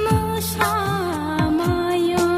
মশা মায়া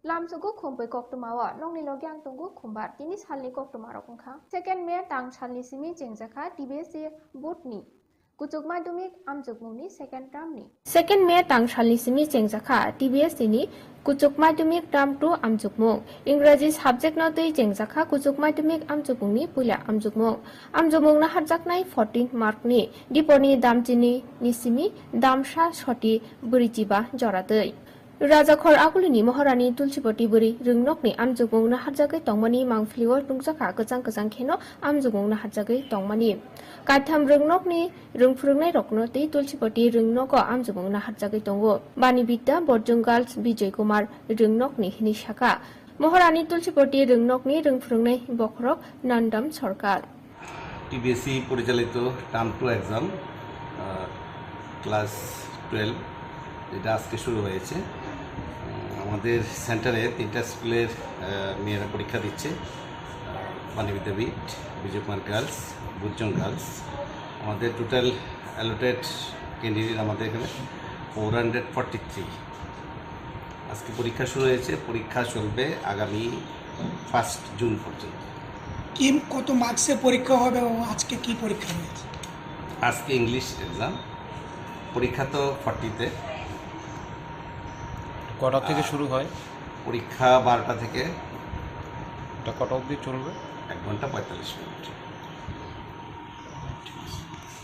Lamsugu Khumpui Koktumawa Nongni Logyang Tunggu Khumbat Tini Salni Koktumaro Kungkha Second May Tang Salni Simi Jengjaka TBC Butni Kutuk Madumik Amjukmuni Second Termni Second May Tang Salni Simi Jengjaka TBS Ini Kutuk Madumik Term 2 Amjukmung Ingraji Subject Notui Jengjaka Kutuk Madumik Amjukmungni Pula Amjukmung na Hatjaknai 14 Mark ni Diponi Damjini Nisimi Damsha Shoti Burijiba Joratei Rajakhor Akulini Maharani Tulsipoti Buri Rungnokni Amjugmungna Hatjagai Tongmani Mangfliwo Tungsaka Kajang Kheno Amjugmungna Hatjagai Tongmani Katham Rungnokni Rungfrungnai Roknoti Tulsipoti Rungnoko Amjugmungna Hatjagai Tongo Bani Bidda Borjungal Bijay Kumar Rungnokni Hinishaka Maharani Tulsipoti Rungnokni Rungfrungnai Bokrok Nandam Sarkar TBC পরিচালিত term 2 exam class 12 এটা আজকে শুরু হয়েছে আমাদের সেন্টারে তিনটা স্কুলের মেয়েরা পরীক্ষা দিচ্ছে বাণী বিদ্যাপীঠ বিজয় কুমার গার্লস বুজ্জন গার্লস আমাদের টোটাল অ্যালোটেড ক্যান্ডিডেট আমাদের এখানে 443 আজকে পরীক্ষা শুরু হয়েছে পরীক্ষা চলবে আগামী 1 জুন পর্যন্ত কি কত মার্কসে পরীক্ষা হবে এবং আজকে কি পরীক্ষা হয়েছে আজকে ইংলিশ এক্সাম পরীক্ষা তো 40তে কটা থেকে শুরু হয় পরীক্ষা 12টা থেকে এটা কটা অবধি চলবে 1 ঘন্টা 45 minute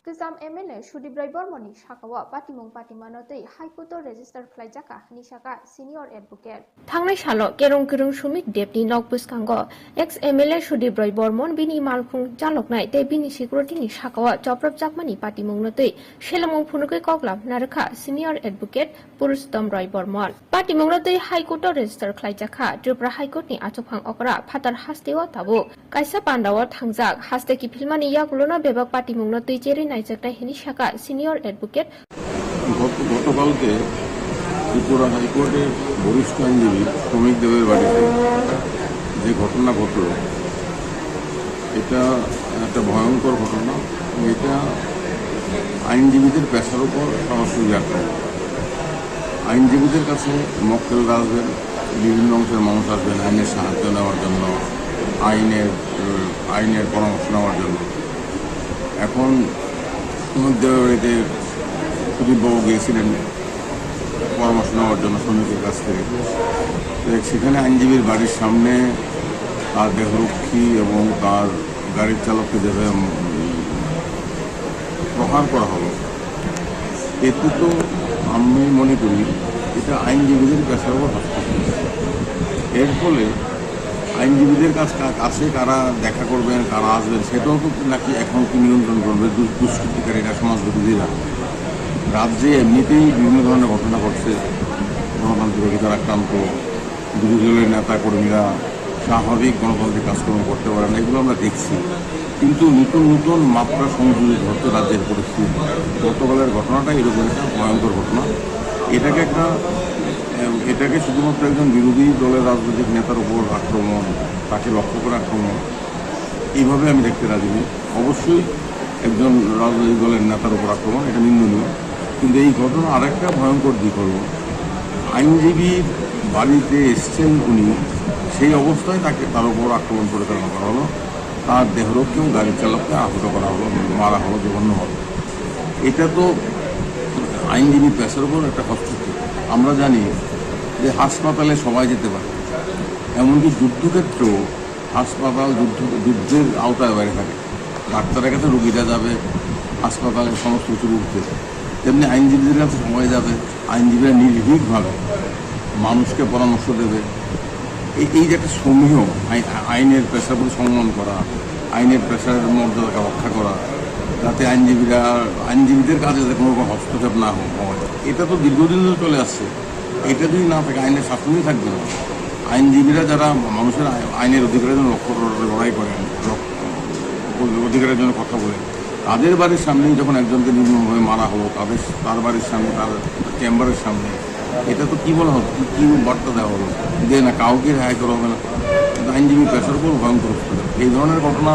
Kisam MLA Shudibrai Bormoni Shakawa Patimung Patimanotei High Court Register Flaijaka Nishaka Senior Advocate Thangnai Shalo Kerung Shumik Deputy Nokbuskango ex MLA Shudibrai Bormon Bini Malkhung Jaloknai Te Bini Security ni Shakawa Joprap Jakmani Patimung Notei Shelamung Phunukai Koklam Naraka Senior Advocate Purustom Roy Bormon Patimung Notei High Court Register Flaijaka Tripura High Court ni Achophang Okra Phatar Hastewa Tabu Kaisa Pandawa Thangjak Haste ki Philmani Yakulona Bebak Patimung Notei Jeri Naijaka Hinishaka Senior Advocate গতকালকে ত্রিপুরা হাইকোর্টের বরিষ্ঠ আইনজীবী শ্রমিক দেবের বাড়িতে যে ঘটনা ঘটল এটা একটা ভয়ঙ্কর ঘটনা এটা আইনজীবীদের পেশার উপর সরাসরি আক্রমণ আইনজীবীদের কাছে মক্কেলরা আসবেন বিভিন্ন অংশের মানুষ আসবেন আইনের সাহায্য নেওয়ার জন্য আইনের পরামর্শ নেওয়ার জন্য এখন দেবের বাড়িতে সুদীপবাবু গিয়েছিলেন পরামর্শ নেওয়ার জন্য শ্রমিকের কাছ থেকে সেখানে আইনজীবীর বাড়ির সামনে তার দেহরক্ষী এবং তার গাড়ির চালককে যেভাবে প্রহার করা হলো এতে তো আমি মনে করি এটা আইনজীবীদের পেশার উপর হস্তক্ষেপ এর ফলে আইনজীবীদের কাছে কারা দেখা করবেন কারা আসবেন সেটাও তো নাকি এখন কি নিয়ন্ত্রণ করবে দুষ্কৃতিকারীরা সমাজ বিরোধীরা রাজ্যে এমনিতেই বিভিন্ন ধরনের ঘটনা ঘটছে গণতান্ত্রিক অধিকার আক্রান্ত বিরোধী দলের নেতা কর্মীরা স্বাভাবিক গণতান্ত্রিক কাজকর্ম করতে পারে না এগুলো আমরা দেখছি কিন্তু নতুন মাত্রা সংযোজিত হচ্ছে রাজ্যের পরিস্থিতি গতকালের ঘটনাটা এরকম একটা ভয়ঙ্কর ঘটনা এটাকে শুধুমাত্র একজন বিরোধী দলের রাজনৈতিক নেতার উপর আক্রমণ তাকে লক্ষ্য করে আক্রমণ এইভাবে আমি দেখতে রাজি নই অবশ্যই একজন রাজনৈতিক দলের নেতার উপর আক্রমণ এটা নিন্দনীয় কিন্তু এই ঘটনা আরেকটা ভয়ঙ্কর দিক হল আইনজীবীর বাড়িতে এসছেন উনি সেই অবস্থায় তার উপর আক্রমণ পরিচালনা করা হলো তার দেহরক্ষী এবং গাড়ির চালককে আহত করা হলো মারা হলো জঘন্যভাবে এটা তো আইনজীবী পেশার উপর একটা হস্তক্ষেপ আমরা জানি যে হাসপাতালে সবাই যেতে পারে এমনকি যুদ্ধক্ষেত্রেও হাসপাতাল যুদ্ধের আওতায় বাইরে থাকে ডাক্তারের কাছে রোগীরা যাবে হাসপাতালে সমস্ত কিছু উঠতে তেমনি আইনজীবীদের কাছে সময় যাবে আইনজীবীরা নির্ভীকভাবে মানুষকে পরামর্শ দেবে এই যে একটা সমীহ আইনের পেশার প্রতি সম্মান করা আইনের পেশার মর্যাদাকে রক্ষা করা যাতে আইনজীবীদের কাজে যাতে কোনো রকম হস্তক্ষেপ না হয় এটা তো দীর্ঘদিন ধরে চলে আসছে এটা যদি না থাকে আইনের শাসনই থাকবে না আইনজীবীরা যারা মানুষের আইনের অধিকারের জন্য লড়াই করেন অধিকারের জন্য কথা বলেন তাদের বাড়ির সামনেই যখন একজনকে নির্মমভাবে মারা হলো তার বাড়ির সামনে তার চেম্বারের সামনে এটা তো কী বলা হতো কী বার্তা দেওয়া হলো যে না কাউকে রেহাই করা হবে না কিন্তু আইনজীবী পেশার উপর ভয়ঙ্কর এই ধরনের ঘটনা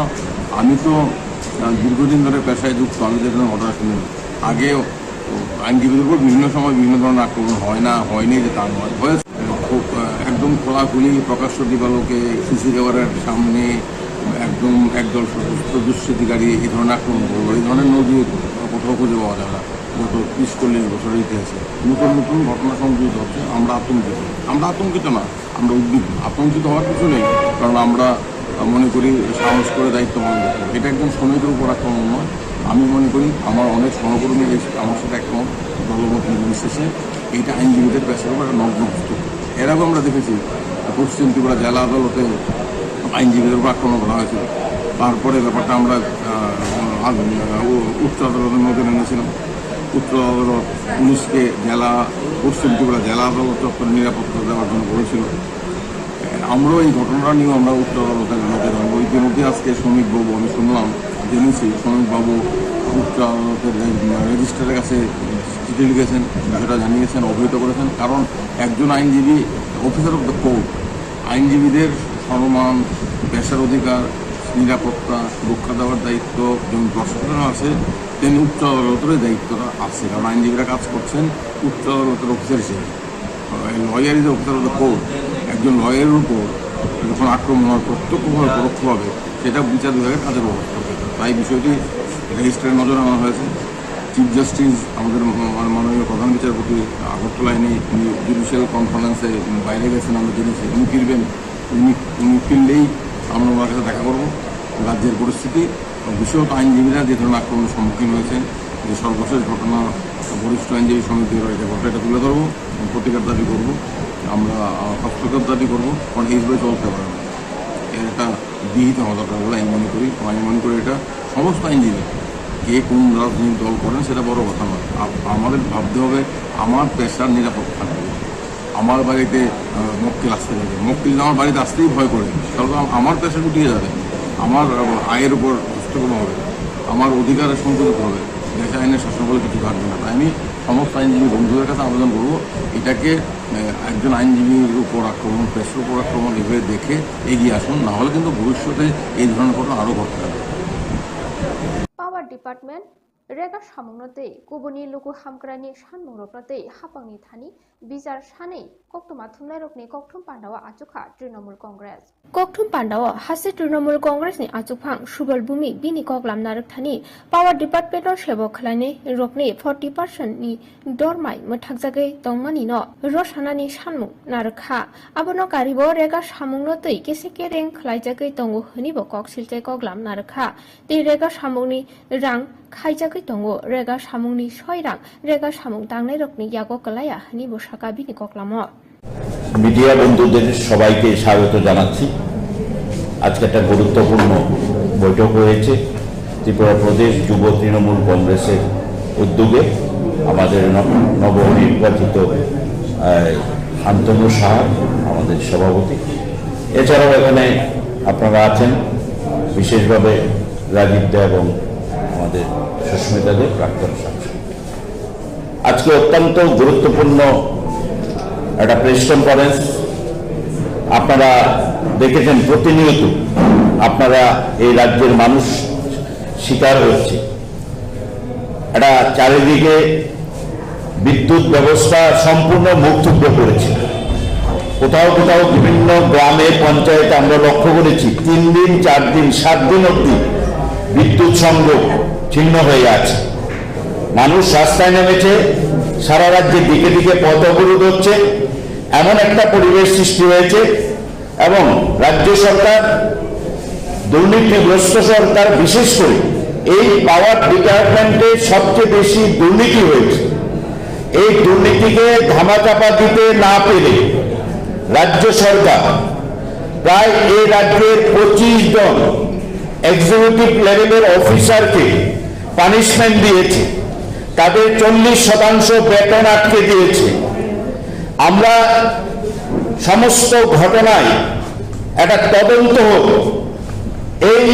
আমি তো দীর্ঘদিন ধরে পেশায় যুক্ত আমি যে ধরনের ঘটনা শুনি আগে আইনজীবীদের উপর বিভিন্ন সময় বিভিন্ন ধরনের আক্রমণ হয় না হয়নি যে তা নয় হয়েছে খুব একদম খোলাখুলি প্রকাশ্য দিবালোকে সিসি ক্যামেরার সামনে একদম একদল সশস্ত্র দুষ্কৃতিকারী এই ধরনের আক্রমণ করবো, এই ধরনের নদী কোথাও খুঁজে পাওয়া যায় না। গত 30-40 বছরের ইতিহাসে নতুন নতুন ঘটনা সংযোজিত হচ্ছে। আমরা আতঙ্কিত না, আমরা উদ্বিগ্ন। আতঙ্কিত হওয়ার কিছু নেই, কারণ আমরা মনে করি সাহস করে দায়িত্ব পালন করতে হবে। এটা একজন শ্রমিকের উপর আক্রমণ নয়। আমি মনে করি আমার অনেক সহকর্মী আমার সাথে একমত, দলমত নির্বিশেষে এইটা আইনজীবীদের পেশার উপর একটা নগ্ন হস্তক্ষেপ। এর আগেও আমরা দেখেছি পশ্চিম ত্রিপুরা জেলা আদালতে আইনজীবীদের উপর আক্রমণ করা হয়েছিল। তারপরে ব্যাপারটা আমরা উচ্চ আদালতের নজরে এনেছিলাম। উচ্চ আদালত পুলিশকে পশ্চিম ত্রিপুরা জেলা আদালত চত্বরে নিরাপত্তা দেওয়ার জন্য বলেছিল। আমরাও এই ঘটনাটা নিয়েও আমরা উচ্চ আদালতের নজরে আনবো। ইতিমধ্যে আজকে শ্রমিকবাবু, আমি শুনলাম, জেনেছি শ্রমিকবাবু উচ্চ আদালতের রেজিস্ট্রারের কাছে চিঠি লিখেছেন, বিষয়টা জানিয়েছেন, অবহিত করেছেন। কারণ একজন আইনজীবী, অফিসার অফ দ্য কোর্ট, আইনজীবীদের সম্মান, পেশার অধিকার, নিরাপত্তা রক্ষা দেওয়ার দায়িত্ব যেমন প্রশাসনের আছে, তেমনি উচ্চ আদালতের দায়িত্বটা আছে। কারণ আইনজীবীরা কাজ করছেন উচ্চ আদালতের অফিসার হিসেবে। Lawyer is officer of the court. একজন লয়ারের উপর যখন আক্রমণ হয় প্রত্যক্ষভাবে পরোক্ষভাবে, সেটা বিচার বিভাগের কাজের ব্যবস্থা হবে। তাই বিষয়টি রেজিস্ট্রারের নজরে আনা হয়েছে। চিফ জাস্টিস আমাদের মাননীয় প্রধান বিচারপতি আগরতলায় নিয়ে জুডিশিয়াল কনফারেন্সে বাইরে গেছেন, আমরা জেনেছি। উনি ফিরবেন। উনি ফিরলেই আমরা ওনার কাছে দেখা করবো। রাজ্যের পরিস্থিতি, বিশেষত আইনজীবীরা যে ধরনের আক্রমণের সম্মুখীন হয়েছেন, যে সর্বশেষ ঘটনা বরিষ্ঠ আইনজীবী সমিতির এটা তুলে ধরবো, প্রতিকার দাবি করবো, আমরা হস্তক্ষেপ দাবি করবো। কারণ এইভাবে চলতে পারে না, এর একটা বিহিত হওয়া দরকার বলে আমি মনে করি। আমি মনে করি এটা সমস্ত আইনজীবী, কে কোন রাজনৈতিক দল করেন সেটা বড় কথা নয়। আমাদের ভাবতে হবে আমার পেশার নিরাপদ থাকবে। আমার বাড়িতে মক্কেল আসতে যাবে, মক্কেল আমার বাড়িতে আসতেই ভয় করে, তাহলে আমার পেশা গুটিয়ে যাবে, আমার আয়ের উপর হস্তক্ষেপ হবে, আমার অধিকারের সংযোজিত হবে, দেশে আইনের শাসন বলে কিছু থাকবে না। তাই আমি সমস্ত আইনজীবী বন্ধুদের কাছে আবেদন করবো, এটাকে একজন আইনজীবীর উপর আক্রমণ, পেশার উপর আক্রমণ এভাবে দেখে এগিয়ে আসুন। না হলে কিন্তু ভবিষ্যতে এই ধরনের ঘটনা আরও ঘটতে পারে। पावर डिपार्टमेंट रेगा सामुंगनते कुबुनि लुगु हामग्रानि सानमुंरकनते हापांनि थानि बिजार सानै कक्टमा थुमनाय रकनि कक्टुम पान्डावा आचुखा तृणमूल कांग्रेस कक्टुम पान्डावा हासे तृणमूल कांग्रेसनि आचुकफां सुबल बुमि बिनि कगलाम नारक थानि पावर डिपार्टमेंट सेबक खलायनि रकनि 40% नि दरमाय मोथाकजागै तंमानि न रसानानि सानमुं नारखा आबोनो गारिबो रेगा सामुंगनते केसे केरें खलायजागै तंगो हनिबो कक्सिलते कगलाम नारखा ते रेगा सामुंगनि रां खायजागै दंगो रेगा सामुंगनि 6 रां रेगा सामुं दांनाय रकनि यागो कलाया हनिबो साका बिनि कगलामो মিডিয়া বন্ধুদের সবাইকে স্বাগত জানাচ্ছি। আজকে একটা গুরুত্বপূর্ণ বৈঠক হয়েছে ত্রিপুরা প্রদেশ যুব তৃণমূল কংগ্রেসের উদ্যোগে। আমাদের নবনির্বাচিত শান্তনু সাহা আমাদের সভাপতি, এছাড়াও এখানে আপনারা আছেন বিশেষভাবে রাজীব দে এবং আমাদের সুস্মিতা দে প্রাক্তন সাংসদ। আজকে অত্যন্ত গুরুত্বপূর্ণ একটা প্রেস কনফারেন্স। আপনারা দেখেছেন প্রতিনিয়ত আপনারা এই রাজ্যের মানুষ শিকার হচ্ছে। একটা চারিদিকে বিদ্যুৎ ব্যবস্থা সম্পূর্ণ মুখ থুবড়ে পড়েছে। কোথাও কোথাও বিভিন্ন গ্রামে পঞ্চায়েতে আমরা লক্ষ্য করেছি 3 দিন 4 দিন 7 দিন অবধি বিদ্যুৎ সংযোগ ছিন্ন হয়ে আছে। মানুষ রাস্তায় নেমেছে, সারা রাজ্যে দিকে দিকে পথ অবরোধ হচ্ছে, এমন একটা পরিবেশ সৃষ্টি হয়েছে। এবং রাজ্য সরকার, দুর্নীতিগ্রস্ত সরকার, বিশেষ করে এই পাওয়ার ডিপার্টমেন্টে সবচেয়ে বেশি দুর্নীতি হয়েছে। এই দুর্নীতিকে ধামাচাপা দিতে না পেরে রাজ্য সরকার প্রায় এই রাজ্যের 25 জন এক্সিকিউটিভ লেভেলের অফিসারকে পানিশমেন্ট দিয়েছে, তাদের 40% বেতন আটকে দিয়েছে। আমরা সমস্ত ঘটনায় একটা তদন্ত হোক, এই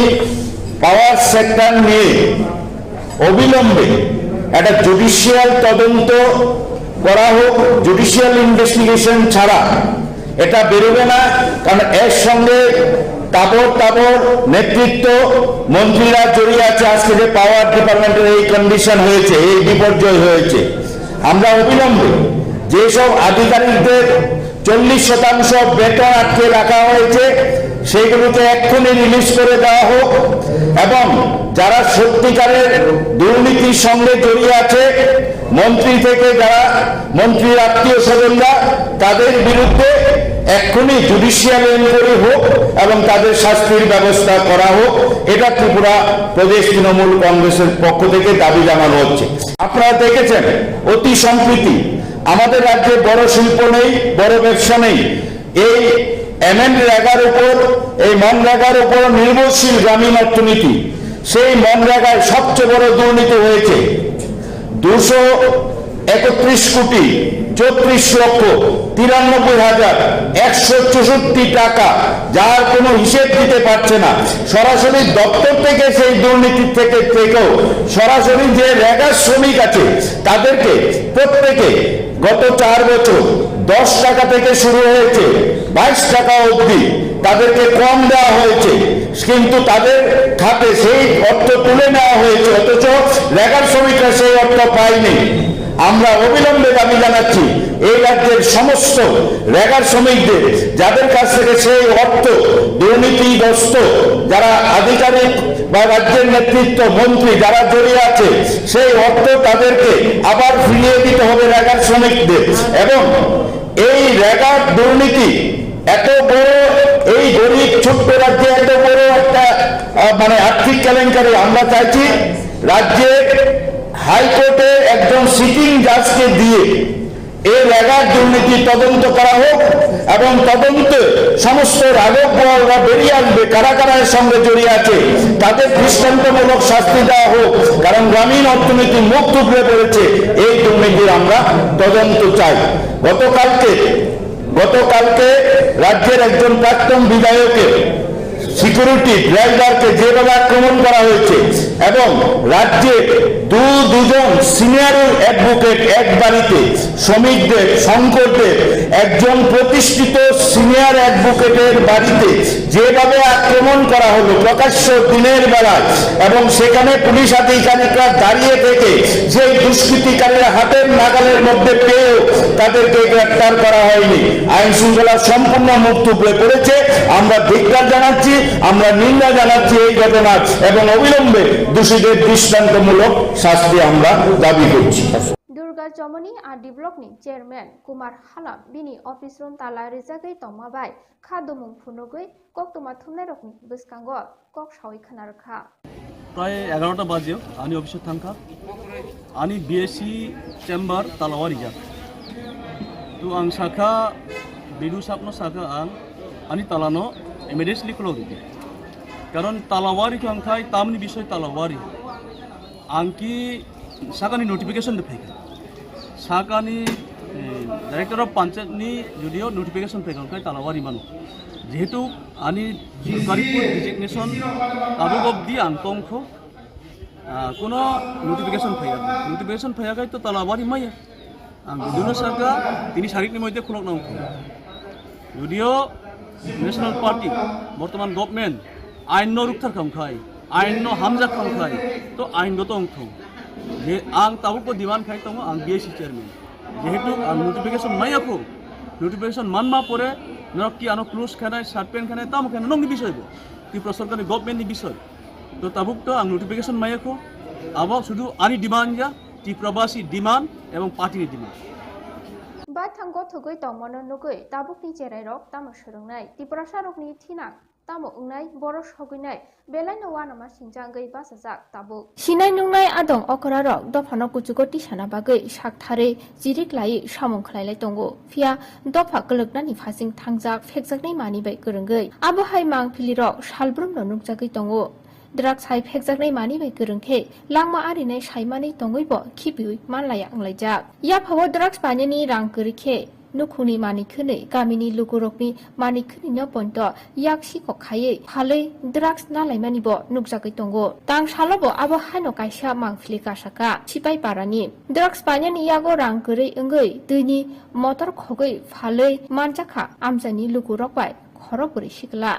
পাওয়ার সেক্টর নিয়ে অবিলম্বে একটা জুডিশিয়াল তদন্ত করা হোক। জুডিশিয়াল ইনভেস্টিগেশন ছাড়া এটা বেরোবে না, কারণ এর সঙ্গে তাবর নেতৃত্ব মন্ত্রীরা জড়িয়ে আছে। আজকে যে পাওয়ার ডিপার্টমেন্টের এই কন্ডিশন হয়েছে, এই বিপর্যয় হয়েছে, আমরা অবিলম্বে যেসব আধিকারিকদের 40% বেতন আটকে রাখা হয়েছে, সেইগুলোকে এক্ষুনি রিলিজ করে দেওয়া হোক এবং যারা সত্যিকারের দুর্নীতির সঙ্গে জড়িয়ে আছে, মন্ত্রী থেকে যারা মন্ত্রীর আত্মীয় স্বজনরা, তাদের বিরুদ্ধে এক্ষুনি জুডিশিয়াল এনকোয়ারি হোক এবং তাদের শাস্তির ব্যবস্থা করা হোক। এটা ত্রিপুরা প্রদেশ তৃণমূল কংগ্রেসের পক্ষ থেকে দাবি জানানো হচ্ছে। আপনারা দেখেছেন অতি সম্প্রতি আমাদের রাজ্যে বড় শিল্প নেই, বড় ব্যবসা নেই। এই মনরেগার উপর, এই মনরেগার উপর নির্ভরশীল গ্রামীণ অর্থনীতি, সেই মনরেগায় সবচেয়ে বড় দুর্নীতি হয়েছে। 231 কোটি 34,93,164 টাকা, যার কোনো হিসেব দিতে পারছে না। সরাসরি দপ্তর থেকে সেই দুর্নীতির থেকেও সরাসরি যে রেগার শ্রমিক আছে তাদেরকে প্রত্যেকে গত 4 বছর 10 টাকা থেকে শুরু হয়েছে 22 টাকা অবধি তাদেরকে কম দেওয়া হয়েছে, কিন্তু তাদের খাতে সেই অর্থ তুলে নেওয়া হয়েছে, অথচ রেগার শ্রমিকরা সেই অর্থ পায়নি। আমরা অবিলম্বে দাবি জানাচ্ছি এই রাজ্যের সমস্ত রেগার শ্রমিকদের, যাদের কাছ থেকে সেই অর্থ দুর্নীতিগ্রস্ত যারা আধিকারিক বা রাজ্যের নেতৃত্ব মন্ত্রী যারা জড়িয়ে আছে, সেই অর্থ তাদেরকে আবার ফিরিয়ে দিতে হবে রেগার শ্রমিকদের। এবং এই রেগার দুর্নীতি এত বড়, এই গরিব ছোট্ট রাজ্যে এত বড় একটা আর্থিক কেলেঙ্কারি, আমরা চাইছি রাজ্যের হাইকোর্টে একজন সিটিং জাজকে দিয়ে এই রেগার দুর্নীতি তদন্ত করা হোক এবং তদন্তে সমস্ত রাজকরা বেরিয়ে আসবে, কারা কারা এর সঙ্গে জড়িয়ে আছে তাদের দৃষ্টান্তমূলক শাস্তি দেওয়া হোক, কারণ গ্রামীণ অর্থনীতি মুখ থুবড়ে পড়েছে। এই দুর্নীতির আমরা তদন্ত চাই। গতকালকে রাজ্যের একজন প্রাক্তন বিধায়কের সিকিউরিটি ড্রাইভারকে যেভাবে আক্রমণ করা হয়েছে এবং রাজ্যে দুজন সিনিয়র অ্যাডভোকেট এক বাড়িতে, শ্রমিকদের শঙ্করদের একজন প্রতিষ্ঠিত সিনিয়র অ্যাডভোকেটের বাড়িতে যেভাবে আক্রমণ করা হলো প্রকাশ্য দিনের বেলায়, এবং সেখানে পুলিশ আধিকারিকরা দাঁড়িয়ে থেকে সেই দুষ্কৃতিকারীরা হাতের নাগালের মধ্যে পেয়েও তাদেরকে গ্রেফতার করা হয়নি। আইন শৃঙ্খলা সম্পূর্ণ মুখ থুবড়ে পড়েছে। আমরা ধিক্কার জানাচ্ছি, আমরা নিন্দা জানাচ্ছি এই ঘটনার, এবং অবিলম্বে দোষীদের দৃষ্টান্তমূলক শাস্তি আমরা দাবি করছি। दुर्गा चमनी आरडी ब्लकनि चेयरमैन कुमार हालाम बिनि अफिस रूम ताला रिजागै तमाबाय खादुमुं फुनुगै कक्तमा थुमनाय रकनि बसकांगो कक सावै खोनारखा প্রায় 11টা বাজে আনি অফিসে থাকা আনি বিএসসি চেম্বার তালাওয়ারি যা তো আং শাখা বিদু সাপনো শাখা আনি তালানো ইমিডিয়েটলি খুলো দিতে, কারণ তালাওয়ারিকে আংখাই তামনি বিষয় তালাওয়ারি আংকি শাখানি নোটিফিকেশন ফেকা শাখানি ডাইরেক্টর অফ পঞ্চায়েতনি যদিও নোটিফিকেশন ফেকা আংখাই তালাওয়ারি মানো যেহেতু আনি কারিপুর ডিজিগনেশন তাবুক অব্দি আংতংখ কোনো নোটিফিকেশন ফেয়াখাই তো তালাওয়ারি মাইয়া আং বিদুনো শাখা তিনি শারীরিকনি মধ্যে খুলক নাম যদিও ন্যাশনাল পার্টি বর্তমান গভর্নমেন্ট আইন রূপথার খাই আইন হামজা খাই তো আইনগত অংশ যে আং তাবুকো ডিমান্ড খাই তখন আং বিএসসি চেয়ারম্যান যেহেতু আং নোটিফিকেশন মাইয়াখো নোটিফিকেশন মানমা পরে নরক কি আনো ক্লোজ খানায় শার্টপেন খানায় তাম খানায় নংনি বিষয় ত্রিপুরা সরকারের গভর্নমেন্টনি বিষয় তো তাবুক তো আং নোটিফিকেশন মাইয়াখো আবার শুধু আনি ডিমান্ড যা ত্রিপুরাবাসী ডিমান্ড এবং পার্টির demand ba thango thugoi tongmano nugoi tabukni cherai rok tamo sorungnai Tripura sarokni thinak tamo ungnai boro soguinai belai no wanama singjangei basajak tabuk sinai nungnai adong okora rok dofano kuchugo tisana bagai sakthare jirik lai samung khlailai tongo fia dofa goloknani phasing thangjak phekjaknai mani bai gorongei abo hai mangphili rok salbrum no nukjagai tongo drugs hai phekjaknai mani bai gorongkhe langma arinai saimani tongoi bo khipiui manlaya anglaijak ya phawo drugs panini rang gorikhe nukhuni manikhune gamini lugurokni manikhuni no ponto yakshi kokhaye phalei drugs nalaimani bo nukjagai tongo tang salobo abo haino kaisa mangphili kasaka sipai parani drugs panini yago rang gorei ongoi duini motor khogoi phalei manjakha amjani lugurok bai খর বরি শিকলা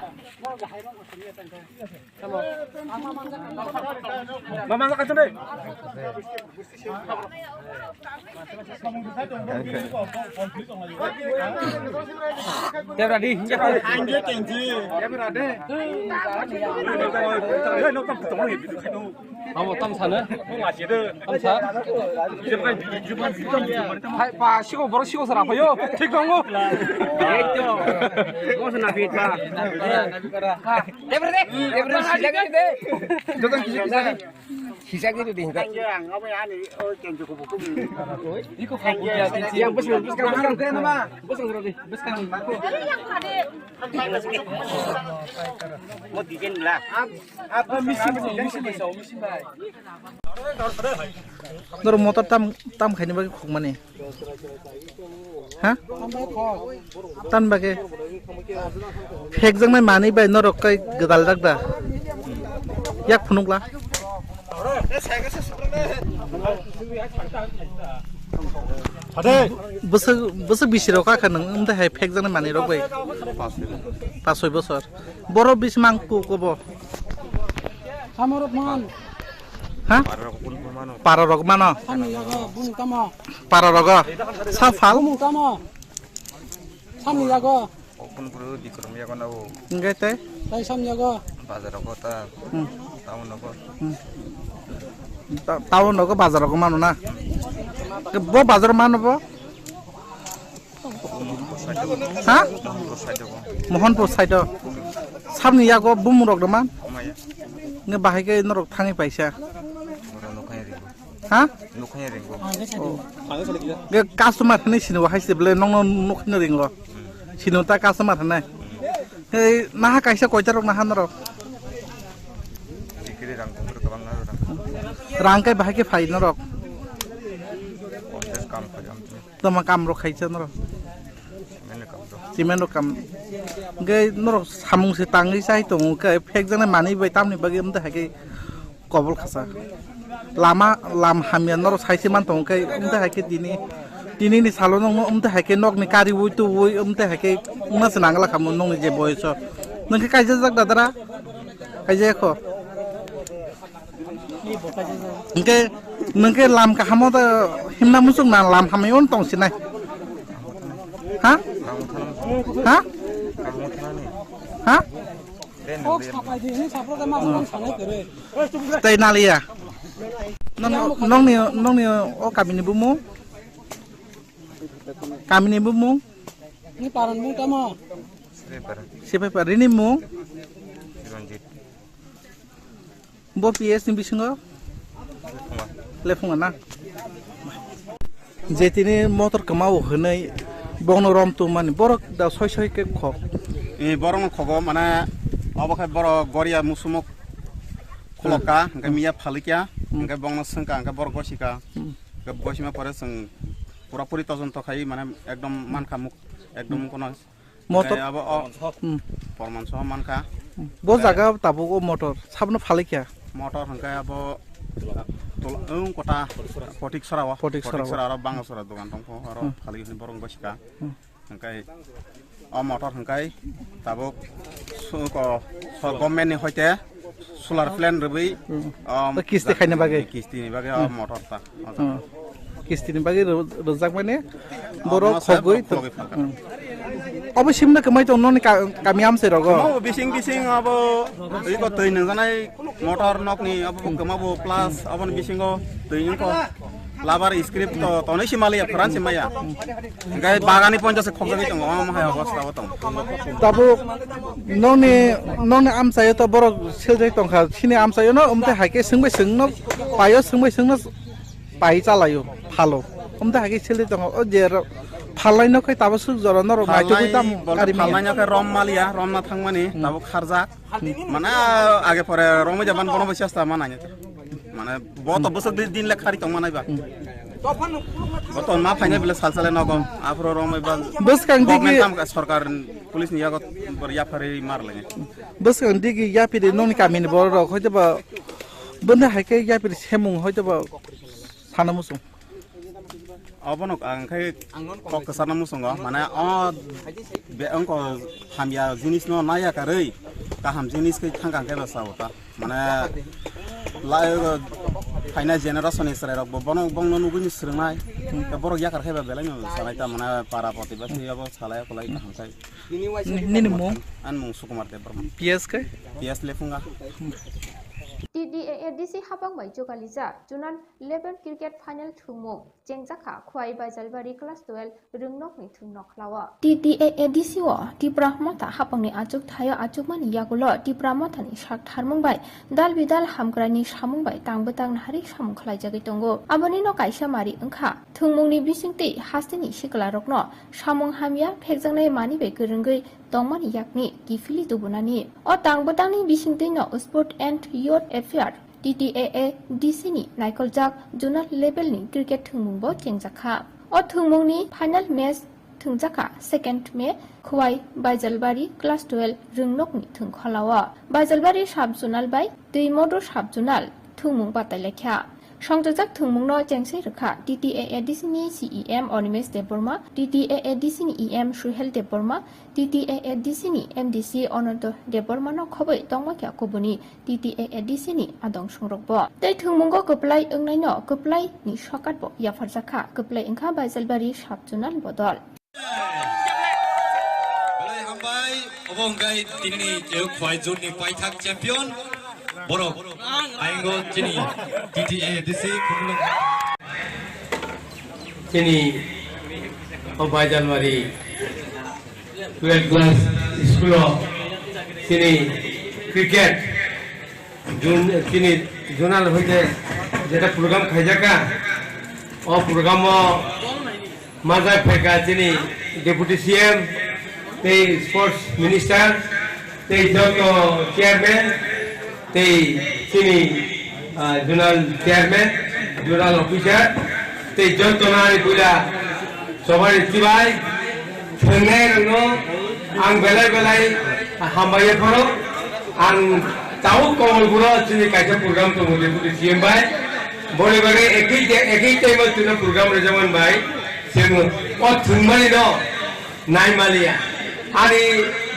Nor motor tam khaini bagi khuk mani. Ha? Tan bagi. Phek jang nai mani bai nor kai gadal dak da. Yak phunukla. Bosok bisiro ka kan umta hai phek jang nai mani rok bai. 5 বছর বড় বিশ Mongke কব হ্যাঁ পারা রগ মান পারা রগ সাফাল enggak teh tahun nogo bazar nogo mano na bo bazar mano bo ha Mohanpur side samni yago bumurok daman nge bahai ke norok thangi paisa ha nge customer thani sinu hai sible nong nokhni ringlo sinu ta customer thane ei naha kaisa koitarok naha norok rangkai bahai ke phai norok tama kam ro khaisa norok Cimendo kam gai norok samung se tangi sai tong ke phek jang mani bai tamni bagi umta hake kobol khasa lam hamya norok sai se man tong ke umta hake dini ni salo nong umta hake nok ni kari wui tu wui umta hake ungna senangla kam nong ni je boyso nang kai jak dadara kai je ko nengke lam ka hamo da himna musung na lam hamayon tong sinai ha ha ha tay nalia nong ni o kamini bumu ni paran mu tamo siapa parini mu bo PS ni bisingo lefunga na jetini motor kamau henai bongno rom tu mani borok da soy ke khok e borong khogo mana obakai boro goria musumok kholoka ngai miya phalikya ngai bongno sangka ngai bor gosika ngai gosima pore sing pura puri তদন্ত খাই মানে একদম মানকা মুখ একদম কোন motor abo porman so manka bo jaga tabu go motor sabno phalikya motor hangkai abo kota potik sara bangasara dogan tongko aro khali borong gosika hangkai o motor hangkai tabo ko government ni hoite solar plan rebai kisti khaina bage kisti ni bage motor ta kisti ni bage rozak mane boro khogoi to obo simna kamai to noni kamiam se rogo mo bising abo iko tei nang janai motor nok ni abo kamabo plus abo bisingo tei ko labar script to tonai simali France maya gai bagani 50 khogani to ma hai অবস্থা বতং tabu noni amsayo to boro seljai tongkha sini amsayo no umte haike singbai singno payo singbai singno pai chalayo phalo umte haike seljai tong o je phalai no kai tabu suk jora nor mai to tam kari phalai no kai rom malia rom na thangmani tabu kharja mana age pore rom jaban bono besiasta mananya মানে বহুত বছর দিন লে খারি তংমানাই বা বতন মা ফাইনে বিলে সালসালে নগম আফরো রমই বা বস কাং দিগি সরকার police নিয়াগত বরিয়া ফারি মারলে বস কাং দিগি ইয়াপিরে ননি কামিনি বড় রক হয়তোবা বন্ধে হাইকে ইয়াপিরে সেমুং হয়তোবা সানামুসুং Abonok angkai kok kesana musungo mana be angko hamya jenis no naya karei kaham jenis ke thangkang ke basawta mana lai faina generation isra rok bonong bongno nuguni srnai ta borok yakar kheba belai no salai ta mana para poti basi abo salai kolai kaham kai Nini mo an mung sukumar te berma PS ke PS lefunga TDAADC habang bai jokalija junan 11 cricket final thungmo jengjaka khwai bai jalbari class 12 rungnok ni thungnok lawa TDAADC wo tiprahmata habangni achuk thaya achukmani yagulo tiprahmatani sak tharmung bai dal bidal hamgrani samung bai tangbetang hari samung khlai jagi tongo aboni no kaisa mari engkha thungmungni bisingti hastini siklarokno samung hamya phekjangnai mani bai gurungoi tongmani yakni gifili dubunani o tangbetangni bisingti no sport and youth affair TDAADC ni naikoljak junal level ni cricket thungmungbo jengjakha o thungmungni final match thungjaka second May khwai baijalbari class 12 rungnok ni thungkhalawa baijalbari sub zonal bai duimodo sub zonal thungmung batailekha সংযোজক থুংমুংন চেংসে রখা TDAADC ni CEM Onimes Deborma TDAADC ni EM Suhel Deborma TDAADC ni MDC Ononto Deborma no khoboi tongma kya kobuni TDAADC ni adong songrokbo tei thungmungo koplai ongnai no koplai ni sokatbo yafarjakha koplai engkha baijalbari sabjunal bodol belai hambai obongkai tinni jeu khwai juni paithak champion borok ainggo chini TDAADC kumulung chini obai January 12 class school chini cricket jun chini zonal hoite jeta program khaijaka o program maza pheka chini deputy CM tei sports minister tei joto chairman tei sini zonal chairman zonal officer tei jontonari pula sobai tibai thengai rno ang belai hambaya poro ang tau kongol guro sini kaisa program to mule puli CM bai bole bage ekei time tuna program re jaman bai semu o thungmani no nai malia ani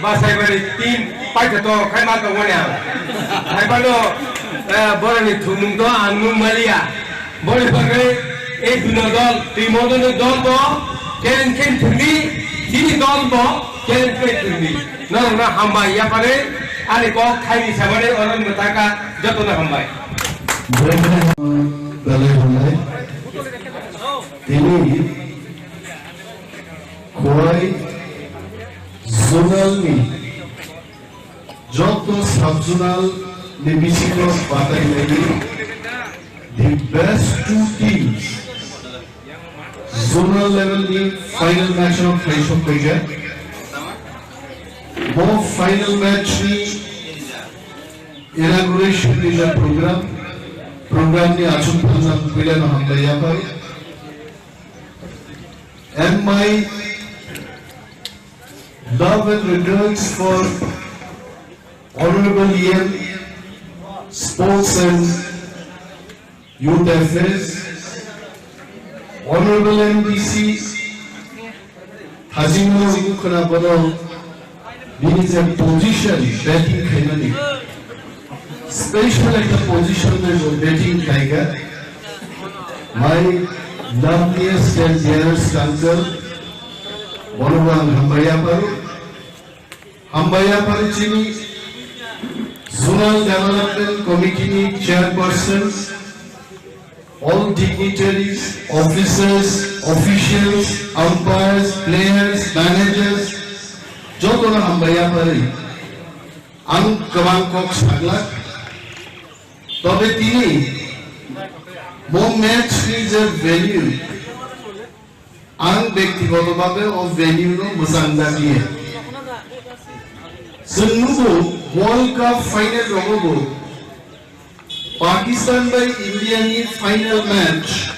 basai bari team paitha to khaima to gonya haibano borani thumung to anung malia bole bage ei duno dol timodo dol bo ken thuni sini dol bo ken thuni na hambai ya pare ani ko khaini sabane oron mataka joto na hambai belai hambai ini khwai zonal ni joto sub-zonal ni bisiklo batai lagi the best two teams zonal level ni final match of place of cricket both final match ni inauguration ni program ni achun phasam pilan hamdaya par and my love and regrets for Honorable EM Sports and Youth Affairs, Honorable MDC Hazino Khunabono, being in a position batting Khaimani, special at the position of batting Tiger, my loveliest and dearest uncle, Bonoban Hambaya Paru Chini, Zonal Development Committee Chairpersons, all dignitaries, officers, officials, umpires, players, managers, Jotona Hambaya Paru, Ang Kawangkok Saglak, Tobe Tini, more match is a value, Ang Bektigotobabe of value no Musangdaniye. Sunnubo World Cup final robo Pakistan by India ni final match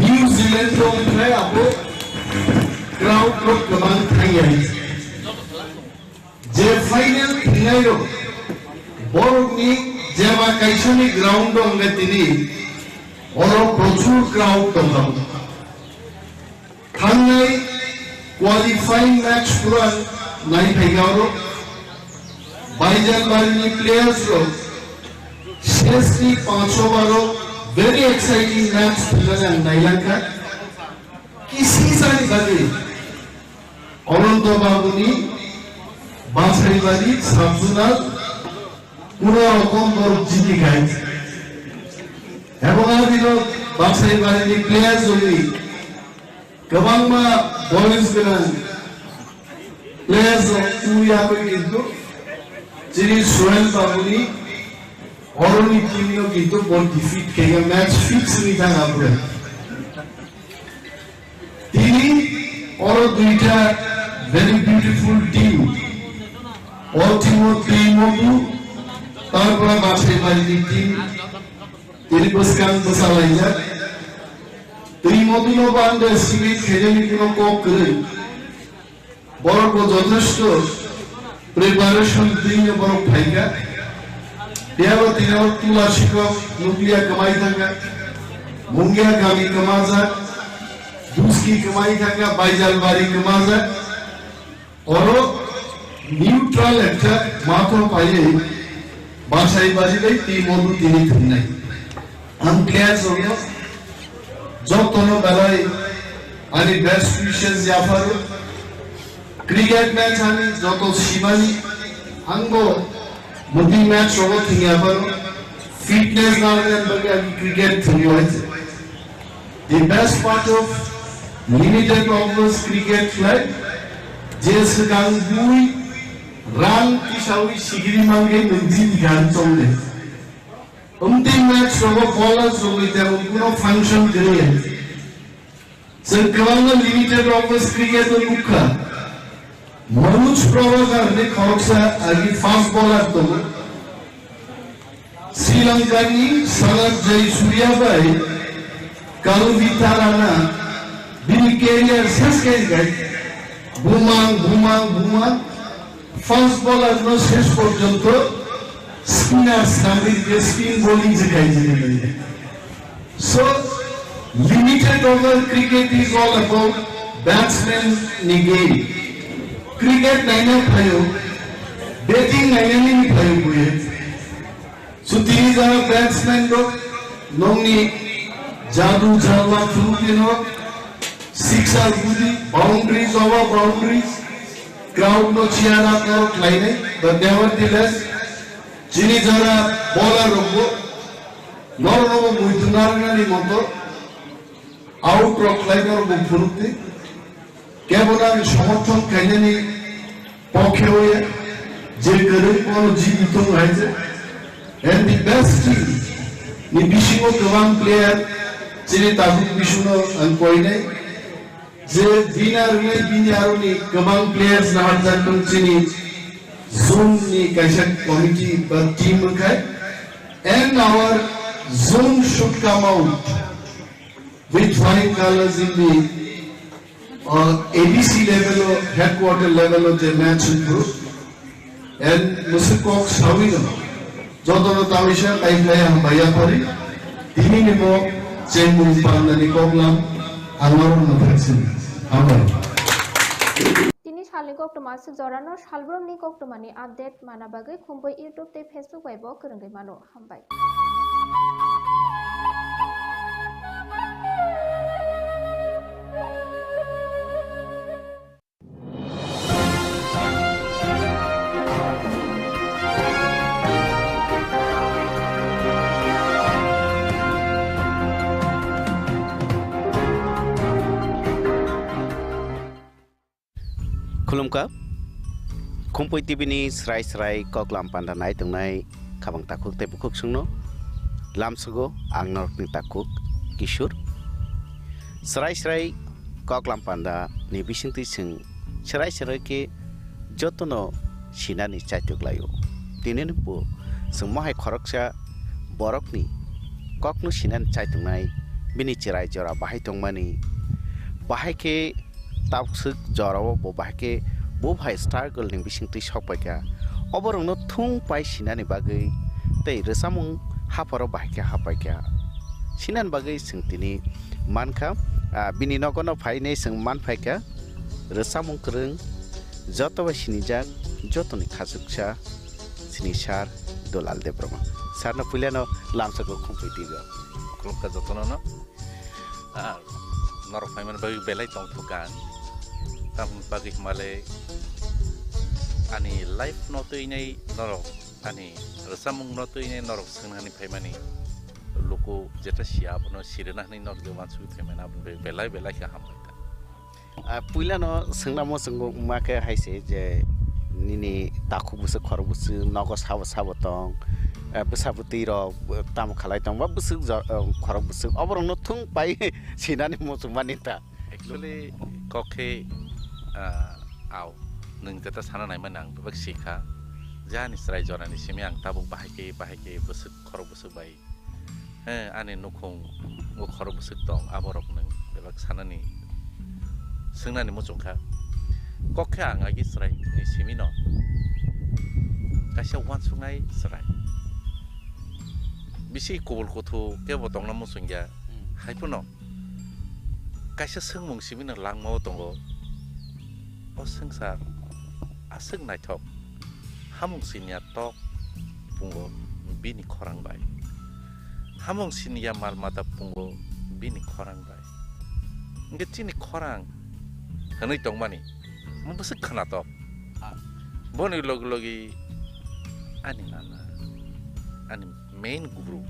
New Zealand to play abo crowd look kaman thai je final thinairo borok ni jema kaisani ground onge tini oro prochur crowd tongam Janai qualifying match puran nai bhegaro. Baijan Bari players ro. Shesni 5 baro very exciting match puran nai lanka. Kisi sari bagi. Ononto babuni Basai Bari Sabzunal কোনো রকম জিতি খাইছে এবং আদিনো বাক্সাই বাড়ির player জমি গোবাংমা বলিস গোনাं players তুইয়াবে কিন্তু যিনি সোহেল বাবুনি অরণি টিমও কিন্তু বল ডিফিট খেয়ে ম্যাচ ফিক্স নিতা হবে তিনি অর দুইটা very beautiful team all team মধু তারপরে বাসায় বাড়ির টিম তিনি বসকান বসালাইয়া তুই মধুনো বান্ডে সিমিট খেজেনি কোনো কক করে বড় যথেষ্ট প্রিপারেশন দিয়ে বড় ফাইকা দেওয়া তিনার তুলা শিকক নুকলিয়া কামাই থাকা মুঙ্গিয়া কামি কামাজা দুসকি কামাই থাকা বাইজাল বাড়ি কামাজা ওর নিউট্রাল একটা মাথা পাইয়ে বাসাই বাজিলে টিম মধু তিনি নাই আমি প্লেয়ার্স হলো যতন বেলায় আমি best wishes Jafar cricket match আমি যত শিবানী আঙ্গ মুদি ম্যাচ হলো তিনি আবার ফিটনেস নামের বলে আমি ক্রিকেট তিনি হয়েছে the best part of limited overs cricket like যেস গান দুই রান কি সাউই শিগিরি মাঙ্গে নদী গান চলে অন্তিম ম্যাচ সব বলার সঙ্গে তেমন কোনো ফাংশন করে সরকারনা লিমিটেড ওভার্স ক্রিকেট মুখা মনোজ প্রভাকার ने খরচা আগে ফাস্ট বলার তো শ্রীলঙ্কানি সালাদ জয় সূর্যাভাই কালো বিতারানা বিনি ক্যারিয়ার শেষ করে গেল বুমাং ফাস্ট বলার নো শেষ পর্যন্ত স্পিনার সামির কে স্পিন বোলিং শিখাইছে so limited over cricket is all about batsman নি গেম ক্রিকেট নাইনা থায়ো ব্যাটিং নাইনা নি থায়ো বুয়ে সো তিনি যারা ব্যাটসম্যান रो নংনি জাদু জালমা ফুলকিনো সিক্সার বুদি boundaries over boundaries crowd no cheer up no line but nevertheless যিনি যারা বলার রকম নরনব মুইতুনারনানি মতো আউট রক লাইনার ফুলতে কেবল আমি সমর্থন খাইনি পক্ষে হয়ে যে করে কোন জীবিত হয়েছে and the best team ni bishingo goban player যিনি তাবুক বিষ্ণু আমি কই নাই যে বিনার নেই বিনারনি গোবাং প্লেয়ার্স না হাজার চিনি zone ni kaisa committee বা team khai and our zone should come out with flying colors in the ABC level or headquarter level of the match group and musikok sawino jodono tamisha kaiflay am baya pari tini nibo chembul pandani koklam amaro na thaksin amaro Halni koktomasi jorano salbrom ni koktomani update mana bagai Khumpui YouTube te Facebook Weibo kerenggai mano hambai. खुलुमका Khumpui TV ni serai koklam pandanai tungnai kabang takuk te bukuk sungno lamsugo angnor ni takuk kishur serai koklam panda ni bisingti sing serai ke jotono sinani chaituk layo tinen bu sing mohai khoroksa borok ni koknu sinan chaitungnai bini chirai jora bahai tongmani bahai ke taksuk jorao bo bahke bo bhai struggle ning bisingti sokpaika oborongno thung pai sinani bagai tei resamung haparo bahke hapaika sinan bagai singtini mankha bini nokono phaine sengman phaika resamung krung joto ba sinijak joto ni khasuksa sini sar dolal debroma sarna puileno lamsako Khumpui tigo Kulka jotono no norok payman bagi belai tong tukan tam bagi male ani life noto ini norok ani resamung noto ini norok senani paymani luku jeta siap no sirena ni norok dewan suwi paymana belai ka hamta puilano sengnamo sengo make haise je nini taku busu khor busu nogo sabo tong besabuti ro tam khalai tong ba busu khor busu oborong no thung pai sinani mosu manita actually kokhe aw nung jeta sana nai manang bebak sikha jani srai jorani simi ang tabung bahake busuk khor busuk bai ani nukhung ngo khor busuk tong aborok nung bebak sanani sengnani mochongkha kokhe ang agi srai ni simi no kaisa wan sungai srai bisi kubul kuthu ke botong namu sungya haipuno kaisa sengmung simi no langmo tongo o sengsar aseng naitok hamung sinia tok pungo bini khorang bai hamung sinia malmata pungo bini khorang bai ngechini khorang hanai tong mani mabesek khana tok boni logi ani nana ani main guru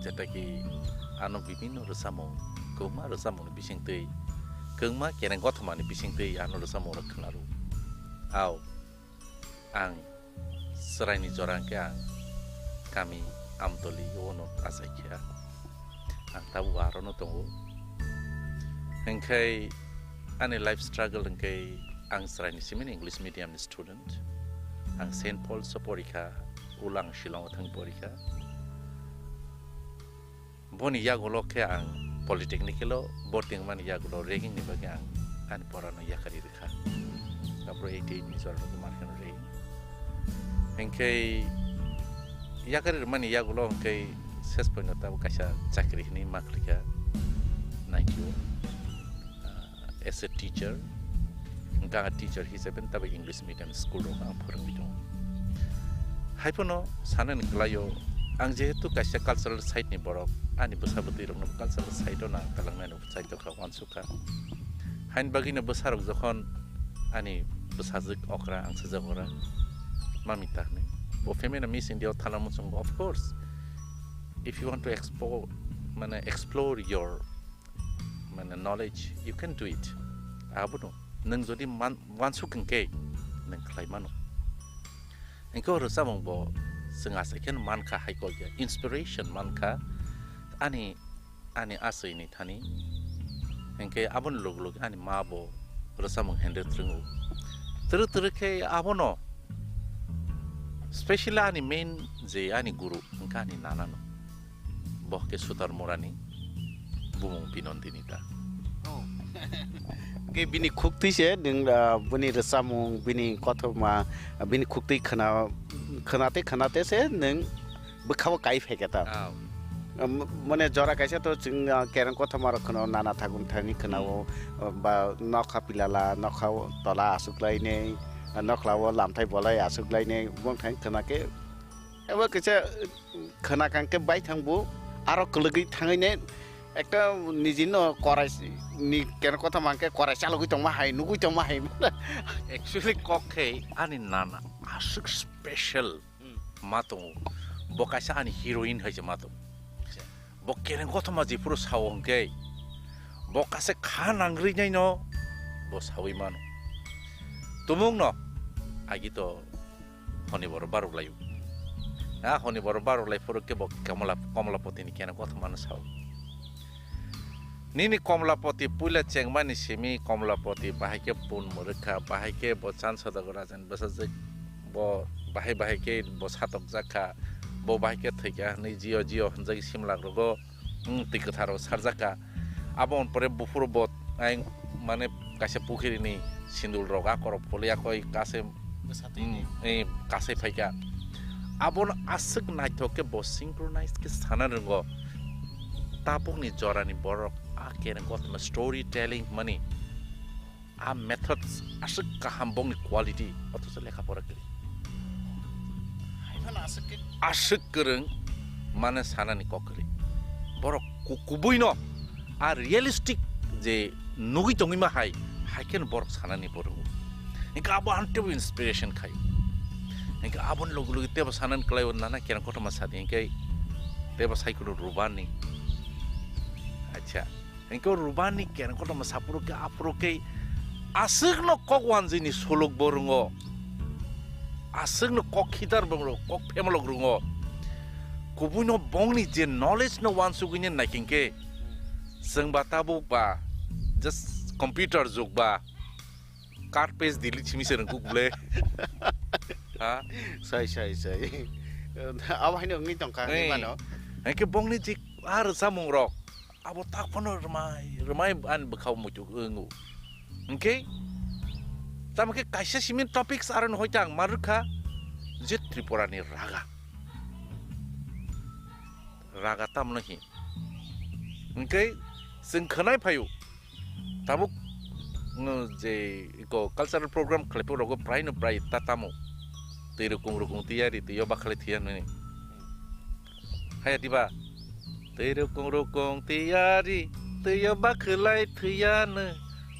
jeta ki ano bibino resamung koma resamung bising tei keungma keneng gothmani bising tei ano resamung ra khnaru aw ang serai ni jorang ke ang kami amtoli ono asaikia ang tabu arono tongo engkai ane life struggle engkai ang serai ni simin English medium student ang St. Paul Soporika ulang Shillong thang porika boni yagolo ke ang polytechnic lo boarding man yagulo ranking ni bagi ang an porano yakari rekha kapro 88 ni sor ko markan re engkai yakari man yagulo engkai ses point ta kasha chakri ni maklika naikyo as a teacher engka teacher hisaben tabe English medium school ro ang phorang bidong haipono sanan klayo ang jehetu kaisa cultural site ni borok ani besabuti rok no cultural site na talangna no site ka wansuka hain bagina besarok jokhon ani besajik okra ang sejagora mamita ne bo femena miss india thalamu song of course if you want to explore your knowledge you can do it abuno nang jodi wansukeng ke nang khlai mano engko rosamong bo senga second manka haiko ya inspiration manka ani asai ni thani engke abon log ani mabo rosamong hende trungu tru ke abono special ani main je ani guru engka ani nanano bohke sutar morani bumung pinondinita ke bini khukti se ning bini resamung bini kothoma bini khukti khanate se ning bukhawa kai pheketa mane jora kaisa to kerang kothoma rakhono nana thagun thani khanao ba nokha pilala nokha tola asuklai ne nokhlawo lamthai bolai asuklai ne bong thang khanake eba kaisa khana kangke bai thangbu aro klugi thangai ne একটা নিজিনো করাইছি নি কেন কথা মানকে করাইছি আলো কইতং মাহাই নুগুইতং মাহাই actually kokhe ani nana asuk special mato bokaisa ani heroine hoje mato bokene gothoma ji puro sawongke bokase khan angri nai no bo sawi mano tumung no agi to honi bor baru layu honi bor baru lay puro ke bok kamala poti ni kena gothoma no saw nini komlapoti pula cengmani simi komlapoti bahake pun murkha bahake bocan sadagora jan basajek bo bahake bo satok jaka bo bahake thaiga nei jio hanjai simlak rogo tikatharo sarjaka abon pore bufur bot aing mane kase pukhiri ni sindul roga kor polia koi kase kase phaiga abon asuk naithoke bo synchronize ke sana rongo tapuk ni jorani borok keren kot ma storytelling mani a methods asik kahambong ni quality oto sa lekha pora kiri asik kereng mana sana ni kokri borok kubui no a realistic je nugi tongi ma hai ken borok sana ni borok inka abo ante inspiration khai inka abon logu logu te sanan klai nana keren kot ma sadi inka te ba sai kulo rubani acha inka rubani keren kot ma sapuro ke apuro ke asik no kok wanji ni solok borungo asik no kok khitar borungo kok pemolok rungo kubui no bongni je knowledge no wan sugine nakingke seng batabo ba just computer jog ba card page delete chimi sereng kugle ha sai abo haino ngi tongka ni mano ke bongni je ar samung rok abo tak pano remai an bekhau mujuk engu okay tamake kaisa simin topics aran hoitang marukha je tripura ni raga tam nahi okay sing khanai phayu tabuk je ko cultural program khlepo rogo prai no prai tatamo teiru kung tiari tiyo bakhale thian ni haya diba teiru kung tiari tiyo bakhlai thian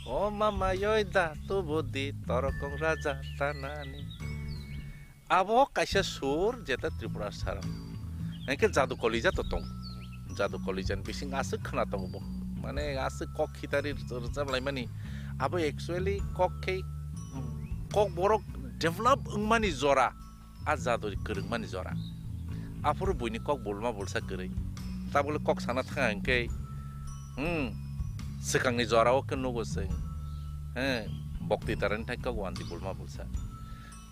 o mama yoida tu budi torokong raja tanani abo kaisa sur jeta tripura sarang engke jadu kolija to tong jadu kolijan bising asik khana tong bo mane asik kok khitari rjam laimani abo actually kok borok develop ungmani zora a jadu kereng mani zora apur buini kok bolma bolsa kerei tabule kok sana thang engke sekangni zora o kenugo sing bokti taran thai kok wandi bolma bolsa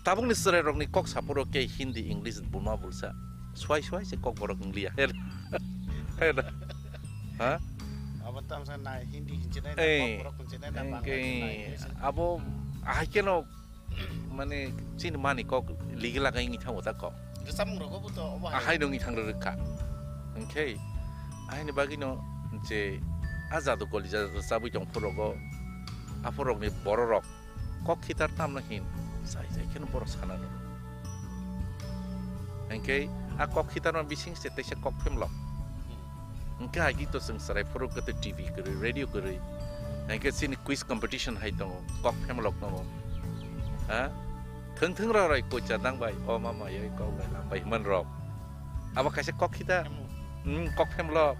tabung ni sere rok ni kok sapuro ke hindi english bolma bolsa swai se kok borok nglia her ha abatam sa na hindi hinjene na borok hinjene na bangla abo ahkeno mane chin mani kok ligila kai ngi thang ota kok samung rogo buto ahai ngi thang reka okay ai ni bagino je azado kolija sabu jong porogo aporok ni bororok kok khitar tam na hin sai ken borok sana no okay a kok khitar ma bising sete se kok phemlo engke agi to sing sarai poro ke tv ke radio ke engke sin quiz competition hai tong kok phemlok no ha theng ra rai ko chadang bai o mama yoi ko bai lam bai man rok aba kaise kok khitar kok phemlok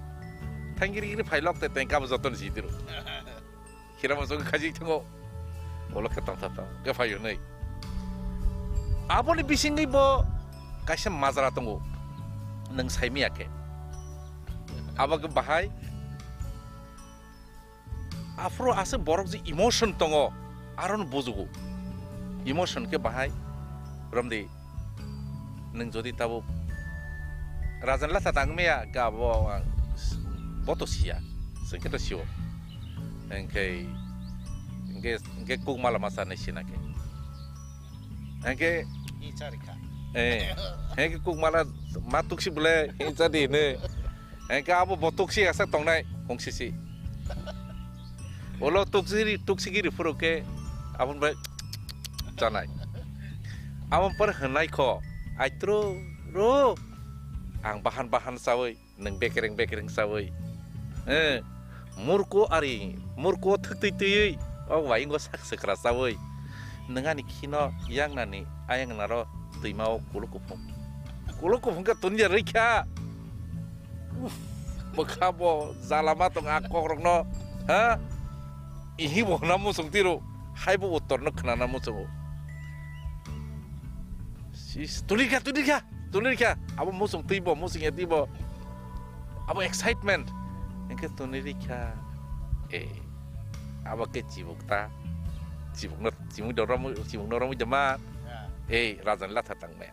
thangiri ni phailok te tengka bo joton sidiru hirama so khaji thango olok ta ke phayo nei aboni bisingai bo kaisa mazara tongo nang saimi ake abag bahai afro ase borok ji emotion tongo aron bojugo emotion ke bahai ramdi nang jodi tabo rajan la tatang meya ga bo botosia sengketo sio engke kuk mala masa nesinake engke icarika engke kuk mala matuk si bule jadi ne engke abo botuk si asa tongnai kongsisi olo tuksi giri furuke abon ba janai abon par hanai kho aitro ro ang bahan sawai nang bekereng sawai murko thutui o waingo sak sakra sawai nangani khino yang nani ayang naro tuimao kulukupung ka tunja rikha bakabo zalama tong akok rokno ha ihi bo namu sungtiru haibo utorno khana namu sungo sis tulika abo musung tibo musing etibo abo excitement engke tunirika abo ke cibukta cibuk doramu jema rajan la tatang me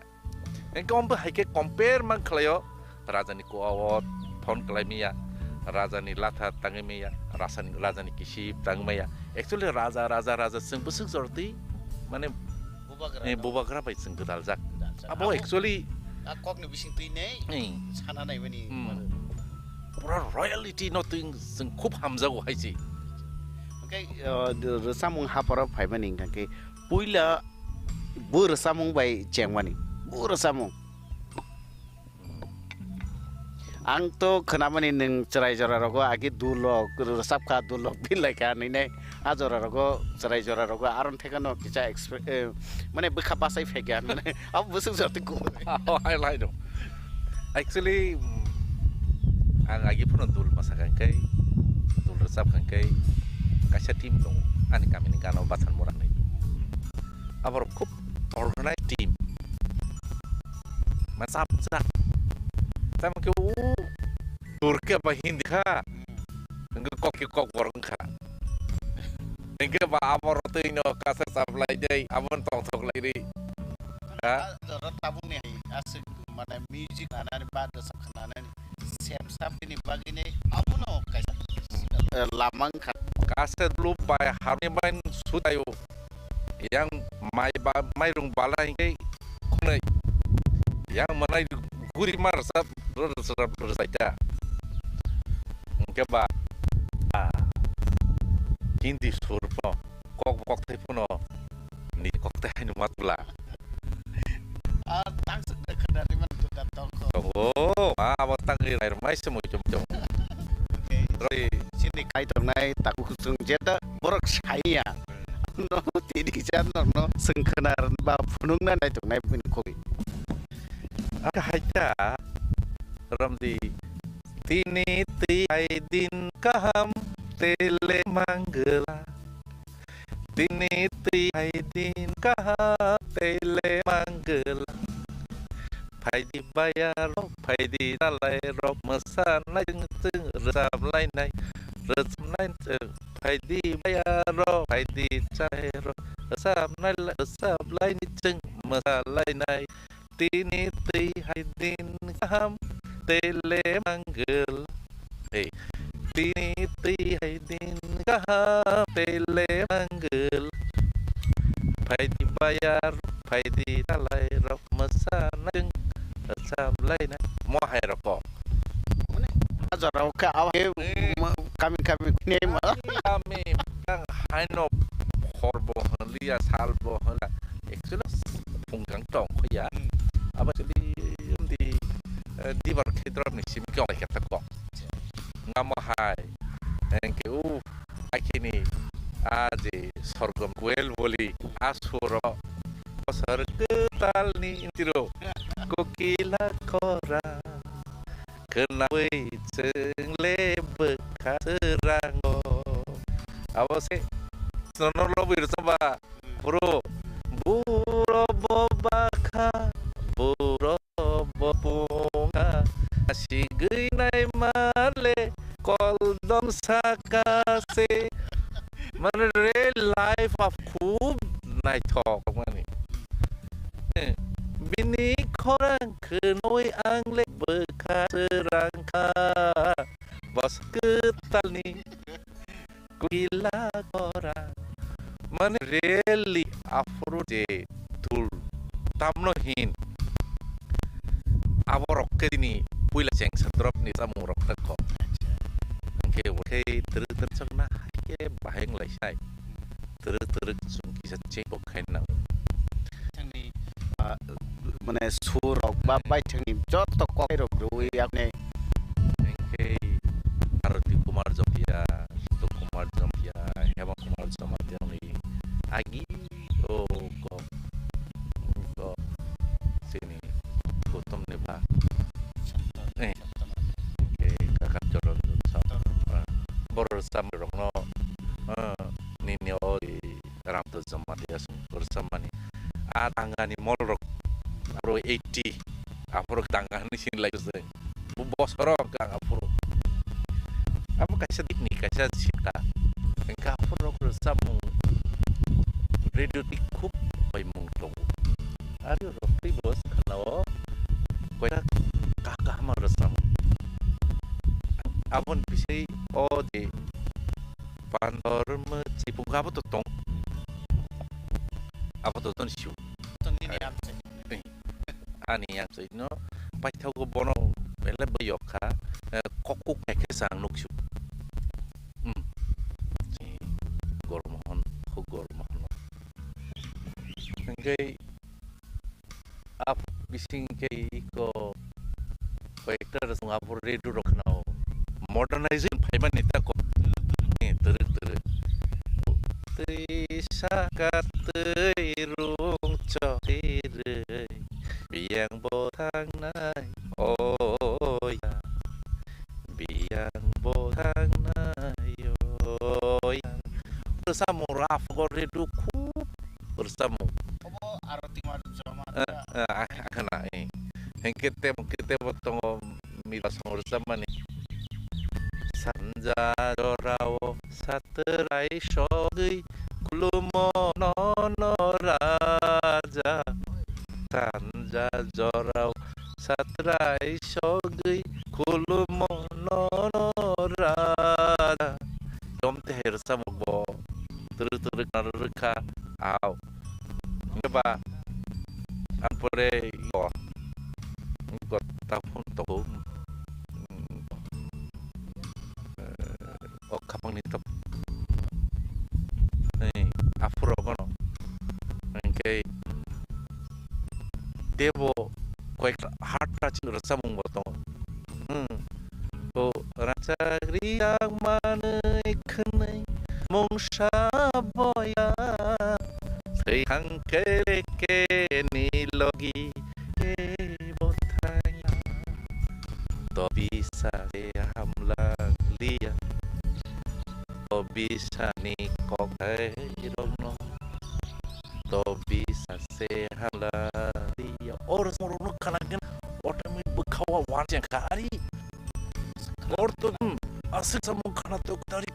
engke ombe haike compare man khlayo rajani ko awot phone klaimia rajani latha tangmeya rajani kisip tangmeya actually raja sing busuk sorti mane bubagra bai sing daljak abo actually kok ni bising tui nei sana nai bani पुरा रयेलिटी नथिं जों खूब हामजागौ हायसि ओंखाय रोसामुं हाफोराव फायबानि ओंखाय पुइला बो रोसामुं bye चेंमानि बो रोसामुं आं तो खोनामानि नों चराय जरारगो आगे दुलक रोसाबखा दुलक बिलायखा नैनाय आजरारगो चराय जरारगो आरन थेगानो किसा माने बोखा बासाय फेगान माने अब बोसों जाते को हायलाय दं एक्चुअली आं आगिफोरनो दुल मासाखांखाय दुल रोजाबखांखाय गायसा टीम दं आंनि गामिनि गानाव बाथान मरानै आबार खुब अर्गानाइज टीम मासाबजा तामके turke ba hindi ka nge koki kok warung ka nge ba amor to ino kasa supply day amon tong tong lagi ha जरा ताबु ने आसे माने म्युजिक आनाने बाद सखनाने सेम साप नि बागिने आमुनो कायसा lamang ka kasa dulu ba harni main sudayo yang mai rung bala nge kunai yang manai guri mar sab saja mungkin ba hindi surpo kok teh puno ni kok teh ni matula tang sekadar man tu datang oh abang tangi air mai semua jom rồi xin đi kai tong nai taku kusung jeta borak saya no tidi jan no sengkenar ba punung na nai tong nai pun kopi aja ramdi tini ti aidin kaham tele manggela tini ti aidin kaham tele manggela phải đi bayar phải đi talai rop masan lai từng ram lai này phải đi bayar phải đi chai ro sam lai ni từng masan lai này tini ti aidin kaham tele manggel hey tini ti aidin kaham tele manggel phải đi bayar phải đi talai rop masan lai sablay na mo hayro po azaraw ka awe kami ne ma kami ang haino horbo hanlia salbo hala actually punggang tong ko ya aba actually di bar khedrop ni sim ko kata ko ngamo hai thank you akini aje sorgom kuel boli asuro sarketal ni intiro kokila kora kenawai cengle bekas serango awase sono lo bersama bro buro bobaka buro bopunga asigui nai male koldom sakase man real life of khub nai thok mani bini korang kenoi angle bekas serangka bos ketal ni kila korang mana really afro je tul tamno hin aborok ke ni puila ceng drop ni tamu rok ko ke ter changna ke baheng lai sai ter sung ki ceng bokai na মানে সুরক বা বাইথনি যত কয়রক রুই আপনি Arti Kumar Jomia, Kumar Jomia, Hema Kumar Jomia ni agi ko sini kutum ni ba kakak joron bersama rongno nini oi ram tu zaman dia bersama ni tangani molrok Afro 80 Afro tangani sin lagi sih bos rok kang Afro apa kasih teknik kasih sita engkau Afro bersama radio tikup oi mung tong aduh ropi bos kalau kau kakak mar bersama abon bisa de pandor meci bunga apa tuh tong apa tuh ton siu ani yang saya no pai tahu ko bono ele bayokha kokuk ekhe sang nuksu gormohon ho gormohon engkai ap bising kei ko vector sungapur redu rokhnao modernizing phaiman nita ko tere Saka tươi ruộng cho rơi biang bồ thang nai ôi biang bồ thang nai ôi bersama raf goredu ku bersama akan yang kita potong milas bersama nih Sanja dorawo saterai shogi kulumo nono raja Sanja dorawo saterai shogi kulumo nono raja Yom teher samugbo turu narurka aw ngeba ampore yo ngot tapun to kapang nitop afro kono engkei debo koek hard touching resamung botong o raja riang manai khenai mong boya thei hang ke ni logi botanya to bisa hamlang lia to bisa ni kok irongno to bisa sehala dia orang murunu kanagen orang bekawa wancang kari orton asik samung kana tok dari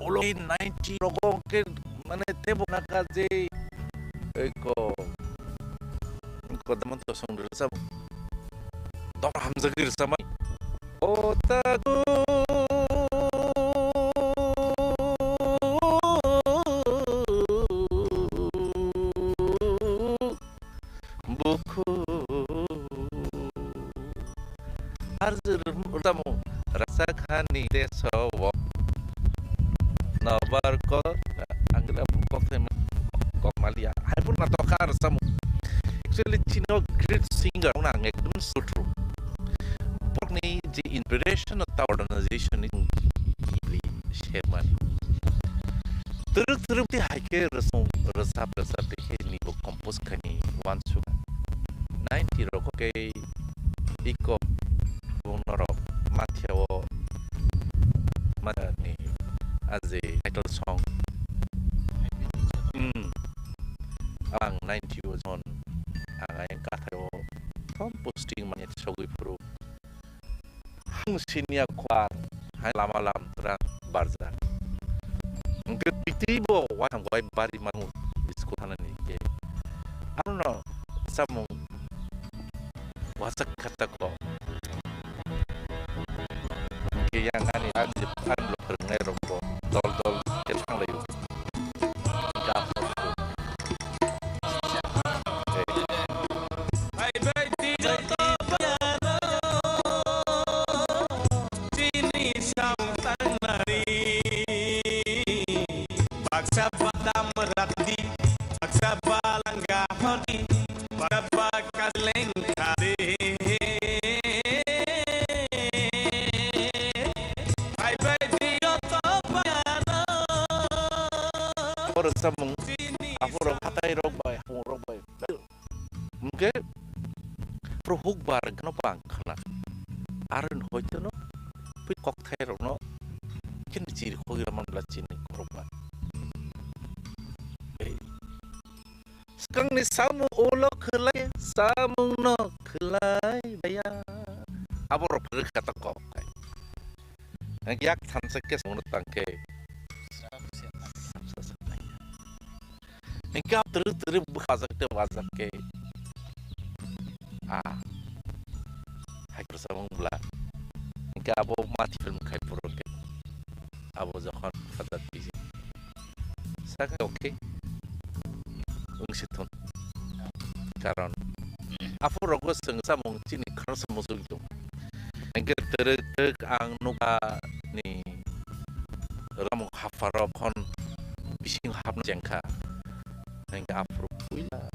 olo 90 rogong ke mane tebo nakaje eko daman to song resam to hamzagir samai otaku buku arzur utamu rasakan ni desawo nabar ko anggap kok malia pun atau kar samu actually chino great singer nang ekdum sutru porni the inspiration of the organization in Sherman terus di haike resap ke ni bo compose kani wansu 90 roko ke iko bonoro matyawo matani as a title song ang 90 was on ang ayang katayo composting manyet sogui pro hang sinia kwat hai lama terang barza ngetibo wang wai bari mangu diskutanan ni ke ano samung wasak kata ko ke yang ani adip an lo perngai rombo dol ketang layu samung afuro hatai robai hung robai mungkin prohuk bar gano bang kana arun hoito no pit cocktail no kin ciri khogira man la chini robai skang ni samu ulo khelai samung no khelai baya aboro kata ko kai yak thansak sung tangke Engkau terus berzak ke hai bersama belah engkau abo mati film kai poroke abo zakon fadat bisi saka oke ungsiton karon 앞으로고 성사몽 진이 크로스 모습이죠. 이게 드르륵 앙누가 니 라몽 하파로 콘 비싱 합는 쟁카. 이게 앞으로 보이라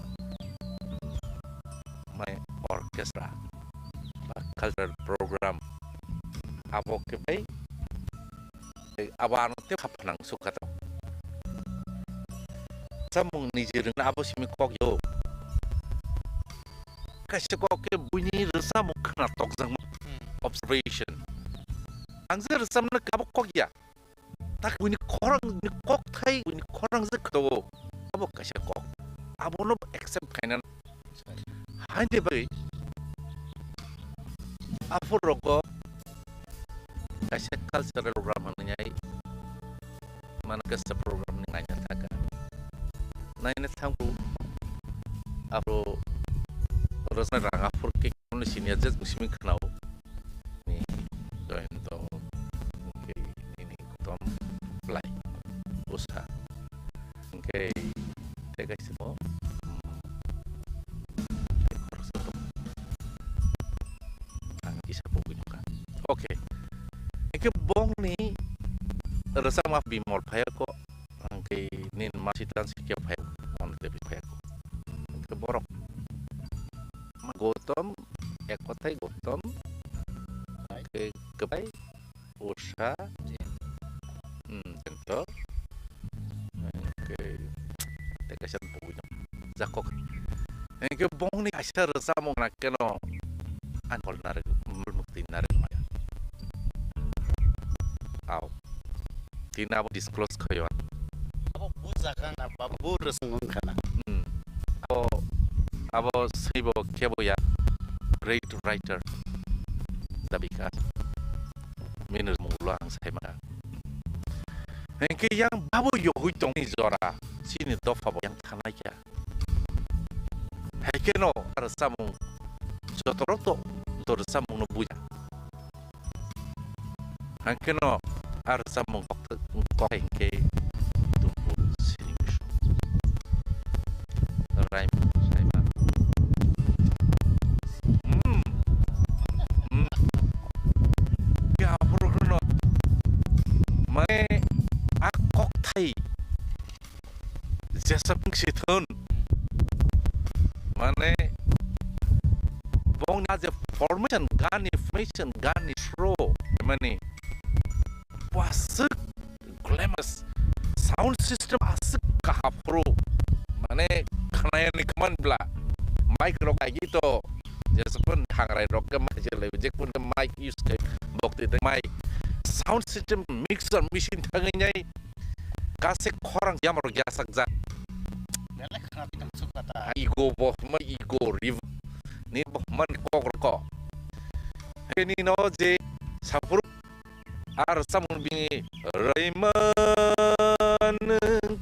마이 orchestra cultural program abo kebay abo anu te kapanang sukato samung nijiring na abo simi kok yo kasi kok ke bunyi resa mo kena tok zang observation angzer resam na abo kok ya tak bunyi korang ni kok thai bunyi korang zekdo abo kasi kok abo no accept kainan hande bagi afuro ko kasi cultural program nyai mana kasa program ni nganya taka na ina tangku afro rasa rang afur ke kono sini aja musimi kenau ni join to oke ini tom play usaha oke tega semua isa po ka. Okay. Ike bong ni rasa maaf bimol paya ko ang kay nin masitan si kya paya on the paya ko. Ike borok. Magotom ekotay gotom. Ike kebay usha tentor. Ike teka siya po zakok. Ike bong ni asya rasa mo nakeno anol narik mulmukti narik maya aw tina abo disclose kayo abo buzakan abo resung kana abo sibo kebo ya great writer dabika minus mulang saya maka engke yang babo yo huitong ni zora sini do fabo yang tanaya hekeno arsamung jotoroto dorsa mung buja angkeno arsa mung kok engke tumpu sinish raim saima ya program mai akok thai jesa pung sithon mane bong aja formation gani show mane wasuk glamorous sound system asuk kahapro mane khanaya ni kaman bla mic rock gitu jasapun hangrai rock ke maje le jek pun ke mic use ke bokti de mic sound system mixer machine thanganyai kasek khorang jamro jasak za melek khapi tam sukata ego boh ma ego riv ni boh man kok ini no je sapur ar samun bingi raiman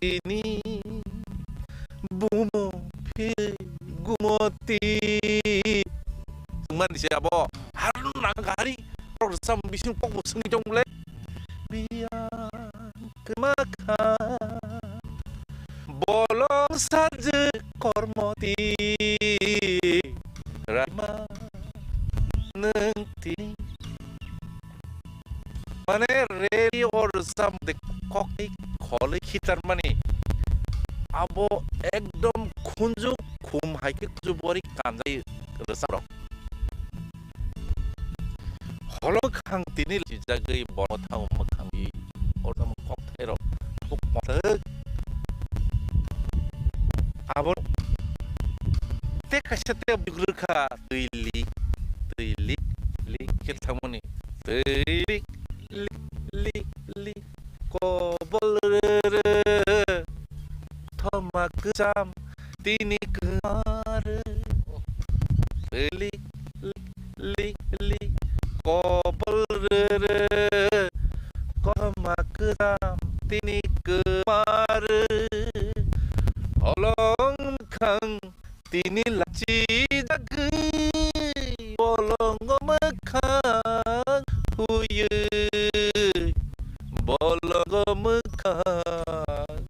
ini bumo pi gumoti man siapa harun nangkari or sam bisin kok museng jong le biar kemakan bolong saja kormoti rama nengti mane reli or sam de koki khole khitar mane abo ekdom khunju khum haike khunju bori kanjai resarok holo khang tini jagai boro thau makhangi ordam kok thero buk mothek abo te kasate bigurkha tuili li kethamoni tuili li ko bolre thomak jam tini kar li ko bolre thomak jam tini kar olong kang tini laci jagai bolong makang huye bolong makang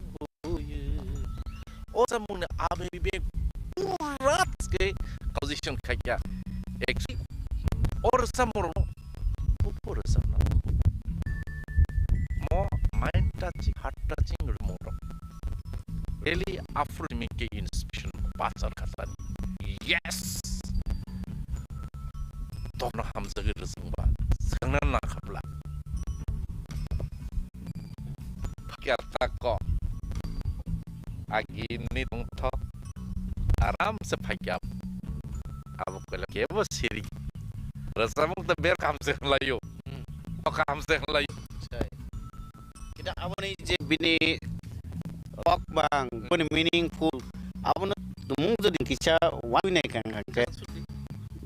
huye o samune abe bibe urat ke kau position kaya actually or samuro pupur samna mo mind touching heart touching rumoro eli afro mike inspection pasar katan yes tono hamza ge resungba sangna na khapla kata ko agini tongtho आराम से भाग्य अब के वो सिरी रसमंग तो बेर काम से लायो और काम से लायो kita abone je bini ok bang bini meaningful abone tumung jadi kisah wani kan ke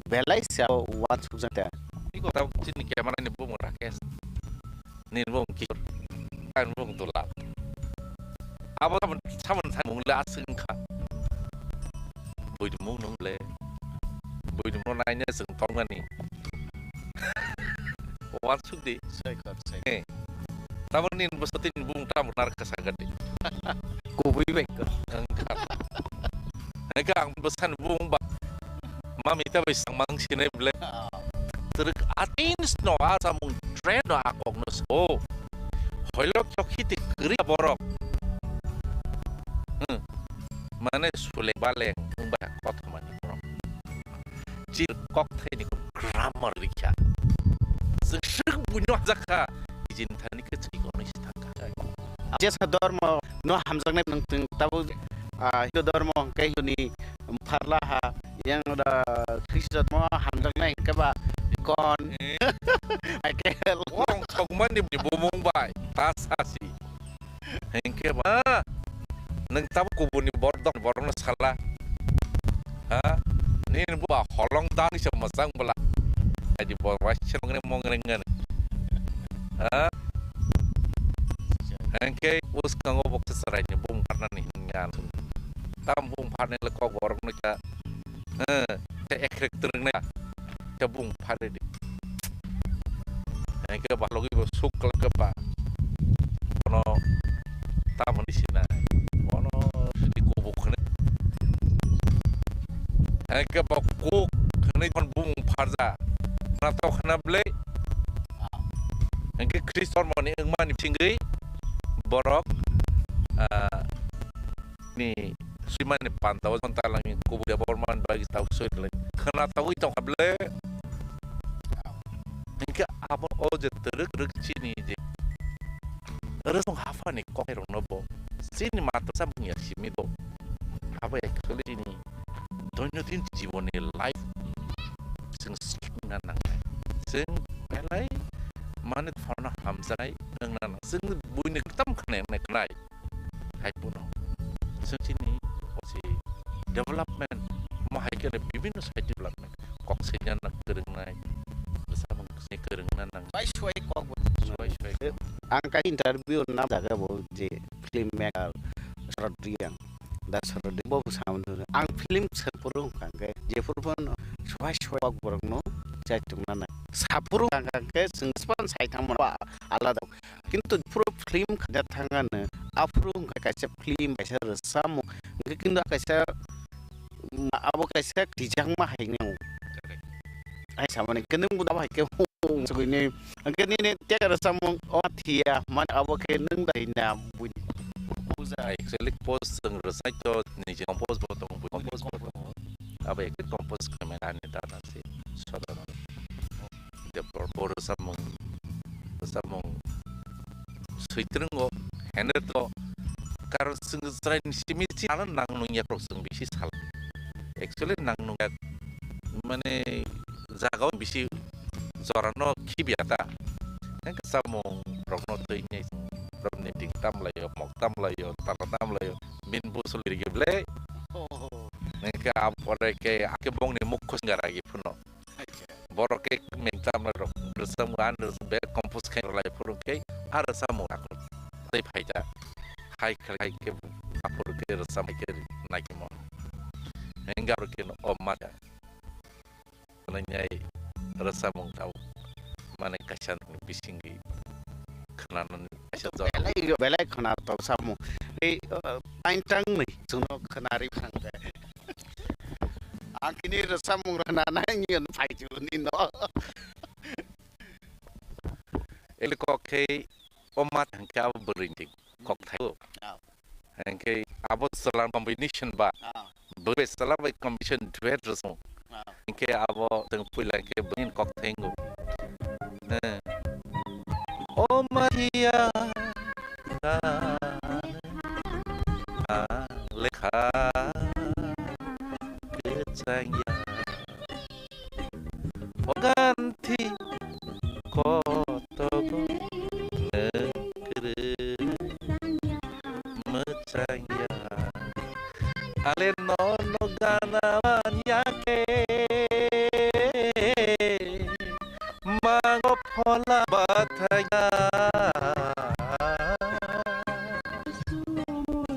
belai sia wat sujata iko tahu sini kamera ni bung rakes ni bung kir kan bung tulak abo saman mung la singka bui mung nung le bui mung nanya sing tongan ni wat sudi saya kat saya taman ni besatin bung tam nar kasagat ni ku bui baik angkat mereka ang besan bung ba mami ta bisang mang sine ble teruk atins no asa mung trend no akok no so hoilok chokiti kri borok mana sule baleng umba kota mani bro jil kok thai ni grammar rikya sing bunyo zakha izin thani ke chai kono istaka jasa dormo no hamzang nang tung tabu itu dormo kai ni farla ha yang udah Kristus mo hamzang nang ke ba kon akel wong chokman ni bumong bai tasasi hengke ba nang tabu kubuni bordong na salah ha ni buah holong tang sama sang bela di bawah wajah mengenai ha hengke us kanggo bok seseranya bung karena nih ngan tambung pane lekok borong nika karakter nih ke bung pane di hengke balogi suk ke pa kono tamu di sini kono di kubuk nih hengke bakuk kene kon bung parza nato khana ble hengke kristor moni engman tinggi borok ni siman ni pantau kontak langin kubu dia borman bagi tahu suit lagi kena tahu itu able hingga apa oje teruk sini je harus menghafa nih kok herong nobo sini mata sambung ya sini to apa ya kali ini donyotin jiwon ni life sing nanang sing pelai manit fana hamzai nang nang sing buine ketam kene kenai hai puno sing sini si development ma hai kene bibin sai development kok senya nak kereng nai bersama sini kereng nang bai shoi kok shoi angka interview na daga bo je film maker Rodriang da sarode bo sound ang film sepurung kangke je purpon shoi kok borong no caitung nana sapurung kangke sing span sai thamon alada kintu puro film kada thangane apurung kaisa film kaisa resamu kintu kaisa abo kaisa dijang mah haineu ai samane kenung buda ba ke hung sugini angkeni ne tiak resamu oh thia man abo ke nung da ina bun uza actually post sing resai to ni je compose botong apa ya compose kamera ni dana si saudara dia berburu samung suitring go hender to kar sing simi si anan nang nunya proseng bisi sal actually nang nunya mane zagau bisi zorano kibiata nang samung rokno teinya romne ding tam layo mok tam layo tar tam layo min busul geble nang ka apore ke akebong ni mukus ngaragi puno borok minta merok bersama anda be kompos kain relay purung ke ada samu aku tapi baca hai ke apur ke bersama ke naik mo hingga rukin omat menanyai rasa mong tahu mana kasan bisinggi kenanan kasan belai kena tahu samu aintang nih suno kenari pangga Kini rasa murah nyian paju nino. Ele kok kay omat hangke abo berinting kok tayo. Hangke abo salam combination ba. Bebe salam by combination duet resmo. Hangke abo teng pula hangke berin kok tengo. Omat ya lekha kecaya ganti kotogo negeri mecaya ale nono ganawan yake mango pola bataya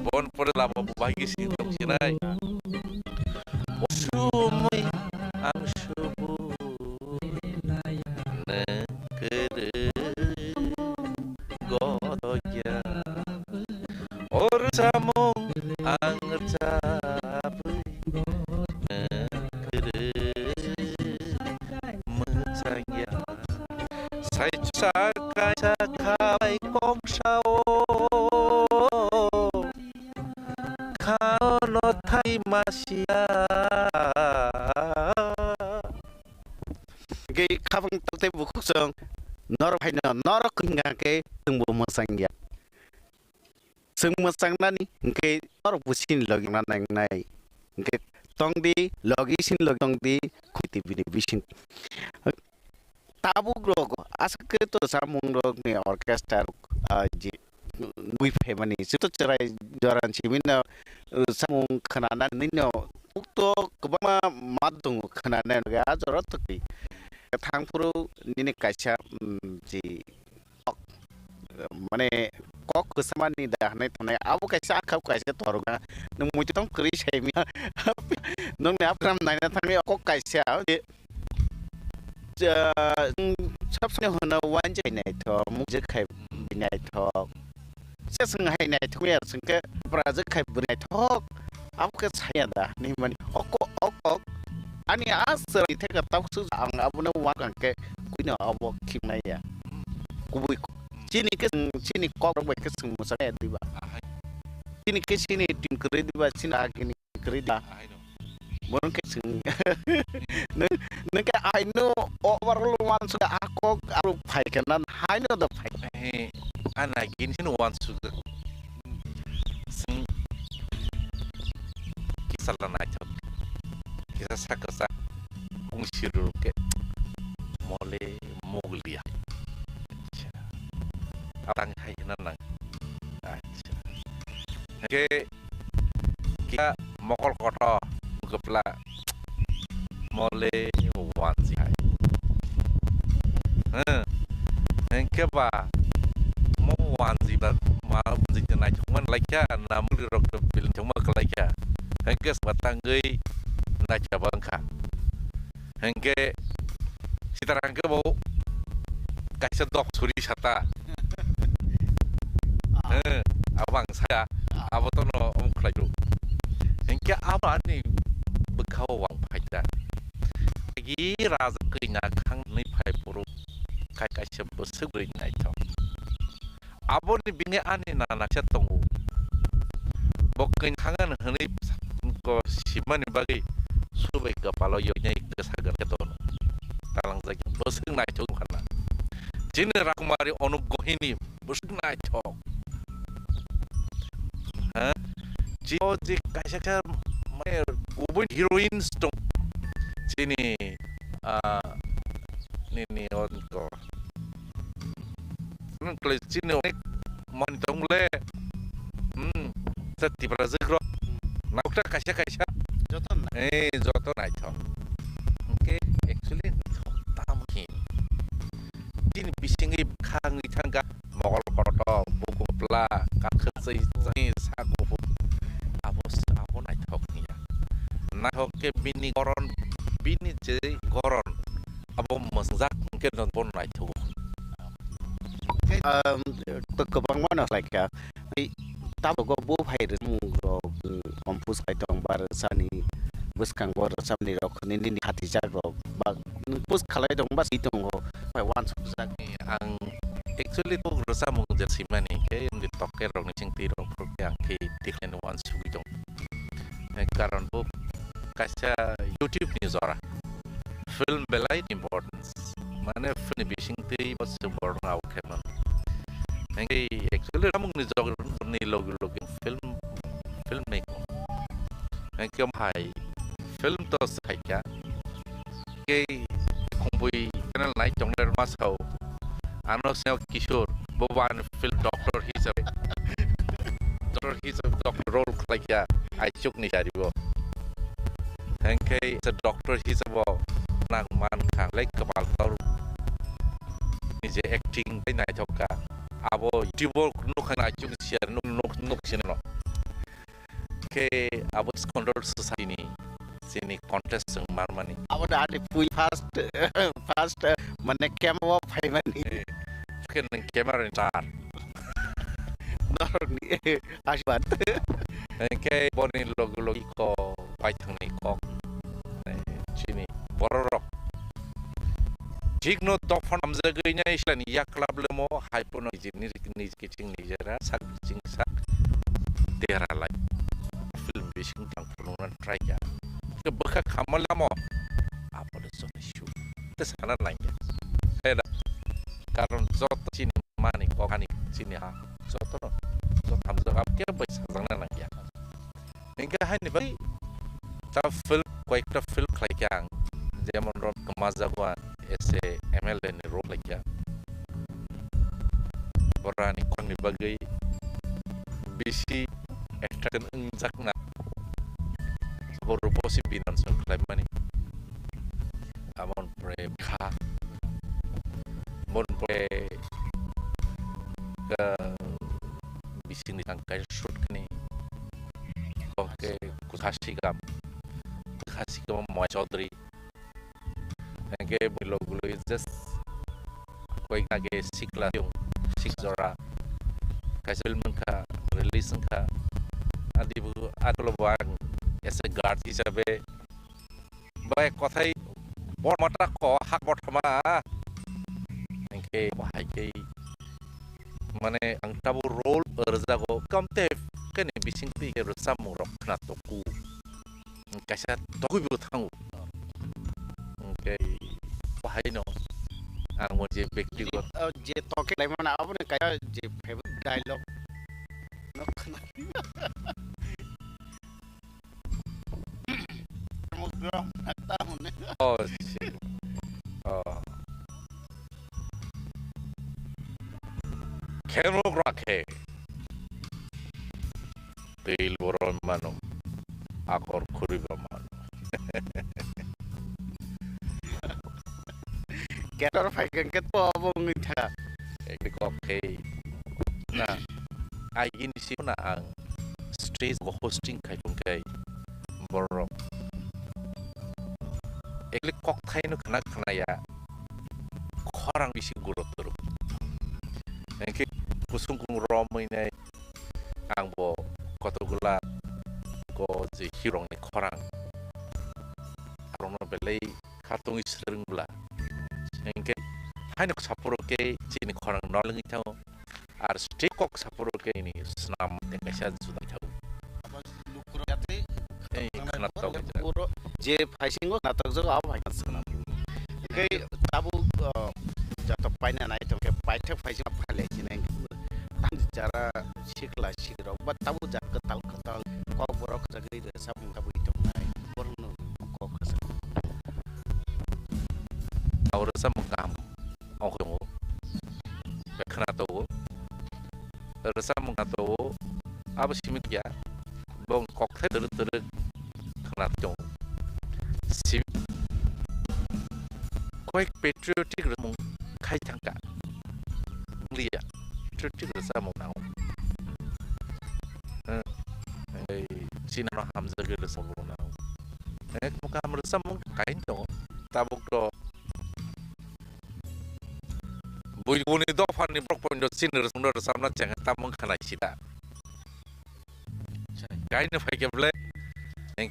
bon por la bagi sindong sinay sumui ang subuh negeri godoya or samung ang cabai negeri mencaya saya sakai sakai kong sao kau no thai masia Gay kapang tante bukuk song nor hai na nor kunga ke tung bu masang ya. Sung masang nani ke nor busin logi na nang nai. Ke tong di logi sin logi tong di kuti bini bisin. Tabu rogo ask ke to samung rog ni orchestra ji wi phemani situ cerai jaran chimina samung khanana nino ukto kebama madung khanana ga ajorot ki thangpuru nini kaisa ji mane kok kesamani dah nai thone abu kaisa akau kaisa torga nung muju tong kri saimi nung ne apram nai na thangni kok kaisa सबसे होना वांजे नहीं तो मुझे खाई नहीं तो सेसंग है नहीं तो यार संके बराज खाई नहीं तो आपके saya dah nih mani okok ani asal itu kata khusus ang abu na wakan ke kuina abu kimna ya kubui sini kok baik ke semua saya tiba sini ke sini tim kerja tiba sini agini kerja Bon ke sing nengke aino overall one sudah aku pai kanan aino the pai ana gin sin wan suga sing kisala na chok kisa sakasa kung shiru ke mole moglia atang hai nan acha ke kita mokol koto kepala mole wansi hai engke ba mo wansi ba ma wansi na cuman laikya na muli rok bil cuma laikya engke sebatang gei na cabangka engke sitarang ke bau kaisa dok suri sata abang saya abotono om klayu engke apa ni bekau wang paida lagi raza kena kang ni pai puru kai kai sebut sebut nai to abon ni binge ani na cetongu bokin kangan hani ko siman bagi subai kepala yo nyai kesagar ceton talang zagi bosing nai to kana jine rakumari onu gohini bosing nai to Joji kaisa mer ubun heroin stong sini nini onko nun kle sini onek montong le seti brazil nakta kaisa joton joton ai tho okay actually tamkin din bisingi khangi thanga mogol koto buku pla ka khsei saku abon ai thok ya na hoke bini goron bini je goron abo masjak ke non pon ai thu kebang mana like ya tahu go bu hai mu go kampus kai tong bar sani buskang bo rosamni rok ni hati jak rok ba pus khalai dong ba si dong ho pai wan subjak ang actually to rosamung jasimani ke yung toker rok ni singti rok yang ke tiklen wan subidong karon bo kasya YouTube ni zora film belai importance mana film bising ti bos sebor ngau keman ngai actually ramung ni zog ni log yung film ni ko ngai kem hai film to sai kya ke Khumpui channel nai chong ler masau ano seo kishore boban film doctor he's a doctor role like ya I chuk ni jaribo Hengkai a doctor he's a nang man khang like kapal tor ni je acting dai nai thoka abo tibor nu khang I chuk share nuk sino ke abo control society ni sini contest sang marmani abo da ade pui fast mane camera phai mani ken camera star nor ni asbat Hengkai boni logi ko pai thang ni ko sini borok jigno tofan amjagainya islan ya club lemo hypono jini kicing ni jara sak jing sak tera lai film bising tang penunan try ya ke beka kamal lamo apa de so show tesana lai ya saya karon zot sini mani ko kani sini ha zot no zot amjag ap ke bai sarang lang ya hingga hani bai ta film kau film kelakian zaman ron kemazawan ese ML ni role lagi orang ni kau ni bagai bisi ekstrakan enjak na sebab posi binan sengklai mani amon pre kha mon pre ke bisi ni tangkai shoot kini kau ke kusashi gam kasih ke Muhammad Chaudhry ke bilo is just koi nage sikla yung sikzora kasi film ka release ka adi bu atlo bang ese guard hisabe bai kothai bor mata ko hak botama ke bahai ke mane ang tabu role erzago kamte kene bising ti ke rosamu rok na toku kasih toku biru tangu, okay, wahai no, angmo je bekti got, je toke lai mana apa ni kayak je favorite dialogue, no kena, mau bilang tahu ni, oh sih, oh, keno grake, til boron mano. Akor kuri berman. Kita orang kan ketua abang kita. Oke. Nah, ini sih ang stage hosting kai pungkai borok. Eklik kok thai no kena ya. Korang bisi gurut terus. Engke kusung kung rom ini ang bo kotor gula ko je hirong ni korang arong no belai kartung isring bula engke haino saporo ke jini korang nolengi tau ar stekok saporo ke ini senam tekasya sudah tau kena tau je paisingo natak zo apa yang senam ke tabu jatuh paina naik tu ke paite paising apa lagi ni cara sikla sikro but tabu jak ketal kau borok sagri de sabung tabu itu naik borno kau kesal awal rasa mengam aku tunggu kena tahu rasa mengatakan apa sih mikir bong koktai terus kena tahu si kau patriotic mung kai tangka lihat patriotic rasa mengau sini orang Hamzah gede sebelum nau, muka merasa mungkin kain dong, tabuk do, bui buni do fan ni prok pun do sini rasa na jangan tamung kana cita, kain ni fai keble,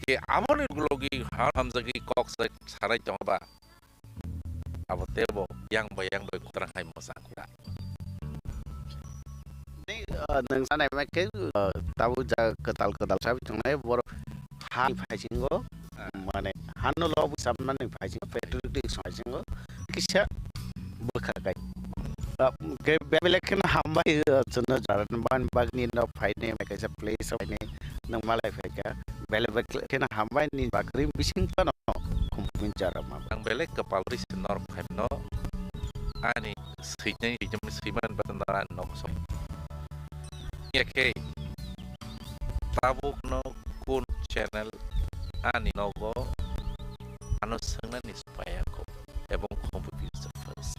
ke amoni glogi hamjagi kok sarai jongba abotebo yang bayang boy kutrang hai mosang kuda nang sanai ma ke tabu ja ketal sabi tungai bor ha phaisingo mane hanu lo bu samna ning phaisingo patriotic phaisingo kisha bukhakai ke bebelek na hambai chuna jaran ban bagni no phaine ma kaisa place phaine nang malai phaika belebek ke na hambai ni bagri bising pa no kumpin jara ma ang belek kepal ris nor phaino ani sinyai jam siman batandaran no so yake tabuk no kun channel ani nogo anu sengna ni supaya ko ebong Khumpui the first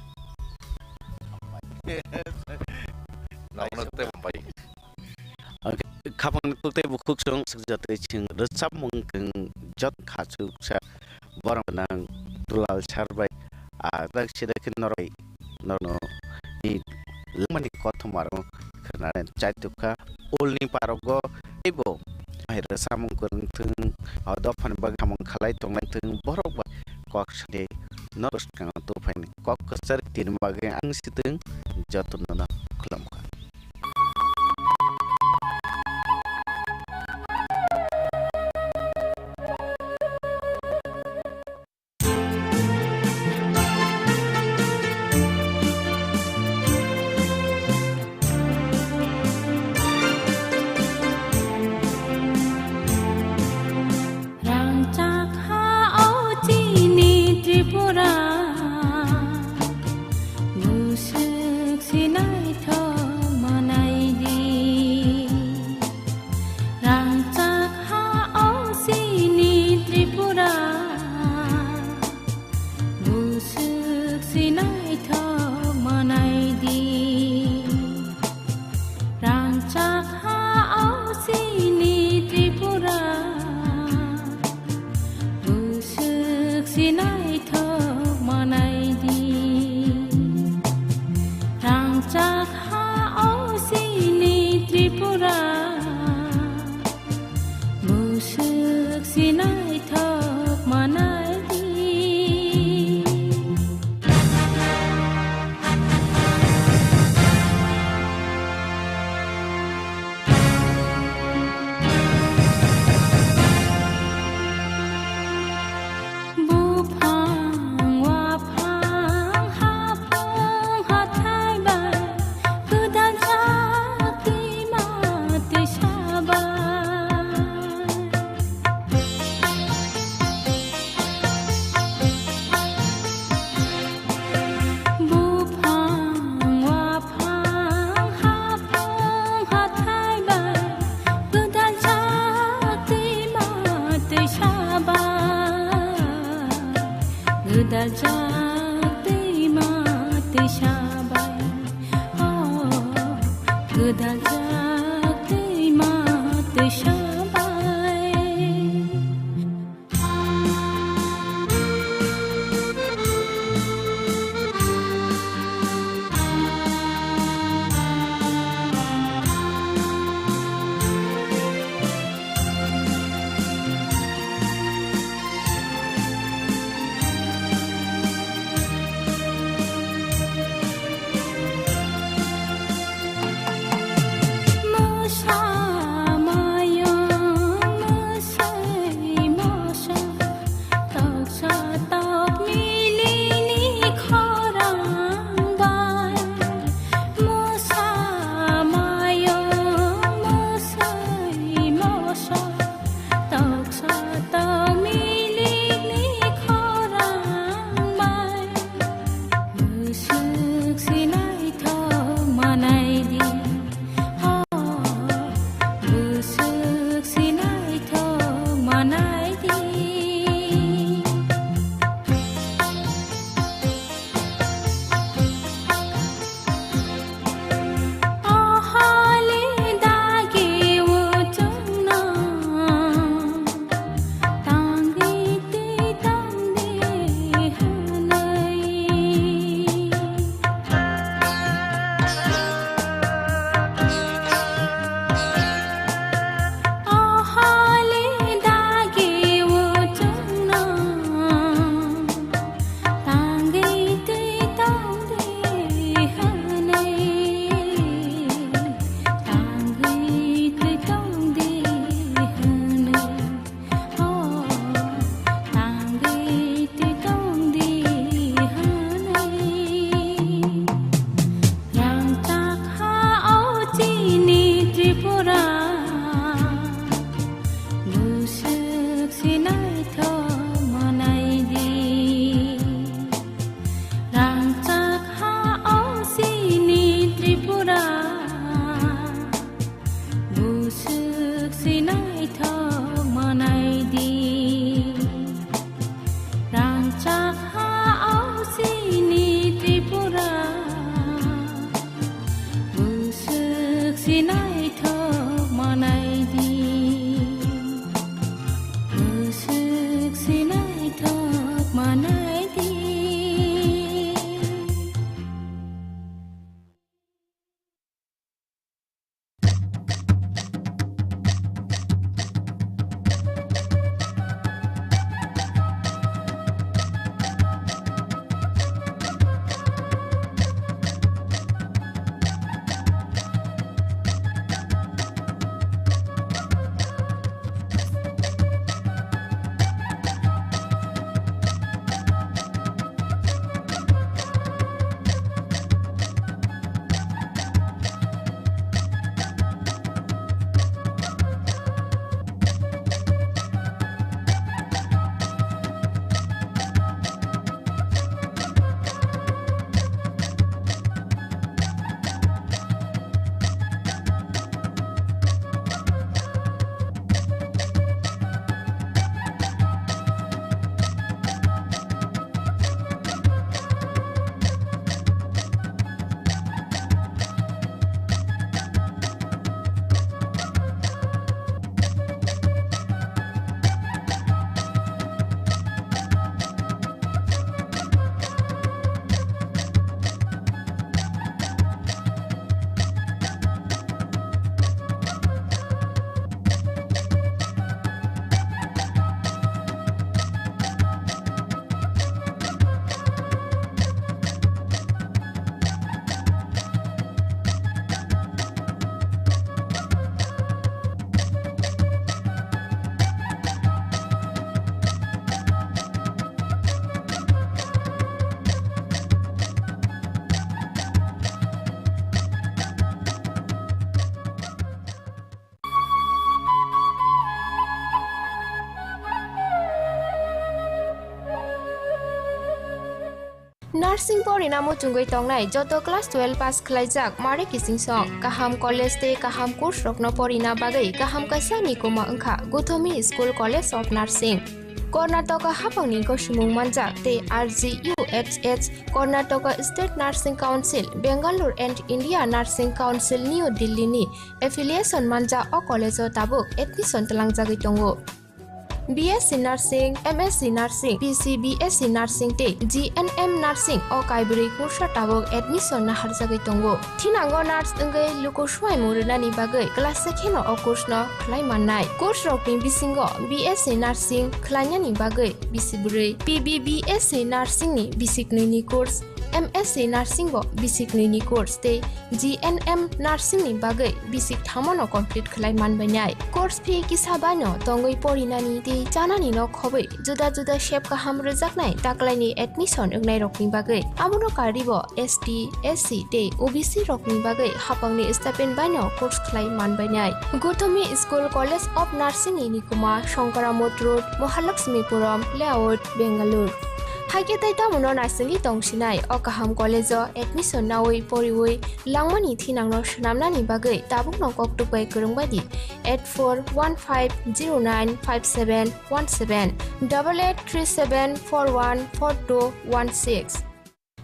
nong te bai khapang tu te bukuk song sejate ching resap mungkeng jot khachu sa borang nang tulal charbai tak sidakin norai nono ni lemani kothomaro karena caituka ulni parogo ibo akhir samung kurang tung ada pan bag hamung khalai tonglai tung borok ba kok sade noros kang tu pain kok kesar tin bage ang situng jatun nana kelam Nursing porinamo chungoi tongnai joto class 12 pass khlaijak mare kising song kaham college te kaham course rokno porina bagai kaham kaisa nikoma angkha Gothomi School College of Nursing Karnataka hapangni kosimung manjak te RGUHH Karnataka State Nursing Council Bangalore and India Nursing Council New Delhi ni affiliation manja o college o tabuk admission talangjagoi tongo BSc Nursing, MSc Nursing, BSc Nursing te GNM Nursing o kaibri kursa tabok admission na harjagai tongo. Thinango nurse engai luko swai murunani bagai class sekheno o course no khlai mannai. Course rokni bisingo BSc Nursing khlainani bagai bisibrei PBBSc Nursing ni bisiknini course MSc Nursing bo basic ni course te GNM Nursing ni bagai basic thamono complete khlai manbainai course fee kisabano tongoi porinani te janani no khobai juda juda shape ka hamro jaknai taklaini admission engnai rokni bagai amuno karibo ST SC te OBC rokni bagai hapangni stipend baino course khlai manbainai Gothomi School College of Nursing ni kuma Shankaramot Road Mahalakshmipuram Layout Bangalore Haike tai tamuno nasengi tongsinai o kaham college o admission nawi poriwoi langmani thinangno shnamnani bagai tabuk no koktupai kurungbadi 8415095717 8837414216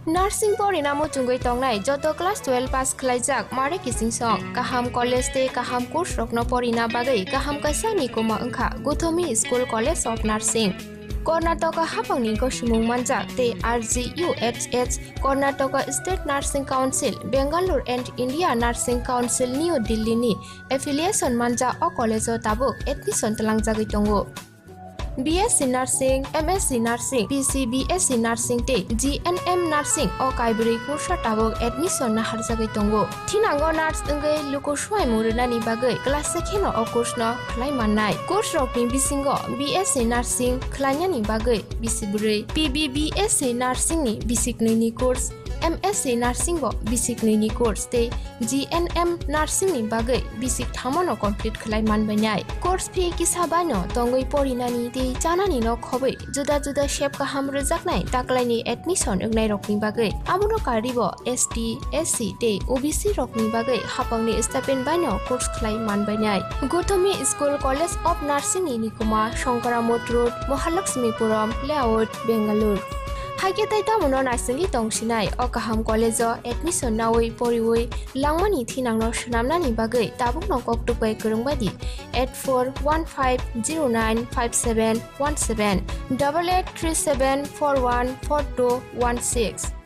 Nursing porinamo chungoi tongnai joto class 12 pass khlaijak mare kising song kaham college te kaham course rokno porina bagai kaham kaisa nikoma angkha Gothomi School College of Nursing Karnataka hapangni kosimung manjak te RGUHH Karnataka State Nursing Council Bangalore and India Nursing Council New Delhi ni affiliation manja o college o tabuk admission talangjagoi tongo BSc Nursing, MSc Nursing, BSc Nursing te GNM Nursing o kaibri kursa tabok admission na harjagai tongo. Thinango nurse engai luko swai murunani bagai class sekheno o course no khlai mannai. Course rokni bisingo BSc Nursing khlainani bagai bisibrei PBBSc Nursing ni bisiknini course MSc Nursing bo bisiknini course te GNM Nursing ni bagai bisik thamono complete khlai manbainai. Course fee kisabano tongoi porinani te janani no khobai juda juda shape ka hamro jaknai taklaini admission engnai rokni bagai amuno karibo ST SC te OBC rokni bagai hapangni stipend baino course khlai manbainai Gothomi School College of Nursing ni kuma Shankaramot Road Mahalakshmipuram Layout Bangalore Haike tai tamuno nasengi tongsinai o kaham college o admission nawi poriwoi langmani thinangno shnamnani bagai tabuk no koktupai kurungbadi 8415095717 8837414216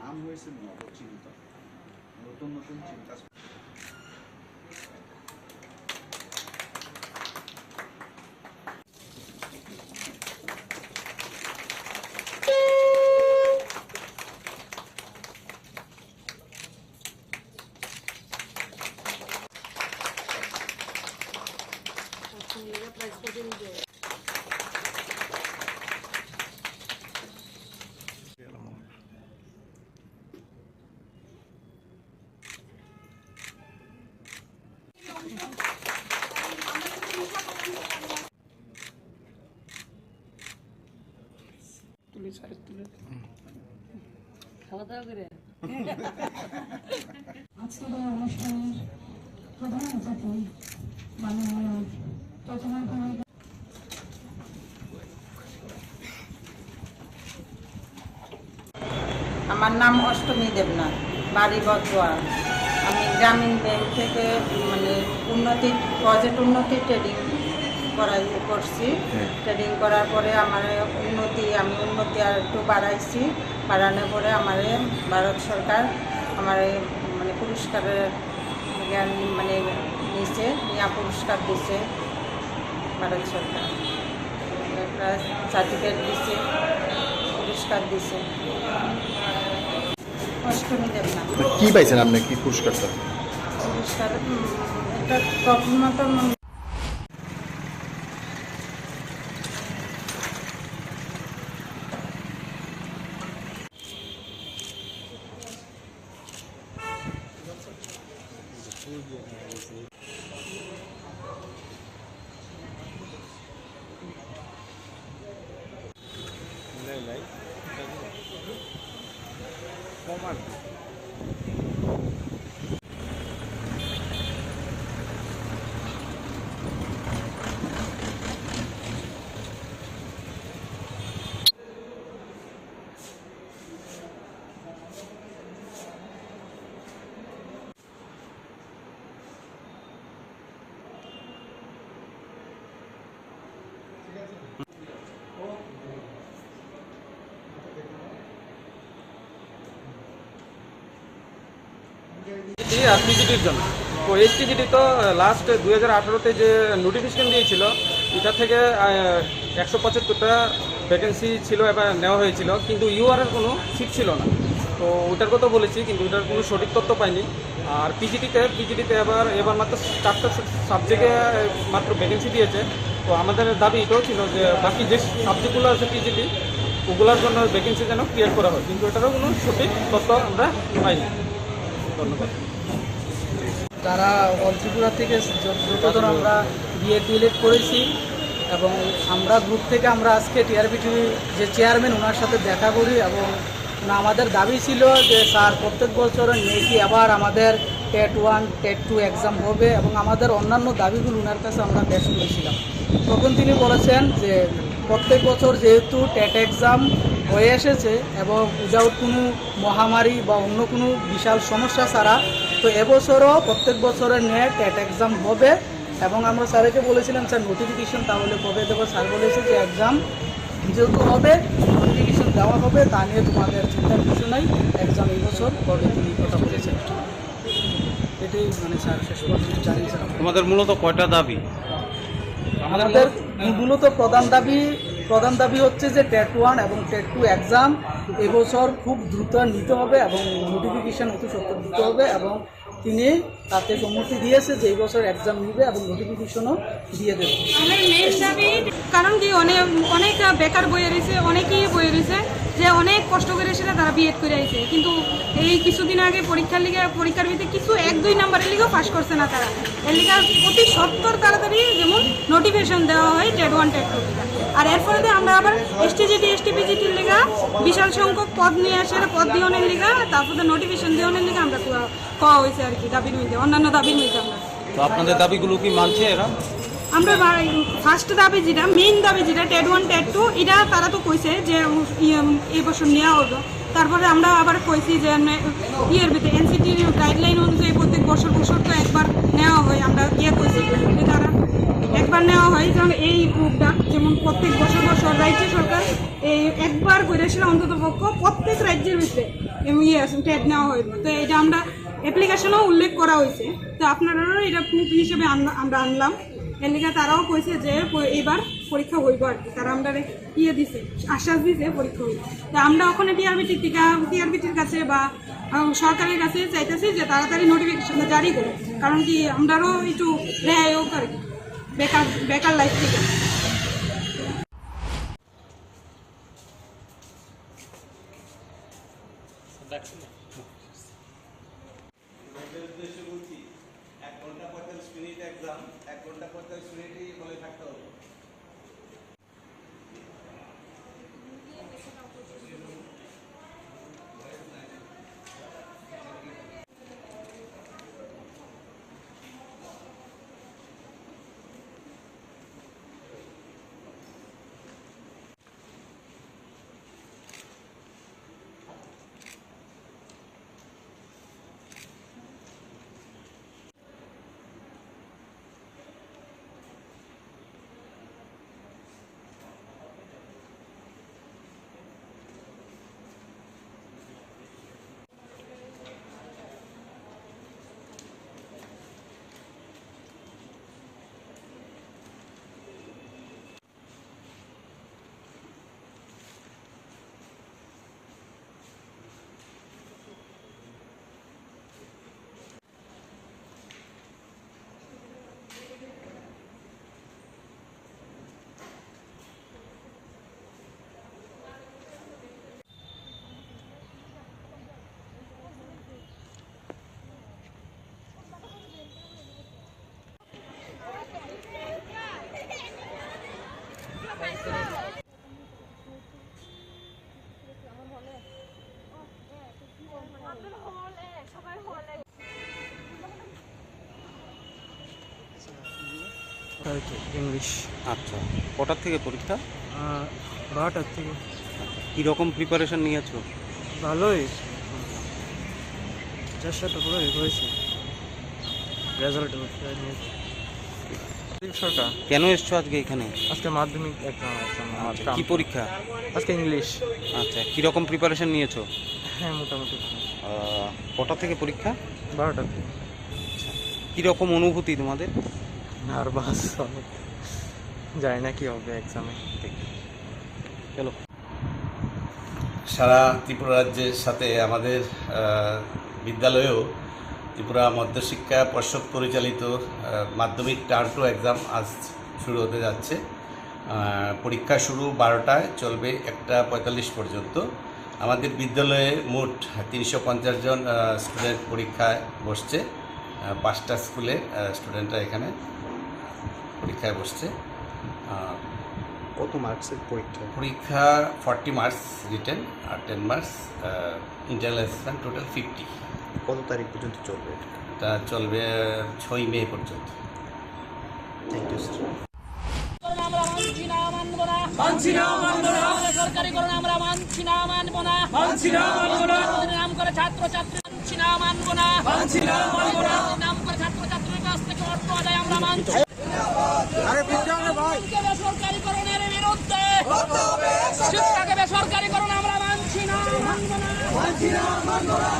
নাম হয়েছে নবচিন্তা, নতুন নতুন চিন্তা। আজকের এই অনুষ্ঠানের প্রধান অতিথি মাননীয় আমার নাম অষ্টমী দেবনাথ, বাড়ি বজোয়া। আমি গ্রামীণ ব্যাংক থেকে মানে প্রজেক্ট উন্নতি ট্রেডিং করছি। ট্রেডিং করার পরে আমার আমি উন্নতি আর একটু বাড়াইছি। বাড়ানোর পরে আমার ভারত সরকার আমার মানে পুরস্কারের জ্ঞান মানে নিচে পুরস্কার দিছে ভারত সরকার, একটা সার্টিফিকেট দিছে, পুরস্কার দিছে। অষ্টমী দেবনাথ। কি পাইছেন আপনি, কি পুরস্কারটা? পুরস্কার একটা প্রথমত আর পিজিটির জন্য। তো এই পিজিটি তো লাস্ট 2018-তে যে নোটিফিকেশন দিয়েছিল, এটা থেকে 175টা ভ্যাকেন্সি ছিল, এবার নেওয়া হয়েছিল, কিন্তু ইউআরের কোনো সিট ছিল না। তো ওটার কথা বলেছি, কিন্তু ওটার কোনো সঠিক তথ্য পাইনি। আর পিজিটিতে এবার মাত্র 4টা সাবজেক্টে মাত্র ভ্যাকেন্সি দিয়েছে। তো আমাদের দাবি এটাও ছিল যে বাকি যে সাবজেক্টগুলো আছে পিজিটি, ওগুলোর জন্য ভ্যাকেন্সি যেন ক্রিয়েট করা হয়, কিন্তু এটারও কোনো সঠিক তথ্য আমরা পাইনি। ধন্যবাদ। যারা অল ত্রিপুরা থেকে যতজন আমরা ডিএড করেছি, এবং আমরা গ্রুপ থেকে আমরা আজকে টিআরবিটি যে চেয়ারম্যান ওনার সাথে দেখা করি, এবং আমাদের দাবি ছিল যে স্যার প্রত্যেক বছর নেকি আবার আমাদের টেট 1 টেট 2 এক্সাম হবে, এবং আমাদের অন্যান্য দাবিগুলো ওনার কাছে আমরা পেশ করেছিলাম। তখন তিনি বলেছেন যে প্রত্যেক বছর যেহেতু টেট এক্সাম হয়ে এসেছে এবং উইদাউট কোনো মহামারী বা অন্য কোনো বিশাল সমস্যা ছাড়া, তো এবছরও প্রত্যেক বছরের নিয়ে টেট এক্সাম হবে। এবং আমরা স্যারকে বলেছিলাম স্যার নোটিফিকেশন তাহলে কবে দেবো, স্যার বলেছে যে এক্সাম যেহেতু হবে নোটিফিকেশন দেওয়া হবে, তা নিয়ে তোমাদের চিন্তার কিছু নাই, এক্সাম এই বছর কবে তিনি কথা বলেছেন। এটাই মানে স্যার শেষ পর্যন্ত জানিয়েছিলাম। তোমাদের মূলত কয়টা দাবি? আমাদের মূলত প্রধান দাবি হচ্ছে যে টেট 1 এবং টেট 2 এক্সাম এবছর খুব দ্রুত নিতে হবে এবং নোটিফিকেশান অতি সত্ত্বর দিতে হবে, এবং তিনি তাতে সম্মতি দিয়েছে যে এই বছর এক্সাম নিবে এবং নোটিফিকেশনও দিয়ে দেবে। আমার মেন দাবি কারণ কি অনেক বেকার বইয়ে রয়েছে, অনেকেই বইয়ে রয়েছে, যে অনেক কষ্ট করে সেটা তারা বিএড করে আইছে, কিন্তু এই কিছুদিন আগে পরীক্ষার ভিতরে কিছু 1-2 নাম্বারের লিগেও পাস করছে না তারা। এর লিগে অতি সত্তর তাড়াতাড়ি যেমন নোটিফিকেশন দেওয়া হয় টেট 1 টেট 2 লিগা। আর এর ফলে আমরা আবার এসটিজিটি এসটিপিজিটির লিগা বিশাল সংখ্যক পদ নিয়ে আসে পদ দিওনের লিগা, তারপরে নোটিফিকেশন দেওয়ানের লিগা আমরা পাওয়া হয়েছে আর কি দাবির মধ্যে, অন্যান্য দাবির মধ্যে আমরা। তো আপনাদের দাবিগুলো কি মানছে এরা? আমরা ফার্স্ট দাবি যেটা মেইন দাবি যেটা টেট 1 টেট 2 এটা তারা তো কইছে যে এই বছর নেওয়া হলো। তারপরে আমরা আবার কইছি যে ইয়ের ভিতরে এনসিটির গাইডলাইন অনুযায়ী প্রত্যেক বছর তো একবার নেওয়া হয়। আমরা কইছি তারা একবার নেওয়া হয়, যেমন এই গ্রুপটা যেমন প্রত্যেক বছর রাজ্য সরকার এই একবার করে সেটা অন্তত পক্ষ প্রত্যেক রাজ্যের ভিতরে টেট নেওয়া হইল। তো এটা আমরা অ্যাপ্লিকেশনও উল্লেখ করা হয়েছে, তো আপনারাও এটা প্রুফ হিসেবে আমরা আনলাম। এর লিগে তারাও কইছে যে এবার পরীক্ষা হইব আর কি, তারা আমরা দিছে আশ্বাস দিছে পরীক্ষা হইব। তো আমরা ওখানে টিআরবিটির কাছে বা সরকারের কাছে চাইতেছি যে তাড়াতাড়ি নোটিফিকেশনটা জারি করে, কারণ কি আমরাও একটু রেহাই হোক আর কি বেকার লাইফ থেকে। ইংলিশ। আচ্ছা, কটার থেকে পরীক্ষা? 12টার থেকে। কীরকম প্রিপারেশন নিয়েছো? ভালোই, চেষ্টাটা পুরো হয়েছে, রেজাল্ট সরকার। কেন এসছো আজকে এখানে? আজকে মাধ্যমিক এক্সাম। কি পরীক্ষা? আজকে ইংলিশ। আচ্ছা, কীরকম প্রিপারেশন নিয়েছো? হ্যাঁ, মোটামুটি। কটা থেকে পরীক্ষা? 12টা থেকে। আচ্ছা, কীরকম অনুভূতি তোমাদের? নার্ভাস, জানি না কি হবে এক্সামে। চলো। সারা ত্রিপুরা রাজ্যের সাথে আমাদের বিদ্যালয়েও ত্রিপুরা মধ্যশিক্ষা পর্ষদ পরিচালিত মাধ্যমিক টার্ম 2 এক্সাম আজ শুরু হতে যাচ্ছে। পরীক্ষা শুরু 12টায়, চলবে 1:45 পর্যন্ত। আমাদের বিদ্যালয়ে মোট 350 জন স্টুডেন্ট পরীক্ষায় বসছে। 5টা স্কুলে স্টুডেন্টরা এখানে পরীক্ষায় বসছে। কত মার্কসের পরীক্ষা? পরীক্ষা 40 মার্কস রিটেন আর 10 মার্কস ইন্টারনাল অ্যাসেসমেন্ট, টোটাল 50। কত তারিখ পর্যন্ত চলবে? এটা চলবে 6 মে পর্যন্ত। Thank you sir. সরকারিকরণ আমরা মানছি না, মানব না। নাম করে ছাত্রছাত্রী মানছি না, মানব না। নাম করে ছাত্রছাত্রীর কাছ থেকে অর্থ আদায় আমরা মানছি। বেসরকারিকরণের বিরুদ্ধে, শিক্ষাকে বেসরকারিকরণ আমরা মানছি না, মানব না।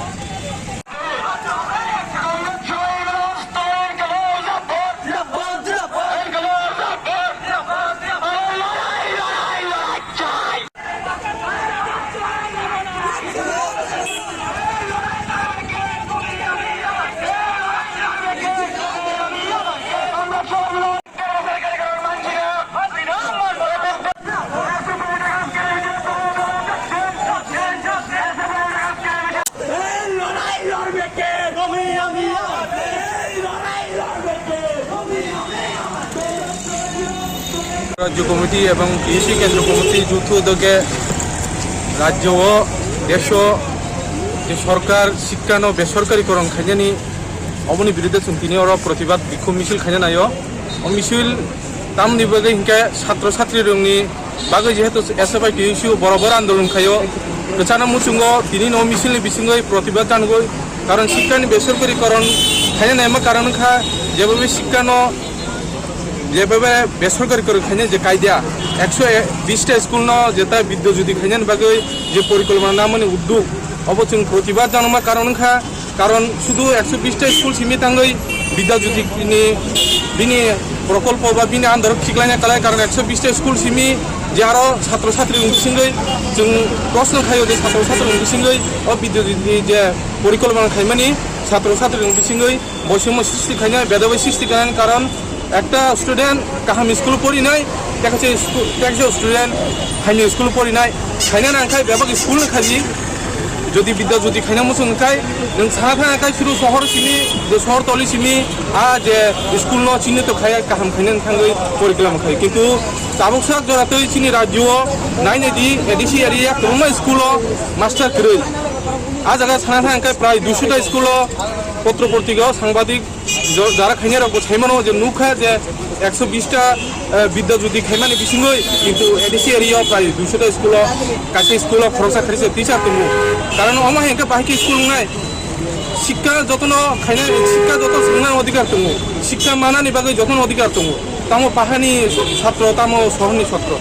রাজ্য কমিটি এবং পিএসসি কেন্দ্র কমিটি যৌথ উদ্যোগে রাজ্য ও দেশ যে সরকার শিক্ষা বেসরকারিকরণ খাইজানি অবনি বিরুদ্ধে তিনি ওরা প্রতিবাদ বিক্ষোভ মিছিল খাইজানায় ও মিছিল তামনি বাগে হিংকে ছাত্র ছাত্রী রংনি বাগে যেহেতু এসএফআই পিএসসি বরাবর আন্দোলন খাইও গোচানা মুচুঙ্গ তিনি ন মিছিলनि बिसिङै প্রতিবাদ জানাগো কারণ শিক্ষানি বেসরকারিকরণ খাইজানায় मा কারণ খা যেভাবে শিক্ষানো যেভাবে বেসরকারিকরণ খাইজান যে কায়দা 120টা স্কুল ন যেটা বিদ্যাজ্যোতি খাইজান বাগে যে পরিকল্পনা নামনি উদ্যোগ অবচুং প্রতিবাদ জানাमा কারণ খা কারণ শুধু 120টা স্কুল সিমি তাঙ্গই বিদ্যাজ্যোতি বিনি প্রকল্প বা বিনি আন্দোলন ঠিকলাইনা কালায় কারণ 120টা স্কুল সিমি যে আরো ছাত্র ছাত্রী বিসিङै जों प्रश्न खायो जे ছাত্র ছাত্রী बिसिङै ও বিদ্যাজ্যোতি যে পরিকল্পনা খাইমানি ছাত্র ছাত্রী बिसिङै বৈষম্য সৃষ্টি খাইনা বেদবাই সৃষ্টি খাইন কারণ একটা স্টুডেন্ট কাহাম স্কুল পড়িনাই দেখাচ্ছে স্টুডেন্ট হাইনি স্কুল পড়িনাই খাইনা নাंखाय বেবাক স্কুল খালি যদি বিদ্যাজ্যোতি খাইনা মুসুंखाय नों साना थानायखाय शुरु शहर सिमी जे शहर तली सिमी जे स्कुल न चिन्ह तो खाया काहाम खाइनान थांगै परिक्रमा खाय किन्तु ताबुकसाक जरातै चिनि राज्य नायनायदि एडिसि एरिया कमा स्कुल मास्टार खरै आ जागा साना थानायखाय प्राय 200टा स्कुल पत्र पत्रिका साংবাদিক যারা খাইনা রাখবো ছাইমানো যে নুখা যে 120টা বিদ্যাজ্যোতি খাইমানি बिसिङै কিন্তু एडिसि एरिया प्राय 200टा स्कुल कासे स्कुल खरसा खारिसे टीचार दङ কারণ অমা হেंका बाहायके स्कुल নাই শিক্ষা যতন খাইনা শিক্ষা যত संना अधिकार दङ শিক্ষা मानानि बागै যতन अधिकार दङ तामो पाहानि छात्र तामो शहरनि छात्र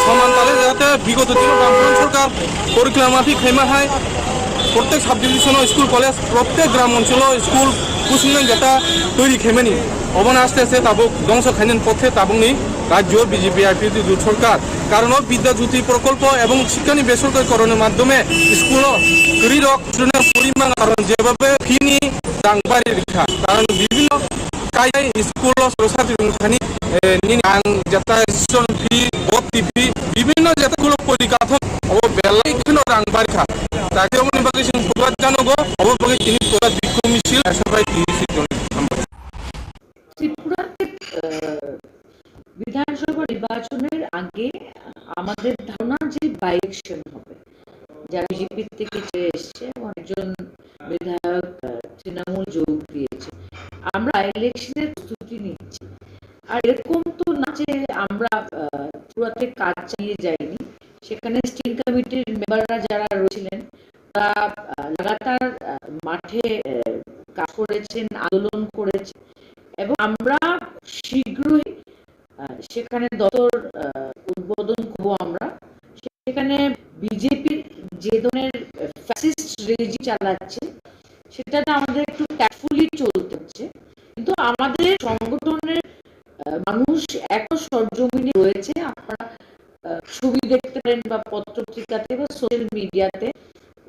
समान ताले जाते विगत दिन बामफ्रन सरकार परिक्रमा खाइमा हाय प्रत्येक साब डिविजन स्कुल कलेज प्रत्येक ग्राम अंचल स्कुल कुसुंगन जेटा तैरि खाइमानि अबना आस्ते आस्ते ताबुक ধ্বংস খাইনান পথে ताबुकनि राज्य বিজেপি আইপিডি জোট সরকার কারণ বিদ্যাজ্যোতি প্রকল্প এবং শিক্ষানি বেসরকারিকরণের মাধ্যমে স্কুল গরিরক স্টুডেন্টের পরিমাণ কারণ যেভাবে ফিনি দাংবাড়ি রেখা কারণ বিভিন্ন কায়দায় স্কুল ছাত্রছাত্রী আং যেটা রেজিস্ট্রেশন ফি ভর্তি ফি বিভিন্ন যেটাগুলো পরিকাঠামো বেলাইখানে দাংবাড়ি খা তাকে অমনি বাকি প্রবাদ জানাবো অববাকি তিনি প্রবাদ বিক্ষোভ মিছিল সবাই ত্রিপুরাতে বিধানসভা নির্বাচনের আগে আমাদের ধারণা যে বাইলেকশন হবে যারা বিজেপি থেকে এসছে অনেকজন বিধায়ক তৃণমূল যোগ দিয়েছে আমরা ইলেকশনের প্রস্তুতি নিচ্ছি আর এরকম তো না যে আমরা পুরাতে কাজ চালিয়ে যাইনি সেখানে স্টিয়ারিং কমিটির মেম্বাররা যারা রয়েছিলেন তারা লাগাতার মাঠে কাজ করেছেন আন্দোলন করেছেন এবং আমরা শীঘ্রই সেখানে দপ্তর উদ্বোধন করব আমরা সেখানে বিজেপির যে ধরনের ফ্যাসিস্ট রেজিম চালাচ্ছে সেটা আমাদের একটু ট্যাক্টফুলি চলতে হচ্ছে কিন্তু আমাদের সংগঠনের মানুষ এত সরজমিনে রয়েছে আপনারা ছবি দেখতে পারেন বা পত্রপত্রিকাতে বা সোশ্যাল মিডিয়াতে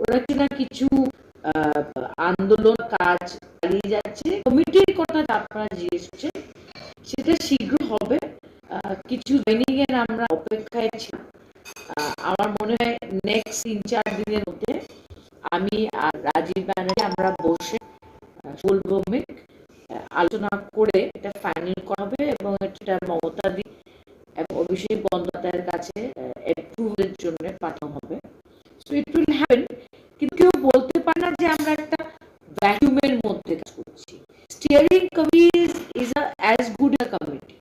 ওরা কিনা কিছু আন্দোলন কাজ চালিয়ে যাচ্ছে কমিটির কথা আপনারা জিজ্ঞেস সেটা শীঘ্র হবে কিছু ট্রেনিং এর আমরা অপেক্ষায় ছিলাম আমার মনে হয় নেক্সট 3-4 দিনের মধ্যে আমি আর রাজীব ব্যানার্জি আমরা বসে ফুলভূমি আলোচনা করে এটা ফাইনাল করা হবে এবং এটা মমতা দি এবং অভিষেক বন্দ্যোপাধ্যায়ের কাছে অ্যাপ্রুভের জন্য পাঠানো হবে সো ইট উইল হ্যাপেন কিন্তু কেউ বলতে পারে না যে আমরা একটা ভ্যাকুয়ামের মধ্যে কাজ করছি steering committee is as good a committee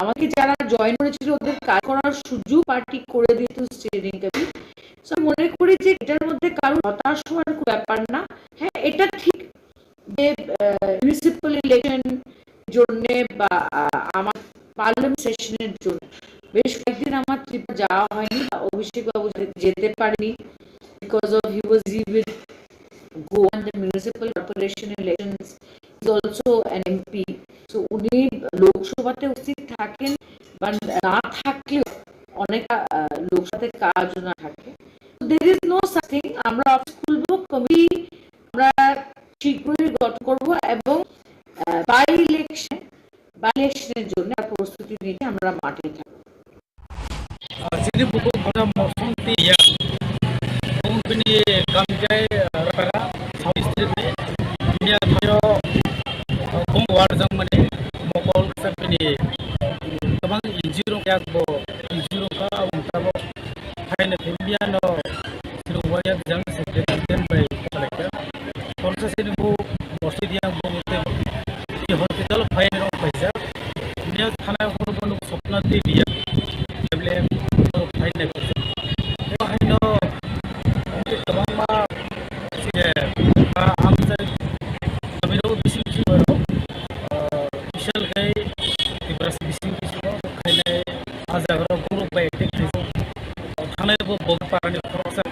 আমাকে যারা জয়েন করেছিল ওদের কাজ করার সুযোগ পার্টি করে দিত স্টিয়ারিং কমিটি সো মনে করি যে এটার মধ্যে কারো হতাশ হওয়ার ব্যাপার না হ্যাঁ এটা ঠিক যে মিউনিসিপ্যাল ইলেকশন জন্য বা আমার পার্লামেন্ট সেশনের জন্য বেশ কয়েকদিন আমার ত্রিপুরা যাওয়া হয়নি অভিষেক বাবু যেতে পারেনি because of he will go on the municipal corporation elections. He's also an MP. So উনি লোকসভাতে উপস্থিত থাকেন বা না থাকলেও অনেক লোকসভাতে কাজ না থাকে there is no such thing আমরা স্কুল বুক কমিটি আমরা শীঘ্রই গঠন করব এবং বাই ইলেকশনের জন্য প্রস্তুতি নিয়ে আমরা মাঠে থাকব sini buku pada mosong tiya mungkin kami jai rara South Street Bosidian the hospital fire of Pfizer. Near Hana Hormone Sopna Dia, WM of Fine. I know the Mama answer the middle of the Michelle Gay, the breast missing as a group by Hanable both party process.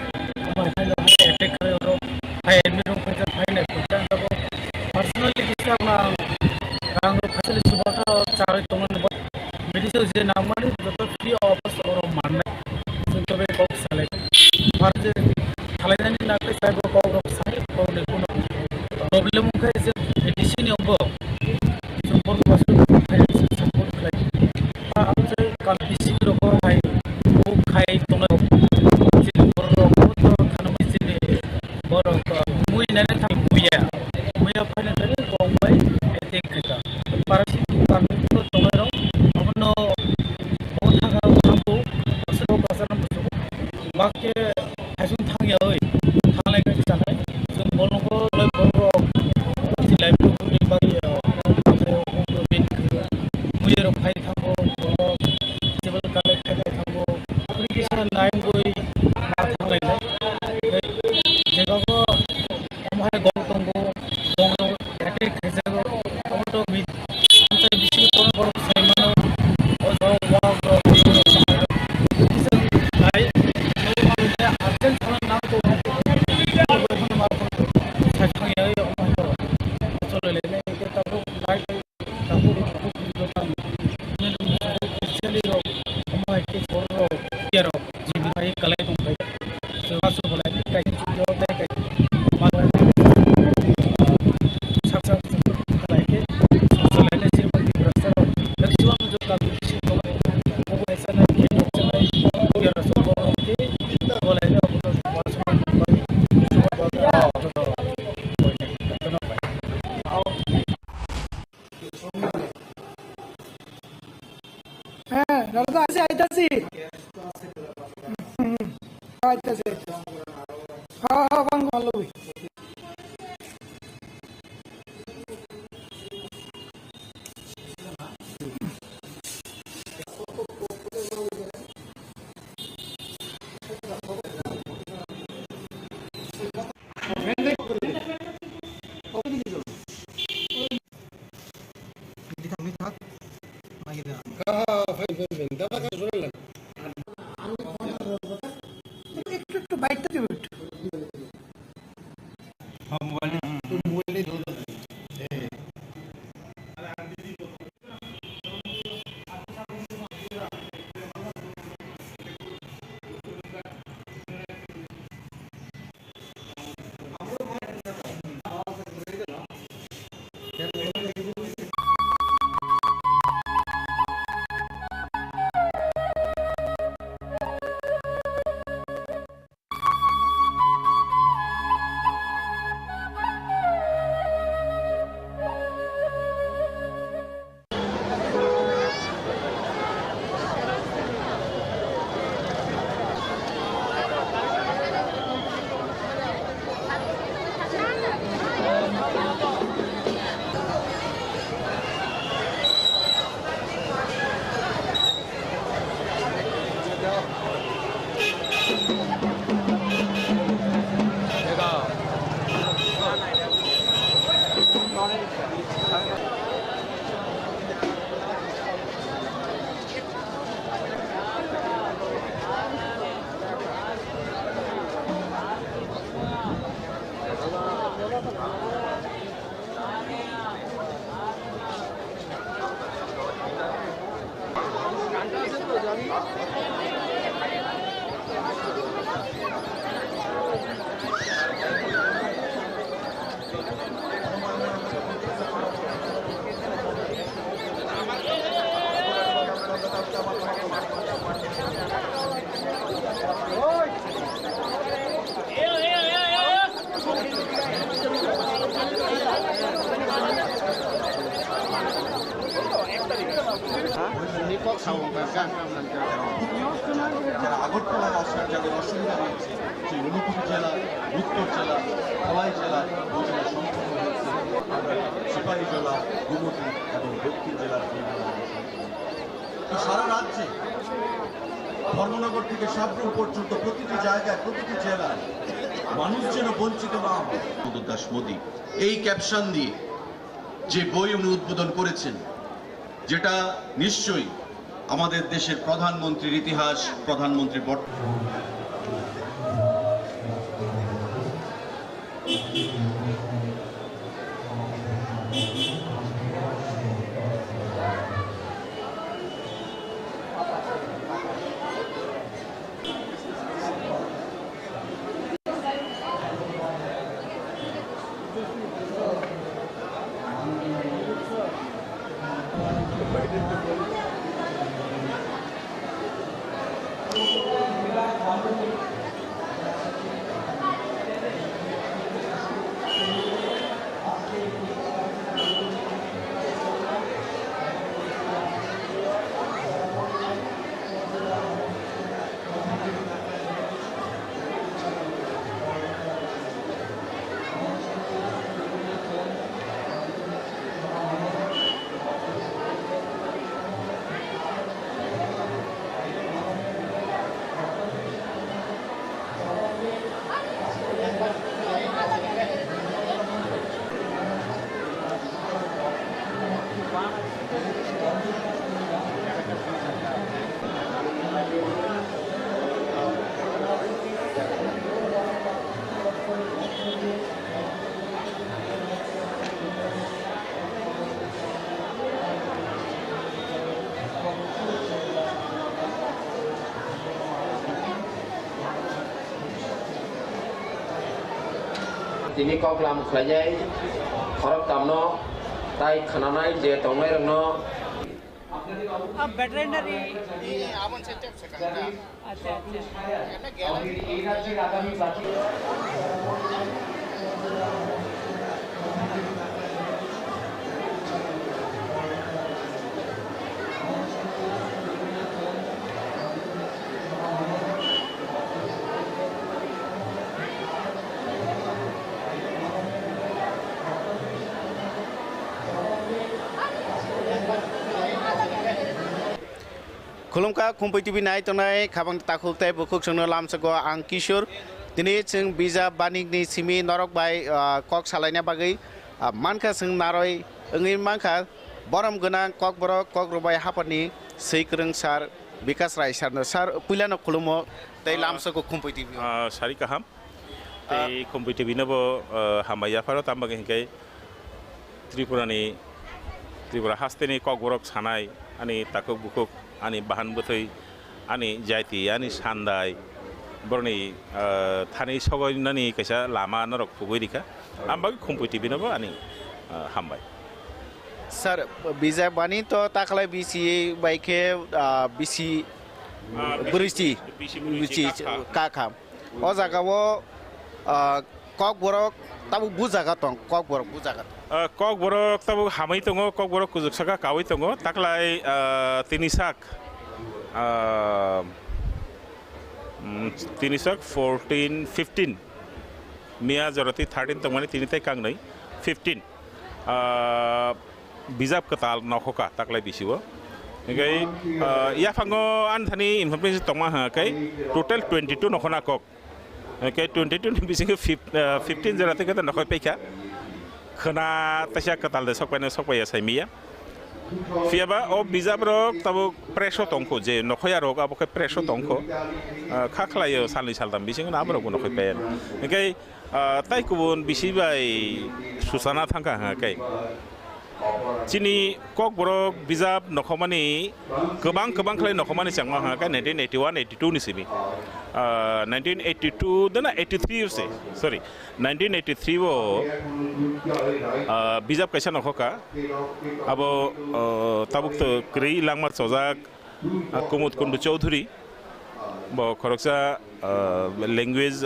I admit personally medicine is normally free of or man. So to be box select. First, Halayan in Naka Cyber Power of Side for the problem is medicine of both. Support was support like after competition of high book high tono. যারা আগরতলা আসার যাদের অসুবিধা হয়েছে সেই ঊনকোটি জেলা, উত্তর জেলা, হাওয়াই জেলা, ওই জেলা সম্পূর্ণ হয়েছে। নলছাইপাড়ি জেলা গোমতী এবং দক্ষিণ জেলার সারা রাজ্যে ধর্মনগর থেকে সাবরুম পর্যন্ত প্রতিটি জায়গায় প্রতিটি জেলায় মানুষ যেন বঞ্চিত না হয়। দাস মোদী এই ক্যাপশন দিয়ে যে বই উনি উদ্বোধন করেছেন, যেটা নিশ্চয়ই আমাদের দেশের প্রধানমন্ত্রীর ইতিহাস, প্রধানমন্ত্রীর তিনি ককলাম খাইজাই খরক তামনো তাই খানানাই যে তংনাই রংনো वेटरनरी अच्छा खुलुमका खुम्पुइ टिभि नायथनाय खाबां ताखुकथाय बुखुक संनो लामसगो आं किशोर दिनै जों बिजाब बानिकनि सिमि नरक बाय कक सालायना बागै मानखा जों नारय ओङै मानखा बरम गोनां कक बरक कक रबाय हाफादनि सैख्रों सार बिकास राय सारनो सार पुइलानो खुलुमो तै लामसगो खुम्पुइ टिभि सारि काहाम तै खुम्पुइ टिभि नबो हामाया फारो तामबागै हिंकै त्रिपुरा हास्तेनि कक बरक सानाय आनि ताखुक बुखुक ani bahan butoi ani jaiti ani sandai borni thani sogoi nani kaisa lama narok pugoi dika ambag Khumpui TV nabo ani hambai sir bija bani to taklai bisi baike bisi buristi kakam o jagao kok borok tabu bujaga tong kok borok bujaga kok borok tabu hamai tongo kok borok kujuk saka kawai tongo taklai tinisak 14 15 Mia Jorati 13 tongmani tinitai kangnai 15 bijab katal nokhoka taklai bisiwo ngai ya fango anthani information tongma ha kai total 22 nokhona kok kai 22 bisingo 15 jorati kata nokhoi peika khana tasya katal de sokpaina sokpaya saimia Fiaba o bijab rok tabu preso tongko je nokhoya rok abo kai preso tongko khakhlayo salni saldam bising na abrok nokhoi pen ngai tai kubun bisibai susana thangka ha kai chini kok borok bijab nokhomani kobang khlai nokhomani changma ha kai 1981 82 ni sibi 1982 dana 83 se sorry 1983 wo bijab kaisa nokhoka abo tabuk to krei langmar chojak kumut kundu chaudhuri bo khoroksa language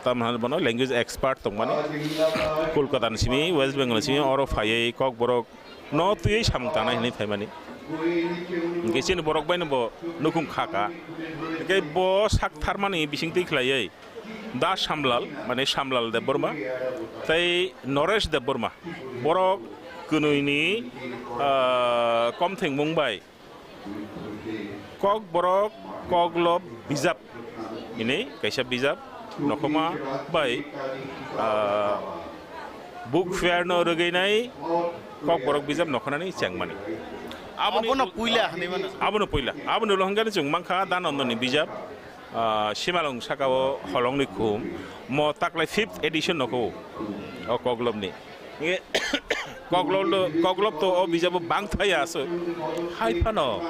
tamhan bono language expert tongmani kolkata ni simi west bengal simi oro phai kok borok no tui samtana hini thaimani ngesin borok baino bo nukum khaka ke bo sak tharmani bisingti khlaiei da samlal mane samlal de burma tai noresh de burma borok kunuini komtheng mungbai kok borok koglop bijab ini kaisa bijab nokoma bai book fair no rogainai kok borok bijab nokhanani changmani abono puila abono lohangani chung mangkha danondoni bijab Shimalong sakao holongni khum mo taklai 5th edition noko o koglobni koglob to o bijabo bang thaya aso hai phano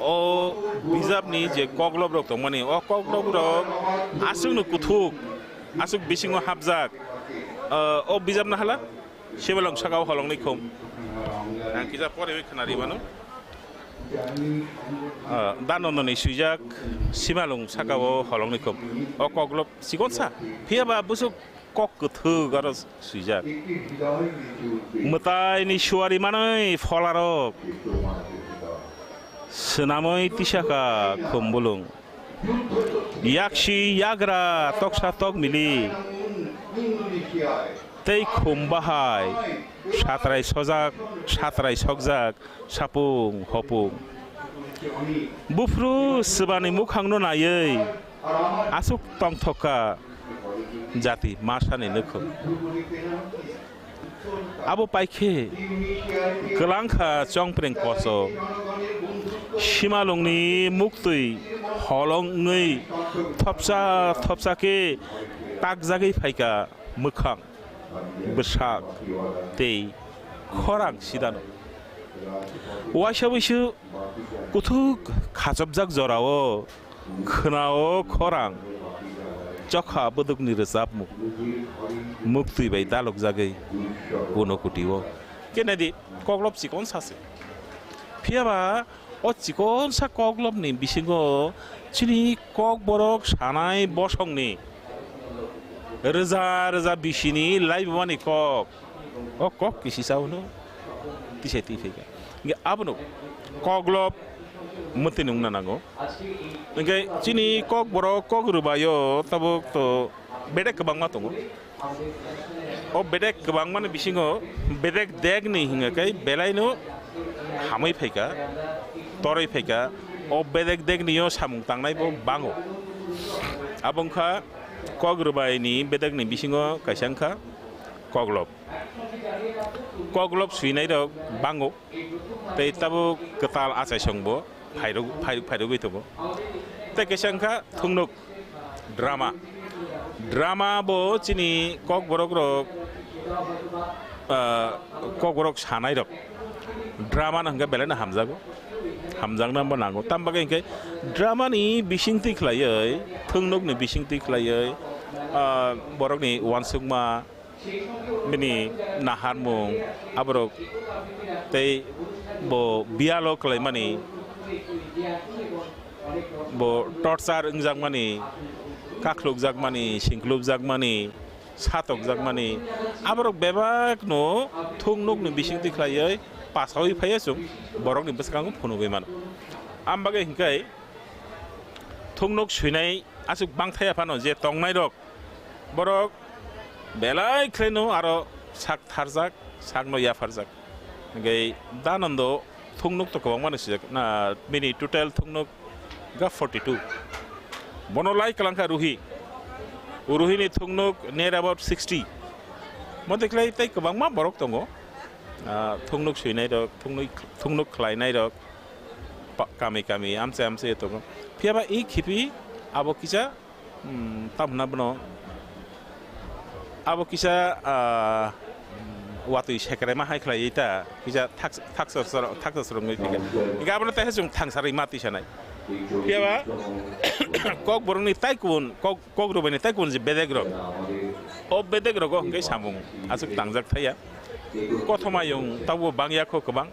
o bijabni je koglob rok to mani o koglob rok asung no kuthuk asuk bisingo habjak o bijab na hala Shimalong sakao holongni khum ang kisa pore khanari manu danondoni suijak Shimalong sakao holongni khum o koglop sigonsa phiaba busuk kok kuthu garo suijak mutai ni shuari manai folarok senamoi tisaka khumbulung yakshi yagra toksa tok mili tei khumbahai satrai sojak satrai sokjak sapung hopung bufru sebani mukhangno nayei asuk tongthoka jati masani nukho abo paikhe kelangkha chongpreng koso Shimalongni muktui holongei thopsa ke takjagei phaika mukhang besak tei khorang sidano waishabisu kuthuk khajabjak jorao khonao khorang chokha budukni resapmu muktui bai dalok jagai kono kutiwo kenadi koglop sikon sase phiaba o chikon sa koglopni bisingo chini kok borok sanai bosongni reza bisini live mani kok o kok kisi sauno tiseti fega nge abno koglop mutinung nanango nge chini kok borok kok rubayo tabuk to bedek kebangma tongo o bedek kebangma ni bisingo bedek deg ni hinga kai belaino hamai fega torai fega o bedek deg niyo samung tangnai bo bango abongkha kogrubai ni bedek ni bisingo kaisangkha koglop suinai rok bango tei tabu ketal asai songbo phairu tongo tei kaisangkha thungnuk drama bo chini kok borok sanai rok drama nangga belena hamjangna bo nango tambaga ingkai drama ni bisingti khlaioi thungnuk ni bisingti khlaioi borok ni wansukma bini naharmung aborok tei bo bialo khlaimani bo torture ungjangmani kaklukjakmani singklubjakmani satukjakmani aborok bebak no thungnuk ni bisingti khlaioi pasoi phaiasung borok ni bwskango phunugui mano ambaga hingkai thungnuk suinai asuk bangthaya phano je tongnai rok borok belai khleno aro sak tharjak sakno yafarjak ngai danondo thungnuk to kobang manu sijak na mini total thungnuk ga 42 bonolai kalangka ruhi ni thungnuk near about 60 modeklai tai kobang ma borok tongo thungnuk suinai rok thungnuk khlainai rok kami amse tongo phiaba ei khipi abo kisa tamna bno abo kisa watui sekre ma hai khlai ta kisa taksor ngai tika gabno ta hesung thangsari mati sanai phiaba kok boroni taikun kok robeni taikun je bedeg rok o bedeg rok ngai samung asuk tangjak thaya kothoma yung tabu bangya ko kobang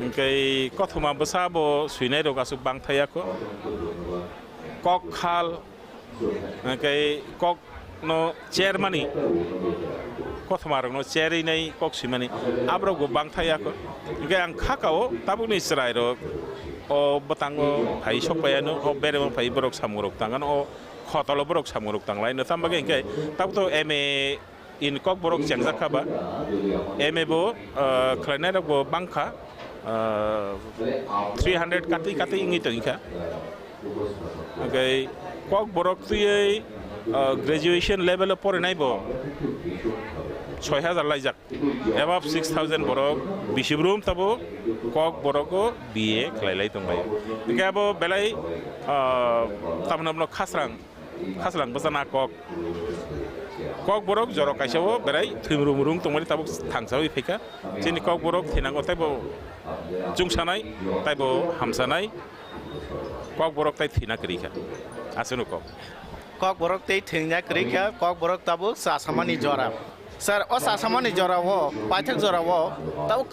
ngai kothoma besabo suinai rok asuk bang thaya ko kok khal ngai kok no chairmani kothoma rok no chairi nai kok simani abro go bang thaya ko ngai ang khakao tabu ni srai rok o batango phai sokpayano o beremo phai borok samurok tangan o khotalo borok samurok tanglai no tambaga ngai tabto in kok borok jangzaka ba emebo khlainai rok bo bangkha 300 kati ingi tengka okay kok borok tuyei graduation level pore nai bo 6000 laijak above 6000 borok bisibrum tabo kok boroko BA khlailai tongbai gabo belai tamnamno khasrang basana kok borok joro kaisao berai thimrumrung tongmani tabo thangsawi pheka chini kok borok thinango taibo jungsanai taibo hamsanai kok borok tai thina krika asunu kok borok tai thina krika kok borok tabo sasamani jora sir o sasamani jora wo paithak jora wo tabo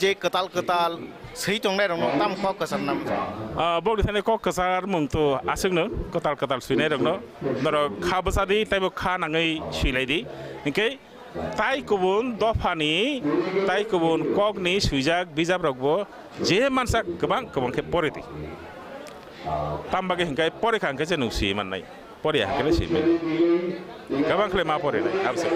je ketal sei tongnai rong tam kok kasar nam bok thane kok kasar mung to asungno ketal suinai rong noro khabasadi taibo kha nangai suilai di okay tai kubun dofani tai kubun kokni suijak bijab rokbo je mansa kebang ke poreti tambage hingkai pore khangke je nusi mannai pore hakele sime kebang kle ma pore nai abse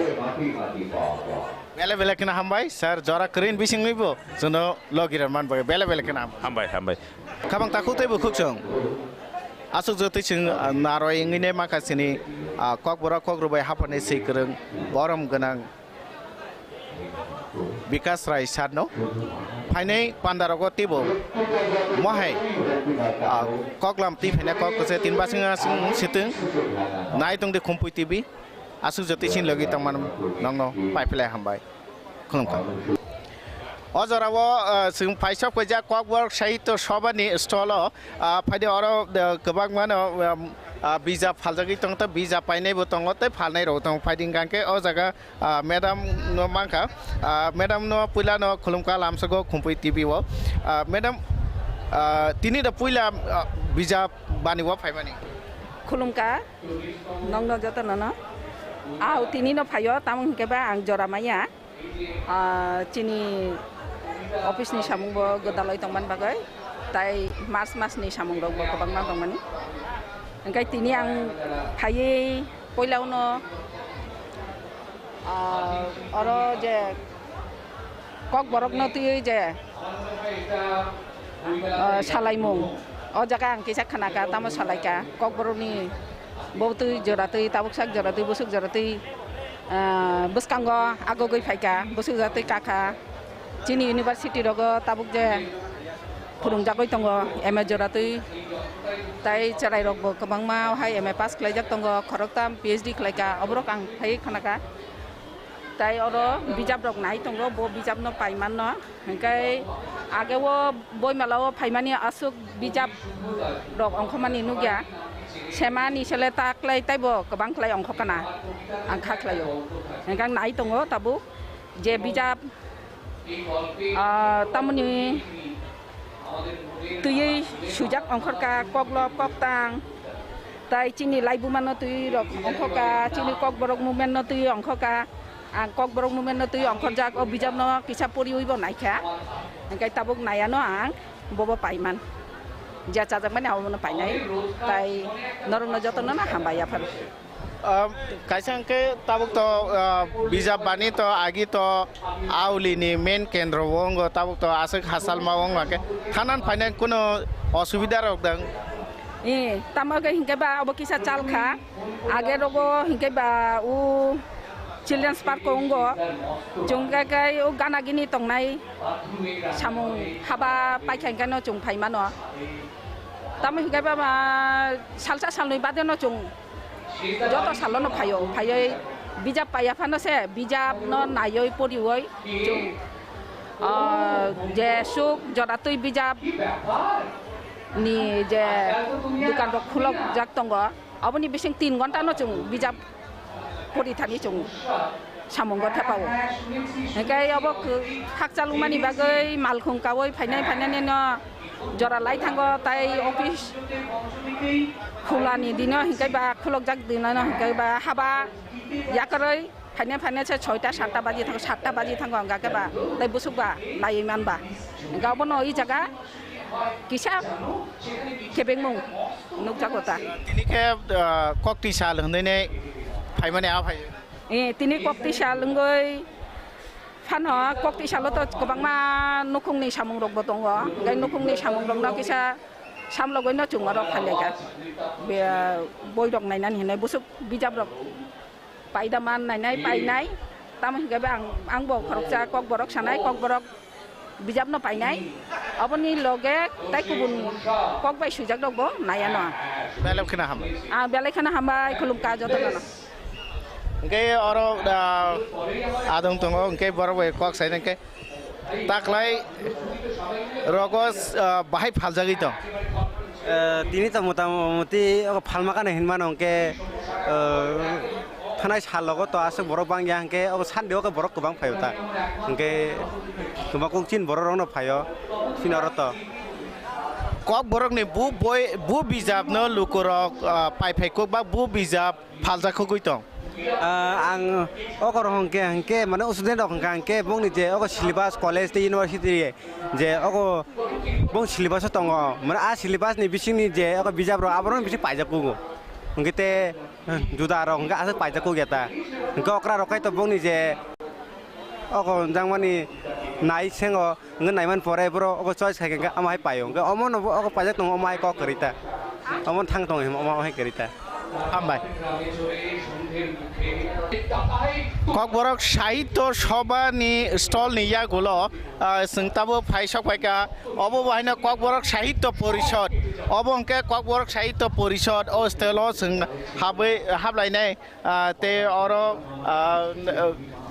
bele kena hambai sir jora krin bising nibo jono logiran man bagai bele kena hambai kabang takut tebo khukchong asuk jotai sing naroi ngine makasini kok rubai hapane sikreng borom ganang Bikas Rai Sadno Painai Pandarago Tibo Mohai Koklam Tip and a cock tin basing sitting Nightung the Khumpui TV Asu Jotishin Logitaman Nongo Pipe Hambai Klumka Ozarawa Sing Paisha Kwaja Kok work Shaito Shobani Stolo Padi Oro the Kabagman Biza Falzagi Tonta Biza Paine Botongote Palne Rotong fighting Ganke Ozaga Madam No Manka Madam No Pulano Kulumka Lamsago Khumpui TV wo Madam Tini the Pula Biza Baniwa Paimani Kulumka Nong Jotanana Au Tini no Payo Tam Keba Ang Joramaya Chini Office ni Samungbo Godaloi Tongman Bagai Tai Mas ni Samungbo Kabangman Tongmani Engkai tini ang haye poilau no oro je kok borok no tu je salai mung o jaga ang kisak khanaka tamo salai ka kok borok ni bau tu jorati tabuk sak jorati busuk jorati buskanggo agogoi phaika busuk jorati kaka chini university rogo tabuk je phurung jagoi tongo ema jorati tai charai rok bo kabang ma hai MA pass khlai jak tongo khoroktam PhD khlaika obrok ang thai khanaka tai oro bijab rok nai tongo bo bijab no paiman no hangkai age wo boi malao phaimani asuk bijab rok ongkhomani nugya semani sele ta klai tai bo kabang klai ongkhokana angkha khlaio hangkang nai tongo tabu je bijab tamuni tuyei sujak ongkhorka koklop koktang tai chini laibu mano tui rok ongkhoka chini kok borok movement no tui ongkhoka ang kok borok movement no tui ongkhorjak o bijab no kisa puri uibo naikha angkai tabuk naya no ang bobo paiman ja chajak mane awu no painai tai norong no jotono na hambaya phar kaisang ke tabuk to bija bani to agi to auli ni main kendro wongo tabuk to asuk hasal mawong make thanan finance kuno osubida rok dang tamaga hingke ba obokisa chalkha age rogo hingke ba u children's park kongo jongga kai o gana gini tongnai samung haba paikhan kano chung phaimano tam hingke ba salsa salnoi bade no chung joto salono phayoi bijab paya phano se bijab no nayoi porioi chung je suk joratui bijab ni je dukan rok khulok jak tongo aboni bising 3 ghonta no chung bijab pori thani chung samonggo thapao hekai abo khakchalumani bagai malkhung kawoi phainai no jora lai thango tai office khulani dino hinkai ba khulok jak dino no hinkai ba haba yakaroi phainai se 6টা 7টা baji thango 7টা baji thango anga ke ba tai busuk ba lai man ba ga bono i jaga kisa kebeng mung nuk jagota tini ke kok ti sal hne ne phaimani a phai Tini kokti salungoi Fano kokti saloto kobang ma nukungni samung rok botongo gai nukungni samung rok na kisa samlogoi na chungarok khalega be boi rok nai nan hinai busuk bijab rok paidaman nai painai tam higabe ang bo khorokcha kok borok sanai kok borok bijab no painai aboni loge tai kubun kok bai sujak rok bo nayano belem khina ham belai khana hambai khulum ka joto na cái oro adong tongo cái bor bai kok sai cái taklai rogos bahai phaljagi to তিনি তো মোটামুটি ফালমাকানে হিনমান অংকে থানায় সাল logo তো আছে বড় বাং ইয়াংকে সানদেও কে বড় গোবাং ফাইও তা অংকে তোমা কংচিন বড় রং ফাইও সিনরত kok borok ni bu bijab no lukurok pai phai kok ba bu bijab phalja khogoi tong ang okor hongke hangke mane usuden dok hangke bong ni je oko syllabus college te university je oko bong syllabus tongo mane a syllabus ni bising ni je oko bijab ro abron bising paijak kugo ngite juda ro ngka asa paijak ku geta ngka okra rokai to bong ni je oko jangmani nai sengo ngen naiman pore bro oko choice khai ngka amai payo ngka omon oko paijak tong amai ko kerita omon thang tong amai kerita hambai kok borok sahitya sabha ni stall ni ya gulo singtabo phaisok paika obo bahina kok borok sahitya porishod obo onke kok borok sahitya porishod o stelo sing hablai nai te oro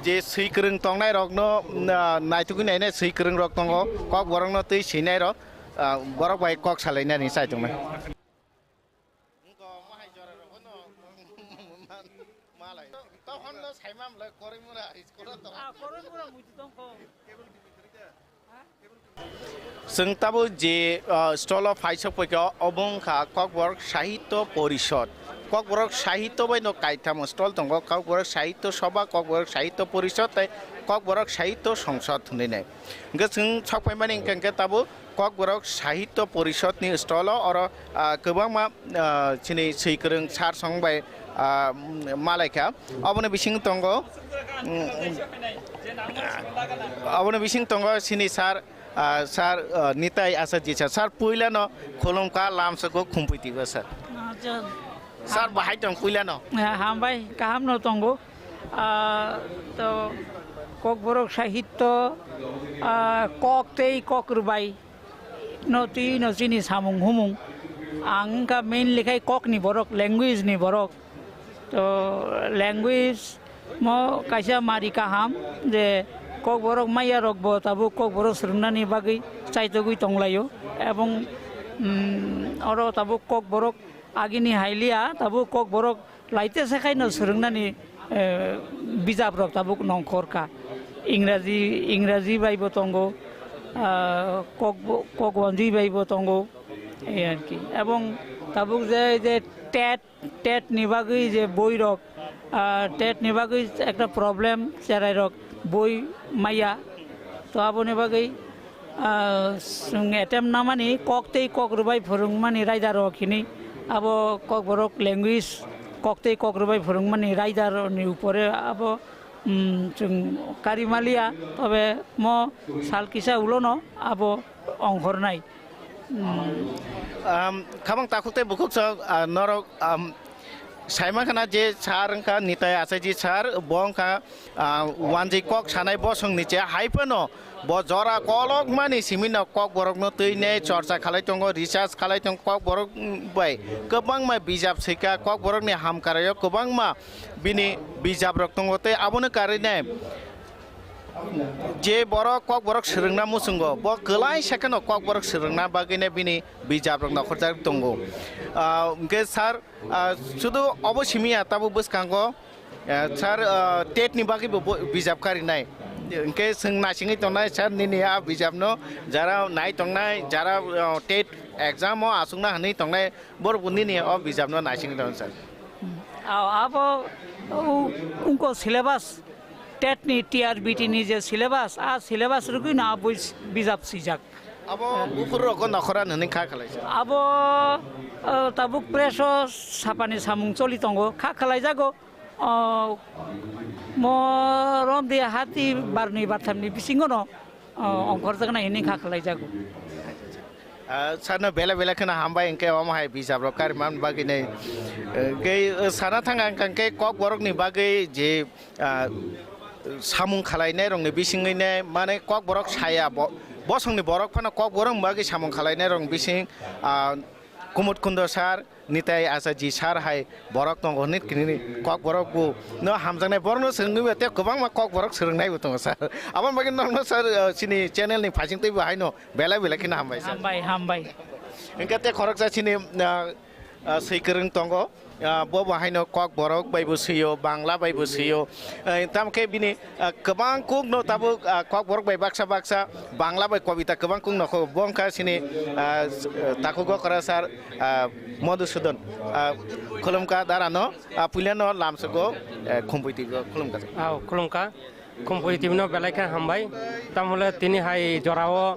je sikrung tongnai rok no naituku nai ne sikrung rok tongo kok borok no tui sinai ro borok bai kok salai na ni sai tongmai singtabo je stall of phaisok paika obongkha kokborok sahitya porishod kokborok sahitya bai no kaitham stall tongo kokborok sahitya sabha kokborok sahitya porishod tai kokborok sahitya songsad hunai nai ge sing chokpai mani kengke tabo kokborok sahitya porishod ni stall oro kobangma chini seikrung sar song bai malaika obone bising tongo sini sar sar nitai asa ji sar puila no kholomka lamsako Khumpui tigo sar sar bahai tong puila no hambai kaham no tongo to kok borok sahitya kok tei kok rubai no ti no sini samung humung angka main likai kok ni borok language ni borok to language mo kaisa mari kaham je kok borok maya rok bo tabu kok borok srunani bagi chaitogui tonglayo ebong oro tabu kok borok agini hailia tabu kok borok laite sekai no srunani bijab rok tabu nongkhorka इंराजी बाइबो तंगो कक वंजी बाइबो तंगो এই আর কি এবং তাবুক যে TET নিবাগৈ যে বই rock TET নিবাগৈ একটা problem চেরাই rock বই মাইয়া তো আবো নিবাগৈ এটেম নামানি ককতেই কক রুবাই ফরুংমানি রাইদার খিনি আবো কক বরক ল্যাঙ্গুয়েজ ককতেই কক রুবাই ফরুংমানি রাইদারনি উপরে আবো কারিমালিয়া তবে ম সালকিসা উলোনো আবো অংহর নাই খাবাং তাকুতে বুকুক নরক সাইমা খানা যে সার খা নিতাই আছে যে সার বং খা ওয়ানজি কক সানাই বসং নিচে হাইপনো ব জরা কলক মানি সিমিন কক বরক ন তৈ নে চর্চা খালাই তঙ্গ রিসার্চ খালাই তঙ্গ কক বরক বাই गोबां मा बिजाब सैका কক बरक नि हामकारायो गोबां मा बिनि बिजाब रक तंगते आबोनो कारिने जे बरक কক बरक सोलोंना मुसुंगो ब गोलाय सेकेन्ड কক बरक सोलोंना बागैने बिनि बिजाब रक नखरजा दंगो के सार शुधु अबसिमिया ताबो बसकांगो सार टेट नि बागै बिजाब कारिनाय इनके जों नासिङै तंनाय सार निनिया बिजाबनो जारा नाय तंनाय जारा टेट एग्जाम आसुंना हनै तंनाय बरबुनि नि अ बिजाबनो नासिङै तंनाय सार अब उनको सिलेबस टेट नि टीआरबीटी नि जे सिलेबस आ सिलेबस रुगै ना बिजाब सिजाक अब गुफुर रक नखरा ननै खा खालाय अब ताबुक प्रेस सापानि सामुं चलि तंगो खा खालाय जागो Moron dia hati barni batam ni bisingono ongkor jangan ini kakalai jago. Sana bela kena hambai engke omahai bisa brokar man bagi nei ke sana thangang kangke kok borok ni bagi je samung khalainai rong ni bisingai ne mane kok borok saya bosong ni borok phana kok borok bagi samung khalainai rong bising kumut kundo sar nitai asa ji sar hai borok tong honit kini kok borok bu no hamjangnai borok no sengni bete gobang ma kok borok serngnai bu tong sar abon bagi no sar sini channel ni phasing tei bu hai no bela kena hambai sar hambai engke te khorok sa sini seikereng tongo bo bahaino kok borok bai busiyo bangla bai busiyo tamke bini kebang kung no tabu kok borok bai baksa bangla bai kobita kebang kung no ko bongka sini takugo karasar Madhusudan khulumka darano puliano lamsugo Khumpui tigo khulumka khulumka Khumpui timno belaikan hambai tamule tini hai jorao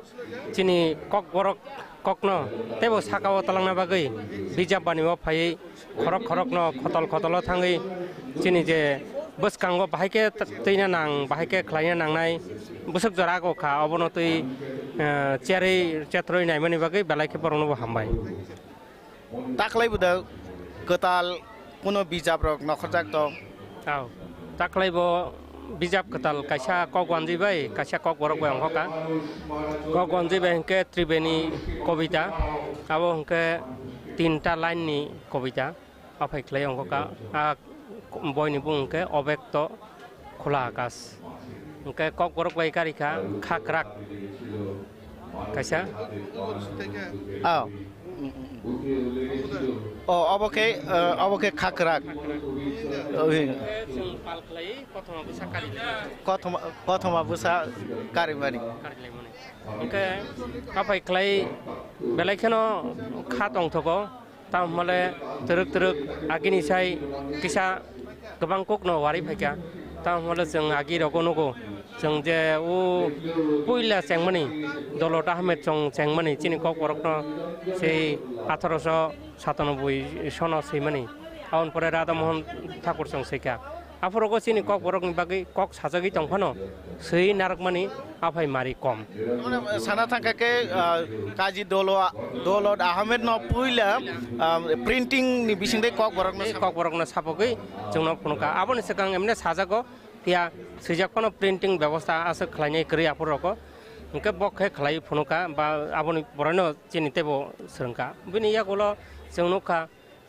chini kok borok kokno tebo sakao talangna bagai bijab banimo phai khorok no khotol thangai chini je boskango bahike teina nang bahike khlaina nangnai busuk jora ko kha obono tui cherei chetroi nai mani bagai belaike porno hambai taklai buda ketal puno bijab rok nokhorjak to taklai bo bijab ketal kaisa kok wanji bai kaisa kok borok bai anghoka kok wanji bai ke tribeni kobita abo hengke tinta line ni kobita apai klai anghoka boy ni bung ke obekto khula akas hengke kok borok bai karika khakrak kaisa oboke khakrak kothoma busa karimani oke apai klai belaikeno khatong thoko tamale teruk agini sai kisa gobang kokno wari phaika tamale jeng agi rokonogo jeng je puila chengmani dolot ahmed chengmani chini kok borokno sei 1897 sono seimani aun pore Radha Mohan Thakur song seika aforogo chini kok borok ni bagi kok sajagi tongphano sei narakmani aphai mari kom sana thangkake kaji dolot ahmed no puila printing ni bisingde kok borok no sapogai jongno phunka aboni sekang emne sajago tia sijakkono printing ব্যবস্থা আছে khalainai kri aporoko engke bokhe khlai phunuka ba aboni borano chini tebo srengka bini yakolo jongnoka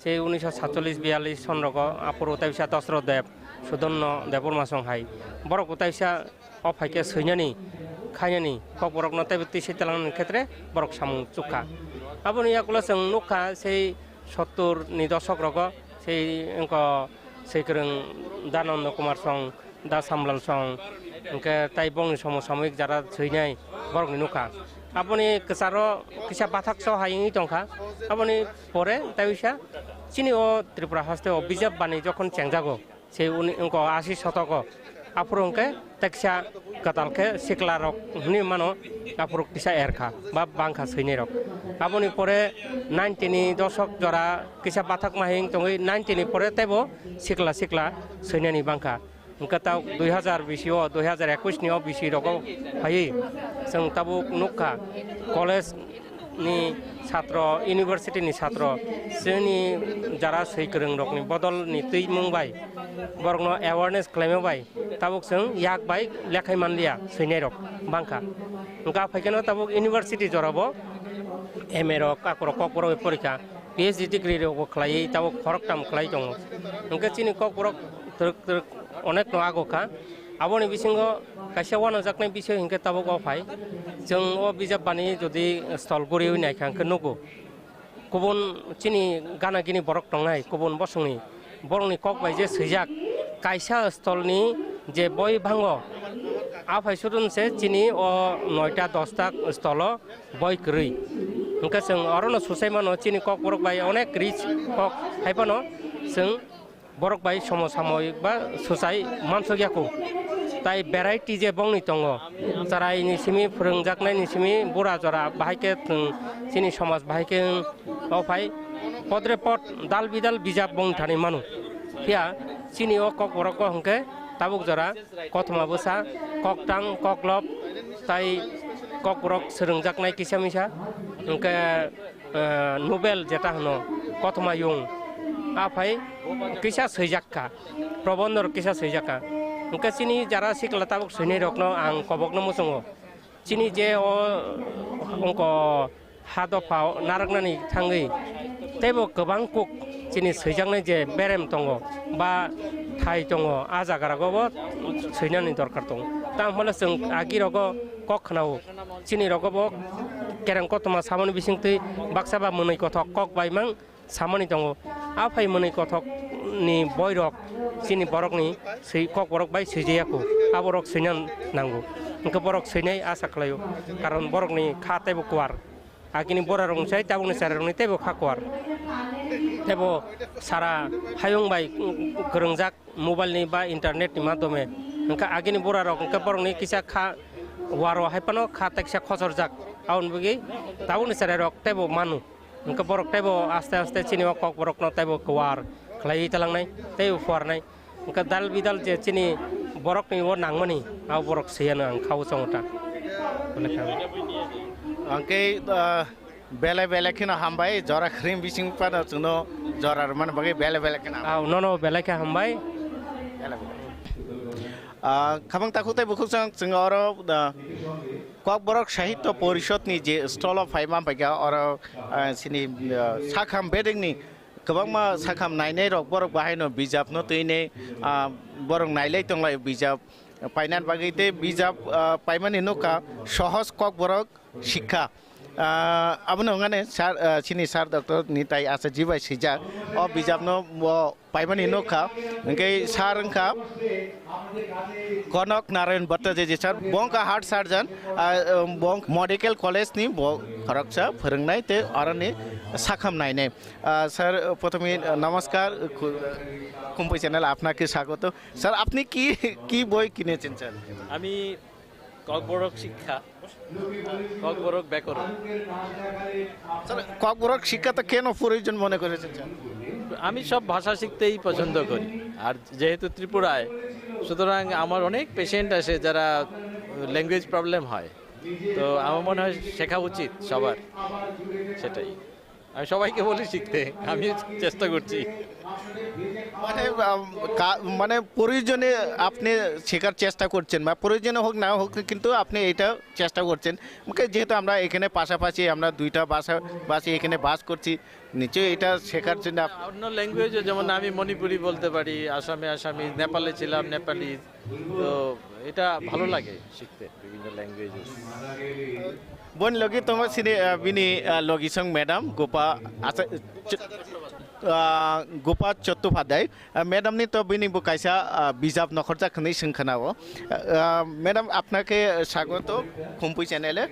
se 1947 sonroko aporo taisa Dasro Dev Sudonno Deborma songhai borok taisa ophaike seinani khainani kok borokno tebe tisi telang khetre borok samung chukha aboni yakolo jong nokha sei 70 ni dashok roko sei engko seikreng Dananda Kumar song da samlal song engke taibong সমসাময়িক যারা ছইনাই বরক নুকা আপনি কেসারো কিসা বাথাক সহ হাইনি টংখা আপনি পরে তাইসা চিনি ও ত্রিপুরা হাস্তে অভিজাব বানি যখন চেংজাগো সেই অঙ্ক 80 শতক আপুরঙ্কে তেকসা কাতালকে সিকলা রক হুনি মানো আপুর কিসা এরখা বা বাংখা ছইনি রক আপনি পরে 90 নি দশক জরা কিসা বাথাক মাহিং টঙ্গই 90 নি পরে তাইবো সিকলা ছইনানি বাংখা Engkau 2020 2021 ni bisi roko hai seng tabu nukha college ni chhatro university ni chhatro seni jara seikreng rok ni bodol ni tui mungbai borokno awareness claim bai tabuk seng yak bai lekhai manlia seinai rok bangkha engka phaikeno tabuk university jorabo MA rok akro kokoro porikha PhD degree rok khlai tabuk khoroktam khlai jong engka chini kokoro teruk অনেক আগোকা আবনি বিসিঙ্গ কাইসা ওয়ানো জাকনাই বিষয় হিংকে তাবক অফাই जों ও বিজাব বানি যদি স্থলগুড়ি হইনাই খাংকে নগো গুবুন চিনি গানাগিনি বরক টংনাই গুবুন বসংনি বরংনি cock by যে সৈজাক কাইসা স্থলনি যে বই ভাঙ্গ আফাই সুদুনসে চিনি ও 9টা 10টা স্থল বই করি হিংকে जों অরণ সুসাইমানো চিনি কক বরক বাই অনেক রিচ কক হাইপানো जों borok bai সমসাময়িক বা সুসাই মানসগিয়াকো তাই ভ্যারাইটি যে বংনি দङ যারাই নিসিমি फोरोंजाकनाय निसिमी बुरा जरा बाहायके चिनि समाज बाहायके अफाय पद्रे पद दाल बिदाल बिजाब बंग थानाय मानु फिया চিনি ও কক বড় হংকে তাবুক জরা কথমা বসা কক টাং কক লব তাই কক বড় সরংজাকনাই কিসা মিসা হংকে নোবেল যেটা হনো কথমা ইয়ং আফাই কিসা সৈজাক্কা প্রবন্ধর কিসা সৈজাক্কা হংকে চিনি যারা শিখলা তাবুক সৈনি রকনো আং কবকনো মুসঙ্গ চিনি যে ও অঙ্ক হাদফাও নারাगनानै थाङै तेबो गोबां कुक चिनि सैजांनाय जे बेरेम दङ बा थाइ दङ आ जागारागोबो सैनानै दरकार दं ता हमले जों आगिरगो कक खानाव चिनि रगोबो केरें कतमा सामनि बिसिंतै बाक्साबा मोनै कथक कक बायमां सामनि दङ आ फाय मोनै कथक नि बयरक चिनि बरकनि सै कक बरक बाय सैजायाखौ आ बरक सैनान नांगौ इंका बरक सैनाय आसा खालायो कारण बरकनि खातेबो कुवार आगिनि बरा रंसाय ताबुनि सारंनि तेबो खाकुवार तेबो सारा हायं बाय गोरोंजाक मोबाइलनि बा इन्टारनेटनि माध्यमे इंका आगिनि बरा रक इंका बरकनि किसा खा वारो हायपानो खा तकसा खसरजाक आउन बगि ताबुनि सारक तेबो मानु इंका बरक तेबो आस्ते आस्ते चिनि कक बरकनो तेबो कुवार खलाय तलांनाय तेबो फुवारनाय इंका दाल बिदाल जे चिनि बरकनि वो नांमनि आ बरक सैयानो आं खाव संगता अंके बेले बेले खिना हामबाय जरा ख्रिम बिसिं पाना जोंनो जरा मन बगे बेले बेले खिना नो नो बेले खा हामबाय खाबां ताखुते बुखुसां जों और कक बरक साहित्य परिषदनि जे स्टल अफ फाइमा पाइगा और सिनि साखाम बेदिंनि गोबां मा साखाम नायनाय रक बरक बाहायनो बिजाबनो तैने बरक नायलाय तंलाय बिजाब पाइनान बागैते बिजाब पाइमानि नुका सहज कक बरक शिक्षा abno ngane sar chini sar doctor ni tai asa jibai sija o bijapno paimani nokha ngei sar ngka konok narayan bhatta je sar bongka heart surgeon bong medical college ni खरकसा फोरोंनाय ते आरनि साखामनाय ने सर प्रथमे नमस्कार खुम्पुई channel আপনাকে স্বাগত sir আপনি কি বই কিনেছেন স্যার আমি ককবরক শিক্ষা ককবরক ব্যাকরণ স্যার ককবরক শিক্ষা তো কেন প্রয়োজন মনে করেছেন স্যার আমি সব ভাষা শিখতেই পছন্দ করি আর যেহেতু ত্রিপুরায় সুতরাং আমার অনেক পেশেন্ট আসে যারা ল্যাঙ্গুয়েজ প্রবলেম হয় তো আমার মনে হয় শেখা উচিত সবার সেটাই আমি সবাইকে বলি শিখতে আমি চেষ্টা করছি মানে প্রয়োজনে আপনি শেখার চেষ্টা করছেন বা প্রয়োজনে হোক না হোক কিন্তু আপনি এটা চেষ্টা করছেন যেহেতু আমরা এখানে পাশাপাশি আমরা দুইটা ভাষাভাষী এখানে বাস করছি নিশ্চয়ই এটা শেখার জন্য অন্য ল্যাঙ্গুয়েজও যেমন আমি মণিপুরি বলতে পারি আসামি নেপালে ছিলাম নেপালি তো এটা ভালো লাগে শিখতে বিভিন্ন ল্যাঙ্গুয়েজ বন লগি তোমার সিনে বিনি লগিসং ম্যাডাম गोपा चट्टोपाध्याय मैडम ने तो बिनी बुकाइसा बिजाब नखरजा खनै सोंखानाव मैडम আপনাকে স্বাগত খুম্পুই চ্যানেলে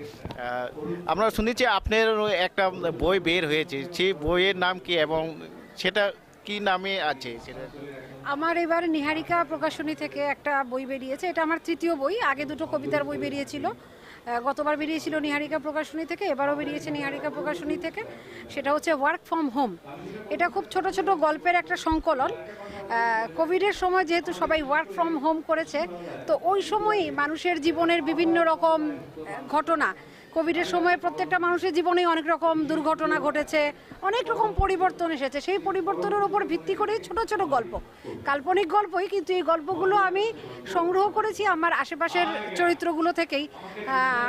আমরা শুনেছি আপনার একটা বই বের হয়েছে সেই বইয়ের নাম কি এবং সেটা কি নামে আছে সেটা আমার এবার নিহারিকা প্রকাশনী থেকে একটা বই বেরিয়েছে এটা আমার তৃতীয় বই আগে দুটো কবিতার বই বেরিয়েছিল গতবার বেরিয়েছিল নিহারিকা প্রকাশনী থেকে এবারও বেরিয়েছে নিহারিকা প্রকাশনী থেকে সেটা হচ্ছে ওয়ার্ক ফ্রম হোম এটা খুব ছোট ছোট গল্পের একটা সংকলন কোভিডের সময় যেহেতু সবাই ওয়ার্ক ফ্রম হোম করেছে তো ওই সময়ই মানুষের জীবনের বিভিন্ন রকম ঘটনা কোভিডের সময় প্রত্যেকটা মানুষের জীবনে অনেক রকম দুর্ঘটনা ঘটেছে অনেক রকম পরিবর্তন এসেছে সেই পরিবর্তনের উপর ভিত্তি করে ছোট ছোট গল্প কাল্পনিক গল্পই কিন্তু এই গল্পগুলো আমি সংগ্রহ করেছি আমার আশেপাশের চরিত্রগুলো থেকেই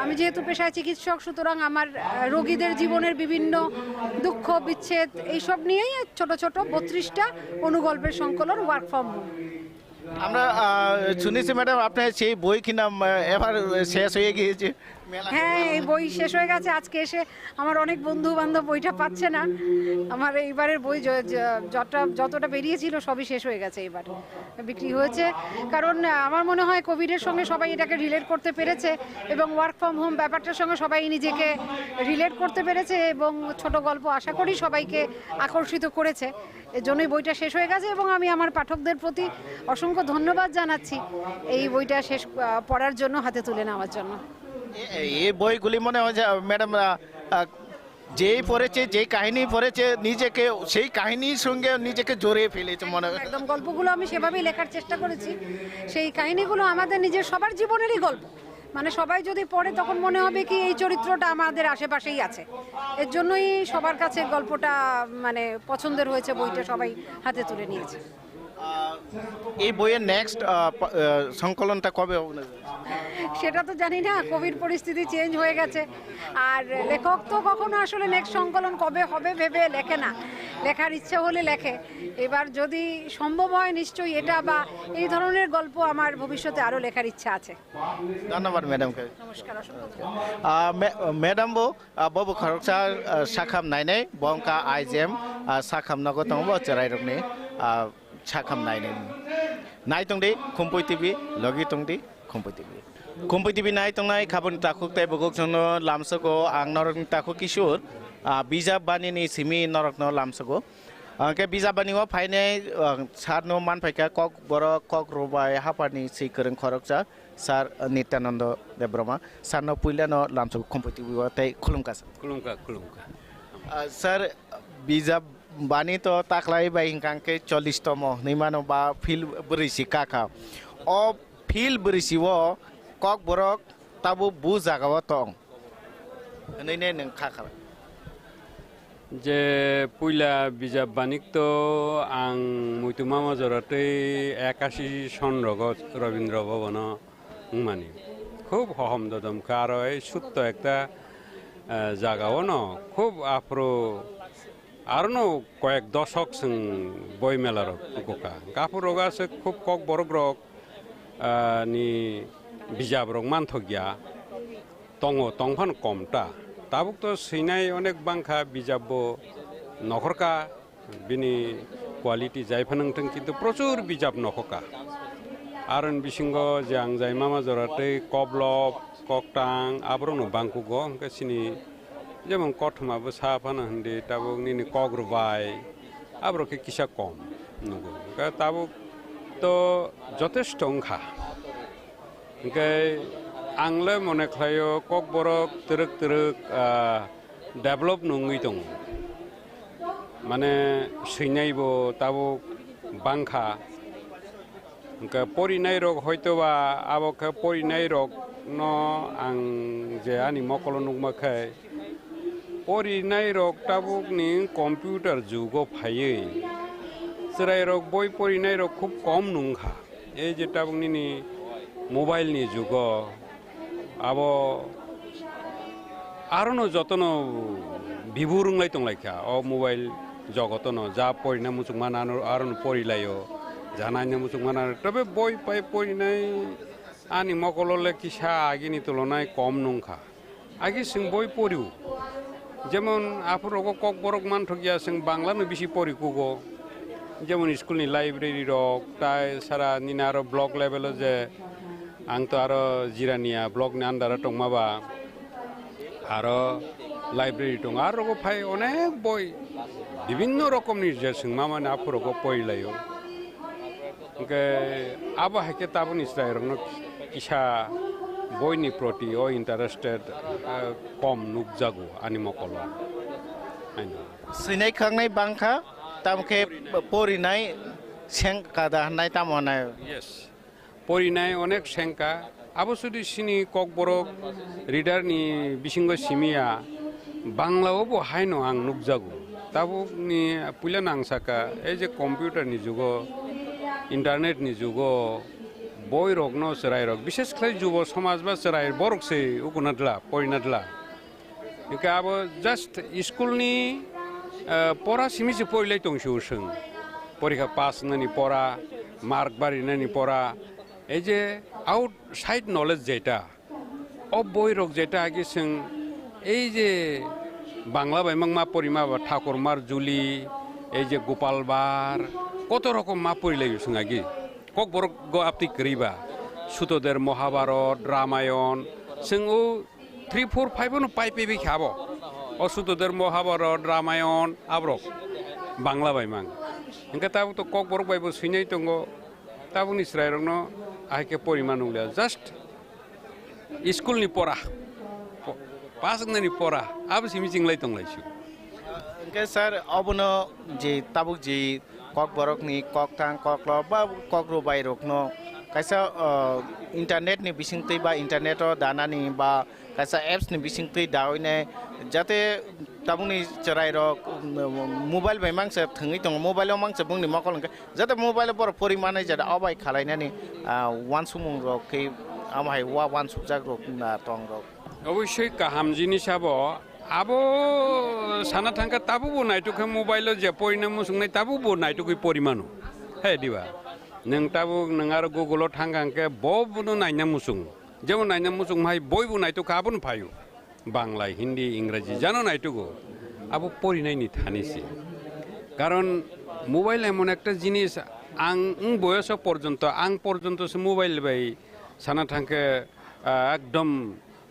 আমি যেহেতু পেশায় চিকিৎসক সুতরাং আমার রোগীদের জীবনের বিভিন্ন দুঃখ বিচ্ছেদ এইসব নিয়েই ছোট ছোট 32টা অনুগল্পের সংকলন ওয়ার্ক ফ্রম হোম আমরা শুনেছি ম্যাডাম আপনার সেই বই কিনা এবার শেষ হয়ে গিয়েছে হ্যাঁ এই বই শেষ হয়ে গেছে আজকে এসে আমার অনেক বন্ধু বান্ধব বইটা পাচ্ছে না আমার এইবারের বই যতটা বেরিয়েছিল সবই শেষ হয়ে গেছে এবার বিক্রি হয়েছে কারণ আমার মনে হয় কোভিডের সঙ্গে সবাই এটাকে রিলেট করতে পেরেছে এবং ওয়ার্ক ফ্রম হোম ব্যাপারটার সঙ্গে সবাই নিজেকে রিলেট করতে পেরেছে এবং ছোট গল্প আশা করি সবাইকে আকর্ষিত করেছে এজন্যই বইটা শেষ হয়ে গেছে এবং আমি আমার পাঠকদের প্রতি অসংখ্য ধন্যবাদ জানাচ্ছি এই বইটা শেষ পড়ার জন্য হাতে তুলে নেওয়ার জন্য এই বইগুলি মনে হয় যে ম্যাডাম যেই পড়েছে যে কাহিনী পড়েছে নিজেকে সেই কাহিনীর সঙ্গে নিজেকে জড়িয়ে ফেলেছে মনে হয়। একদম গল্পগুলো আমি সেভাবেই লেখার চেষ্টা করেছি। সেই কাহিনীগুলো আমাদের নিজের সবার জীবনেরই গল্প, মানে সবাই যদি পড়ে তখন মনে হবে কি এই চরিত্রটা আমাদের আশেপাশেই আছে। এর জন্যই সবার কাছে গল্পটা মানে পছন্দের হয়েছে, বইটা সবাই হাতে তুলে নিয়েছে। এই বইয়ের নেক্সট সংকলনটা কবে হবে? সেটা তো জানি না, কোভিড পরিস্থিতি চেঞ্জ হয়ে গেছে। আর লেখক তো কখনো আসলে নেক্সট সংকলন কবে হবে ভেবে লেখে না, লেখার ইচ্ছে হলে লেখে। এবার যদি সম্ভব হয় নিশ্চয়ই এটা বা এই ধরনের গল্প আমার ভবিষ্যতে আরও লেখার ইচ্ছা আছে। ধন্যবাদ ম্যাডামকে। নমস্কার, ম্যাডাম ববু খরকसा साखाम नायनाय बंका आइजेम साखाम नगो तंगबो चराइरकनि साखाम नायनाय नायतंदि खुम्पुइ टिभि लगी तंदि खुम्पुइ टिभि नायतंनाय खाबन ताखुक ताय बगक जनो लामसको आं नरकनि ताखु किशोर बिजाब बानिनि सिमि नरकनो लामसको के बिजाब बानिङो फाइनाय सारनो मानफायका कक बर कक रबाय हापानि सिकरं खरकसा सार नित्यानंद देब्रमा सारनो पुइलानो लामसको खुम्पुइ टिभि वाताय खुलुमका सर बिजाब बानी तो ताकलाय बाय हिंकांके 40 तम निमानो बा फिल बरिसि काका ओ फिल बरिसिवो कक बरक ताबु बु जागाव तं नैने नों खाखा जे पुइला बिजाब बानिक तो आं मुइतुमा मजराते 81 सन रवीन्द्र भवन मानी खूब हहम ददम कारय सुत्त एकता জাগাও ন খুব আফ্রো আর ন কয়েক দশক जों বই মেলার গোকা কাপড় রগাছে খুব কক বরক রক নি বিজাব রক মানথগিয়া তঙ তংফান কমটা তাবুক তো সৈনাই অনেক বাংখা বিজাববো নখরকা বিনি কোয়ালিটি যাইফানংথং কিন্তু প্রচুর বিজাব নখকা আরন বিসিঙ্গ যে আং যাই মামা জরাতে কবলব ককটাং আবরনো বাংকুগো সিনি যেমন কঠমাবো সাফানো হন্দি তাবুক নিনি কগ্রবাই আবরকে কিসা কম নগো তাবুক তো যথেষ্ট অংখা आंले मने खायो कक बरक तरक तरक डेभलप नङै दं माने सैनायबो ताबो बांखा परिनाय रग हयतोबा आबोखौ परिनाय रग न आं जे आंनि मकल नुमाखाय परिनाय रग ताबुकनि कम्पिउटार जुगाव फायै जेराय रग बय परिनाय रग खुब कम नंखा এই যে ताबुकनि मोबाइलनि जुगाव आबो आरो जतन बिबुरुंलाय दंलायखा अ मोबाइल जगतनो जा परिना मुसुकमान आरो परिलायो जानायनो मुसुकमान तबे बय पाय परिनाय आनि मकलले किसा आगिनि तुलनाय कम नंखा आगि जों बय परिउ जेमन आफुरगो कक बरक मानथगिया जों बांलानो बिसि परिकुगो जेमन स्कुलनि लाइब्रेरि रक ताय सारा निना आरो ब्लक लेभेल जे आं तो आरो जिरानिया ब्लकनि आन्दारा दंमाबा आरो लाइब्रेरि दं आरो फाय अनेक बय विभिन्न रकमनि जे जों मा माने आफुरगो परिलायो ओंके आबा हाके ताबुनि स्रायरनो किसा बयनि प्रति अ इन्टारेस्टेड कम नुकजागो आनि मकला सैनाय खांनाय बांखा तामखे परिनाय सेंकादा हनाय तामनाय यस परिनाय अनेक सेंका आबसुदि सिनि कक बरक रिडारनि बिसिंग सिमिया बांलावबो हायनो आं नुकजागो ताबुनि पुला नांसाका ए जे कम्पिउटारनि जुगो इन्टारनेटनि जुगो बय रगनो सराय रग विशेष खाय जुब समाज बा सराय बरकसे उकुनादला परिनादला इका आबो जस्ट स्कुलनि परा सिमिसे परिलाय दंसो जों परीक्षा पास नानि परा मार्क बारिनानि परा এই যে আউটসাইড নলেজ যেটা অবৈরক যেটা আগে जों এই যে বাংলা বাইমাং মা পরিমা ঠাকুরমার জুলি এই যে গোপাল বার কত রকম মা পরিলাই जों আগে কক বড় আপনি করিবা সুতোদের মহাভারত রামায়ণ जों 3, 4, 5 নো পাই পেবি খাবো অসুতোদের মহাভারত রামায়ণ আব্রক বাংলা বাইমাং ইনকা তাবো তো কক বড় বাইবো সৈনাই দङ ताबुनि स्रायरनो आइके परिमान उल्या जस्ट स्कुलनि परा pasangni pora abo simi jinglai tonglaisu Oke sir, abono je tabuk je kok borok ni kok tang kok lo ba kok rubai rok no kaisa internet ni bising tei ba internet o dana ni ba kaisa apps ni bising tei dawi ne jate tabuk ni cerai rok mobile bai mangsa thengi tong mobile o mangsa bungni makol jate mobile bor porimane jada abai khalai nani wan sumung rok ke amhai wa wan subjak rok na tong rok অবশ্যই কাহাম জিনিস আবো আবো সানা থাঙ্কা তাবু বো নাইটুকে mobile যে পরিণাম মুসুংনাই তাবু বো নাইটুকুই পরিমাণু হে দিবা নং তাবু নং আর গুগল থাঙ্গাঙ্কে ববুনো নাইনা মুসুং যেমন নাইনা মুসুং ভাই বইবু নাইটুকে আবুন ফায়ু বাংলা হিন্দি ইংরেজি জানো নাইটুকু আবু পরিনাইনি থানিছি কারণ মোবাইল এমন একটা জিনিস আং বয়স পর্যন্ত আং পর্যন্ত মোবাইল বাই সানা থাঙ্কে একদম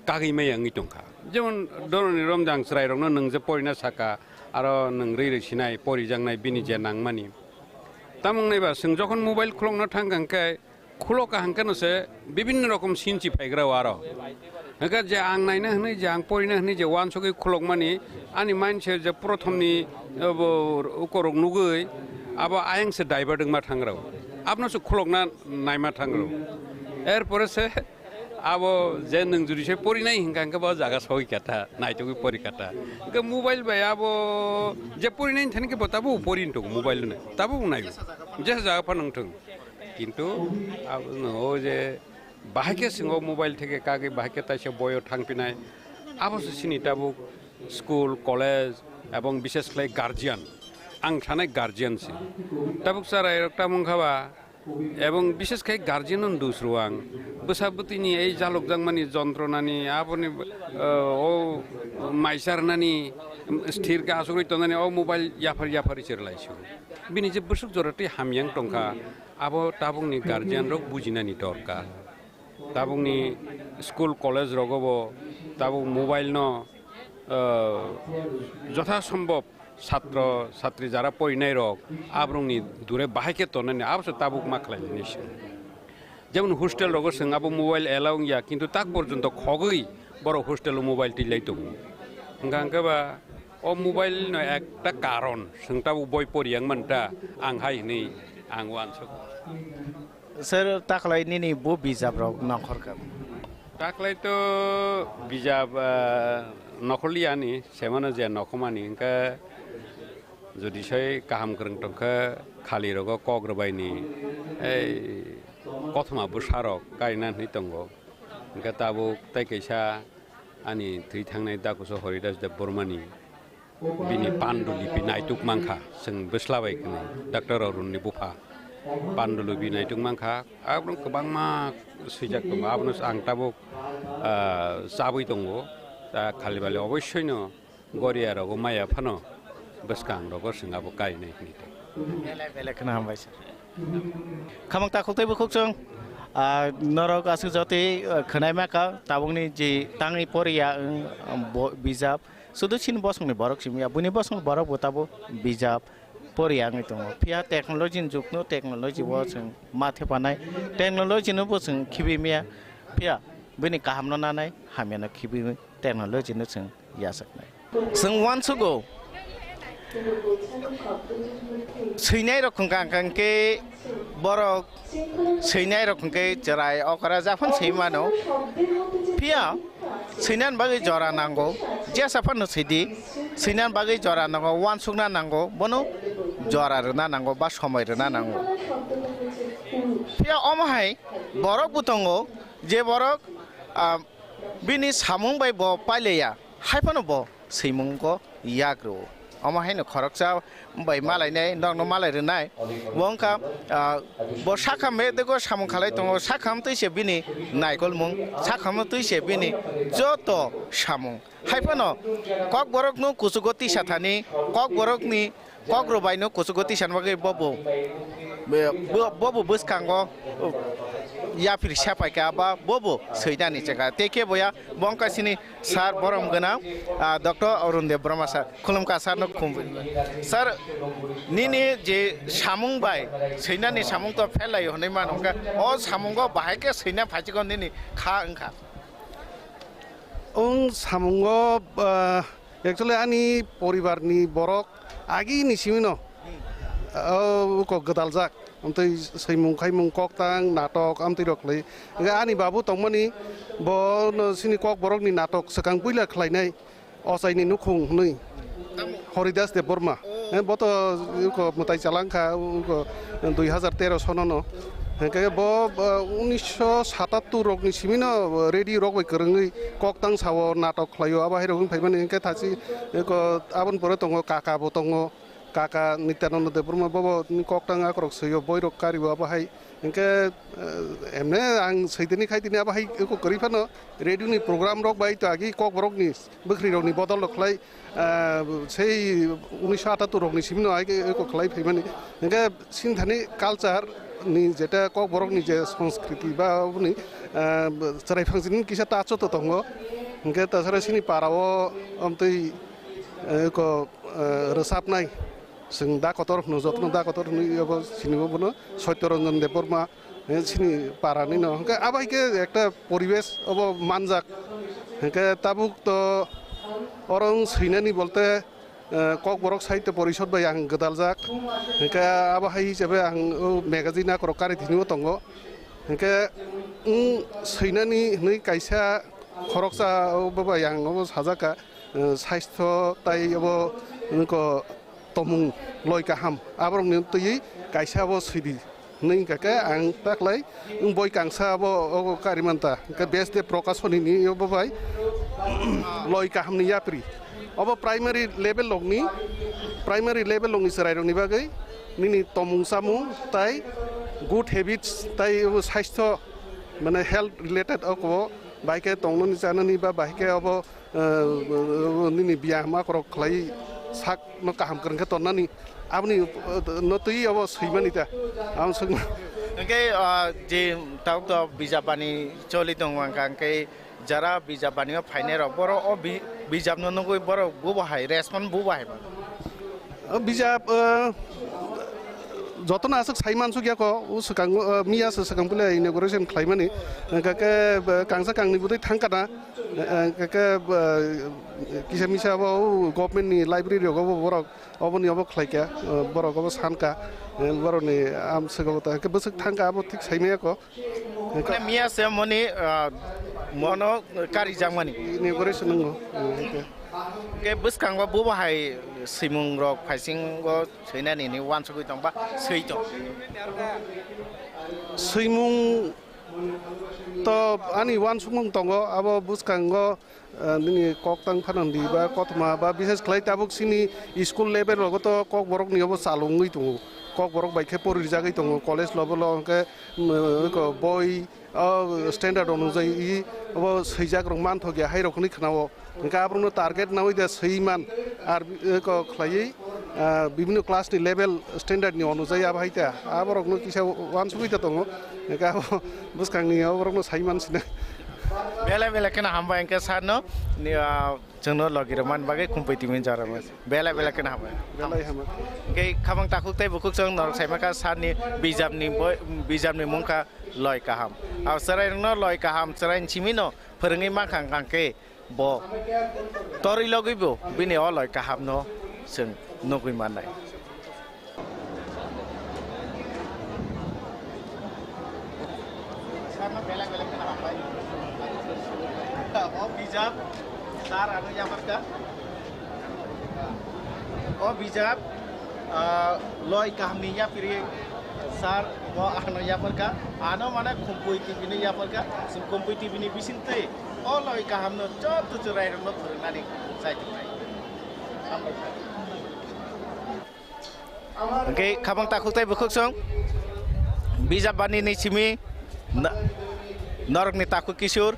কাগি মাই আঙি টংখা যেমন ধরনের রমজান স্রাই রং নং যে পরিনা সাকা আর নং রে সিনাই পরিজাংনাই বিনি যে নাংমানি তামং নাইবা जों যখন মোবাইল খুলংনা থাঙ্গাঙ্কে খুলকা হাঙ্কানসে বিভিন্ন রকম সিনচি ফাইগ্রাও আর হ্যাঁ যে আং নাইনা হनै যে আং পরিনা হनै যে ওয়ান সগৈ খুলকমানি আনি মানসে যে প্রথমনি উকরক নুগৈ আবা আয়ংসে ডাইভারদों मा थांग्राव आपनसो खुलकना नायमा थांग्राव एरपरे से আবো যে নং যদি সে পরি নাই হিংকাঙ্কে বা জায়গা সই কাটা নাইটুকু পরি কাটা মোবাইল বাই আবো যে পরি নাই থাকি তাবো পরিন তো মোবাইল নাই তাবো নাই যে জায়গা পা নংথং কিন্তু ও যে বাহাকে সিংহ মোবাইল থেকে কাগে বাহাকে তাইসে বয়ও থাংপিনাই আবসো সিনি তাবো স্কুল কলেজ এবং বিশেষ করে গার্জিয়ান আং থানায় গার্জিয়ান সি তাবুক সারা একটা মংখাবা এবং বিশেষ করে গার্জিয়ান দুসরো আং বসাবতিনি এই জালক জাংমানি যন্ত্রণানি আপনি ও মাইসারনানি স্থির কা আসুরি তনানি ও মোবাইল ইয়াফারি চেরলাইছো বিনি যে বসুক জরাতে হামিয়াং টংকা আবো তাবুংনি গার্জিয়ান রক বুজিনানি দরকার তাবুংনি স্কুল কলেজ রগবো তাবুক মোবাইল ন যথাসম্ভব ছাত্র ছাত্রী যারা পরিণয় রক আবরংনি দূরে বাহাইকে তনানি আবসো তাবুক মাখলাই জিনিস যেমন হোস্টেল রগর সঙ্গে আবো মোবাইল এলাও ইয়া কিন্তু তাক পর্যন্ত খগই বড় হোস্টেল মোবাইল টিলাই তো গাঙ্গাবা ও মোবাইল নয় একটা কারণ সোংটাবো বই পড়িয়াং মানটা আং হাই নেই আং ওয়ানসো স্যার তাকলাই নিনি বো বিজাব রক নখরকা তাকলাই তো বিজাব নখলিয়ানি সেমানো যে নখমানি ইনকা যদি সই কাহাম করং টংকা খালি রগ কগ্রবাইনি এই কথমাबो सारक गायना हनै दङ इनका ताबो ताइकैसा आनि थै थांनाय दाकुस हरिदास देब बर्मानि बिनि पान्डुलिपि नायटुक मांखा जों बोस्लाबायखोनो डाक्टर अरुणनि बुफा पान्डुलिपि नायटुक मांखा आबो गोबां मा सैजाक दङ आबनो आं ताबो जाबै दङ दा खालिबाले अबस्यनो गरिया रग माया फानो बसकां रग जों आबो गायनाय हनै बेले खोना हामबाय सर खामं ताखौतैबो खुकजों नरक आसु जते खोनायमा का ताबुंनि जे तांनि परिया बिजाब सुदुसिन बसंनि बरक सिमिया बुनि बसं बरक बताबो बिजाब परिया आंनि दङ फिया टेक्नोलॉजी जुगनो टेक्नोलॉजी वो जों माथे पानाय टेक्नोलॉजी नो बोसों खिबिमिया फिया बुनि काहामनो नानाय हामियानो खिबि टेक्नोलॉजी नो जों यासकनाय जों वान्स गो सैनाय रखं कांके बरक सैनाय रखं के जराय अकरा जाफन सैमानो फिया सैनान बागै जरा नांगौ जेसाफन सैदि सैनान बागै जरा नांगौ वान सुगना नांगौ बनो जरा रना नांगौ बा समय रना नांगौ फिया अमहाय बरक बुतंगो जे बरक बिनि सामुं बाय ब पाइलेया हायफनो ब सैमुंगो याग्रो अमाहायनो खरकसा बाय मालायनाय नंनो मालायरनाय वंका ब साखाम देखो सामुं खालाय दङ साखाम तैसे बिनि नायगल मुं साखाम तैसे बिनि जत सामुं हायफनो कक बरकनो कुसुगति साथानि कक बरकनि कक रबायनो कुसुगति सानबागै बबो बसखांगो या फिर सापायका बा बबो सैदानि जायगा तेके बया बंकासिनी सार बरम गना डॉक्टर अरुणदेव ब्रह्मा सार खुलुमका सार न खुम्पुइ सार निनि जे सामुं बाय सैनानि सामुं तो फेलाय हनै मानका अ सामुंगो बाहायके सैना फाजिगो निनि खा ओंखा सामुंगो एक्चुअली आनी परिवारनि बरक आगिनि सिमिनो को गदालजाक ओमफ्राय सैमुं खायमुं ककतां नाटक आमथै रखलै आनी बाबु तंमोनी ब सिनि कक बरकनि नाटक सकां पुइला खलायनाय असाइनि नुखुं नै हरिदास देव बर्मा बत मताइ चालांखा 2013 सननो हेंके ब 1977 रकनि सिमिनो रेडी रक बाय करङै ककतां साव नाटक खलायो आबा हेरगुन फाइबानि हेंके थासि आबन पर दङ काका बो दङ काका नित्यानन्द देव बर्मा बबो ककतां आकरक सयो बयरक कारिबो आबाहाय हेंके एमने आं सैदनि खायदिनि आबाहाय को करिफानो रेडियोनि प्रोग्राम रक बाय तागि कक बरकनि बख्रि रकनि बदल खलाय sei 1978 rokni simino ai ko khlai phaimani heंके सिंथानि कालचार नि जेटा कक बरकनि जे संस्कृति बा नि चराय फांसिनि किसा ताचो तो दंगो हेंके तासारा सिनि पाराव अमतै को रोसाबनाय जों दा कतर न जत्न दा कतर नि अब सिनिबो बनो सत्यरंजन देव बर्मा सिनि पारानि न हेंके आबाइके एकटा परिवेश अब मानजाक हेंके ताबुक तो orang सैनानि बोलते कक बरक साहित्य परिषद बाय आं गदालजाक हेंके आबाहाय हिसाबै आं मेगाजिन आकर कारि दिनिबो दंगो हेंके सैनानि नै कायसा खरकसा बाय आं साजाका साहित्य ताइ अब नको तमुं लय काहाम आबरंनि तयै कायसा अब सैदि नै काके आं ताकलाय बय कांसा अब कारिमानता के बेस दे प्रकाशनि नि बाय लय काहामनि याप्रि अब प्राइमारि लेभेल लंनि सरायरंनि बागै निनि तमुं सामुं ताइ गुड हेबिट्स ताइ साहित्य माने हेल्थ रिलेटेड अब बाइके तंगनि जाननि बा बाइके अब निनि बिया मा करक खलाय साक न काहाम करनखे तन्नानि आबनि नतै अब सैमानिता आं सों ओंके जे ताव तो बिजाबानि चलि दं आंके जरा बिजाबानियाव फाइनाय रक बर अ बिजाब नंगौ बर बुबाहाय रेसपन बुबाहाय बिजाब जतन आसक साइमानसु गया को उसकां मिया सकां पुले इनॉग्रेशन खालायमानि काके कांसा कांनि बुदै थांकाना काके किसा मिसा अब गभर्नमेन्टनि लाइब्रेरि अब बरक अबनि अब खलायका बरक अब सानका बरनि आम सगावता के बसक थांका अब थिक साइमायाको मिया से मनि मनो कारि जांमानि इनॉग्रेशन नंगौ के बसकांबा बुबाहाय सैमुं रक फाइसिं गो सैनानि नि वानस गय दंबा सैतो सैमुं तो आनी वान सुमुं दंगो अब बुसकांगो निनि ककतां फानन्दी बा कतमा बा बिसेस खलाय ताबुक सिनि स्कुल लेभेल रगो तो कक बरक नि अब सालुङै दङ कक बरक बाइके परिजागै दङ कलेज लेभेल के बय स्टैंडर्ड अनुजाई अब सैजाक रक मान थगिया हाय रखनि खनाव गाब्रनो टारगेट नावै दा सैमान आर को खलायै বিভিন্ন क्लासनि लेभेल स्टैंडर्डनि अनुजाई आबाहायता आबरकनो किसा वान सुबिदा दङ गा बुसकांनि आबरकनो साइमानसिना बेला बेला केना हामबा एंके सानो जोंनो लगिरमान बागै खुम्पै तिमिन जारामस बेला बेला केना हामबा बेलाय हामा के खाबां ताखुकतै बुकुक जों नरक साइमाका सानि बिजाबनि मुंखा लय काहाम आ सरायनो लय काहाम सरायन चिमिनो फोरोङै मा खांखांके ब तरि लगैबो बिनि अ लय काहाम न जों नगै मानाय सारना बेला बेला केना हामबाय ओ बिजाब सार आनो याफरका ओ बिजाब लय काहामनि याफिरि सार वो आनो याफरका आनो माने खुम्पुइ टिभिनि याफरका जों खुम्पुइ टिभिनि बिसिंतै ओ लय काहामनो चत चुरायरनो फोरोंनानै जायथाय ओके खाबां ताखुकतै बुकुकसं बिजाबानि निसिमि नरकनि ताखु किशोर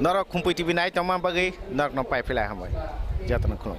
नरक खुम्पुइ टिभि नाय तमा बागै नरकनो पाइफिलाय हामबाय जातन खुलुम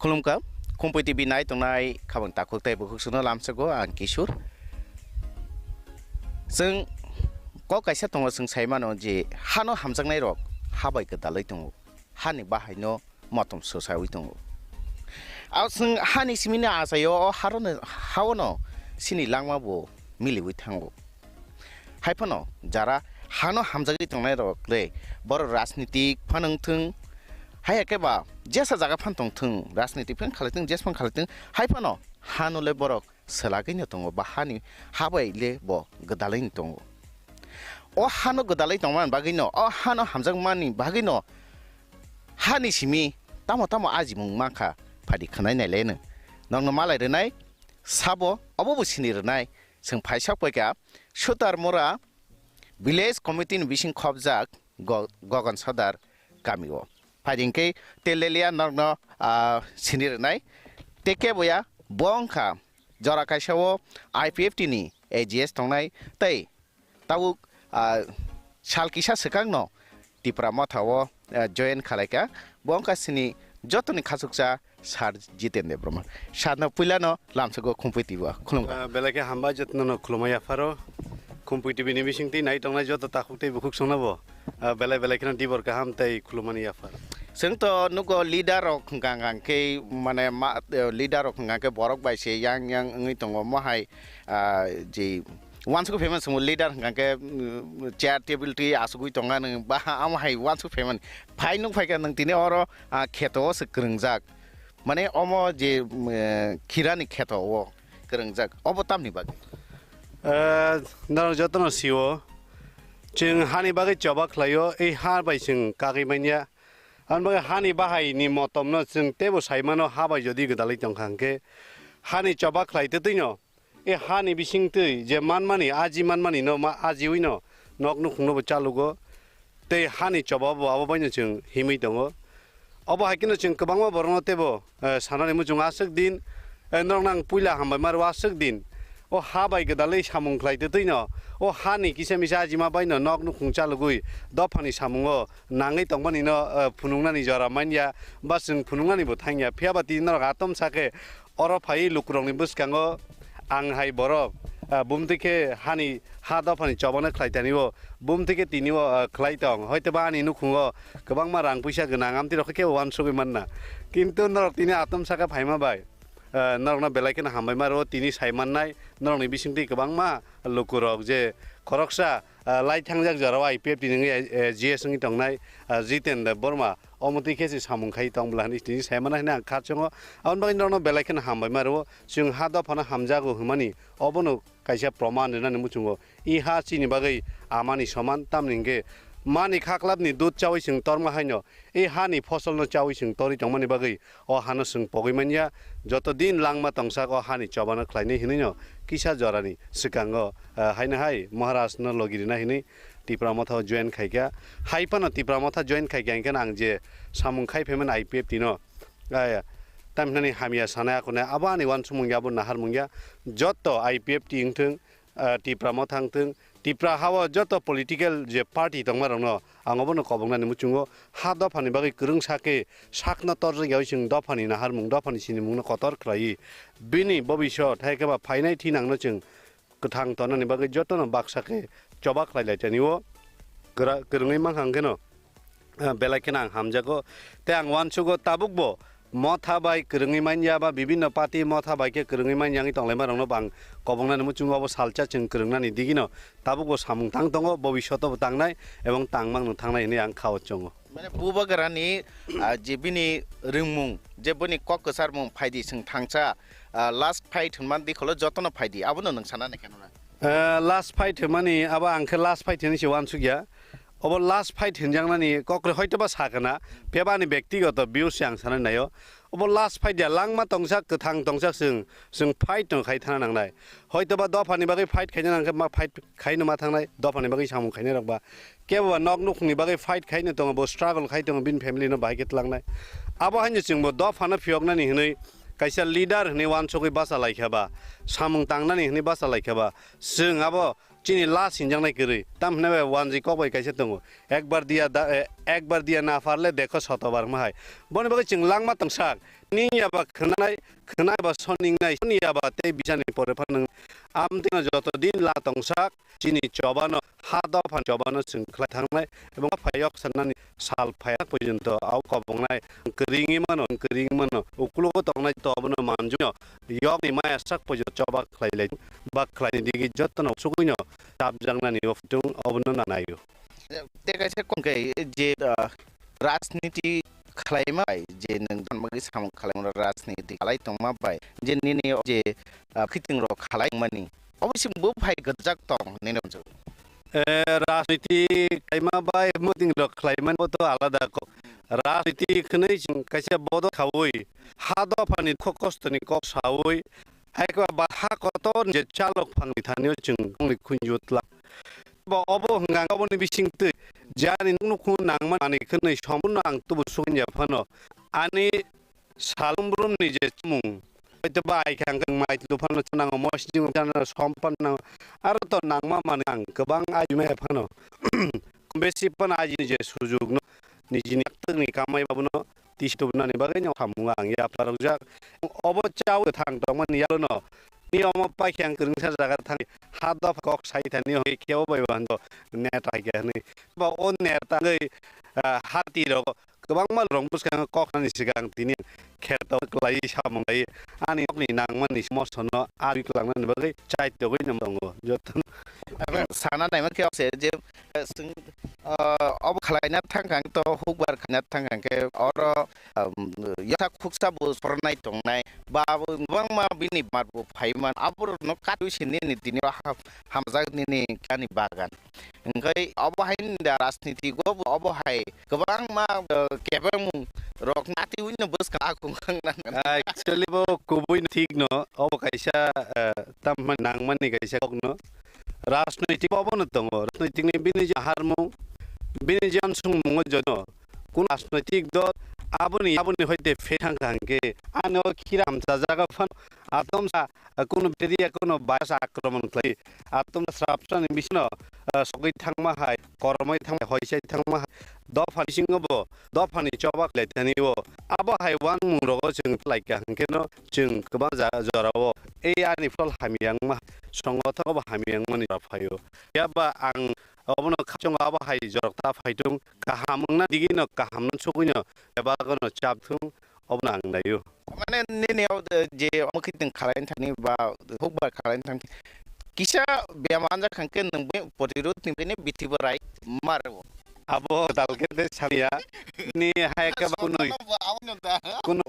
खुलुमका खुम्पुइ टिभि नाय तंनाय खाबन ताखुकताय बुखुसुनो लामसगो आं किशोर जों क कायसा दङ जों सायमानो जे हानो हामजांनाय रक हाबाय गोदालै दङ हानि बाहायनो मतम सोसावि दङ आव जों हानि सिमिनो आजायो हारनो हावनो सिनि लांमाबो मिलिवि थांगो हायफानो जारा हानो हामजागि तंनाय रकले बर राजनीतिक फानंथों हायाकेबा जेसा जागा फानथं थों राजनीतिक फान खालायथों जेसफान खालायथों हायफानो हानुले बरक सोलागैनो दङ बा हानि हाबायले ब गोदालैनो दङ अ हानो गोदालै दंमान बागैनो अ हानो हामजांमानि बागैनो हानि सिमि तामो तामो आजिमुं माखा फादि खनाय नायलेनो नंनो मालाय रनाय साबो अबो सिनि रनाय जों फाइसा पैका सुतार मोरा विलेज कमिटि बिसिं खबजाक गगन सदार गामिओ फादिंके तेलेलिया नंनो सिनि रनाय टेके बया बंखा जरा कायसाओ आईपीएफटी नि एजीएस तंनाय तै तावुक साल किसा सेकांनो टिप्रा मथाओ जयन खालायका बंकासिनी जतनि खासुकसा सार जितेन्द्र ब्रह्म सारनो पुलानो लामसगो खुम्पुइ टिभि खुलुमगा बेलाके हामबा जतनो खुलुमाया फारो खुम्पुइ टिभि नि बिसिंति नाय तंनाय जत ताखुकते बुखुक संनाबो बेला बेलाके टिबर का हामतै खुलुमानि याफार जोंथ नुगो लिडार गांगांके माने लिडार गांगांके बरक बायसे यां यां ओङै दङ महाय जे वान्सको फेमस समो लिडार गांके चेयर टेबल टी आसुगुइ तंगा नों बा आमहाय वान्सको फेमस फाइनु फाइका नों तिने अर खेतो से ग्रंजाक माने अमो जे खिरानि खेतो ओ ग्रंजाक अब तामनि बागै नर जतन सिओ जों हानि बागै जबा खलायो ए हा बायसिं कागैमानिया आनबागै हानि बाहायनि मतमनो जों तेबो साइमानो हाबाय जदि गदालै तंखांके हानि जबा खलायते दैनो ए हानि बिसिंतै जे मानमानि आजि मानमानि न मा आजि उइनो नकनु खुंनोबो चालुगो तै हानि जबाबो आबाबायनो जों हिमै दङ अब हाकिनो जों गोबांमा बरनो तेबो सानानै मुजुं आसक दिन नंनां पुइला हामबाय मारो आसक दिन ओ हाबाय गदालै सामुं खलायते दैनो ओ हानि किसे मिसा आजिमा बायनो नकनु खुं चालुगुइ दफानि सामुङो नाङै तंबानि न फुनुंनानि जरा मानिया बा जों फुनुंनानिबो थांया फियाबाति न आतम साके अर फाइ लुकुरंनि बुसकाङो आं हाय बरफ बुमतिके हानि हा दफानि चबानो खलायतानिओ बुमतिके तिनिओ खलायतं हयतोबा आनि नुखुङो गोबांमा रां पैसा गोनां आमति रखे वानसुगै मानना किन्तु नरक तिनि आतम साका फाइमा बाय नरना बेलायकेन हामबाय मारो तिनि साइमाननाय नरनि बिसिंति गोबांमा लुकुरक जे खरकसा लाइ थांजाक जराव आईपीएफ तिनि जीएस नि तंनाय जितेन्द्र बर्मा अमति केसि सामुंखाइ तंब्लानि तिनि साइमाननाय आं खाचङो आउनबाय नरनो बेलायकेन हामबाय मारो जों हा दफाना हामजागो हुमानि अबनो कायसा प्रमाण होनानै मुचुङो इ हा चिनि बागै आमानि समान तामनिंगे मानि खाख्लाबनि दूध चावैसिं तरमा हाइनो ए हानि फसलनो चावैसिं तरि तंमानि बागै अ हानो सिं पगैमानिया जत दिन लांमा तंसाक अ हानि चबानो खलायनै हिनैनो किसा जरानि सिकाङो हाइनो हाय महाराज न लगिरिना हिनै टिप्रा मथा जॉइन खाइका हाइपानो टिप्रा मथा जॉइन खाइका आं जे सामुंखाइ फेमन आईपीएफ तिनो तामनानि हामिया सानायाखने आबानि वान सुमुंयाबो नाहार मुंया जत आईपीएफ टिंथों टिप्रा मथांथों टिप्रा हावा जत पॉलिटिकल जे पार्टी दंमारनो आंबोनो कबंनानि मुचुङो हा दफानि बागै गोरों साके साखना तरजयाव जों दफानि नाहार मुं दफानि सिनि मुंनो कतर खलायि बिनि भबिष्यत हायकेबा फाइनाय थिनांनो जों गोथां तननि बागै जतनो बाक्साके चबा खलायलायतानिओ गोरोङै मांहांगेनो बेलाकेन आं हामजागो ते आं वानसुगो ताबुकबो मथा बाय गोरोङै मानिया बा विभिन्न पार्टी मथा बायके गोरोङै मानियाङै तंलायमारनो बां कबंनानि मुचुङाबो सालचा जों गोरोंनानि दिगिनो ताबुकबो सामुं थां दङ भबिष्यतबो तांनाय एबं तांमांनो थांनाय होनै आं खावचङो माने बुबागरानि जेबिनि रोंमुं जेबोनि ककसार मुं फायदि जों थांचा लास्ट फाइट होनमान दिखौल जतनो फायदि आबोनो नों सानानै केनना लास्ट फाइट माने अब आंखे लास्ट फाइट होनैसो वानसुगिया अब लास्ट फाइट हिनजांनानि कक्रे हयतोबा सागोना पेबानि व्यक्तिगत बिउस आं सानाय नायो अब लास्ट फाइट या लांमा तंसा गोथां तंसा जों फाइट खाय थाना नांनाय हयतोबा दफानि बागै फाइट खायनो नांखे मा फाइट खायनो मा थांनाय दफानि बागै सामु खायनो रखबा केबा नक नुखनि बागै फाइट खायनो दङ बो स्ट्रागल खाय दङ बिन फेमिलि नो बाइकेट लांनाय अब हायनो जोंबो दफाना फियगनानि हनै कायसा लिडार हनै वानसुगै बासा लायखाबा सामुं तांनानि हनै बासा लायखाबा जों अब চিনি লাস হিনজাंनाय গরে তামনে ওয়ানজি কবাই কাইছে দङ একবার দিয়া না পারলে দেখো শতবার মাহাই বনে বাগে চিং লাংমা তংসাক নিয়াবা खोनाबा सनियाबा ते बिजानि परे फान आमदिना जत दिन ला तंसाक चिनि चबानो हा दफान चबानो सिंख्ला थांनाय एबं फायक सन्नानि साल फाया पर्यन्त आव कबंनाय करिङि मानो उकुलबो तंनाय तबनो मानजुनो यकनि माया साक पर्यन्त चबा खलायलाय बा खलायनि दिगि जतन सुगुइनो ताबजांनानि अफतुं अबनो नानायो ते कायसे कोनकै जे राजनीति खालायमाय जे नों धनमगि साम खालायमरा राजनीति खालाय तंमा बाय जे निने जे खितिं रो खालाय मानि अबसिम बो फाय गजाक तंग नेनम जो राजनीति खायमा बाय मदिं रो खालायमान बतो आलादा को राजनीति खनै जों कायसे बद खावै हा दफानि खकस्तनि क सावै हायका बा हा कत जे चालक फांनि थानियो जों खंनि खुनजुतला बा अबो हंगां अबनि बिसिंते जानि नुखु नांमा माने खनै समन आं तुबु सुनिया फानो आनि सालुमब्रुमनि जे मुं हयतो बाय खांगं माइ लुफानो नांग मस्जिद जानो सम्पन्न आरो तो नांमा माने आं गोबां आइमे फानो बेसि पन आजि जे सुजुग निजिनि तनि कामाय बाबुनो तिस्तुबनानि बागै नो हामुआ आं या फारजा अबो चाव थां दमन यालो न नियम पाख्यां करिंसा जागा थां हादा कक साइथानि होय केव बायबानो नेट आइगानि बा अन नेटाङै हाति र गोबां माल रं बुसखां ककनि सिगां दिनि खेरताव क्लाइ सामंगाय आनि अकनि नांमानि समस्तनो आरि क्लांनानि बागै चाइतगै नम दङ जतन साना नायमा केवसे जे अब खलायना थांगां तो हुकबार खना थांगां के और यथा खुक्सा बो सरनाय तंनाय बा गोबां मा बिनि मारबो फाइमान आबर न काटु सिनि नि दिनि हामजाग नि कानि बागान ओंखाय अबहाय राजनीति गो अबहाय गोबां मा केबं रकनाति उइन बस का खुंखांना एक्चुअली बो कुबुइ ठीक न अब कायसा ताम नांमानि कायसा कगनो राजनैतिक अबन दङ राजनैतिकनि बिनि हारमु बिनि जान सुंमु जनो कुन राजनैतिक द आबनि हयते फेथां गांगे आनो खिराम जागा फन आतमसा कुन बेरिया कुन बास आक्रमण खलै आतम श्रापसन बिसनो सगै थांमा हाय करमै थांमा हयसाय थांमा दफानि सिङबो दफानि चबाक लेथानिबो आबो हाय वान मुरगो जों लाइका हांकेनो जों गोबां जरावो ए आनि फल हामियां मा संगथाव हामियां मानि फायो याबा आं अबनो खाचों आबो हाय जरता फायदुं गाहामना दिगिनो गाहामन सगैनो एबा गनो चाबथुं अबना आं दायो माने नेनेयाव जे अमखितिं खालायन थानि बा हुकबार खालायन थानि किसा बेमानजा खांके नंबे प्रतिरोध निबेने बिथिबराय मारो abo dalke de samia ni hai ka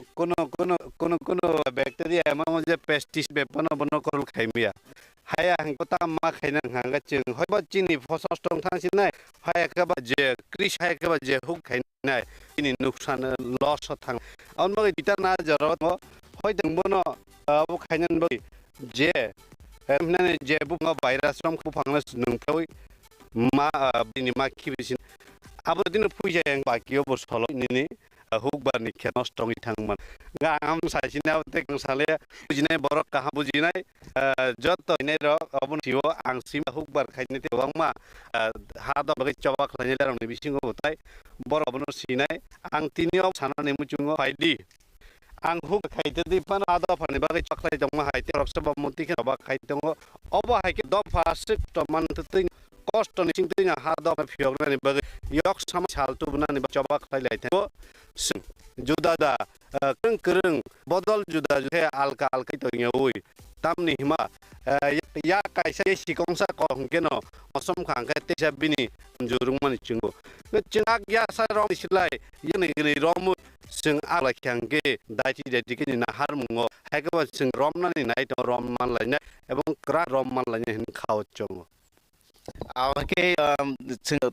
kuno bacteria ma je pestis bepono bono kol khaimia haya hang kota ma khaina hanga ching hoi ba chini phosos tong thang sin nai haya ka ba je kris haya ka ba je huk khainai ini nuksan loss thang on ma dita na jarot mo hoi dang bono abo khainan ba je emnane je bu ma virus rom khu phangna nung phoi ma bini ma kibisin abo din puja yang bakio bos solo ini huk bar ni keno strong thangman ga am saisina te kang sale bujinai borok kaha bujinai jotto ne ro obun tiwo ang sim huk bar khaini te wangma ha do bagi choba khlaini daram ni bisingo botai borok obun sinai ang tinio sanane muchungo faidi ang huk khaite di pan ada phani bagi chaklai jongma haite roksaba muti ke ba khaitongo obo haike do fasik to man tuting cost ni singtinya hada fiogna ni bagi yok sama saltu buna ni coba khailai tho juda da kereng bodol juda he alka alkai to ngoi tamni hima ya kaisa sikongsa ko hungkeno osom khang ka te sabini jurung mani chingo chingak ya sa rong silai yene ni romu sing ala khangke daiti daiti ni na harmungo haikaba sing romna ni nai to rom man laina ebong kra rom man laina hin khao chongo awake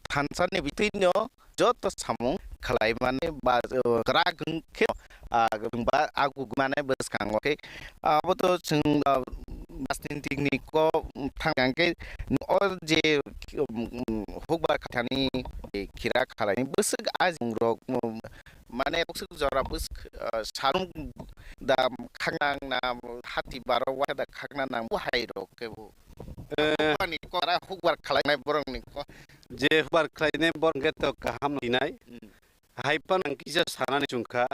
thansan ni bitino jot samung khalai mane ba kra gungke ba agu mane bes kang oke aboto sing bastin teknik ko thangangke or je hukbar khathani kira khalai ni bes ajung rok mane oksuk jora bes sarum da khangnang na hati baro wa da khangna nang bu hai rok ke bu Pani ko ara hukbar khalai borong ni ko. Je hubar khlaine borong ge to kaham dinai. Haipan angkisa sanani chungkha.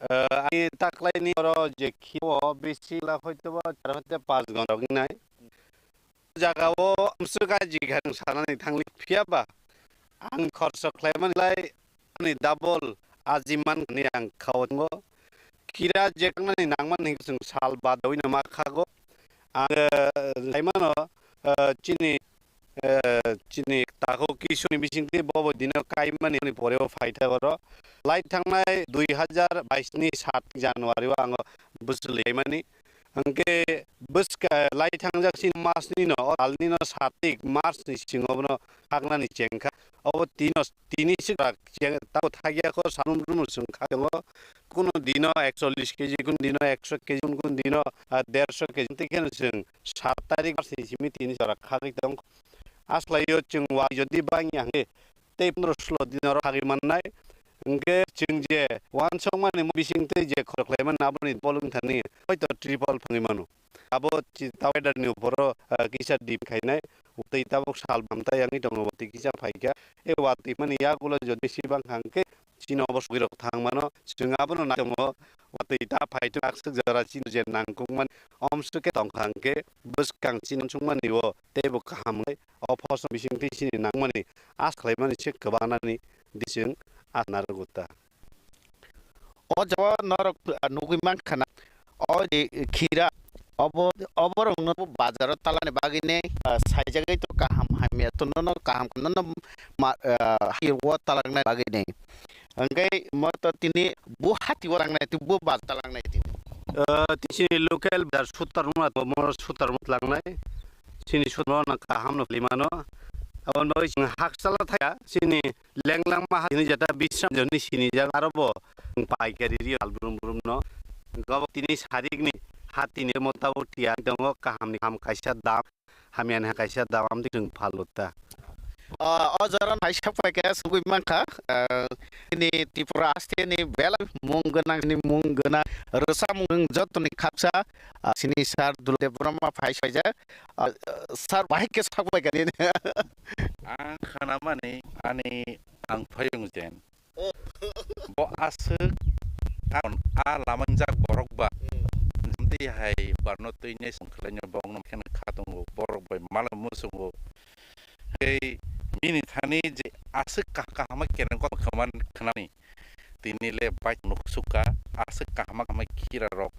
Ani taklaini oro je khiwo besi la hoyto ba 4-5 ঘন্টা ginai. Jagao amsuga jigan sanani thangli phiaba. Ang khorsa khlaiman lai ani double ajiman ni ang khawngo. Kira jeknani nangman ni sung sal badawina makhago. Ang laimano chini tahu kisuni bisingti bobo dino kaimani ni poreo faita goro lai thangnai 2022 ni 7 Januari wa ang busleimani angke buska lai thangjak sin mas ni no alni no 7 March ni singono hagna ni chengkha obo tini sik ta thagia ko sanum rum sungkha dongo kuno dino 41 kg kun dino 100 kg kun dino 150 kg tiken sing 7 tarik simi tini sora khagi dong aslayo chungwa jodi bangi hange te 15 dinoro hagi mannai angke chungje wan songmani bisingte je khorkleman aboni bolung thani hoito triple phangi manu abo taweder ni uporo kisa dip khainai utei tabok sal bamta yangi dongoboti kisa phaika e wati mani yagulo jodi sibang hangke chino obosgirok thangmano chungabono natongo watei ta phaitu aksuk jara chin je nangkungman omsuke tongkhangke buskang chin chungmani wo tebo kahamngai ophoso bisingti sini nangmani as khlaimani se kabanani dising anarguta O jawa norok nugiman khana o khira oborong no bazar talane bagine saijagai to kaham hamia to no kaham no hirwo talangne bagine angkai moto tini bu hati warangne tu bu baz talangne tini tisini local bar sutarma to mor sutarmut langnai sini sutmo na kaham no limano abon noi haksala thaya sini lenglang ma hini jata bisram joni sini jang arobo paikari ri albrum brum no gab tini sarik ni hati ni motabo tia dongo kaham ni ham kaisa dam hamian ha kaisa dam am dik phalota o jaran haisa paika sugui manka ini tipura aste ni bela munggana ni munggana rasa mung jotni khapsa sini sar dulde brahma haisa ja sar bahike sakbai gani ang khanamani ani ang phayung jen bo asuk a lamangjak borok ba namti hai barno tuine songkhlanya bong nam khana khatungo borok bai malam musungo hei mini thani je asuk kahama keren ko khaman khanani tinile bai nuksuka asuk kahama kama kira rok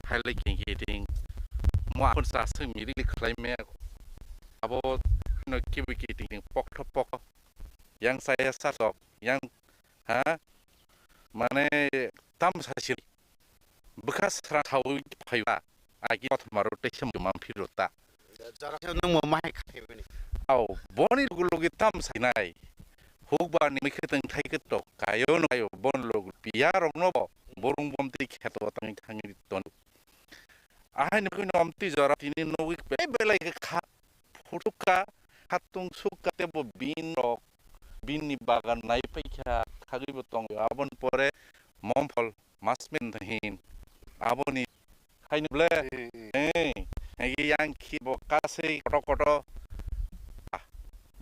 haile kinging mo apun sa asuk miri khlaime abo no kibiki ting pok yang saya sasok yang mane tam sasil bekas ratau paywa agi otmaru tesem mampirota jara nang mo mai khaibani au boni logi tam sinai hukbani mikheteng thaiketok kayo no kayo bon log piarong no borung bomti kheto tang thangi ton ahai ni nomti jara tini nogi belai kha futuka hatung suka tebo binrok bini bagan nai paikha khagi botong abon pore momphol masmen thin aboni haini ble egi yang ki bokase koto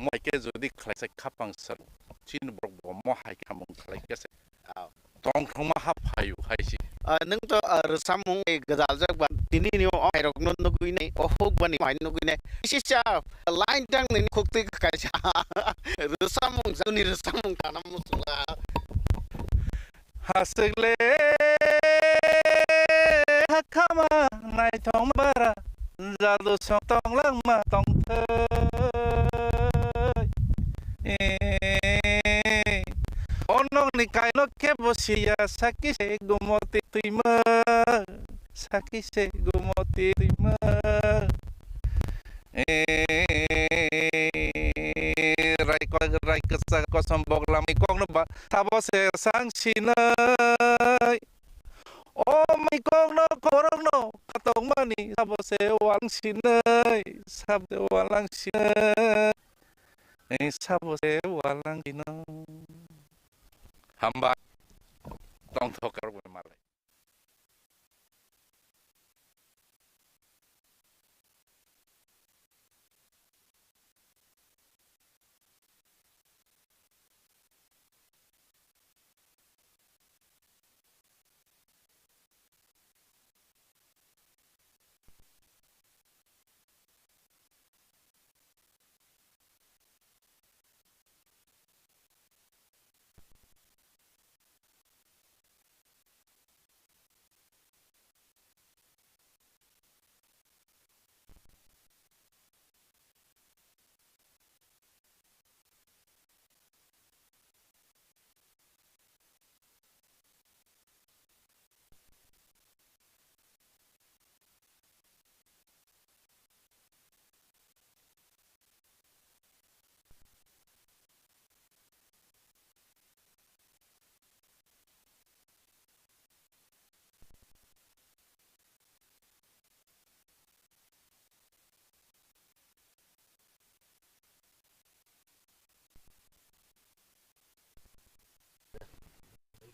mo ke jodi khlaise khapang sar chin brok bo mo hai khamung khlai kese tong thoma ha phayu haisi nang to samung e gadal jak ban tini ni o airok non no guine o hok bani mai no guine sisa line tang ni khokti kaisa samung jani samung kanam musula hasegle hakama nai thong bara jadu song tong lang ma tong onong ni kaino ke bosia saki se gumoti tuima saki se gumoti tuima rai kasa kosong bok lami kong no ba tabo se sang sinai oh my kong no korong no katong mani tabo se wang sinai sabde walang sinai sabo se walang sinai hamba tong thokar malai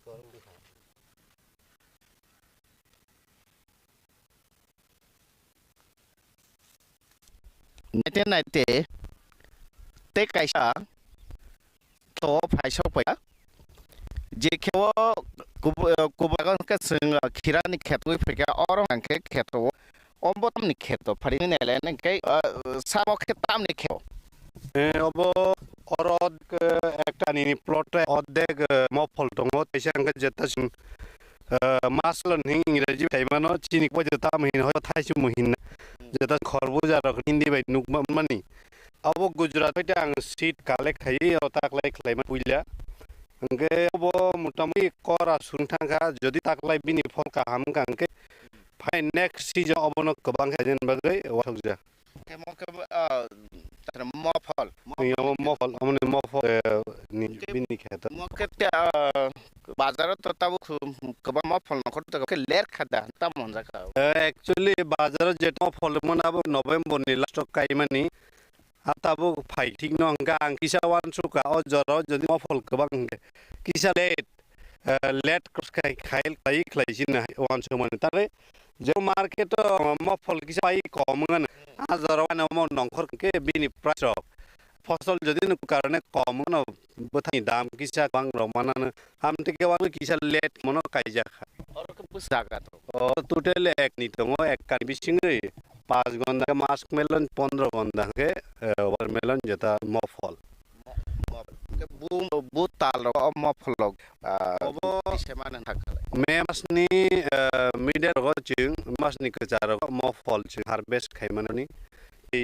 1990 te kaisa to phaisa pa je khewo kubagon ka sing khirani khetoi phika orong ke kheto ombotam ni kheto phari ni nele ne ke samo khetam ni kheto obo orod একটা নি প্লটে অর্ধেক মফল দङ তাইসাঙ্গে যেতাসিং মাসলন হিং ইংরেজি ফাইমানো চিনি কই যেতাম হিন হয় থাইসু মুহিন যেতা খরবুজা রক হিন্দি বাই নুকমানি আবো গুজরাট ফাইতে আং সিট কালেক্ট খাই তাকলাই খাইমা পুইলা अंगे अब मोटामुटी करा सुंथांगा जदि ताकलाय बिनि फल काहाम गांके फाइ नेक्स्ट सीजन अब न गोबां हाजेन बागै वाथजा मफल हमने मफल नि बिनि खेत मकेट बाजार तो तब गोबां मफल नखर तो लेर खादा ता मनजाका एक्चुअली बाजार जेट मफल मनाबो नभेम्बर नि लास्ट काइमानि आताबो फाइटिंग न अंगा अंकिसा वान सुका अ जर जदि मफल गोबां किसा लेट खाइ खाइ खाइसिन वान सुमान तारे जे मार्केट मफल किसा पाइ कमगन हाजार वान म नंखर के बिनि प्राइस फसल जदि न कारणे कम न बथाइ दाम किसा बां रमानान हमते के वान किसा लेट मनो काइजा और के बुसागा तो टोटल एक नि दङ एक कानि बिसिङै 5 घन्टा मास्क मेलन 15 घन्टा के वाटरमेलन जेता मफल बु ताल मफल सेमान थाखाय मे मासनि मिडल ग चिं मासनि कजार मफल चिं हार्वेस्ट खाइमाननि ए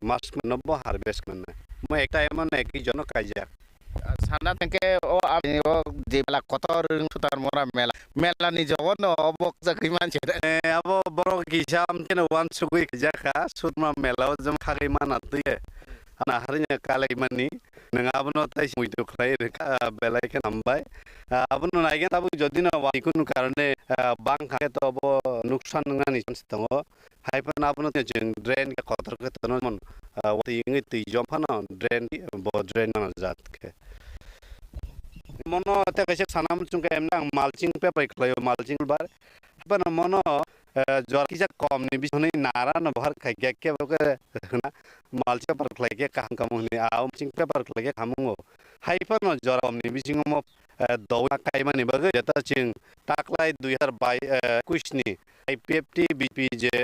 मास नब्बो हार्वेस्ट मोननाय म एक टाइम न एक जन काइजा साना तंके ओ आबि ओ जेबला कत रों सुतार मोरा मेला नि जवन अबक जखै मानसे अब बरो किसाम केन वान सुगै जाखा सुतमा मेलाव जम खागै माना तय ana harinya kalai mani nanga abno tai muido khlai reka belai ke nambai abno naigen tabu jodina wa ikun karone bang khake to bo nuksan ngani stango haipan abno te jeng drain ke kotor ke tono mon wati ngi ti jom phana drain bo drain na jat ke mono te kaise sanam chung ke emna mulching paper khlayo mulching bar ban mono जर किसा कम नि बिसनै नारा न भर खाइ के बके ना मालचे पर खलाइ के काम कमनि आउ चिं पेपर खलाइ के खामु हाइफर न जर कम नि बिसिङ म दौना काइमानि बगे जता चिं टाकलाइ 2022 नि आईपीएफटी बीपीजे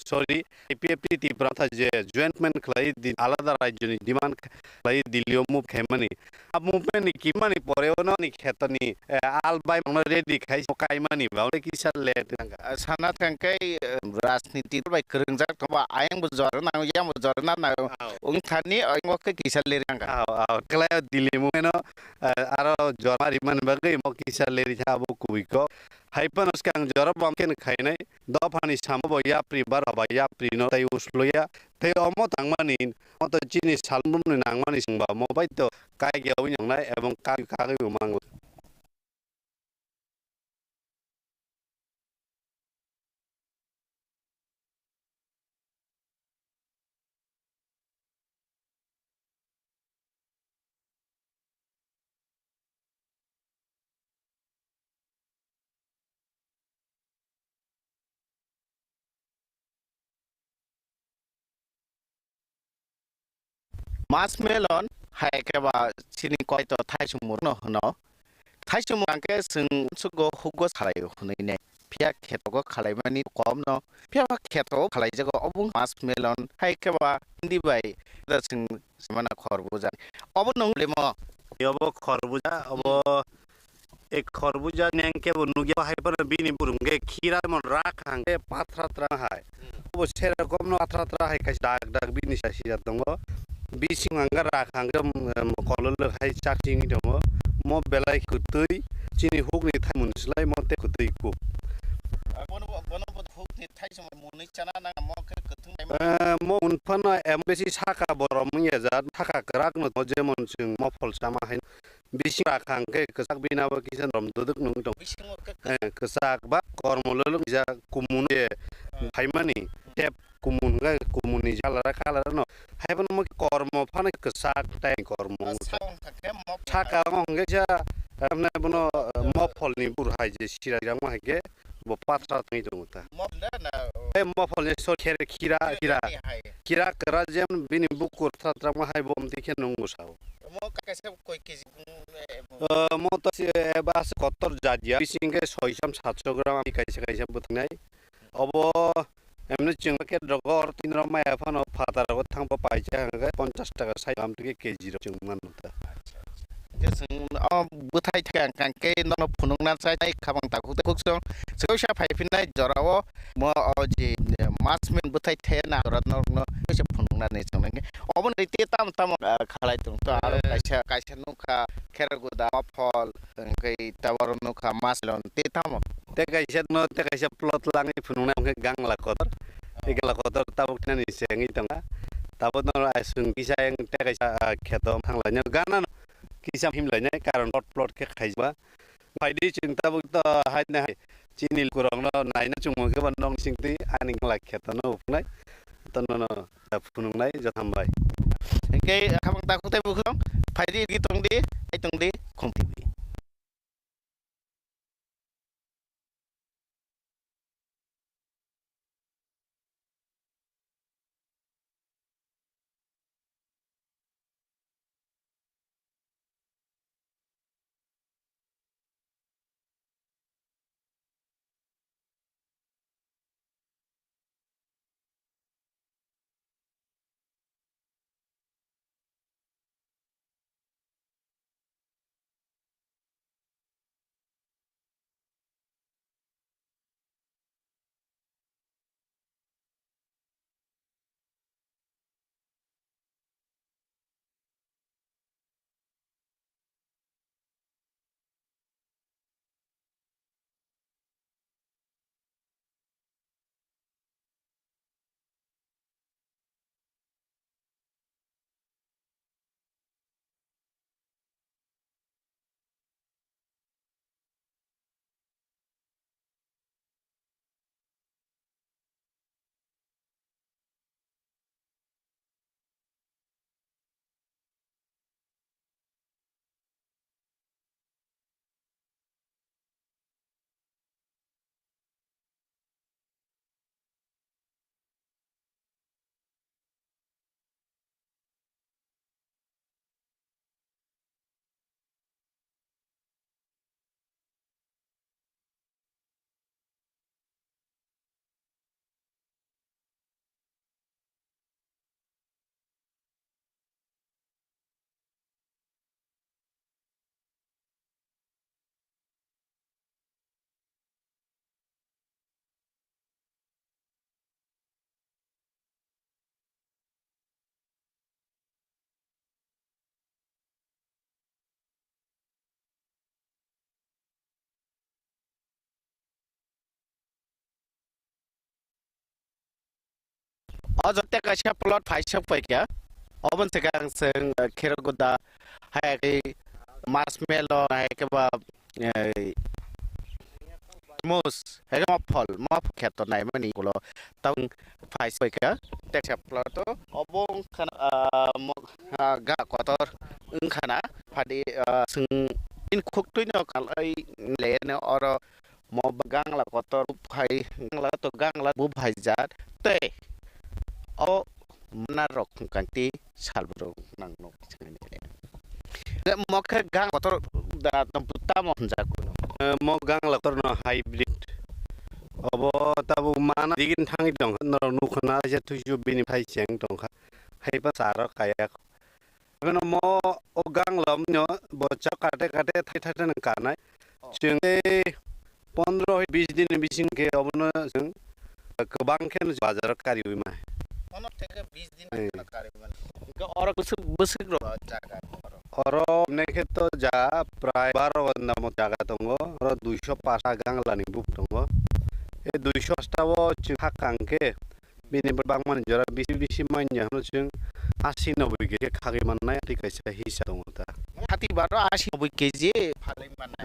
सॉरी आईपीएफटी ती प्रथा जे जॉइंटमेंट खलाइ दिन आलादा राज्यनि डिमान्ड खलाइ दिलियो मुभ खेमनि अब मुभनि किमानि परेवनो नि खेतनि आलबाइ मंग रेडी खाइ काइमानि बाउले किसा लेट साना तंके राजनीति बाय करंजाक तबा आयंबो जरना यामबो जरना ना उंथानि आयंगो किसा लेरंगा क्लाय दिलिमु न आरो जरमारि मन बगे म किसा लेरि थाबो कुइको हाइपन उसकां जरब बमकेन खाइनाय दफानि सामबो याप्रि बार हबा याप्रि न ताइ उसलोया ते अमो थांमानि मत चिनि सालमुन नांमानि सिंबा मबाइ तो काय गेउ नंनाय एवं काय कागै मांगो मास मेलन हाय के बा चिनि कय तो थाइसुमु न हनो थाइसुमु आंके जों सुगो हुगो सालायो हनैने फिया खेतगो खालायमानि कम न फिया खेतगो खालाय जगो अबुं मास मेलन हाय के बा हिंदी बाय जों माना खरबुजा अब नंगले म अब खरबुजा अब एक खरबुजा नेंके नुगे हायपर बिनि बुरुंगे खीरा मन राख हांगे पाथरा त्रा हाय अब सेरा कम न पाथरा त्रा हाय कास दाग दाग बिनि सासि जादंगो बिसिं आंगा राख हांगे कलल हाय चाकसिंग दङ म बेलाय खुतै चिनि हुगनि थाइ मुनस्लाय मते खुतै को बन हुगनि थाइ सम मुनै चाना ना म के गथुं म उनफाना एमबेसि साका बरम या थाका कराक न जेमन जों म फलसामा हाय बिसिं राख हांगे कसाक बिनाबो किसान रम दुदुक नं दं कसाक बा कर्मलल जा कुमुने फाइमानि टेप कुमुनगा कुमुनि जाला खाला न हायबन म कर्म फाने कसाक टाइ कर्म साका हंगे जा Amne bono mopol ni burhai je sirajang ma hege bo patra tngi dong ta. Mopol ni so kira kera jem bini bukur tratra ma hai bom dikhe nungu sao. Mo to bas kotor jajia bisinge 600-700 gram ami kaisa butnai. Obo emne chingke dogor 3 ram ma afan o fatar go thangpa paisa hanga 50 taka sai am tike keji ro chingman ta. Buthai thang ke no phunungna sai khabang ta ku kuksong sosha phaipinai jorao mo oji masmin buthai thena ratno no se phunungna nei songe obon rite tam khalai tung to aro kaisa nuka kheraguda phol kai tawar nuka maslon te tam te kaisa plot langi phunungna ke gangla kotor igala kotor tabuk nani sengi tanga tabot no asun kisa yang te kaisa khetom thangla gana kisa himlanya karon plot ke khaijba faidi cinta bukta haidna chinil kurang no naina chungmo ke bandong singti aning lakheta no upnai tono phunung nai jathambai ke khabang ta ku te bukhong faidi gi tongdi ai tongdi khumpi Ojotte kaisa plot phaisok paikya obon sekang seng kheraguda hai marshmallow hai ke ba mus hai ma kheto nai mani kulo tang phais paikya teksa plot to obong khana ga kotor khana phadi seng in khuktu no kalai le ne oro mo bagang la kotor phai la to gang la bu phai jat te o manarok kanti salbro nang no le mokhe gang kotor da tamputa mo jaku mo gang la kotor no hybrid obo tabu mana digin thangi dong no nukhna je tuju bini phai cheng dong kha haiba saro kaya no mo o gang lam no bo cha kate thai nang kanai chung 15-20 din bising ke obno jeng kebang khen bazar kari wi mai ono থেকে 20 দিন কারিমান oro busuk ro jaga oro nekhe to ja pray 12 banda mo jaga tongo oro 205 ganglani buk tongo e 205 ta wo chhakangke bini bangman jora bisi manya no chung 80-90 ke khagi mannai ati kaisa hisa tongo ta hati baro 80-90 KG ফালাই মানে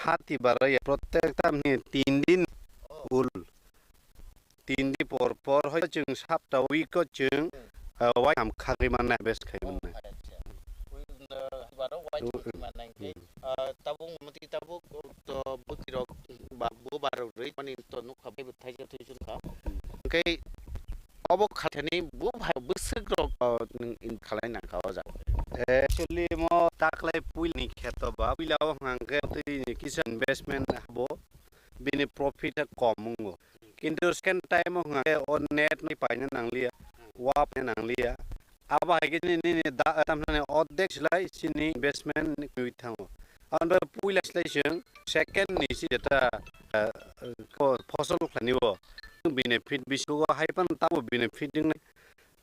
হাতি বারো প্রত্যেকটা 3 দিন উল 3 दिन por হয় जों साप्ता उइक जों वाइ हम खागै मानना बेस्ट खाय मानना baro white mana ke tabung mati tabuk to bukirok ba bu baro rei mani to nu khabai bu thai thai chun kha ke obok khathani bu bhai busuk rok in khalai na ka ja actually mo taklai puil ni kheto ba pilaw hangke ti kisa investment bo bini profit komungo কিন্তু second time hangke on net ni paina nanglia wap nanglia aba hagini ni da tamne oddek slai sini investment ni kuithango ando puila slai second ni si data ko ফসল khanibo benefit bisugo haipan tabu benefit ding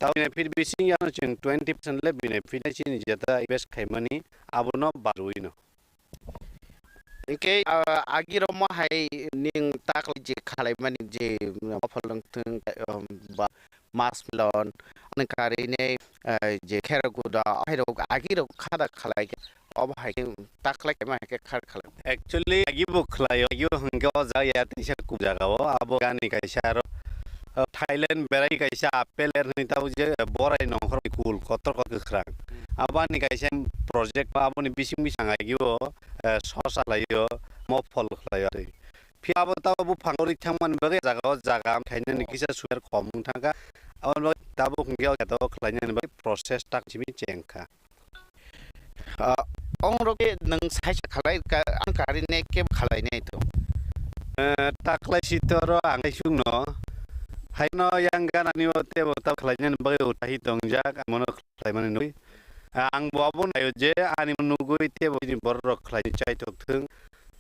tahu benefit bising yang ceng 20% le benefit sini jata invest khaimani abono baruino ke agiro mo hai ning takli je khalai mani je apolong tung ba mas melon an kari ne je kheraguda hairo agiro khada khalai ke ob hai taklai ma ke khar khalai actually agibo khlayo agibo hanggo ja ya tisha ku jagao abo gani kaisaro Thailand berai kaisa apel ni tahu je borai nongkhor kul kotor ko khrang abani kaisa project ba aboni bising bisang agibo sosa layo mo phol khlayo phi abo tabu bu phangori thangman bage jaga jaga khaina ni kisa suer komung thanga abon tabu khngel to khlaina ni process tak chimi chengkha ong ke nang sai khalai ka ang kari ne ke khalai ne to taklai sitoro angai sungno haino yang gana ni wote bota khlaina bage utahi tongjak mono khlaimani nui ang babon ayo je ani menugui te bini borok khlai chai tok thung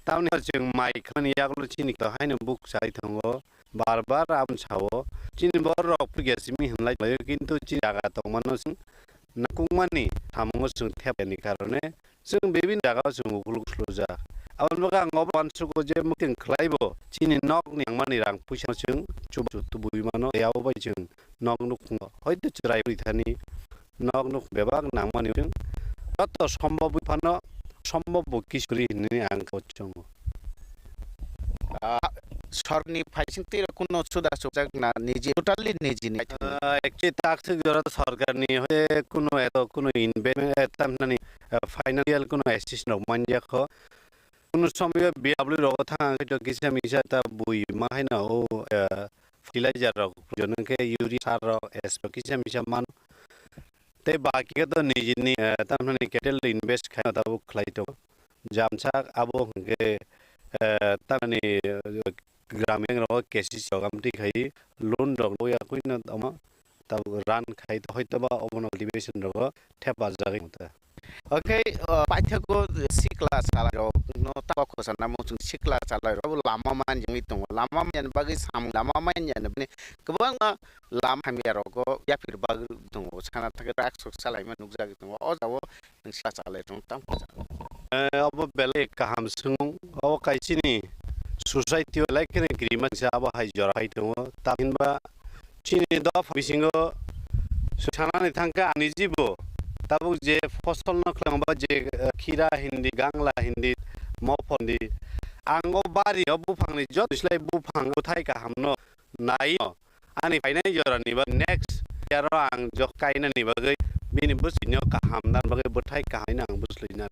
tauni jeng mai khani yaklo chini to haino buk chai thongo bar bar am chawo chini borok pugesimi hmlai layo kintu chini jaga tongmano sing nakungmani thamungo sung thepani karone sung bebin jaga sung ukuluk sluja abon baga ngob wansuko je muking khlaibo chini nok ni angmani rang puisa sung chubu tubui mano yaw bai sung nok nuk hoyto churai thani nok nuk bebak nangmani sung to সম্ভব Fanon সম্ভব কিশোরী নি আং কোচঙ্গ সরনি ফাইসিং তে কোন সুদা সুজাক না নিজে totally নিজে নি একচুয়ালি তাকসে জরা সরকার নি হয়ে কোন এত কোন ইনভেস্টমেন্ট তামনানি ফাইনান্সিয়াল কোন অ্যাসিস্ট্যান্ট মানজা খ কোন সময় বিআবলি রগ থাং তো কিসা মিসা তা বুই মাহাইনা ও ফিলাইজার রগ জনকে ইউরিয়া সার রগ এসপ কিসা মিসা মান te baki ka to nijini tamnani capital invest khana tabu khlaito jamsa abo ke tamani gramin ro kesi sogamti khai loan dog ya kuina ama tabu ran khai to hoito ba omono division ro theba jagi mata okay paithako sikla sala ro no ta ko sana mo chung sikla sala ro lama man jeng itong lama man bagi sam lama man yan ne kubang lama hami ro ko ya pir bag tong sana ta ka sok salai man nuk jagi tong o jawo nang sila sala ro tam abo bele kaham sung o kaisini society like ne agreement sa aba hai jora hai tong takin ba chini do bisingo sana ni thangka ani jibo tabu je ফসল ন khlangba je khira hindi gangla hindi mofondi ango bari obu phangni jot slai bu phang uthai ka hamno nai ani fainai jorani ba next year ang jok kaina ni bagai bini businyo ka hamdan bagai buthai ka haina ang buslina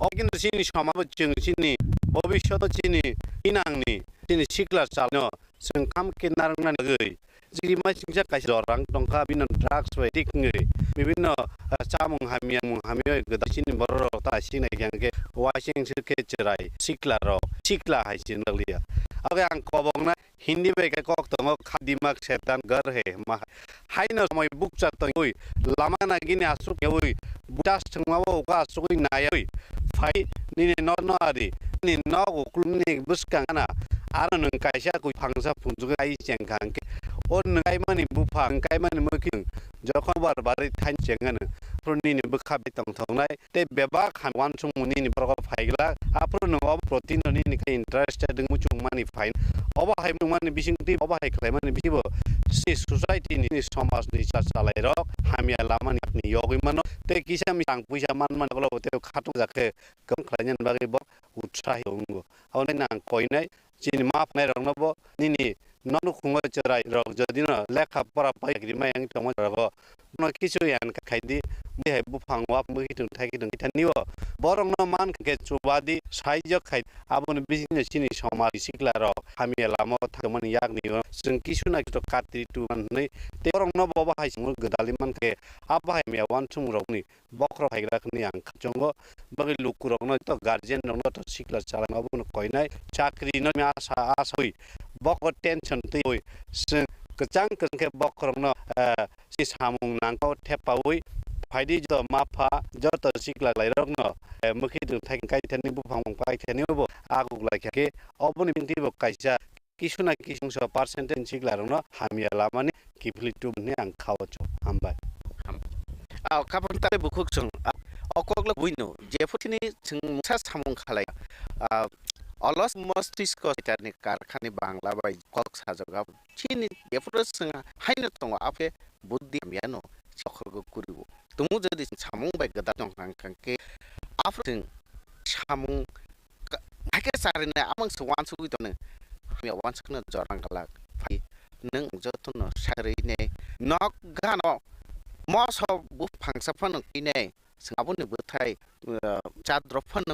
okin sini samabo jeng sini bobishot sini inangni sini sikla salno sengkam kinarna nagai jiri ma singja kaisa dorang tongka binon drugs we tikngi bibino chamung hamiang hamio gadasini borro ta sini kyangke washing sirke chirai sikla ro sikla haisin lia age ang kobongna hindi be ka kok tongo khadimak setan gar he ma haino moy bukcha tong oi lama na gini asuk oi butas chungwa ka asuk na oi fai ni no no adi ni no kulni buskang na ara nung kaisa ku phangsa phungju ai chengkang ke on ngai mani bufang kai mani moking jokhon bar bari thain chengan proni ni bukha betong thongnai te beba khan wan chung muni ni bro phaigla apro no protein ni ni ka interested mu chung mani fine oba hai mani bising ti oba hai klai mani bibo si society ni samas ni chalai ro hamia lamani ni yogi mano te kisa mi sang puisa man man glo te khatu jakhe kam khlainan bagi bo utsahi ongo awne nang koinai চিনি মাপ নাই রং নব নিনি নন খুঙ্গ চরাই rock যদি না লেখা পড়া পাইগ্রি মায়াং টমা রগ ন কিছু ইয়ান খাইদি বিহাই বুফাং ওয়াপ মুহি tung থাকি tung ইথানিও বরং ন মান কে চুবাদি সাইজ খাই আবন বিজিনে চিনি সমাজ সিকলা রক হামিয়া লামো থাকমন ইয়াগনি जों কিছু না কিছু কাটি টু মানनै তে বরং ন বাবা হাই মুর গদালি মানকে আবাহাই মিয়া ওয়ান সুম রকনি বক্র ফাইগ্রাखनि आं जंग बगै लुकुरक न त गार्जियन न त सिकला चालांगा बुन कइनाय चाकरी न आशा आशै बक टेंशन तै ओइ कचां कके बकरक न सि सामुं नांगौ थेपावै फाइदि ज माफा ज त सिकला लाइरक न मुखि दुं थाइ काइथानि बुफां पाइथानि बो आगु लाइखे अबनि बिंति बो काइसा किसु ना किसु स परसेंटेज सिकला रन हामिया लामानि किफलि टु ने आं खावचो हामबाय खापन तारे बुखुक जों अकगल बुइनो जेफुथिनि जों मुसा सामुं खालाय अलस मस्तिष्क इटानि कारखानि बांला बाय कक साजगा चिनि जेफुर जों हाइनो दङ आपे बुद्धि मियानो सखरगो कुरिबो तुमु जदि सामुं बाय गदा दं हांखांके आफथिं सामुं हाके सारिने आमं सवान सुगिदने मिया वानसखनो जरांगला फाइ नों जतन सारैने नक गानो मस बुफांसाफन किने साबुन बोथाय चाद्रफन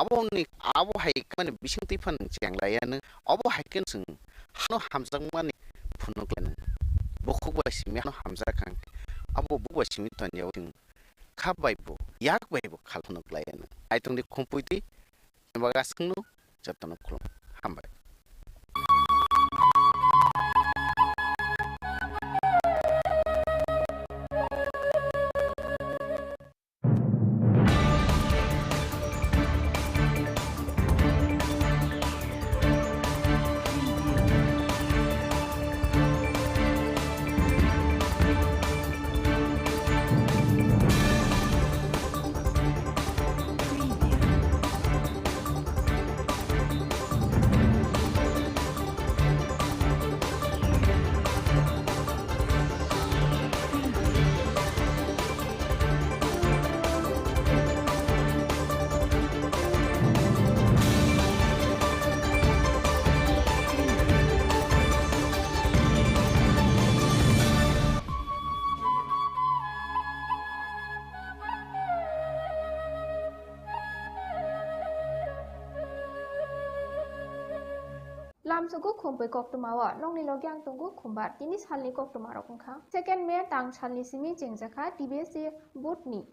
आबोनि आबो हाइकमाने बिसिंतिफन चेंलायानो अबो हाइकेन जों हानो हामजांमानि फुनुगलन बखुबासिमि हानो हामजाखां अबो बुबासिमि तन्याव जों खाबायबो याकबायबो खालफुनुगलायानो आइतंनि खुम्पुइति बागासखनु जतन खुलुम हामबाय Lamsugu Khumpui Koktumawa, Nongni Logyang Tungu Khumbat, Tini Salni Koktumarokha. Second Mayor Tang Salni Simi Jengjaka, TBC Butni.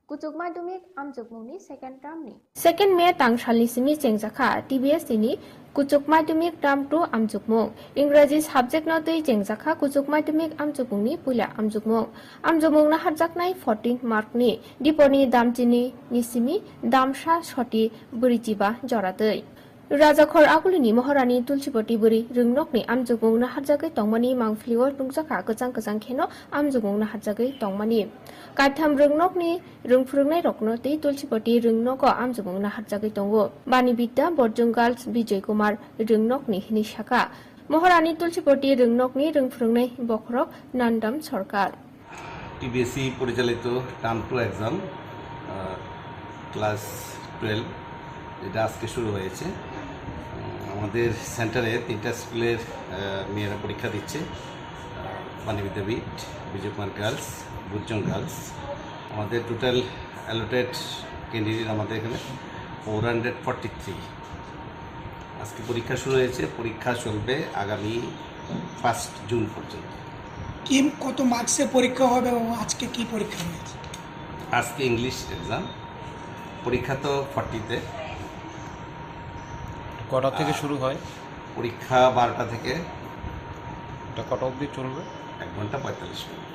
Kuchukma Dumik Amjukmuni, second term ni. Second Mayor Tang Salni Simi Jengjaka, TBS ini, Kuchukma Dumik term 2 Amjukmung. Ingraji subject notui Jengjaka, Kuchukma Dumik Amjukmungni, Pula Amjukmung. Amjukmung na harjaknai 14 mark ni. Diponi Damjini Nisimi, Damsha Shoti, Burijiba, Joratui. Rajakhor Akulini Moharani Tulchipoti Buri, Rungnokni, Amjugong Nahajagai Tongmani, Mangflior, Rungsaka, Kazang Keno, Amjugong Nahajagai Tongmani. Katam Rungnokni, Rungfrungai Roknoti, Tulchipoti, Rungnoko, Amjugong Nahajagai Tongo, Bani Bita, Borjungals, Vijay Kumar, Rungnokni, Nishaka. Moharani Tulchipoti, Rungnokni, Rungfrungai, Bokrok, Nandam Sorkar. TBC Purijalito, Term 2 exam, class 12. এটা আজকে শুরু হয়েছে আমাদের সেন্টারে তিনটা স্কুলের মেয়েরা পরীক্ষা দিচ্ছে বানি বিদ্যাপীঠ বিজয় কুমার গার্লস বুজং গার্লস আমাদের টোটাল অ্যালোটেড ক্যান্ডিডেট আমাদের এখানে 443 আজকে পরীক্ষা শুরু হয়েছে পরীক্ষা চলবে আগামী 1 জুন পর্যন্ত কি কত মার্কসে পরীক্ষা হবে এবং আজকে কি পরীক্ষা হয়েছে আজকে ইংলিশ এক্সাম পরীক্ষা তো 40 তে কটা থেকে শুরু হয় পরীক্ষা 12টা থেকে এটা কটা অবধি চলবে 1 ঘন্টা 45 minute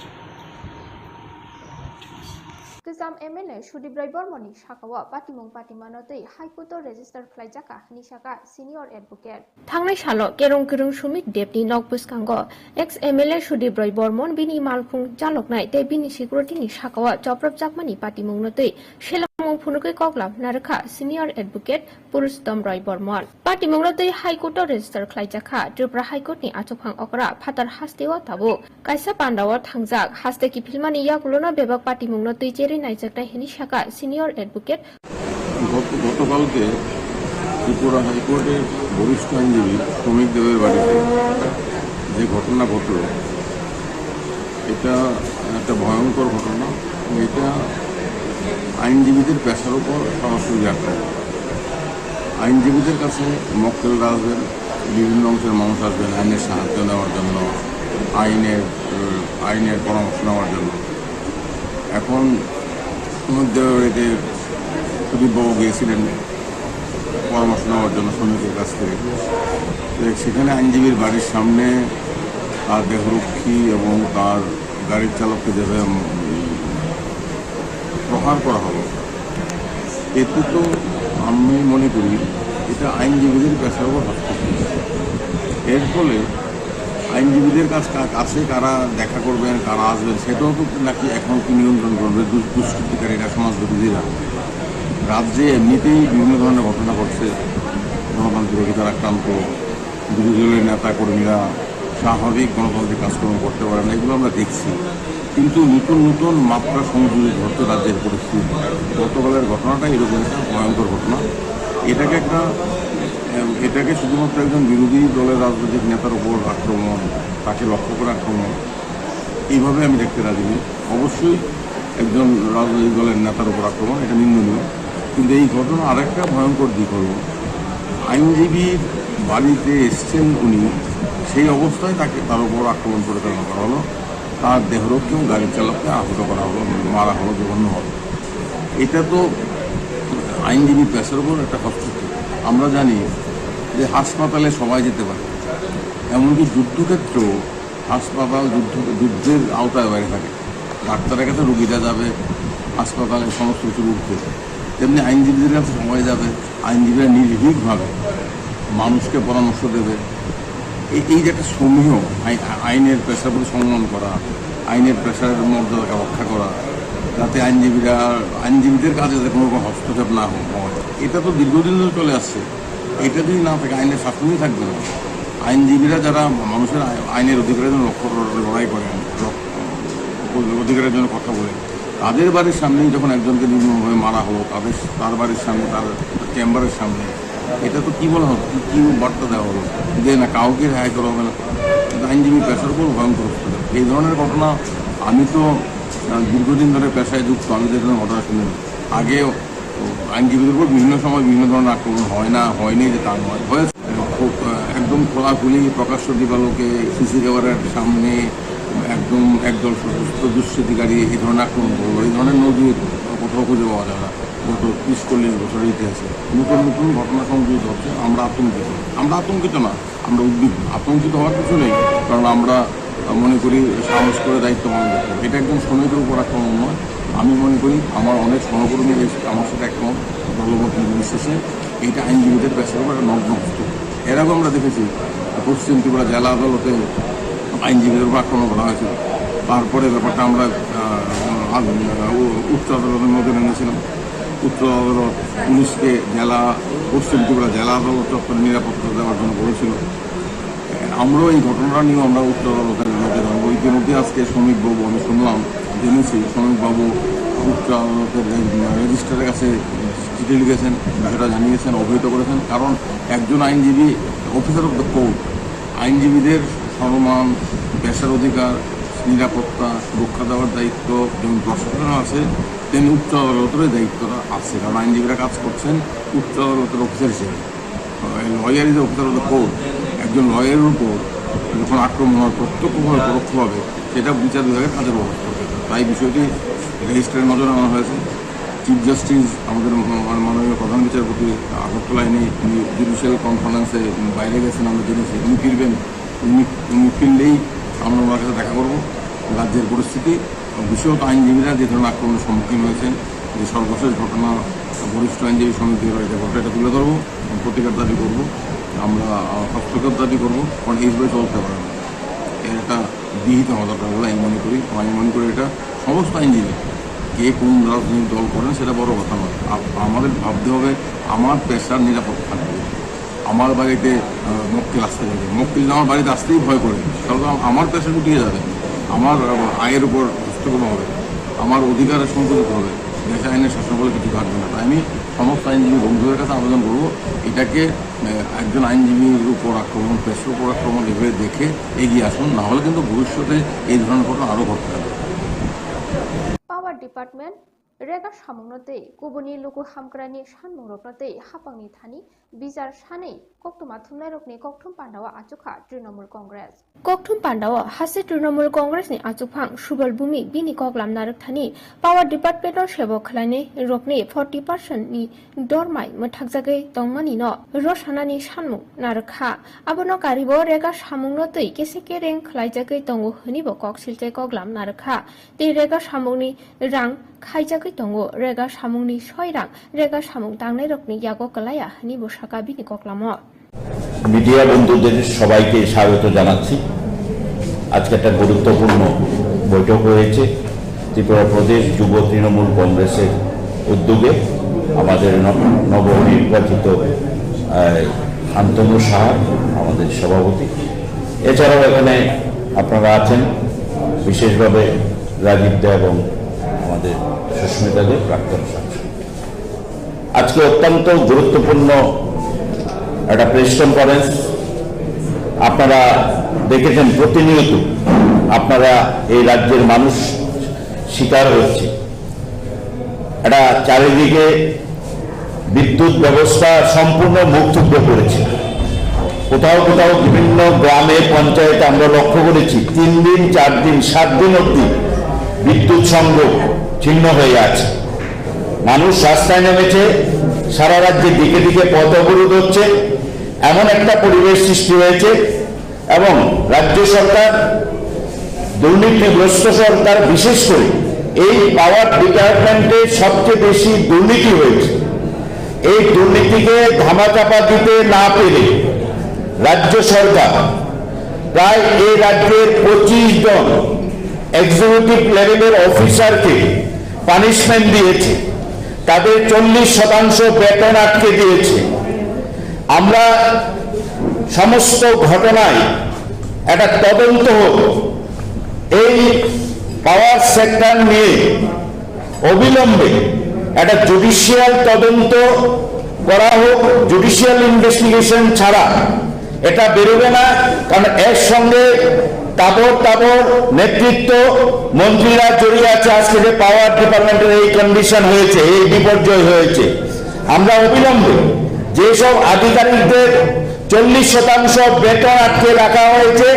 Kisam MLA Shudibrai Bormoni Shakawa Patimung Patimanotei Haikoto Register Klaijaka Nishaka Senior Advocate. Thangnai Shalo Kerong Sumit Deputy Nokbuskango ex MLA Shudibrai Bormon Bini Malphung Jaloknai Te Bini Security ni Shakawa Joprap Jakmani Patimung Notei Shelamung Phunukai Koklam Naraka Senior Advocate Purustom Roy Bormon. Patimung Notei Haikoto Register Klaijaka Tripura High Court ni Achophang Okra Phatar Hastewa Tabo Kaisa Pandawa Thangjak Haste ki Philmani Yakulona Bebak Patimung Notei নাইজাকটা হিনি শাখা senior advocate গতকালকে ত্রিপুরা হাইকোর্টের বরিষ্ঠ আইনজীবী শ্রমিক দেবের বাড়িতে যে ঘটনা ঘটল এটা একটা ভয়ঙ্কর ঘটনা। এটা আইনজীবীদের পেশার উপর সরাসরি আক্রমণ। আইনজীবীদের কাছে মক্কেলরা আসবেন, বিভিন্ন অংশের মানুষ আসবেন আইনের সাহায্য নেওয়ার জন্য, আইনের পরামর্শ নেওয়ার জন্য। এখন শ্রমিক দেবের বাড়িতে সুদীপবাবু গিয়েছিলেন পরামর্শ নেওয়ার জন্য শ্রমিকের কাছ থেকে। সেখানে আইনজীবীর বাড়ির সামনে তার দেহরক্ষী এবং তার গাড়ির চালককে যেভাবে প্রহার করা হলো, এতে তো আমি মনে করি এটা আইনজীবীদের পেশার উপর হস্তক্ষেপ। এর ফলে আইনজীবীদের কাছে কারা দেখা করবেন, কারা আসবেন, সেটাও তো নাকি এখন কি নিয়ন্ত্রণ করবে দুষ্কৃতিকারীরা, সমাজ বিরোধীরা। রাজ্যে এমনিতেই বিভিন্ন ধরনের ঘটনা ঘটছে, গণতান্ত্রিক অধিকার আক্রান্ত, বিরোধী দলের নেতা কর্মীরা স্বাভাবিক গণতান্ত্রিক কাজকর্ম করতে পারে না, এগুলো আমরা দেখছি। কিন্তু নতুন নতুন মাত্রা সংযোজিত হচ্ছে রাজ্যের পরিস্থিতি। গতকালের ঘটনাটা এরকম একটা ভয়ঙ্কর ঘটনা। এটাকে শুধুমাত্র একজন বিরোধী দলের রাজনৈতিক নেতার উপর আক্রমণ, তাকে লক্ষ্য করে আক্রমণ, এইভাবে আমি দেখতে রাজি নই। অবশ্যই একজন রাজনৈতিক দলের নেতার উপর আক্রমণ, এটা নিন্দনীয়। কিন্তু এই ঘটনা আরেকটা ভয়ঙ্কর দিক হল, আইনজীবীর বাড়িতে এসছেন উনি, সেই অবস্থায় তার উপর আক্রমণ পরিচালনা করা হলো, তার দেহরক্ষী এবং গাড়ির চালককে আহত করা হলো, মারা হলো, জঘন্য হলো। এটা তো আইনজীবী পেশার উপর একটা হস্তক্ষেপ। আমরা জানি যে হাসপাতালে সবাই যেতে পারে, এমনকি যুদ্ধক্ষেত্রেও হাসপাতাল যুদ্ধের আওতায় বাইরে থাকে। ডাক্তারের কাছে রোগীরা যাবে, হাসপাতালে সমস্ত কিছু উঠবে, তেমনি আইনজীবীদের কাছে সবাই যাবে। আইনজীবীরা নির্ভীকভাবে মানুষকে পরামর্শ দেবে। এই যে একটা সমীহ আইনের পেশার প্রতি সম্মান করা, আইনের পেশার মর্যাদাকে রক্ষা করা, যাতে আইনজীবীদের কাজে যাতে কোনো হস্তক্ষেপ না হয়, এটা তো দীর্ঘদিন ধরে চলে আসছে। এটা যদি না থাকে, আইনের শাসনই থাকবে না। আইনজীবীরা যারা মানুষের আইনের অধিকারের জন্য লড়াই করেন, অধিকারের জন্য কথা বলেন, তাদের বাড়ির সামনেই যখন একজনকে নির্মমভাবে মারা হলো, তার বাড়ির সামনে, তার চেম্বারের সামনে, এটা তো কী বলা হলো, কী বার্তা দেওয়া হলো যে না কাউকে রেহাই করা হবে না। কিন্তু আইনজীবী পেশার উপর ভয়ঙ্কর হচ্ছে। এই ধরনের ঘটনা আমি তো দীর্ঘদিন ধরে পেশায় যুক্ত, আমি তো এরকম ঘটনা শুনি। আগে আইনজীবীদের উপর বিভিন্ন সময় বিভিন্ন ধরনের আক্রমণ হয় না, হয়নি যে তা নয়, হয়েছে। একদম খোলাখুলি প্রকাশ্য দিবালোকে সিসি ক্যামেরার সামনে একদম একদল সশস্ত্র দুষ্কৃতিকারী এই ধরনের আক্রমণ করবো, এই ধরনের নজির কোথাও খুঁজে পাওয়া যায় না। গত 30-40 বছরের ইতিহাসে নতুন নতুন ঘটনা সংযোজিত হচ্ছে। আমরা আতঙ্কিত না, আমরা উদ্বিগ্ন। আতঙ্কিত হওয়ার কিছু নেই, কারণ আমরা মনে করি সাহস করে দায়িত্ব পালন করতে হবে। এটা একদম শ্রমিকের উপর আক্রমণ নয়। আমি মনে করি আমার অনেক সহকর্মী আমার সাথে একমত, দলমত নির্বিশেষে এইটা আইনজীবীদের পেশার উপর একটা নগ্ন হস্তক্ষেপ। এর আগেও আমরা দেখেছি পশ্চিম ত্রিপুরা জেলা আদালতে আইনজীবীদের উপর আক্রমণ করা হয়েছিল। তারপরে ব্যাপারটা আমরা উচ্চ আদালতের মধ্যে এনেছিলাম। উচ্চ আদালত পুলিশকে পশ্চিম ত্রিপুরা জেলা আদালত চত্বরে নিরাপত্তা দেওয়ার জন্য বলেছিল। আমরাও এই ঘটনাটা নিয়েও আমরা উচ্চ আদালতের মধ্যে জানবো। ইতিমধ্যে আজকে শ্রমিকবাবু, আমি জেনেছি শ্রমিকবাবু উচ্চ আদালতের রেজিস্ট্রারের কাছে চিঠি লিখেছেন, বিষয়টা জানিয়েছেন, অবহিত করেছেন। কারণ একজন আইনজীবী, অফিসার অফ দ্য কোর্ট, আইনজীবীদের সম্মান, পেশার অধিকার, নিরাপত্তা রক্ষা দেওয়ার দায়িত্ব যেমন প্রশাসনের আছে, তেমনি উচ্চ আদালতের দায়িত্বটা আছে। কারণ আইনজীবীরা কাজ করছেন উচ্চ আদালতের অফিসার হিসেবে। Lawyer is officer of the court. একজন লয়ারের উপর যখন আক্রমণ হয় প্রত্যক্ষভাবে পরোক্ষভাবে, সেটা বিচার বিভাগের কাজের ব্যবস্থা হবে। তাই বিষয়টি রেজিস্ট্রারের নজরে আনা হয়েছে। চিফ জাস্টিস আমাদের মাননীয় প্রধান বিচারপতি আগরতলায় নিয়ে জুডিশিয়াল কনফারেন্সে বাইরে গেছেন, আমরা জেনেছি। উনি ফিরবেন। উনি ফিরলেই আমরা ওনার কাছে দেখা করবো। রাজ্যের পরিস্থিতি, বিশেষত আইনজীবীরা যে ধরনের আক্রমণের সম্মুখীন হয়েছেন, যে সর্বশেষ ঘটনা বরিষ্ঠ আইনজীবী সমিতির বাড়িতে ঘটনা, এটা তুলে ধরবো, প্রতিকার দাবি করবো, আমরা হস্তক্ষেপ দাবি করবো। কারণ এইভাবে চলতে পারে না, এর একটা বিহিত হওয়া দরকার বলে আমি মনে করি। আমি মনে করি এটা সমস্ত আইনজীবী, কে কোন রাজনৈতিক দল করেন সেটা বড় কথা নয়। আমাদের ভাবতে হবে আমার পেশার নিরাপদ থাকবে। আমার বাড়িতে মক্কেল আসতে যাবে, মক্কেল আমার বাড়িতে আসতেই ভয় করে, তাহলে আমার পেশা গুটিয়ে যাবে, আমার আয়ের উপর হস্তক্ষেপ হবে, আমার অধিকারের সংকুচিত হবে। দেশে আইনের শাসন বলে কিছু ঘটবে না। আমি সমস্ত আইনজীবী বন্ধুদের কাছে আবেদন করবো এটাকে একজন আইনজীবীর উপর আক্রমণ, প্রেসের উপর আক্রমণ এভাবে দেখে এগিয়ে আসুন, না হলে কিন্তু ভবিষ্যতে এই ধরনের ঘটনা আরও ঘটতে পারে। पावर डिपार्टमेंट रेगा सामुंगनते गुबुननि लोगो हामग्रानि सानमुंरकनते हापांनि थानि बिजार सानै कक्टमा थुमनायरकनि कक्टुम पान्डावा आचुखा तृणमूल कांग्रेस कक्टुम पान्डावा हासे तृणमूल कांग्रेसनि आचुकफां सुबल भूमि बिनि कगलाम नारक थानि पावर डिपार्टमेंटआव सेबक खालायनि रकनि 40% नि दरमाय मोथाकजागै दंमानि न रसानानि सानमुं नारकहा आबोनो गारिबो रेगा सामुंनतै केसेके रें खालायजागै दंगो हनिबो ककसिलते कगलाम नारकहा ते रेगा सामुंनि रां खायजागै दंगो रेगा सामुंनि 6 रां रेगा सामुं दांनाय रकनि यागो गलाया हनिबो साका बिनि कगलाम মিডিয়া বন্ধুদের সবাইকে স্বাগত জানাচ্ছি। আজকে একটা গুরুত্বপূর্ণ বৈঠক হয়েছে ত্রিপুরা প্রদেশ যুব তৃণমূল কংগ্রেসের উদ্যোগে। আমাদের নবনির্বাচিত শান্তনু সাহা আমাদের সভাপতি, এছাড়াও এখানে আপনারা আছেন বিশেষভাবে রাজীব দে এবং আমাদের সুস্মিতা দে প্রাক্তন সাংসদ। আজকে অত্যন্ত গুরুত্বপূর্ণ একটা প্রেস কনফারেন্স। আপনারা দেখেছেন প্রতিনিয়ত আপনারা এই রাজ্যের মানুষ শিকার হচ্ছে। একটা চারিদিকে বিদ্যুৎ ব্যবস্থা সম্পূর্ণ মুখ থুবড়ে পড়েছে। কোথাও কোথাও বিভিন্ন গ্রামে পঞ্চায়েতে আমরা লক্ষ্য করেছি 3 দিন 4 দিন 7 দিন অবধি বিদ্যুৎ সংযোগ ছিন্ন হয়ে আছে। মানুষ রাস্তায় নেমেছে, সারা রাজ্যে দিকে দিকে পথ অবরোধ হচ্ছে, এমন একটা পরিবেশ সৃষ্টি হয়েছে। এবং রাজ্য সরকার, দুর্নীতিগ্রস্ত সরকার, বিশেষ করে এই পাওয়ার ডিপার্টমেন্টে সবচেয়ে বেশি দুর্নীতি হয়েছে। এই দুর্নীতিকে ধামাচাপা দিতে না পেরে রাজ্য সরকার প্রায় এই রাজ্যের 25 জন এক্সিকিউটিভ লেভেলের অফিসারকে পানিশমেন্ট দিয়েছে, তাদের 40% বেতন আটকে দিয়েছে। আমরা সমস্ত ঘটনায় একটা তদন্ত হোক, এই পাওয়ার সেক্টর নিয়ে অবিলম্বে একটা জুডিশিয়াল তদন্ত করা হোক। জুডিশিয়াল ইনভেস্টিগেশন ছাড়া এটা বেরোবে না, কারণ এর সঙ্গে তাবর নেতৃত্ব মন্ত্রীরা জড়িয়ে আছে। আজকে যে পাওয়ার ডিপার্টমেন্টের এই কন্ডিশন হয়েছে, এই বিপর্যয় হয়েছে, আমরা অবিলম্বে যেসব আধিকারিকদের 40% বেতন আটকে রাখা হয়েছে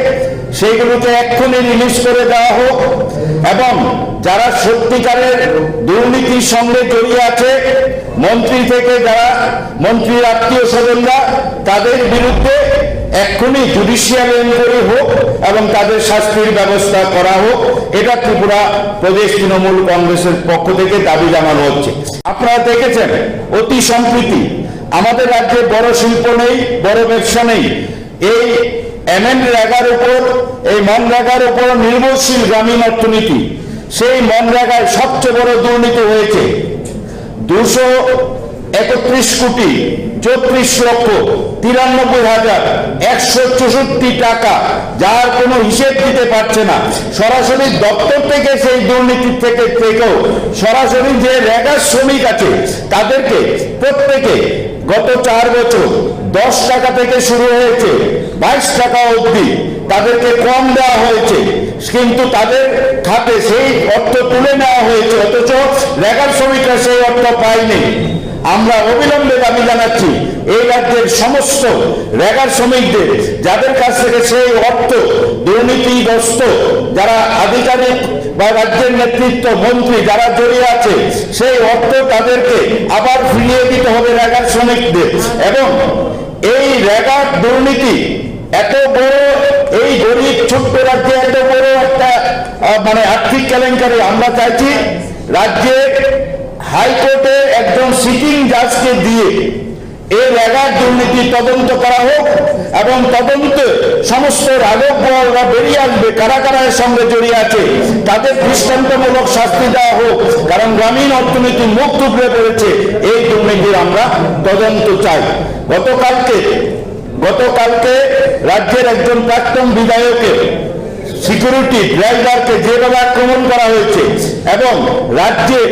সেইগুলোকে এক্ষুনি রিলিজ করে দেওয়া হোক, এবং যারা সত্যিকারের দুর্নীতির সঙ্গে জড়িয়ে আছে, মন্ত্রী থেকে যারা মন্ত্রীর আত্মীয় স্বজনরা, তাদের বিরুদ্ধে এক্ষুনি জুডিশিয়াল এনকোয়ারি হোক এবং তাদের শাস্তির ব্যবস্থা করা হোক। এটা ত্রিপুরা প্রদেশ তৃণমূল কংগ্রেসের পক্ষ থেকে দাবি জানানো হচ্ছে। আপনারা দেখেছেন অতি সম্প্রতি আমাদের রাজ্যে বড় শিল্প নেই, বড় ব্যবসা নেই। এই মনরেগার উপর, এই মনরেগার উপর নির্ভরশীল গ্রামীণ অর্থনীতি, সেই মনরেগায় সবচেয়ে বড় দুর্নীতি হয়েছে। 231 কোটি 34,93,164 টাকা, যার কোনো হিসেব দিতে পারছে না। সরাসরি দপ্তর থেকে সেই দুর্নীতির থেকেও সরাসরি যে রেগার শ্রমিক আছে তাদেরকে প্রত্যেকে গত 4 বছর 10 টাকা থেকে শুরু হয়েছে 22 টাকা অবধি তাদেরকে কম দেওয়া হয়েছে, কিন্তু তাদের খাতে সেই অর্থ তুলে নেওয়া হয়েছে, অথচ রেগার শ্রমিকরা সেই অর্থ পায়নি। আমরা অবিলম্বে দাবি জানাচ্ছি এই রাজ্যের সমস্ত রেগার শ্রমিকদের, যাদের কাছ থেকে সেই অর্থ দুর্নীতিগ্রস্ত যারা আধিকারিক বা রাজ্যের নেতৃত্ব মন্ত্রী যারা জড়িয়ে আছে, সেই অর্থ তাদেরকে আবার ফিরিয়ে দিতে হবে রেগার শ্রমিকদের। এবং এই রেগার দুর্নীতি এত বড়, এই গরিব ছোট্ট রাজ্যে এত বড় একটা আর্থিক কেলেঙ্কারি। আমরা চাইছি রাজ্যের হাইকোর্টে একজন সিটিং জাজকে দিয়ে এই রেগার দুর্নীতি তদন্ত করা হোক, এবং তদন্তে সমস্ত রাঘবরা বেরিয়ে আসবে কারা কারা এর সঙ্গে জড়িয়ে আছে, তাদের দৃষ্টান্তমূলক শাস্তি দেওয়া হোক, কারণ গ্রামীণ অর্থনীতি মুখ থুবড়ে পড়েছে। এই দুর্নীতির আমরা তদন্ত চাই। গতকালকে রাজ্যের একজন প্রাক্তন বিধায়কের সিকিউরিটি ড্রাইভারকে যেভাবে আক্রমণ করা হয়েছে এবং রাজ্যে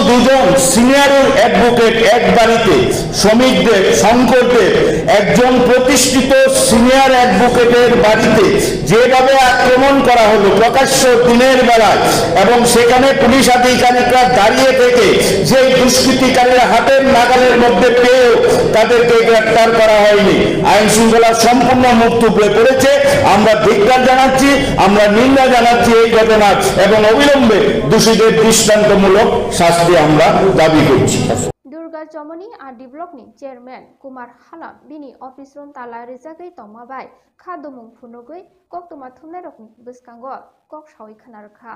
দুজন সিনিয়র অ্যাডভোকেট এক বাড়িতে শ্রমিকদের শঙ্করদের একজন প্রতিষ্ঠিত সিনিয়র অ্যাডভোকেটের বাড়িতে যেভাবে আক্রমণ করা হলো প্রকাশ্য দিনের বেলায় এবং সেখানে পুলিশ আধিকারিকরা দাঁড়িয়ে থেকে যে দুষ্কৃতিকারীরা হাতের নাগালের মধ্যে পেয়েও তাদেরকে গ্রেফতার করা হয়নি, আইন শৃঙ্খলা সম্পূর্ণ মুখ থুবড়ে পড়েছে। আমরা ধিক্কার জানাচ্ছি, আমরা নিন্দা জানাচ্ছি এই ঘটনা এবং অবিলম্বে দোষীদের দৃষ্টান্তমূলক শাস্তি আমরা দাবি করছি। दुर्गा चमनी और डिब्लकनि चेयरमैन कुमार हालाम बिनि अफिस रूम ताला रिजागै तमाबाय खादुमुं फुनुगै कक्तमा थुमनाय रकनि बसकांगो कक सावै खोनारखा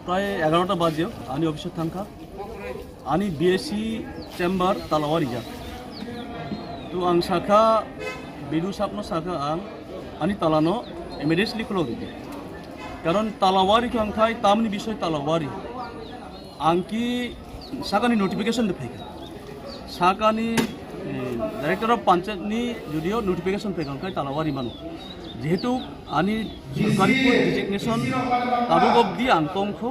प्राय 11টা বাজে আমি অফিসে থাকা আমি বিএসসি চেম্বার তালাওয়ারি যা তো आं साखा बिदु सापनो साखा आंनि तालानो इमिडिएटली खुलो दिते कारण तालावारी को आंखाय तामनि विषय तालावारी आंकी साकानि नोटिफिकेशन दे फैका साकानि डाइरेक्टर ऑफ पंचायतनि जुदियो नोटिफिकेशन फैका आंखाय तालावारी मानो जेहेतु आंनि सरकारिपुर डिजिग्नेशन ताबुक अब्दि आं तंखो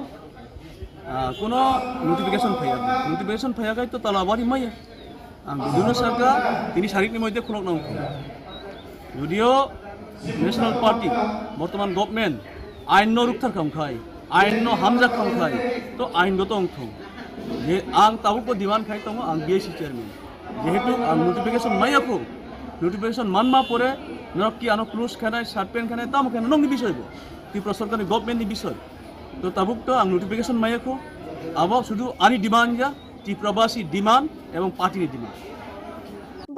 कोनो नोटिफिकेशन फैयाखै तो तालावारी माया आं बिदिनो साका तिनि सारिनि मध्य खुलक नांगौ जुदियो नेशनल पार्टी बर्तमान गभर्नमेंट आइन रुखथार खामखाय आइन हामजा खामखाय तो आइन तो अंथौ जे आं ताबुको डिमांड खाय दङ आं बीएससी चेयरमैन जेहेतु आं नोटिफिकेशन मायाखौ नोटिफिकेशन मानमा परे नरकी आनो क्लोज खानाय सार्टपेन खानाय ताम खानाय नंनि बिषयबो त्रिपुरा सरकारनि गभर्नमेन्टनि बिषय तो ताबुक तो आं नोटिफिकेशन मायाखौ आबो शुधु आनि डिमांड जा त्रिपुराबासी डिमांड एवं पार्टीनि डिमांड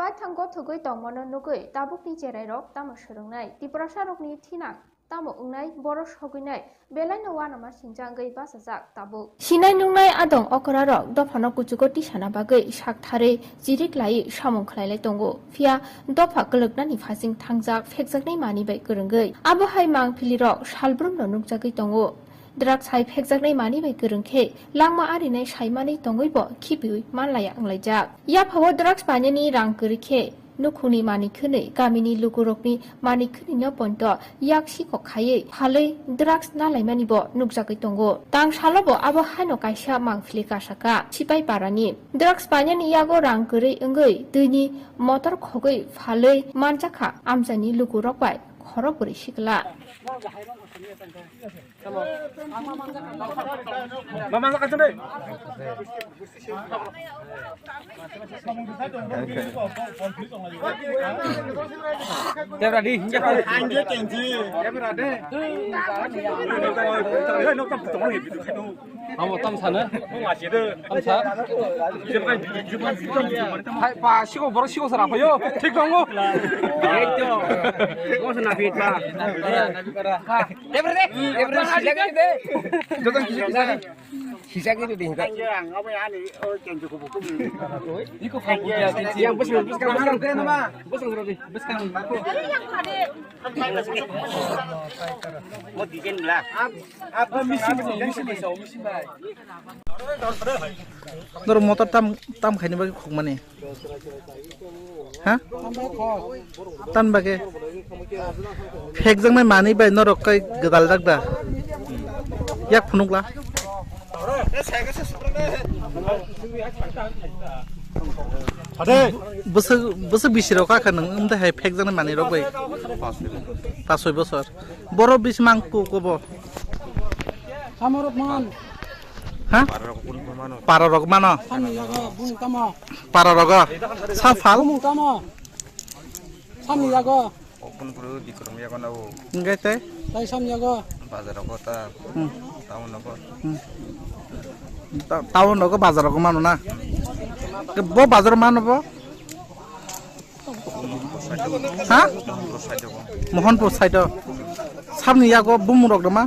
बाथांगो थुगै तंमनो नुगै ताबुकनि चेराय रक तामो सोलोंनाय त्रिपुरा सारकनि थिनां तामो उंनाय बर' सगैनाय बेलाय नवा नामा सिंजांगै बासाजाक ताबुक सिनाय नुंनाय आदं अकरा रक दफानो कुचुगो टिसाना बागै साकथारै जिरिक लायै सामुं खलायलाय दंगो फिया दफा गलगनानि फासिं थांजाक फेकजाकनाय मानिबाय गोरोंगै आबो हायमां फिलिरक सालब्रुमनो नुकजागै दंगो ड्राग्स हाय फेकजाकनाय मानिबाय गोरोंखे लांमा आरिनाय सायमानै दंगैबो खिबिउइ मानलाया आंलायजाक या फावो ड्राग्स पानिनि रां गोरिखे नुखुनि मानिखोनै गामिनि लुगुरकनि मानिखोनि न पन्ट याकसिको खायै फालै ड्राग्स नालायमानिबो नुकजागै दंगो तां सालबो आबो हायनो कायसा मांफिलि कासाका सिपाइ पारानि ड्राग्स पानिनि यागो रां गोरै ओंगै दैनि मटर खगै फालै मानजाखा आमजानि लुगुरक बाय खर बोरै सिगला Mama makan sini. Dia berani. Anjir kenji. Dia berani. Nó cầm tổng nghiệp không tâm thần á tâm thần hai ba siêu bro siêu sao phải yo thích không không itu có sao nào việt ba dia berani silakan deh jangan kisah kisah gitu deh enggak apa ya nih oh kenji kubu kubu itu kamu yang bos nama bos berarti bos kan mau bikin lah apa misi Nor motor tam khaini bagi khok mane ha tan bagi phek jang mai mani bai nor kai gadal dak da yak phunukla बोसोर बिसिराव काखा नों ओमफ्राय fake जानाय माने रक बै 5-6 बोसोर बर' बिस मांकु कबो सामरत मान हा पारा रक मानो पारा रक साफाल सामनि जागो ओपन पुरो दिक्रम यागो नाव इंगायते ताई साम जागो बाजाराव ता टाउन बाजाराव मानो ना बो बाजार मानो बो हा मोहनपुर साइड सामनि यागो बुमुरक दमान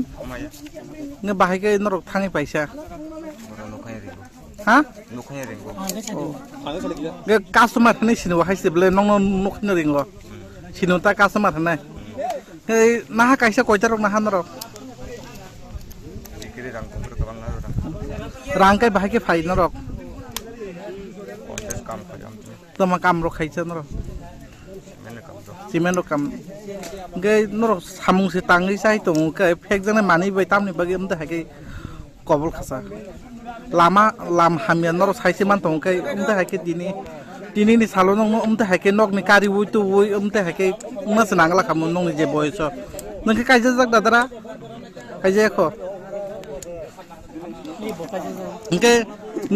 ने बाहायके नरक थाङै पाइसा हा नखय रेंगो गे कास्टमार ने सिनो हाइसेबले नंग नखनो रेंगो सिनो ता कास्टमार ने ए नाहा काइसा कयता रक नाहा नरक दिकिरि रां कुम्पुर गोबां नारो रां काय बाहायके फाइ नरक काम खालाम तमा काम रखाइछ नरक cement kam gai norok samung se tangi sai to ka phek jana mani bai tamni bagi amda hake kobol khasa lam hamya norok sai se man to kai amda hake dini ni salo nong amda hake nok ni kari wui tu wui amda hake mas nangla kam nong ni je boyso nang kai jak dadara kai je ko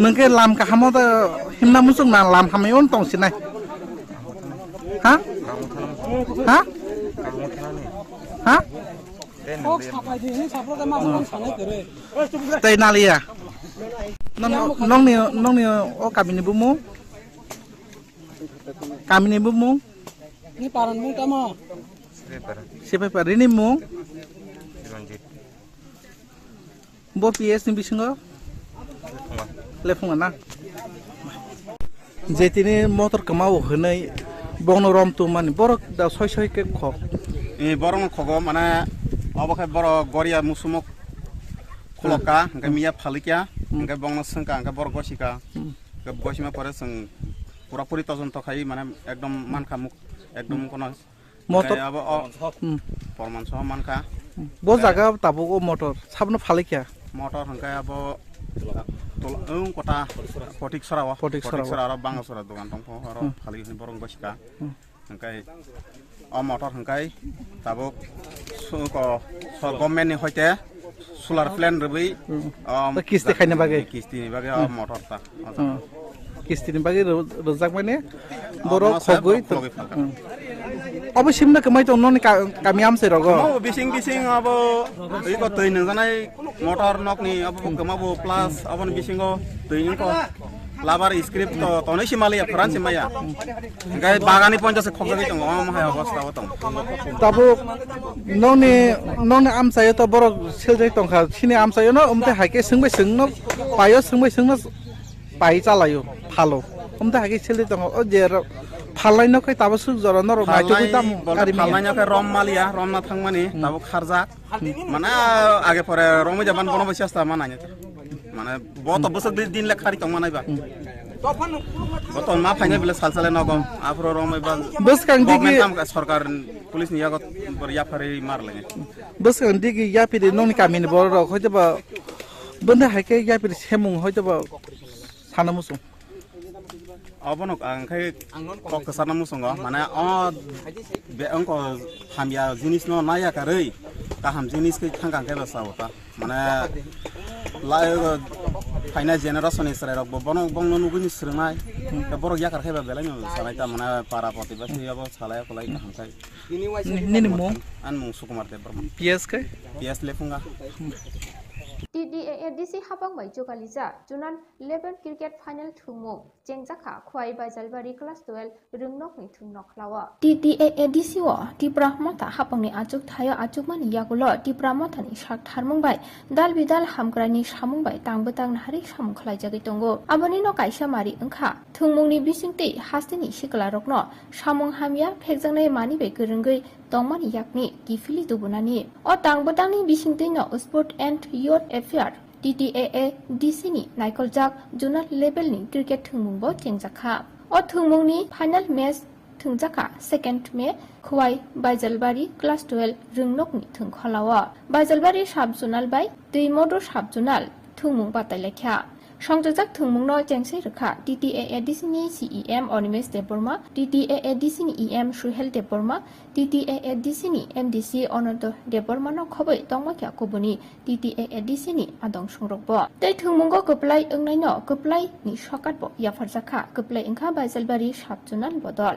nengke lam ka hamo ta himna musung na lam hamayon tong sinai ha ha ha tay nalia nong ni o kamini bumu ni paran mu tamo siapa parini mu bo PS ni bisingo lefunga na jetini motor kamau hunai bongno rom tu mani borok da soy ke khok e borong khogo mana obakhe boro goria musumok kholoka ngka miya phalikya ngka bongno sangka ngka bor gosika ke gosima pore sang pura puri tozon to khai মানে একদম মানখা মুখ একদম কোন motor abo forman so manka bo jaga tabugo motor sabno phalikya motor ngka abo kota potik sarawa sara bangga sara dogan tongpo aro phali ni borong gosika ngkai o motor ngkai tabuk ko government ni hoite solar plan rebi kisti khaina bage kisti ni bage motor ta kisti ni bage rozak mane borok khogoi to abo simna kamai to non kamiam se rogo bising abo iko tei nang janai motor nok ni abo kamabo plus abo bisingo tei ko labar script to tonai simalia france maya gai bagani 50 khogoi tong ma hai অবস্থা হতম tabo nong am sayo to borok seljai tong kha sini am sayo no umte haike singbai singno payo singbai singno pai chalayo phalo umte haike seljai tong o je phalai no kai tabo su jora no mai to tam ari phalai no kai rom malia rom na thangmani tabo kharja mana age pore rom jaban bono basiasta mananya মানে বহুত বছর দিন লে খারি তং মানাইবা বতন মা ফাইনে বলে সালসালে নগম আফরো রমাইবা বস কাং দিগি সরকার police নিয়াগত ইয়া ফারে মার লাগে বস কাং দিগি ইয়া পিরে ননি কামিনি বড় রক হয়তোবা বন্ধে হাইকে ইয়া পিরে সেমুং হয়তোবা সানামুসুং অবনক আংখাই কক সানামুসুং মানে বে অঙ্ক হামিয়া জিনিস ন নায়া কারই কাহাম জিনিস কে থাঙ্গাং কে বসাওতা মানে फाइना जेनेरेशन इसराय रक बनो बंगनो नुगुनि स्रंनाय बरो याकार खायबा बेलायनो सालायता माने पारा पति बा सेयाबो सालाया खलाय हमखाय निनि मु आन मु सुकुमार देव बर्मा PS लेफुंगा TDAADC habang bai jokalija junan 11 cricket final thungmo jengjaka khwai bai jalbari class 12 rungnok ni thungnok lawa TDAADC wa tipra mata habang ni ajuk thayo ajuk mani yagulo tipra mata ni sak tharmung bai dal bidal hamgrani samung bai tangbetang hari samung khlai jagi tongo aboni no kaisa mari engkha thungmung ni bisingte hastini sikla rokno samung hamya phekjangnai mani bai gurungoi tongmani yakni gifili dubunani o tangbetang ni bisingte no sport and youth affair TDAADC ni naikoljak junal level ni cricket thungmungbo jengjaka o thungmungni final match thungjaka second me khwai baijalbari class 12 rungnok ni thungkhalawa baijalbari sub zonal bai tuimodo sub zonal thungmung batai lekha সংযোজক থুমুংনো চেংসে রখা TDAADC ni CEM Onimes Deborma TDAADC ni EM Suhel Deborma TDAADC ni MDC Onodo Deborma no khoboi tongma kya kobuni TDAADC ni adong songrokbo tei thungmungo koplai ongnai no koplai ni sokatbo yafarjaka koplai engkha baijalbari sabjunal bodol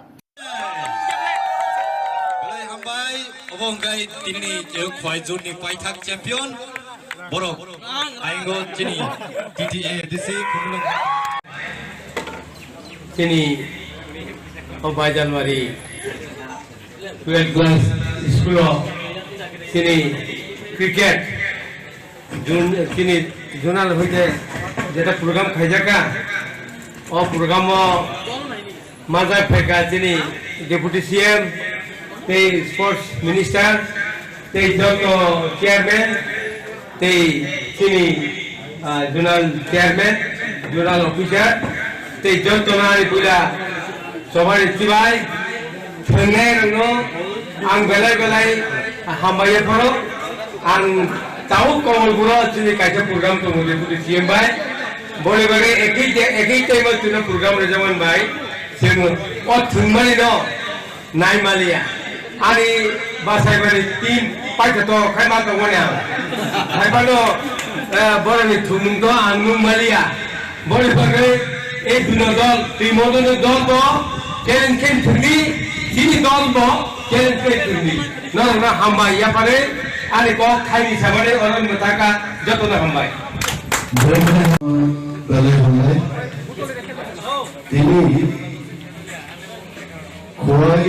hambai obongkai tinni je khwai zone ni paithak champion borok aingo chini TDAADC kunglung chini obajalmari 12 class school chini cricket jun chini zonal hoite jeta program khaijaka o program mazai pheka chini deputy CM tei sports minister tei joto chairman tei sini zonal chairman zonal officer tei jotonari pula sobar tibai थोंनाय रंनो आं बेलाय बेलाय हामबाय furrow आं ताऊ कमलपुरा दिनै कायसे programme दङ बेखौ सिएमबाय बले बले एकै टाइम तुनो प्रग्राम रेजमन बाय जोङो अ थुंमानि न नायमालिया आनि बासायबारि टीम पाइथाथ' खायमा दङने खायमानो बरनि थुमुंद आंनु मालिया बले बले ए दुनो दल टीमोदनो दल ब केन केन थुंनि दिनि दल ब केन केन थुंनि नरना हामबाय या पारे आनि को खायनि साबारे अरन मताका जतन हामबाय বেলায় হলে তিনি খোয়াই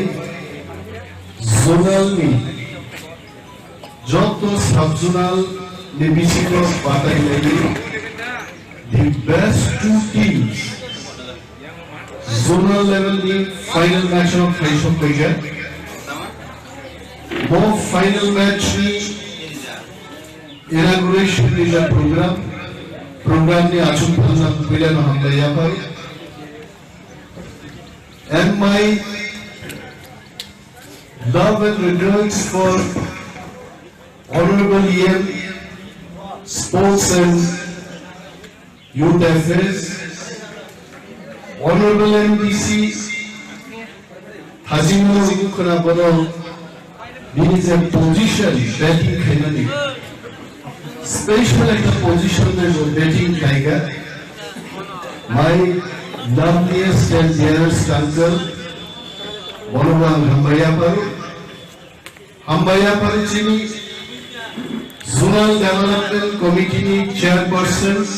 জোনালনি যত subzonal নিবিচিত বাতাইলানি the best two teams zonal level ni final match of Kaishon Pega both final match ni inauguration ni the program ni achun phanam bilan hamdaya par and my love and regrets for honorable EM sports and youth affairs honorable MDC Hazimul Ukuna Bono is a position batting khainani special at the position as a batting tiger. My loveliest and dearest uncle, Bonoban Hambayapar Chini, Zonal Development Committee chairpersons,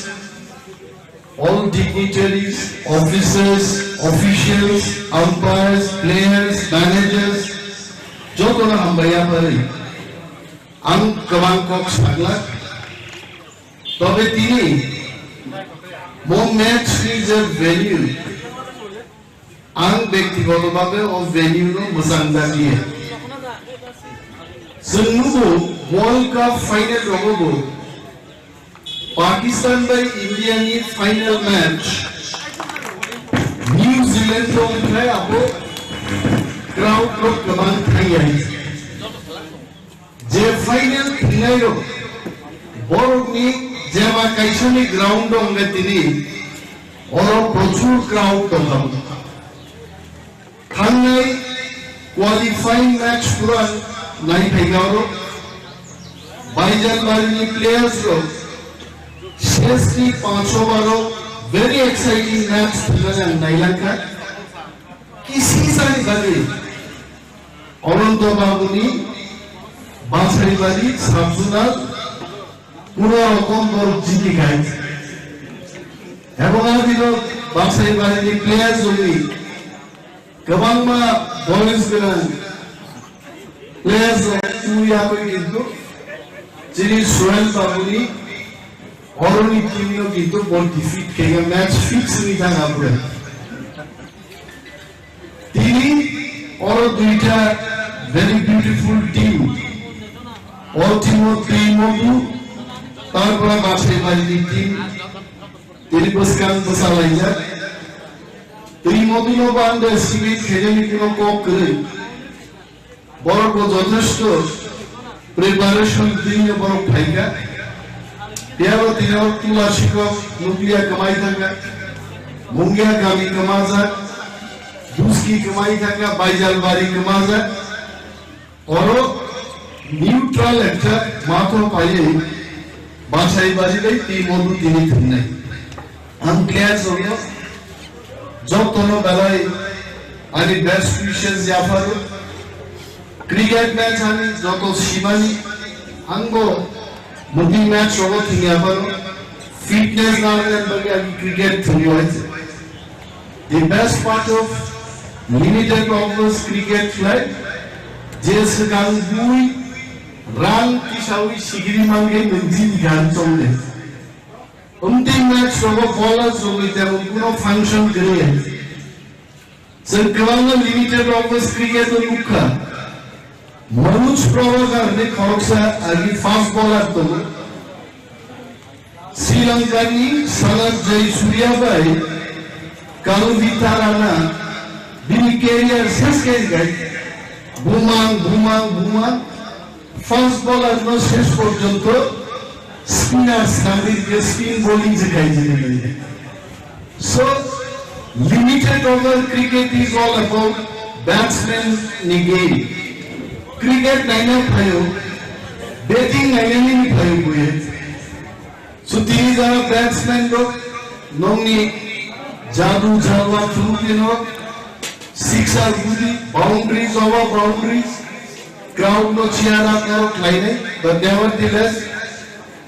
all dignitaries, officers, officials, umpires, players, managers, Jotona Hambayapari, Kavankok Saglak. তবে তিনি মোম match ফিজের value আং ব্যক্তিগতভাবে ও value নো মোসাংদা দিয়ে সন্নুবো world cup final রগবো পাকিস্তান বাই ইন্ডিয়া নি ফাইনাল ম্যাচ নিউজিল্যান্ড रो उठाए आपको क्राउड रो कमान खाई आई जे फाइनल थिनाइरो বড়নি जेमा काइसोनी ग्राउंड होंगे तिनी और प्रचुर क्राउड दंगाम थांनाय क्वालिफाइंग मैच पूरा नाई फाइगारो बाइजल बारिनी प्लेयर्स रो शेषनी 500 बारो वेरी एक्साइटिंग मैच खेलने नाइलाका किसी सारी बारी अनंत बाबुनी बांसरी बारी साबजुनाल পুরো রকম বড় জিতে গাইছে এবং আদিলো বাক্সাই বাহিনী প্লেয়ার্স হলি গবাংমা বলেন্স গোনাं প্লেয়ার্স তুইয়াবো কিন্তু যিনি সোহেল বাবুনি অরনি টিমনো কিন্তু বল ডিফিট কেগে ম্যাচ ফিক্স নি থাকা পড়ে তিনি অর দুইটা very beautiful team all team of টিমবু তারপরে বাসে বাড়ির টিম তিনি পুরস্কার বসালাইয়া এই মদিনো বান্ডে সিমিট খেজেনি কোনো কক করে বড় যথেষ্ট প্রিপারেশন দিয়ে বড় ফাইকা দেওয়া দিনের তুলা শিকক নুক্লিয়া কামাই থাকা মুঙ্গিয়া গামি কামাজা দুসকি কামাই থাকা বাইজাল বাড়ি কামাজা और নিউট্রাল একটা মাথা পাইয়ে বাছাই বাজিলেই টিমোদু তিনি থিনাই আম প্লেয়ার্স হলো যতনো বেলায় আনি বেস্ট উইশেস জাফারু ক্রিকেট ম্যাচ আনি যত শিবানি আঙ্গো মুদি ম্যাচ হলো তিনি আবার ফিটনেস না হলে বলে আমি ক্রিকেট খেলি হয়েছে the best part of limited overs cricket flight যে সেখান দুই রান কিসাউই শিগিরি মাঙ্গে নজিন গান চলে অন্তিম ম্যাচ সব বলার সঙ্গে তেমন কোনো ফাংশন করে সরকারনা লিমিটেড ওভার্স ক্রিকেট মুখা মনোজ প্রভাকার ने খরচা আগে ফাস্ট বলার তো শ্রীলঙ্কানি সালাদ জয় সূর্যাবাই কালু ভিতারানা Bini career শেষ করে গাই বুমাং ফার্স্ট বলার নো শেষ পর্যন্ত স্পিনার সামিরকে স্পিন বোলিং শিখাইছিলেন so limited over cricket is all about batsman ni game cricket লাইনে ভাইও ব্যাটিং লাইনে নি ভাইও বুয়ে সো তিনি যারা ব্যাটসম্যান লোক নংনি জাদু ঝালওয়া ফুলুকিনো Sixer budi, boundaries over boundaries, crowd no cheer up now line, but nevertheless,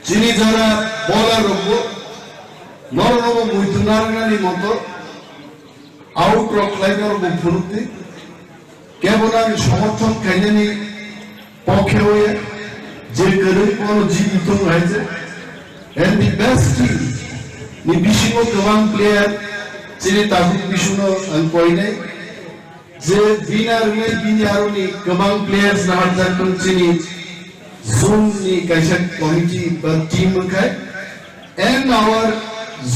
Chini jara bowler robo, norobo muitunarna ni moto, out rock line robo furuti, kebona সমর্থন খাইনি পক্ষে হয়ে যে করে কোন জীবিত হয়েছে and the best team ni bishingo gawang player chini tabuk bishuno an poine যে বিনার মে বিনারনি গবাং প্লেয়ার্স না হাজার চিনি জোন নি কাইসা কমিটি বা টিম খায় and our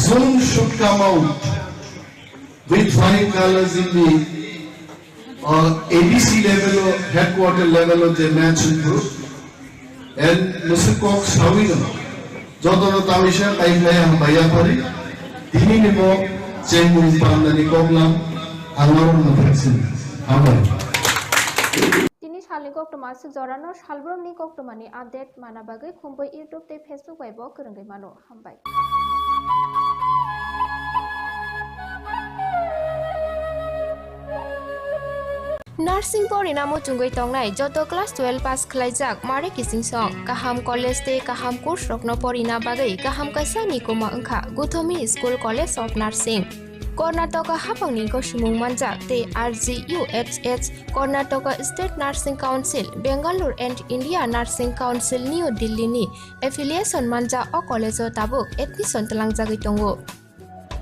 zone should come out with flying colors in the ABC level or headquarter level of the match group and Mr. Cox Savino Jodoro Tamisha Kaifaya Baya Pari Dini Nemo Chengul Pandani Koglam Tini salni koktoma su jorano salbrom ni koktomani update mana bagai Khumpui YouTube te Facebook webo kerenggai mano hambai. Nursing porinamo chungoi tongnai joto class 12 pass khlaijak mare kising song kaham college te kaham course rokno porina bagai kaham kaisa nikoma angkha Guthomi School College of Nursing Karnataka hapangni ko sumung manjak te RGUHH Karnataka State Nursing Council Bangalore and India Nursing Council New Delhi ni affiliation manja o college o tabuk admission talangjagoi tongo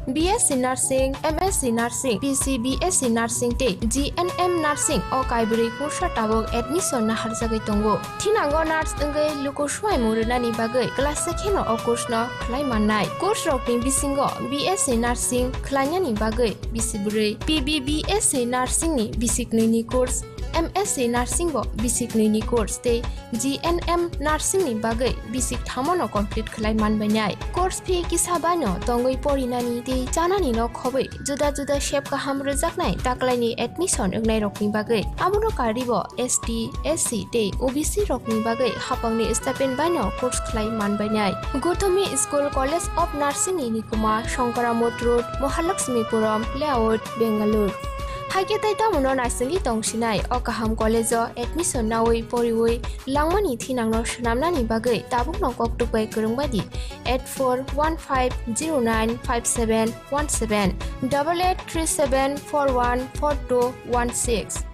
BSc Nursing, MSc Nursing, PCBSc Nursing te GNM Nursing o kaibri kursa tabok admission na harjagai tongo thinango nurse engai lukosuai murunani bagai class 2 no o course no khlai mannai course rokni bisingo BSc Nursing khlainani bagai bisiburi PBBSc Nursing ni bisikni ni course MSc Nursing bo bisikni ni course te GNM Nursing ni bagai bisik thamono complete khlai manbainai course fee kisabano tongoi porinani te janani no khobai juda juda shape kaham rejaknai taklaini admission engnai rokni bagai abono karibo ST SC te OBC rokni bagai hapangni stipend baino course khlai manbainai Guthomi School College of Nursing ni nikuma Shankaramot Road Mahalakshmipuram Layout Bangalore Haiketai tamuno naisali tongsinai o kaham college o admission nawi poriwoi langmani thinangno shnamnani bagai tabukno koktukbai kerungbadi 8415095717 8837414216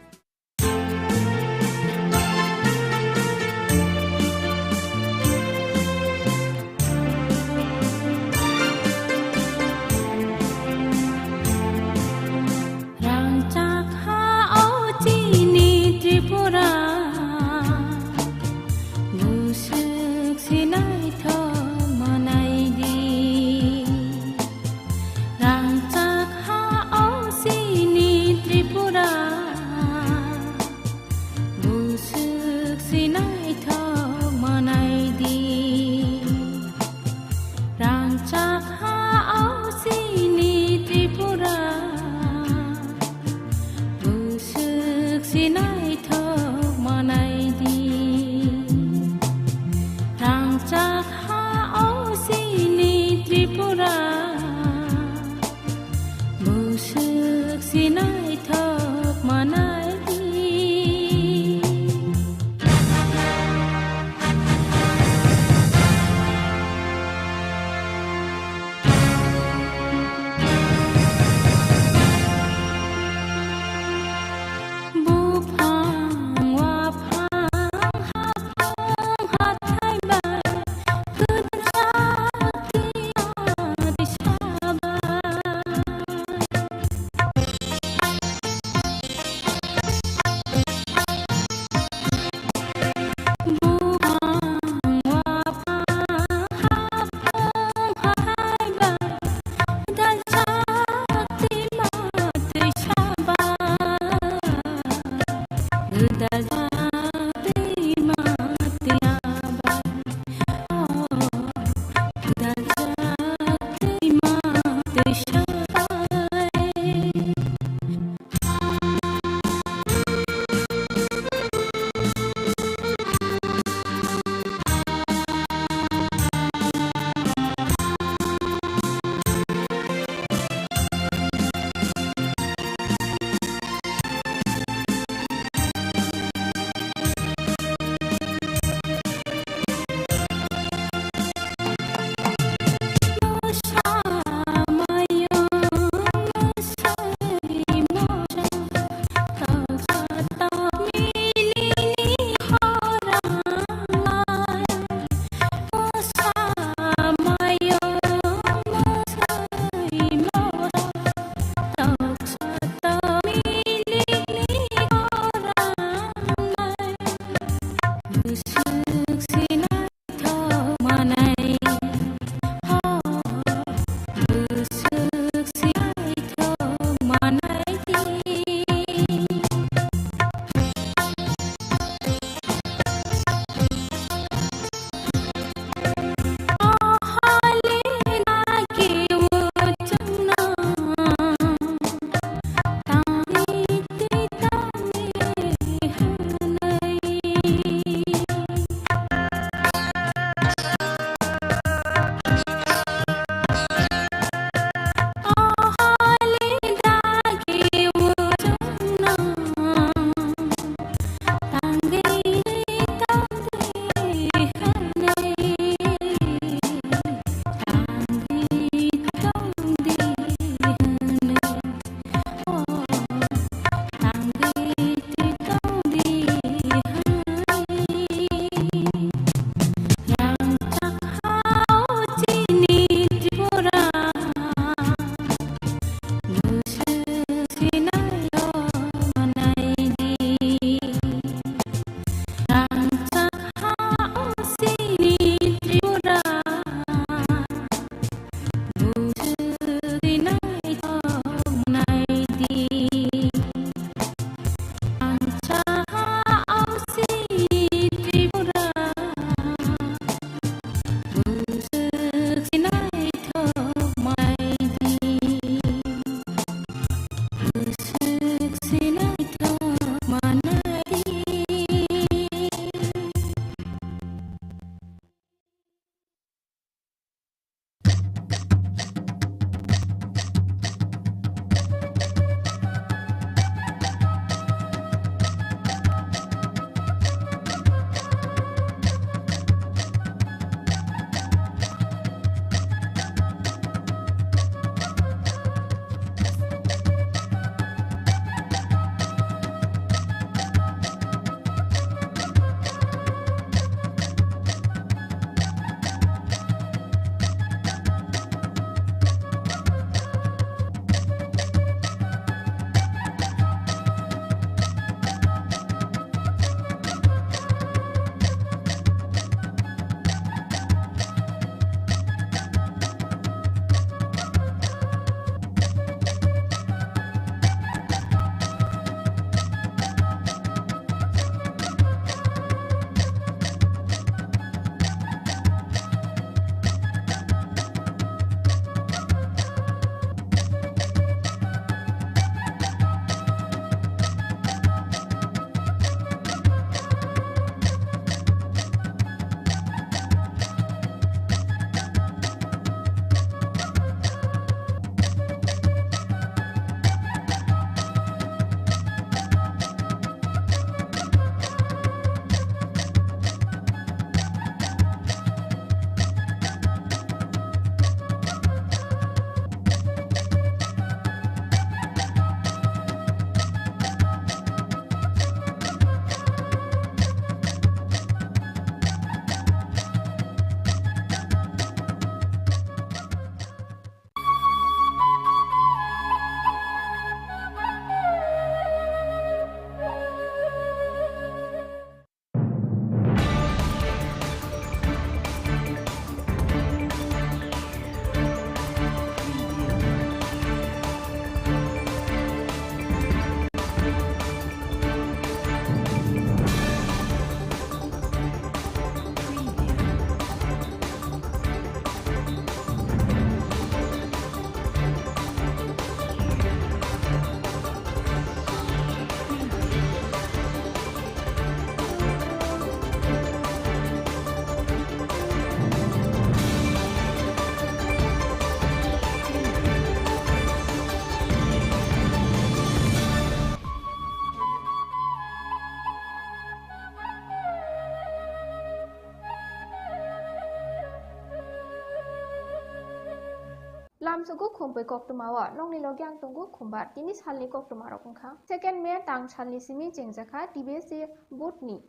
amsugu Khumpui Koktumawa nongni logyang tunggu khumbat tini salni Koktumaro kungkha. Second May tang salni simi jengjaka TBC Butni.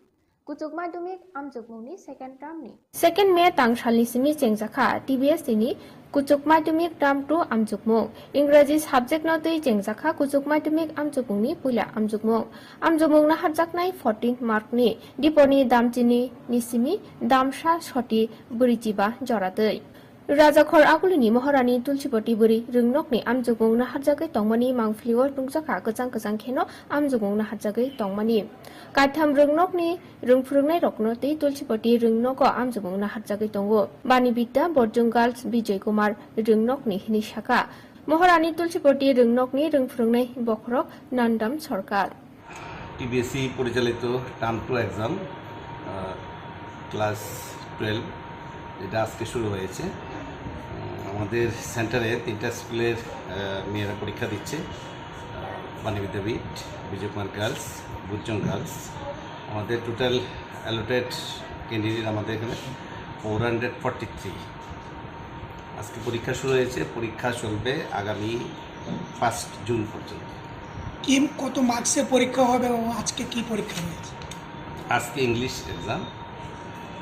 Kuchuk madumik amjukmungni second term ni. Second May tang salni simi jengjaka TBS ni kuchuk madumik term 2 amjukmung. Ingraji subject no tui jengjaka kuchuk madumik amjukmungni pula amjukmung. Amjukmung na harjaknai 14 mark ni. Diponi damjini nisimi damsa shoti burijiba joratui. Rajakhor Agulini Maharani Tulsipoti Buri Rungnokni Amjugong na Harjagai Tongmani Mangfliwo Tungsaka Kajang Kheno Amjugong na Harjagai Tongmani Kaitham Rungnokni Rungfrungnai Rokno Tei Tulsipoti Rungnoko Amjugong na Harjagai Tongo Bani Bidda Borjung Girls Bijay Kumar Rungnokni Hinishaka Maharani Tulsipoti Rungnokni Rungfrungnai Bokrok Nandam Sarkar TBSC পরিচালিত term 2 exam class 12 এটা আজকে শুরু হয়েছে আমাদের সেন্টারে 3টা স্কুলের মেয়েরা পরীক্ষা দিচ্ছে বাণী বিদ্যাপীঠ বিজয় কুমার গার্লস বুজং গার্লস আমাদের টোটাল অ্যালোটেড ক্যান্ডিডেট আমাদের এখানে 443 আজকে পরীক্ষা শুরু হয়েছে পরীক্ষা চলবে আগামী 5 জুন পর্যন্ত কি কত মার্কসের পরীক্ষা হবে এবং আজকে কি পরীক্ষা হয়েছে আজকে ইংলিশ এক্সাম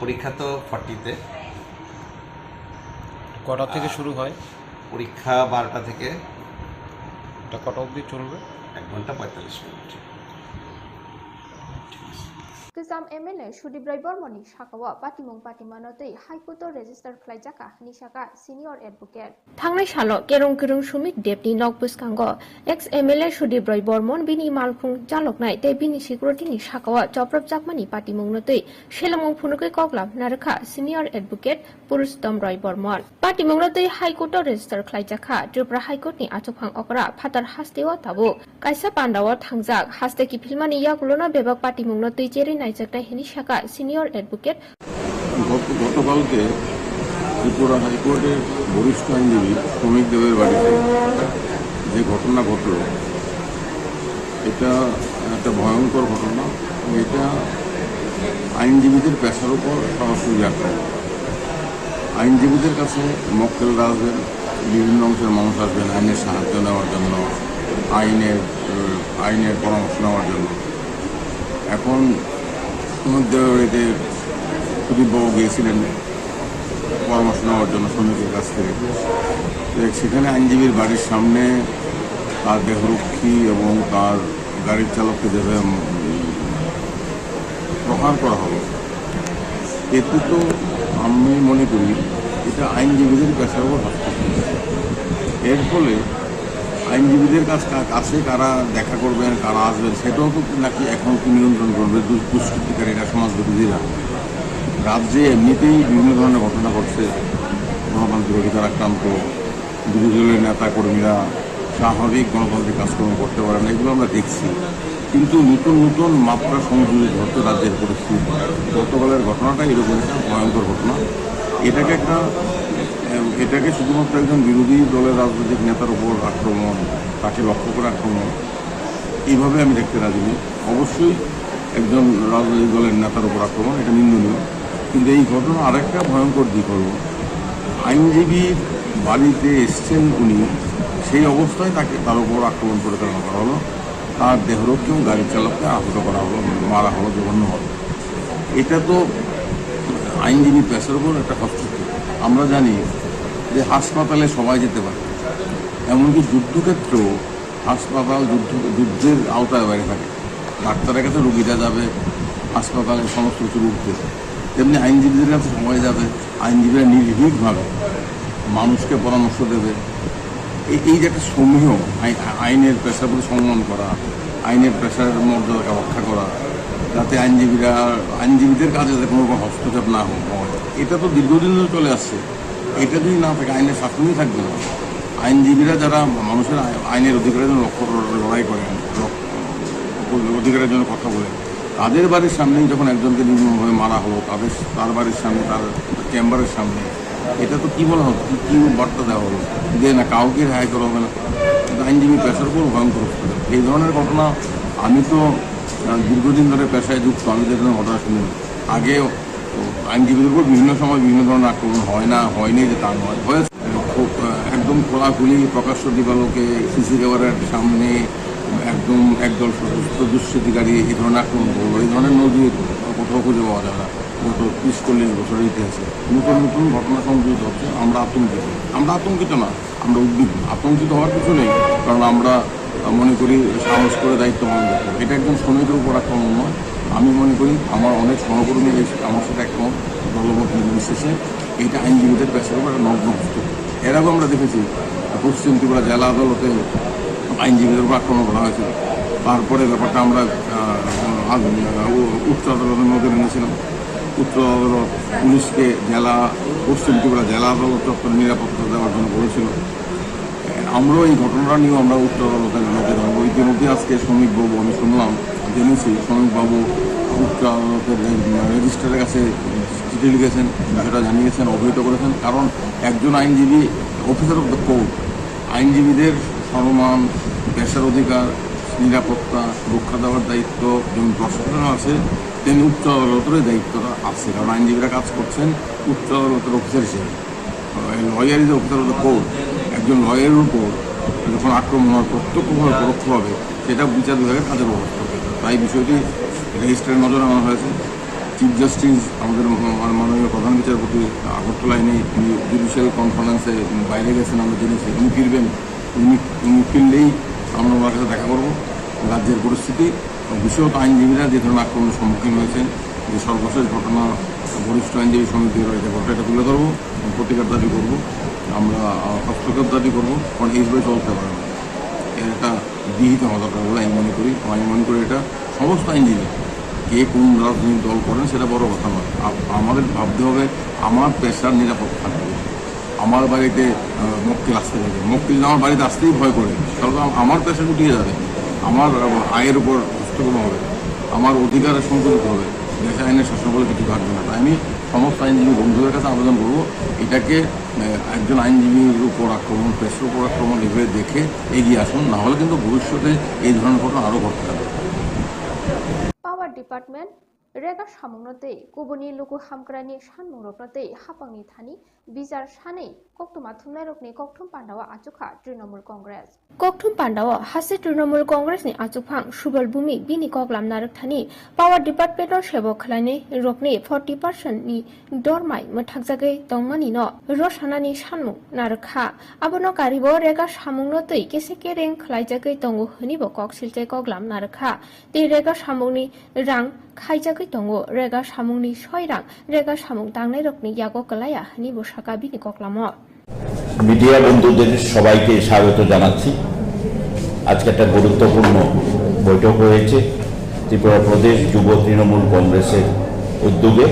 পরীক্ষা তো 40 তে কটা থেকে শুরু হয় পরীক্ষা 12টা থেকে এটা কটা অবধি চলবে 1 ঘন্টা 45 minute Kisam MLA Shudibrai Bormoni Shakawa Patimung Patimanotei Haikoto Register Klaijaka Nishaka Senior Advocate Thangnai Shalo Kerong Sumik Deputy Nokbuskango ex MLA Shudibrai Bormon Bini Malphung Jaloknai Te Bini Security Shakawa Joprap Jakmani Patimung Notei Shelamung Phunukai Koklap Naraka Senior Advocate Purustom Roy Bormon Patimung Notei Haikoto Register Klaijaka Tripura High Court ni Achuphang Okra Phatar Hastewa Tabu Kaisa Pandawa Thangjak Haste ki Philmani Yakulona Bebak Patimung Notei Jeri senior advocate গতকালকে ত্রিপুরা হাইকোর্টের বরিষ্ঠ আইনজীবী শ্রমিক দেবের বাড়িতে যে ঘটনা ঘটল এটা একটা ভয়ঙ্কর ঘটনা এটা আইনজীবীদের পেশার উপর সরাসরি আক্রমণ আইনজীবীদের কাছে মক্কেলরা আসবেন বিভিন্ন অংশের মানুষ আসবেন আইনের সাহায্য নেওয়ার জন্য আইনের পরামর্শ নেওয়ার জন্য এখন মধ্যে সুদীপবাবু গিয়েছিলেন পরামর্শ নেওয়ার জন্য শ্রমিকের কাছ থেকে সেখানে আইনজীবীর বাড়ির সামনে তার দেহরক্ষী এবং তার গাড়ির চালককে যেভাবে প্রহার করা হলো এতে তো আমি মনে করি এটা আইনজীবীদের পেশার উপর হস্তক্ষেপ এর ফলে আইনজীবীদের কাছে কারা দেখা করবেন কারা আসবেন সেটাও তো নাকি এখন কি নিয়ন্ত্রণ করবে দুষ্কৃতিকারীরা সমাজ বিরোধীরা রাজ্যে এমনিতেই বিভিন্ন ধরনের ঘটনা ঘটছে গণতান্ত্রিক অধিকার আক্রান্ত বিরোধী দলের নেতা কর্মীরা স্বাভাবিক গণতান্ত্রিক কাজকর্ম করতে পারে না এগুলো আমরা দেখছি কিন্তু নতুন নতুন মাত্রা সংযোজিত হচ্ছে রাজ্যের পরিস্থিতি গতকালের ঘটনাটা এরকম একটা ভয়ঙ্কর ঘটনা এটাকে শুধুমাত্র একজন বিরোধী দলের রাজনৈতিক নেতার উপর আক্রমণ তাকে লক্ষ্য করে আক্রমণ এইভাবে আমি দেখতে রাজি নই অবশ্যই একজন রাজনৈতিক দলের নেতার উপর আক্রমণ এটা নিন্দনীয় কিন্তু এই ঘটনা আরেকটা ভয়ঙ্কর দিক হল আইনজীবীর বাড়িতে এসছেন উনি সেই অবস্থায় তার উপর আক্রমণ পরিচালনা করা হলো তার দেহরক্ষী এবং গাড়ির চালককে আহত করা হলো মারা হলো জঘন্যভাবে এটা তো আইনজীবীর পেশার উপর একটা হস্তক্ষেপ আমরা জানি যে হাসপাতালে সবাই যেতে পারে এমনকি যুদ্ধক্ষেত্রেও হাসপাতাল যুদ্ধের আওতায় বাইরে থাকে ডাক্তারের কাছে রোগীরা যাবে হাসপাতালে সমস্ত কিছু রুখতে তেমনি আইনজীবীদের কাছে সবাই যাবে আইনজীবীরা নির্ভীকভাবে মানুষকে পরামর্শ দেবে এই যে একটা সমূহ আইনের পেশার প্রতি সম্মান করা আইনের পেশার মর্যাদাকে রক্ষা করা যাতে আইনজীবীদের কাজে যাতে কোনো রকম হস্তক্ষেপ না হয় এটা তো দীর্ঘদিন ধরে চলে আসছে এটা যদি না থাকে আইনের শাসনই থাকবে না আইনজীবীরা যারা মানুষের আইনের অধিকারের জন্য লড়াই করেন অধিকারের জন্য কথা বলেন তাদের বাড়ির সামনেই যখন একজনকে নির্মমভাবে মারা হলো তার বাড়ির সামনে তার চেম্বারের সামনে এটা তো কী বলা হলো কী বার্তা দেওয়া হলো যে না কাউকে রেহাই করা হবে না কিন্তু আইনজীবী পেশার উপর ভয়ঙ্কর এই ধরনের ঘটনা আমি তো দীর্ঘদিন ধরে পেশায় যুক্ত আমি যে ধরনের ঘটনা শুনি আগে আইনজীবীদের উপর বিভিন্ন সময় বিভিন্ন ধরনের আক্রমণ হয় না হয়নি যে তা নয় হয়েছে খুব একদম একদম খোলাখুলি প্রকাশ্য দিবালোকে সিসি ক্যামেরার সামনে একদম একদল দুষ্কৃতিকারী এই ধরনের আক্রমণ করলো, এই ধরনের নদীর কোথাও খুঁজে পাওয়া যায় না। গত 30-40 বছরের ইতিহাসে নতুন নতুন ঘটনা সংঘটিত হচ্ছে। আমরা আতঙ্কিত না, আমরা উদ্বিগ্ন। আতঙ্কিত হওয়ার কিছু নেই, কারণ আমরা মনে করি সাহস করে দায়িত্ব পালন করতে হবে। এটা একজন শ্রমিকের উপর আক্রমণ নয়। আমি মনে করি আমার অনেক সহকর্মী আমার সাথে একমত, দলমত নির্বিশেষে এইটা আইনজীবীদের পেশার উপর নগ্ন হস্তক্ষেপ। এর আগে আমরা দেখেছি পশ্চিম ত্রিপুরা জেলা আদালতে আইনজীবীদের উপর আক্রমণ করা হয়েছিল। তারপরে ব্যাপারটা আমরা উচ্চ আদালতের নজরে এনেছিলাম। উচ্চ আদালত পুলিশকে পশ্চিম ত্রিপুরা জেলা আদালত চত্বরে নিরাপত্তা দেওয়ার জন্য বলেছিল। আমরাও এই ঘটনাটা নিয়েও আমরা উচ্চ আদালতের নজরে আনবো। ইতিমধ্যে আজকে শ্রমিকবাবু, আমি শুনলাম, জেনেছি শ্রমিকবাবু উচ্চ আদালতের রেজিস্ট্রারের কাছে চিঠি লিখেছেন, বিষয়টা জানিয়েছেন, অবহিত করেছেন। কারণ একজন আইনজীবী, অফিসার অফ দ্য কোর্ট, আইনজীবীদের সম্মান, পেশার অধিকার, নিরাপত্তা রক্ষা দেওয়ার দায়িত্ব যেমন প্রশাসনের আছে, তেমনি উচ্চ আদালতের দায়িত্বটা আছে। কারণ আইনজীবীরা কাজ করছেন উচ্চ আদালতের অফিসার হিসেবে। Lawyer is officer of the court. একজন লয়ারের উপর যখন আক্রমণ হয় প্রত্যক্ষভাবে পরোক্ষভাবে, সেটা বিচার বিভাগের কাজের ব্যবস্থা হবে। তাই বিষয়টি রেজিস্ট্রারের নজরে আনা হয়েছে। চিফ জাস্টিস আমাদের মাননীয় প্রধান বিচারপতি আগরতলায় নেই, তিনি জুডিশিয়াল কনফারেন্সে বাইরে গেছেন, আমরা জেনেছি। উনি ফিরবেন। উনি ফিরলেই আমরা ওনার কাছে দেখা করবো রাজ্যের পরিস্থিতি, বিশেষত আইনজীবীরা যে ধরনের আক্রমণের সম্মুখীন হয়েছেন, যে সর্বশেষ ঘটনা বরিষ্ঠ আইনজীবী সমিতির এটা তুলে ধরবো, প্রতিকার দাবি করবো, আমরা হস্তক্ষেপ দাবি করবো। কারণ এইভাবে চলতে পারে না, এর একটা বিহিত হওয়া দরকার বলে আমি মনে করি। আমি মনে করি এটা সমস্ত আইনজীবী, কে কোন রাজনৈতিক দল করেন সেটা বড় কথা নয়। আমাদের ভাবতে হবে আমার পেশার নিরাপদ থাকবে। আমার বাড়িতে মক্কেল আসতে যাবে, মক্কেল আমার বাড়িতে আসতেই ভয় করে, তাহলে আমার পেশা গুটিয়ে যাবে, আমার আয়ের উপর হস্তক্ষেপ হবে, আমার অধিকারের সংশোধিত হবে, দেশে আইনের শাসন বলে কিছু থাকবে না। তাই আমি সমস্ত আইনজীবী বন্ধুদের কাছে আবেদন করবো, এটাকে একজন আইনজীবীর উপর আক্রমণ, পেশার উপর আক্রমণ এভাবে দেখে এগিয়ে আসুন, না হলে কিন্তু ভবিষ্যতে এই ধরনের ঘটনা আরও ঘটতে থাকবে। पावर डिपार्टमेंट रेगा सामुंगनते गुबुननि लुगु हामग्रानि सानमुंरकनते हापांनि थानि बिजार सानै कक्टुमा थुमनायरकनि कक्टुम पान्डावा आचुखा तृणमूल कांग्रेस कक्टुम पान्डावा हासे तृणमूल कांग्रेसनि आचुफां सुबल भूमि बिनि कगलाम नारक थानि पावर डिपार्टमेंटआव सेबो खलायनि रकनि 40% नि दरमाय मोथागजागै दंमानि न रसानानि सानमुं नारखा आबोनो गारिबो रेगा सामुंगनते केसे केरें खलायजागै दंगो हनिबो कक्सिलचे कगलाम नारखा ति रेगा सामुंगनि रां खायजागै दंगो रेगा सामुंगनि 6 रां रेगा सामुंग दांनाय रकनि यागो गलाया हनिबो साका बिनि कगलाम মিডিয়া বন্ধুদের সবাইকে স্বাগত জানাচ্ছি। আজকে একটা গুরুত্বপূর্ণ বৈঠক হয়েছে ত্রিপুরা প্রদেশ যুব তৃণমূল কংগ্রেসের উদ্যোগে।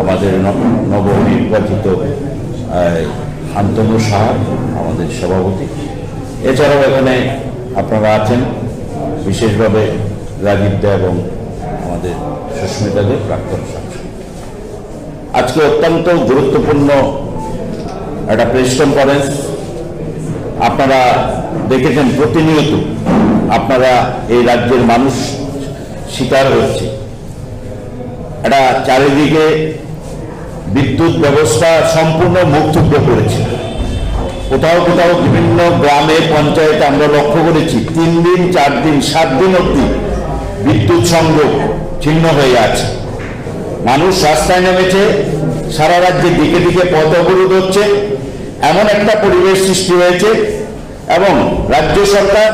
আমাদের নবনির্বাচিত শান্তনু সাহা আমাদের সভাপতি, এছাড়াও এখানে আপনারা আছেন বিশেষভাবে রাজীব দা এবং আমাদের সুস্মিতা দে প্রাক্তন সাংসদ। আজকে অত্যন্ত গুরুত্বপূর্ণ একটা প্রেস কনফারেন্স। আপনারা দেখেছেন প্রতিনিয়ত আপনারা এই রাজ্যের মানুষ শিকার হচ্ছে। এটা চারিদিকে বিদ্যুৎ ব্যবস্থা সম্পূর্ণ মুক্তব্য করেছে। কোথাও কোথাও বিভিন্ন গ্রামে পঞ্চায়েতে আমরা লক্ষ্য করেছি 3 দিন 4 দিন 7 দিন অবধি বিদ্যুৎ সংযোগ ছিন্ন হয়ে আছে। মানুষ রাস্তায় নেমেছে, সারা রাজ্যে দিকে দিকে পথ অবরোধ হচ্ছে, এমন একটা পরিবেশ সৃষ্টি হয়েছে। এবং রাজ্য সরকার,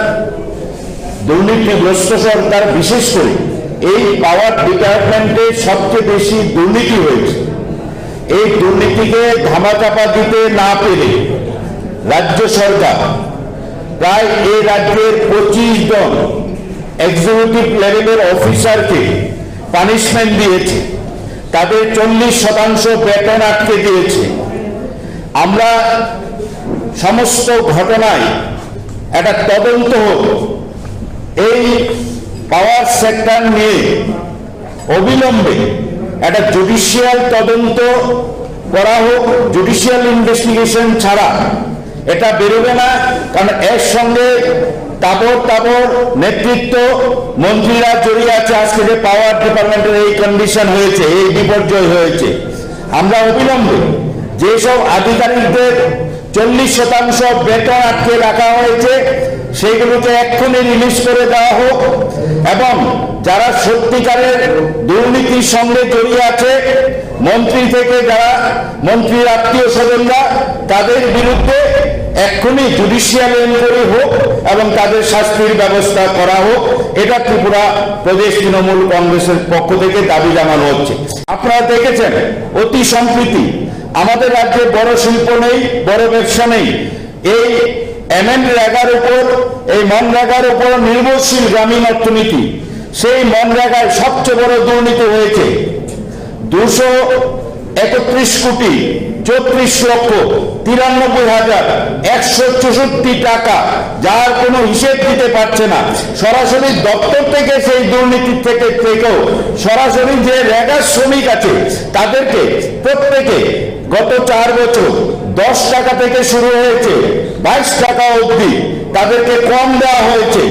দুর্নীতিগ্রস্ত সরকার, বিশেষ করে এই পাওয়ার ডিপার্টমেন্টে সবচেয়ে বেশি দুর্নীতি হয়েছে। এই দুর্নীতিকে ধামাচাপা দিতে না পেরে রাজ্য সরকার প্রায় এই রাজ্যের 25 জন এক্সিকিউটিভ লেভেলের অফিসারকে পানিশমেন্ট দিয়েছে, তাদের 40% বেতন আটকে দিয়েছে। আমরা সমস্ত ঘটনায় একটা তদন্ত হোক, এই পাওয়ার সেক্টর নিয়ে অবিলম্বে একটা জুডিশিয়াল তদন্ত করা হোক। জুডিশিয়াল ইনভেস্টিগেশন ছাড়া এটা বেরোবে না, কারণ এর সঙ্গে তাবর নেতৃত্ব মন্ত্রীরা জড়িয়ে আছে। আজকে যে পাওয়ার ডিপার্টমেন্টের এই কন্ডিশন হয়েছে, এই বিপর্যয় হয়েছে, আমরা অবিলম্বে যেসব আধিকারিকদের 40% বেতন আটকে রাখা হয়েছে, সেইগুলোকে এক্ষুনি রিলিজ করে দেওয়া হোক এবং যারা সত্যিকারের দুর্নীতির সঙ্গে জড়িয়ে আছে, মন্ত্রী থেকে যারা মন্ত্রীর আত্মীয় স্বজনরা, তাদের বিরুদ্ধে এক্ষুনি জুডিশিয়াল এনকোয়ারি হোক এবং তাদের শাস্তির ব্যবস্থা করা হোক। এটা ত্রিপুরা প্রদেশ তৃণমূল কংগ্রেসের পক্ষ থেকে দাবি জানানো হচ্ছে। আপনারা দেখেছেন অতি সম্প্রতি আমাদের রাজ্যে বড় শিল্প নেই, বড় ব্যবসা নেই। এই MNREGAর উপর, এই মনরেগার উপর নির্ভরশীল গ্রামীণ অর্থনীতি, সেই মনরেগায় সবচেয়ে বড় দুর্নীতি হয়েছে। 231 কোটি 34,93,164 টাকা, যার কোনো হিসেব দিতে পারছে না। সরাসরি দপ্তর থেকে সেই দুর্নীতির থেকেও সরাসরি যে রেগার শ্রমিক আছে তাদেরকে প্রত্যেকে গত 4 বছর 10 টাকা থেকে শুরু হয়েছে 22 টাকা অবধি তাদেরকে কম দেওয়া হয়েছে,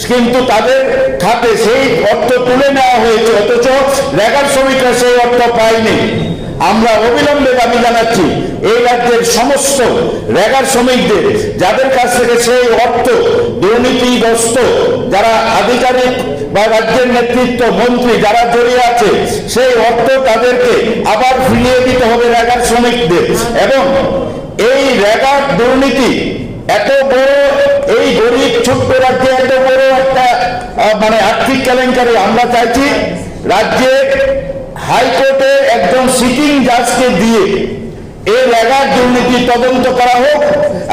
কিন্তু তাদের খাতে সেই অর্থ তুলে নেওয়া হয়েছে, অথচ রেগার শ্রমিকরা সেই অর্থ পায়নি। আমরা অবিলম্বে দাবি জানাচ্ছি এই রাজ্যের সমস্ত রেগার শ্রমিকদের, যাদের কাছ থেকে সেই অর্থ দুর্নীতিগ্রস্ত যারা আধিকারিক বা রাজ্যের নেতৃত্ব, মন্ত্রী যারা জড়িয়ে আছে, সেই অর্থ তাদেরকে আবার ফিরিয়ে দিতে হবে রেগার শ্রমিকদের। এবং এই রেগার দুর্নীতি এত বড়, এই গরিব ছোট্ট রাজ্যে এত বড় একটা আর্থিক কেলেঙ্কারি, আমরা চাইছি রাজ্যের হাইকোর্টে একজন সিটিং জাজকে দিয়ে এই রেগার দুর্নীতি তদন্ত করা হোক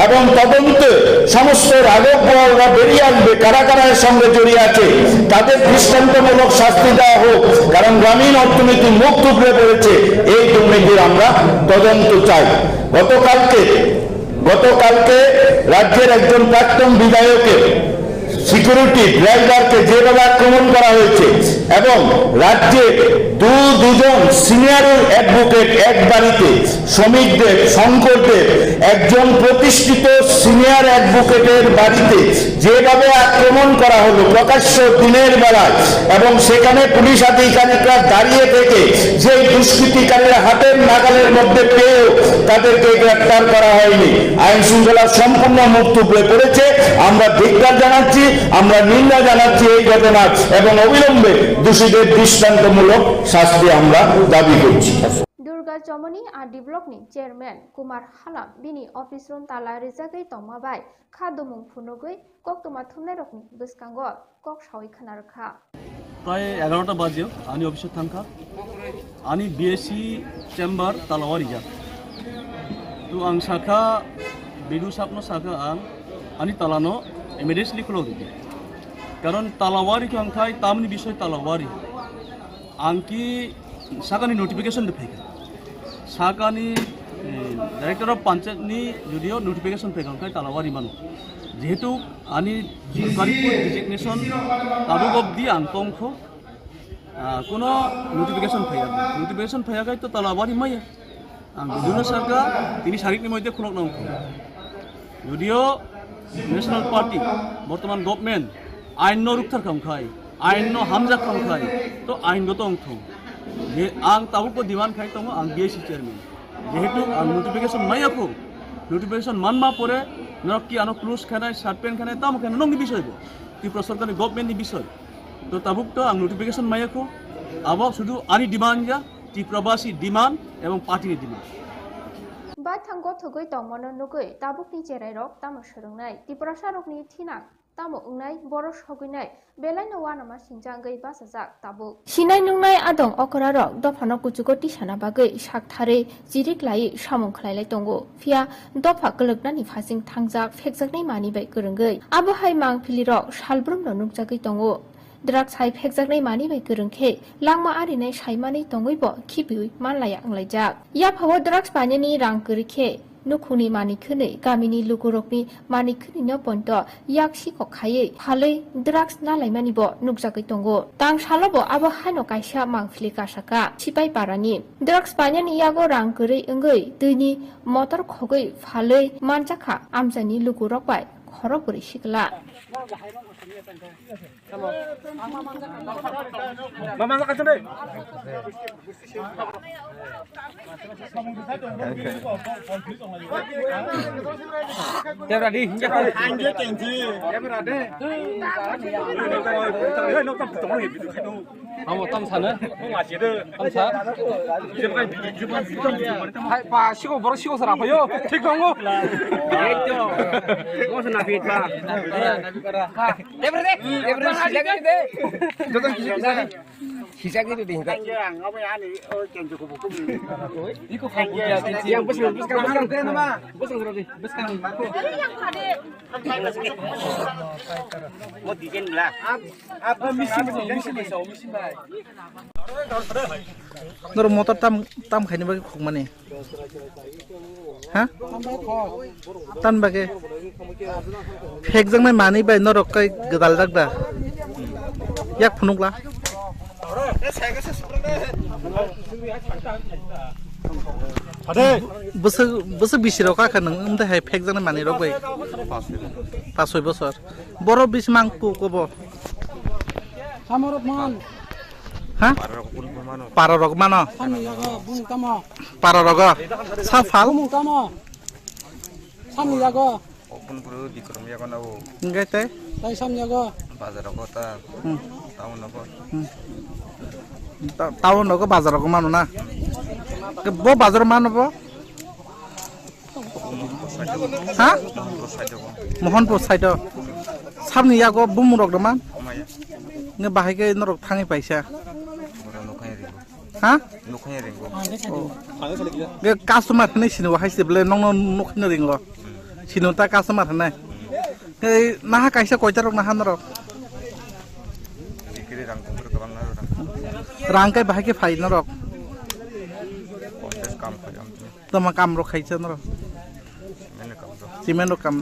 এবং তদন্তে সমস্ত রাঘবরা বেরিয়ে আসবে, কারা কারা এর সঙ্গে জড়িয়ে আছে তাদের দৃষ্টান্তমূলক শাস্তি দেওয়া হোক। কারণ গ্রামীণ অর্থনীতি মুখ থুবড়ে পড়েছে, এই দুর্নীতির আমরা তদন্ত চাই। গতকালকে রাজ্যের একজন প্রাক্তন বিধায়কের সিকিউরিটি ড্রাইভারকে যেভাবে আক্রমণ করা হয়েছে এবং রাজ্যে দুজন সিনিয়র অ্যাডভোকেট এক বাড়িতে, শ্রমিকদের শঙ্করদের একজন প্রতিষ্ঠিত সিনিয়র অ্যাডভোকেটের বাড়িতে যেভাবে আক্রমণ করা হলো প্রকাশ্য দিনের বেলায়, এবং সেখানে পুলিশ আধিকারিকরা দাঁড়িয়ে থেকে যে দুষ্কৃতিকারীরা হাতের নাগালের মধ্যে পেয়েও তাদেরকে গ্রেপ্তার করা হয়নি। আইন শৃঙ্খলা সম্পূর্ণ মুখ থুবড়ে পড়েছে। আমরা ধিক্কার জানাচ্ছি, আমরা নিন্দা জানাচ্ছি এই ঘটনার, এবং অবিলম্বে দোষীদের দৃষ্টান্তমূলক শাস্তি আমরা দাবি করছি। दुर्गा चमनी आदि ब्लकनि चेयरमैन कुमार हालाम बिनि अफिस रुम ताला रिजागै तमाबाय खादुमुं फुनुगै कक्तमा थुमनाय रकनि बसकांगो कक सावै खोनारखा প্রায় 11টা বাজে আমি অফিসে থাকা আমি বিএসসি চেম্বার তালাওয়ারি যা তো आं साखा बिदु सापनो साखा आं आनि तालानो इमिडिएटली खुलो दिते कारण तालावारी को आंखाय तामनि विषय तालावारी आंकी साकानि नोटिफिकेशन फैका साकानि डायरेक्टर ऑफ पंचायत नि जुदियो नोटिफिकेशन फैका आंखाय तालावारी मानो जेहेतु आनि जिबारिपुर डिजिग्नेशन ताबुक अब्दि आं तंखो कोनो नोटिफिकेशन फैयाखै तो तालावारी माया आं बिदुनो साका तिनि सारिकनि मध्य खुलकनांगौ जुदियो नेशनल पार्टी बर्तमान गभर्नमेंट आइन रुखथार खामखाय आइन हामजा खामखाय तो आइनगत अंथ आं ताबुको डिमांड खाय दङ आं बीएससी चेयरमैन जेहेतु आं नोटिफिकेशन मायाखौ नोटिफिकेशन मानमा परे नरकी आनो क्लोज खानाय सार्टपेन खानाय ताम खानाय नंगि विषय त्रिपुरा सरकारनि गभर्नमेंटनि विषय तो ताबुक तो आं नोटिफिकेशन मायाखौ आबो शुधु आनि डिमांड जा त्रिपुराबासी डिमांड एवं पार्टीनि डिमांड बाथांगो थगै तंमनो नुगै ताबुकनि जेरायरक तामो सोलोंनाय त्रिपुरा सारकनि थिनां तामो उंनाय बर' सगैनाय बेलायनो वानामा सिंजांगै बासाजाक ताबुक सिनाय नुंनाय आदं अकरारक दफानो कुचुगति साना बागै साकथारै जिरिक लायै सामुं खलायलाय दंगो फिया दफा गलगनानि फासिं थांजाक फेकजाकनाय मानिबाय गोरोंगै आबहाय मां फिलिरक सालब्रुमनो नुकजागै दंगो ड्राग्स हाय फेकजाकनाय मानिबाय गोरोंखे लांमा आरिनाय सायमानै दंगैबो खिबिउइ मानलाया आंलायजाक या फावो ड्राग्स बायनायनि रां गोरिखे नुखुनि मानिखोनै गामिनि लुगुरकनि मानिखोनिनो पन्ट याक्सि कखायै फालै ड्राग्स नालायमानिबो नुकजागै दंगो तां सालबो आबो हानो कायसा मांफिलि कासाका सिपाइ पारानि ड्राग्स बायनायनि यागो रां गोरै ओंगै दैनि मटर खगै फालै मानजाखा आमजानि लुगुरक bye horo puri shikla. Mama makan sendiri. Dia berani, dia anjir kenji. Dia berani. Nó tâm tổng hiệp 아뭐 땀 사네? 땀 사? 봐 시고 뭐라 시고서 아파요? 택광고? 됐죠. 무슨 나비 봐. 데브레데 시작인데. 저도 시작이 되니까. 이거 가보자. yang bus terus. Mau bikin lah. Apa misi 너র motor tam খাইনি বাকি খুব মানে হ্যাঁ তান বাকি ফেক জং মানি বাই নর কই গদাল দাগদা ইয়াক ফুনুকলা বছর বিশির কাকা নং উমতে হাই ফেক জং মানি রক বাই 5 বছর বড় বিশ মাংকু কব Samurut mon. Hah? Parorog mana? Samiyaga bung tama. Parorog. Safal. Bung tama. Samiyaga. Pun perlu dikerumia kan aku. Enggak teh. Tai samiyaga. Bazar kota. Tahun apa? Tahun apa bazar aku mana na? Bo bazar mana bo? Hah? Mohanpur side. Samiyaga bumurog deman. Nge bahaya norok tangi paisa. Hah? Nge customer ni sini wahai sebelum nong nuk ni ringo. Sini tak customer ni. Nge nah kaisa kau carok nah norok. Rangkai bahaya fai norok. Tama kam rok kaisa norok. Simen rok kam.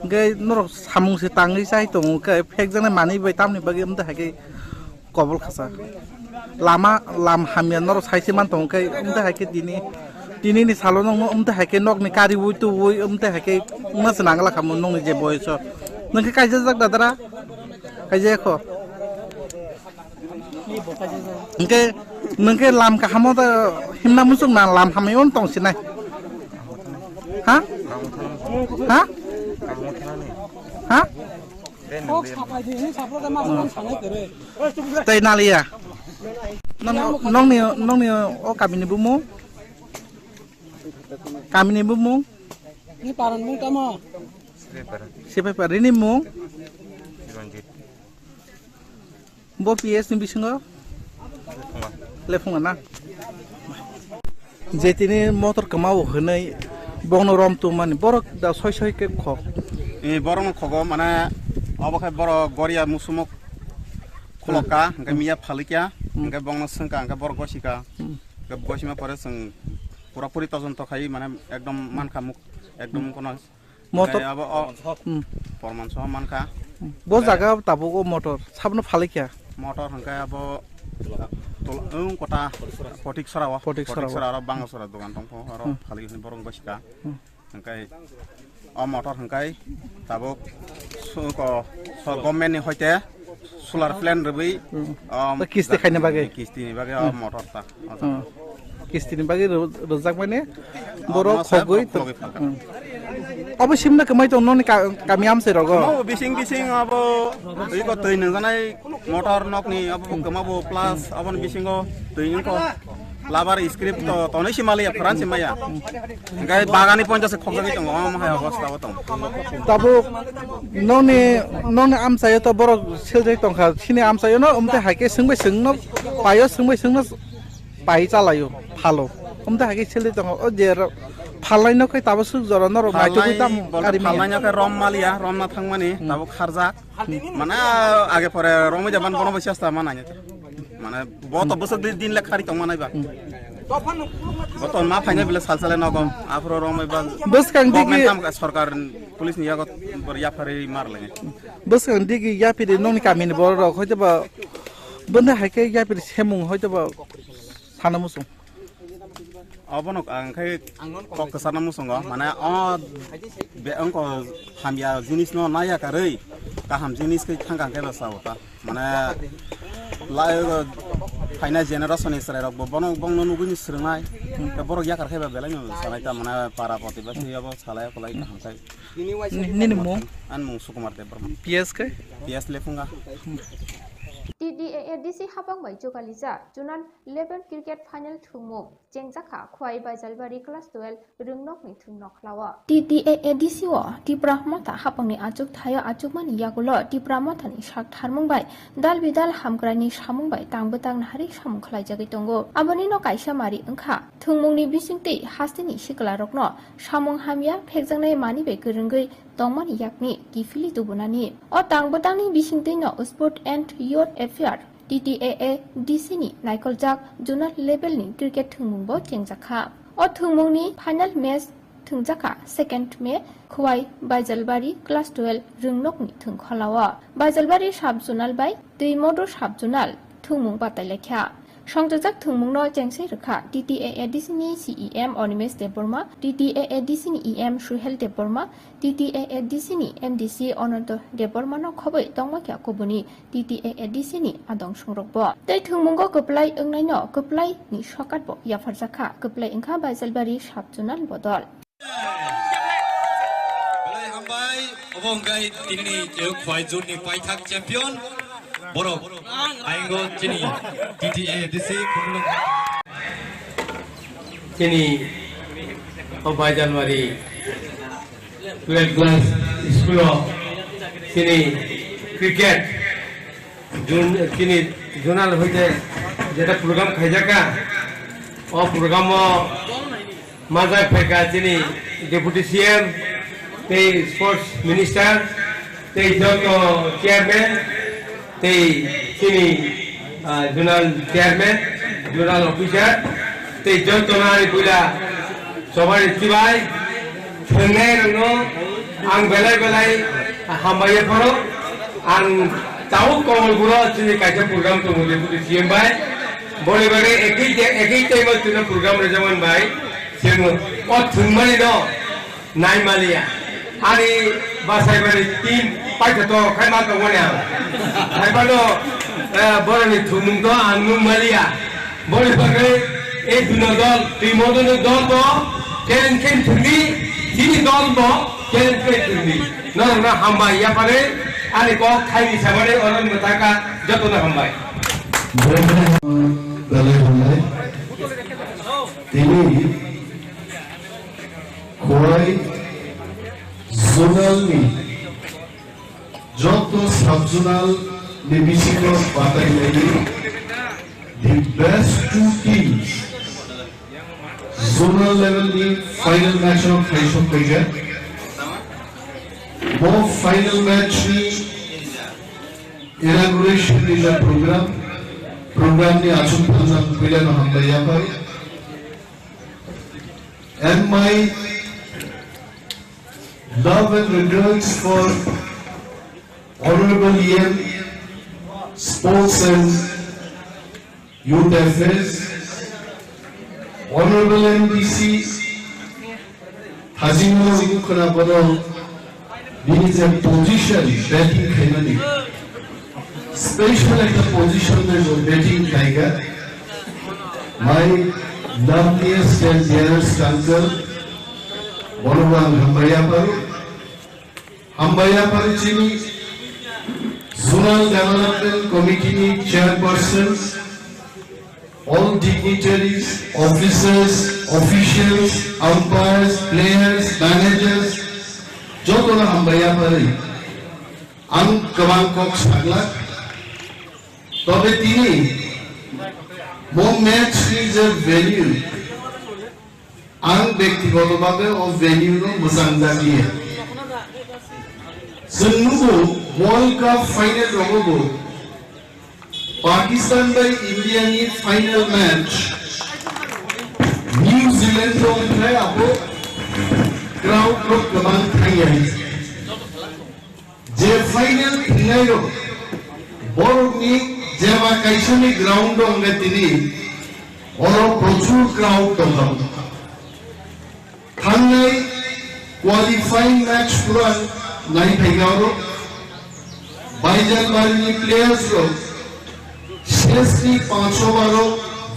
Nge norok samung si tangi sai tu ke fake jangan mani bayi tam ni bagi emte hake kobol khasa. Lama hamian norok sai si man tu ke emte hake dini ni salon nong emte hake nok ni kari wui tu wui emte hake mas nangla kamu nong ni je boy so. Nengke kaisa jak dadara kaisa ko. Nengke lam kahamu tu himna musuk na lam hamion tong sinai. Hah? Hah? Hah? Tây Nalia. Nong ni o kami ni bumu. Kami ni bumu. Ni paran bung tama. Siapa par ini mu? Bo PS ni bisingo? Lefungan na. Jetini motor kemau henai bong rom tu man borok da soy ke khok. Borong khogo mana abakai boro goria musumok kholoka ngai miya phalikya ngai bong sengka ngai bor gosika ngai gosima pore seng pura puri tojon to khai মানে একদম মানখা মুখ একদম কোন motor abo forman so manka bo jaga tabugo motor sabno phalikya motor ngai abo tol kota potik sara bang sara dogan tongpo aro phalik ni borong gosika ngai o motor hangkai tabuk ko government ni hoite solar plan rebi kisti khaine bage o motor ta kisti ni bage rozak mane boro khogoi to অবশ্যই না কমাই তো ননি কামি আমছে রগো বিসিং আবো eco তৈ নজানাই motor নকনি আবো কমাবো plus আবন বিসিংও তৈ ইনকো লাভার স্ক্রিপ্ট তো তनै সিমালিয়া ফ্রান্স সিমায়া গাই বাগানি 50 খগনি তো মাহাই অবস্থা বতম তাবো ননি আমসায় তো বড় সেলজै তংখা সিনি আমসায় ন উমতে হাইকে সিংবাই সিংন পায়ো সিংবাই সিংন পাই চালাयो ভালো উমতে হাইকে সেলজै তংখা ও যে फालनायनो खै ताबो सुख जरा नर माइतो खै ताम गारि फालनायनो खै रम मालिया रम ना थांमानि ताबो खारजा माने आगे परे रम जाबान बनो बसियास्ता मानाय माने बत बस दिन ले खारि तंग मानायबा बतन मा फाइना बिले सालसाले नगम आफ्रो रम बा बस कांग दिगि सरकार पुलिस नि यागत बरिया फरे मार लगे बस कांग दिगि या पिरि ननि कामिनि बर र खैतबा बन्दा हाइके या पिरि सेमुं खैतबा साना मुसुं Abonok angkai kok kesana musungo mana be angko hamya jenis no naya karei kaham jenis ke thangkang ke basawta mana lai faina generation isra rok bonong bongno nuguni srngai ta borok yakar kheba belai no salai ta mana para potibasi abo salai kolai kaham kai Nini mo an mung sukumar te berma PS ke PS lefunga TDAADC habang bai jokalija junan 11 cricket final thungmo jengjaka khwai bai jalbari class 12 rungnok ni thungnok lawa TDAADC wo tiprahmata habangni ajuk thaya ajukmani yagulo tiprahmatani sak tharmung bai dal bidal hamgrani samung bai tangbetang hari samung khlai jagi tongo aboni no kaisa mari engkha thungmungni bisingti hastini siklarokno samung hamya phekjangnai mani bai gurungoi tongmani yakni gifili dubunani o tangbetangni bisingti no sport and youth affair TDAADC ni naikoljak junal level ni cricket thungmungbo jengjakha o thungmungni final match thungjaka second May khwai baijalbari class 12 rungnok ni thungkhalawa baijalbari sub zonal bai duimodo sub zonal thungmung batailekha সংযোজক থুংমুংন জেংসে রখা TDAADC ni CEM Onimes Deborma TDAADC ni EM Suhel Deborma TDAADC ni MDC Ononto Deborma no khoboi tongmakya kobuni TDAADC ni adong songrokbo tei thungmungo koplai ongnai no koplai ni sokatbo yafarjakha koplai engkha baijalbari sabjunal bodol belai hambai obongkai tinini jeu khwai zone ni paithak champion borok ainggo chini TDAADC kumulung chini obai January 12 class school chini cricket chini zonal hoite jeta program khaijaka o program mazak pheka chini deputy CM tei sports minister tei joto chairman tei sini zonal chairman zonal officer tei joto nari pula sobar istibai thungai rangno ang belai hambaye phoro ang tau kongol guro sini kaisa program to mule deputy CM bai bole bage ekei time tuna program rejaman bai sino o thungmani no nai malia ani basai bari team paita to khaima to wanya haibano boroni thumung to anung malia bole bage e duno dol timodono dol to ken thungi sini dol to ken thungi na hamba ya pare ani ko khaini sabare onon mataka jotona hambai তিনি Khowai zonal নি যত sub zonal নিবিসিক বাতাই লাগি the best two teams zonal level ni final match of Kaishop Kriket both final match ni inauguration is a program ni achun phanam bilan hambaya pai and my love and regrets for Honorable EM Sports and Youth Affairs, Honorable MDC Hazimul Khunabado, this is a position batting Khaimani. Special at the position of batting Tiger. My loveliest and dearest uncle, Bonoban Hambaya Paru Chini, Zonal Development Committee Chairpersons, all dignitaries, officers, officials, umpires, players, managers, Jotona Hambaya Paru, Ang Kawangkok Saglak, Tobe Tini, more match is a value. Ang ব্যক্তিগতভাবে ও venue নো মুসান্দা দিয়ে সন্নুগো world cup final রগো পাকিস্তান বাই India নি final match New Zealand रो है अब क्राउड लोग कमान खाई जे फाइनल फिनाइरो बोरनी जेवा काइसनी ग्राउंड होंगे तिनी और प्रचुर क्राउड होगा qualifying match puran nai bhegaro Baijan Barini players ro seriously 5 baro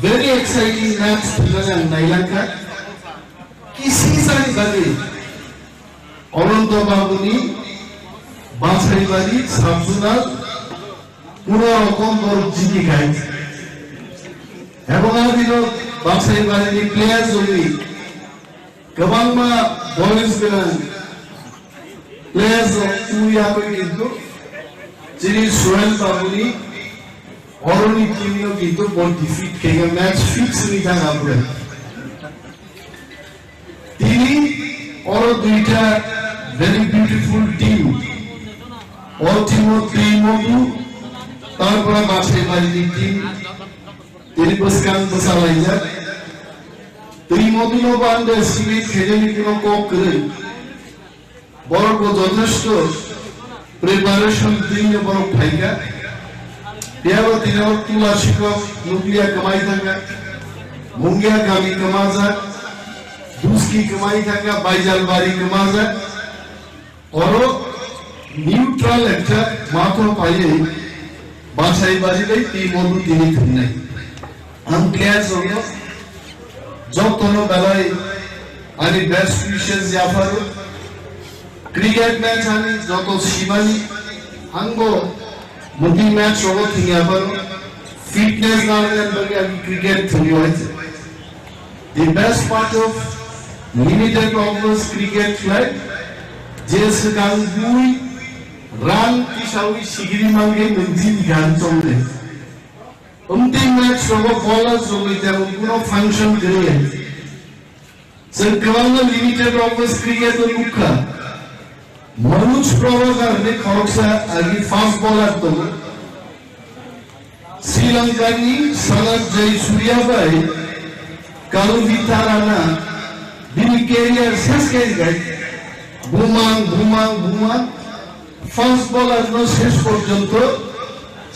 very exciting match puran nai laka kisi sari bagi Ananto Babuni Basai Bari Sabzuna পুরো রকম বড় জিতি খাইছে এবং আদিনো বাক্সাই বাড়ির প্লেয়ার জমি গবাংমা বলিস বেলা প্লেয়ার তুই আপনি কিন্তু যিনি সোহেল বাবুনি অরণি টিমও কিন্তু বল ডিফিট খেয়ে ম্যাচ ফিক্স নিতা আপনি তিনি অর দুইটা ভেরি বিউটিফুল টিম ultimately মধু তারপরে বাসায় বাড়ির টিম তিনি বসকান বসালাইয়া তুই মধুনো বান্ধে সিমিট খেজেনি কোনো কক করে বড় যথেষ্ট প্রিপারেশন দিয়ে বড় ফাইকা দেওয়া দিনের তুলা শিকক নুকলিয়া কামাই থাকা মুঙ্গিয়া কামি কামা যাক দুসকি কামাই থাকা বাইজাল বাড়ি কামা যাক অর নিউট্রাল একটা মাথা পাইয়ে বাসাই বাজিলে এই মধু তিনি নাই আমি প্লেয়ার জন্য যতন বেলায় আমি বেস্ট উইশেস জাফারু ক্রিকেট ম্যাচ আমি যত শিবানী আঙ্গ মুদি ম্যাচ রবো থিঙ্গি আবার ফিটনেস গার্ডেন বলে আমি ক্রিকেট থিঙ্গি হয়েছে the best part of limited overs cricket like যেস গান দুই রান কিসাউই শিগিরি মাঙ্গে মঞ্জিল গান চলবে অন্তিম ম্যাচ সব বলার চলবে তেমন কোনো ফাংশন করে সরকার লিমিটেড ওভার্স ক্রিকেট মুখা মনোজ প্রভাকার ने খরচা আগে ফাস্ট বলার তো শ্রীলঙ্কানি সনদ জয় সূর্যাভাই কালু ভিতারানা দিন ক্যারিয়ার শেষ করে গেছে বুমাং ফাস্ট বলার নো শেষ পর্যন্ত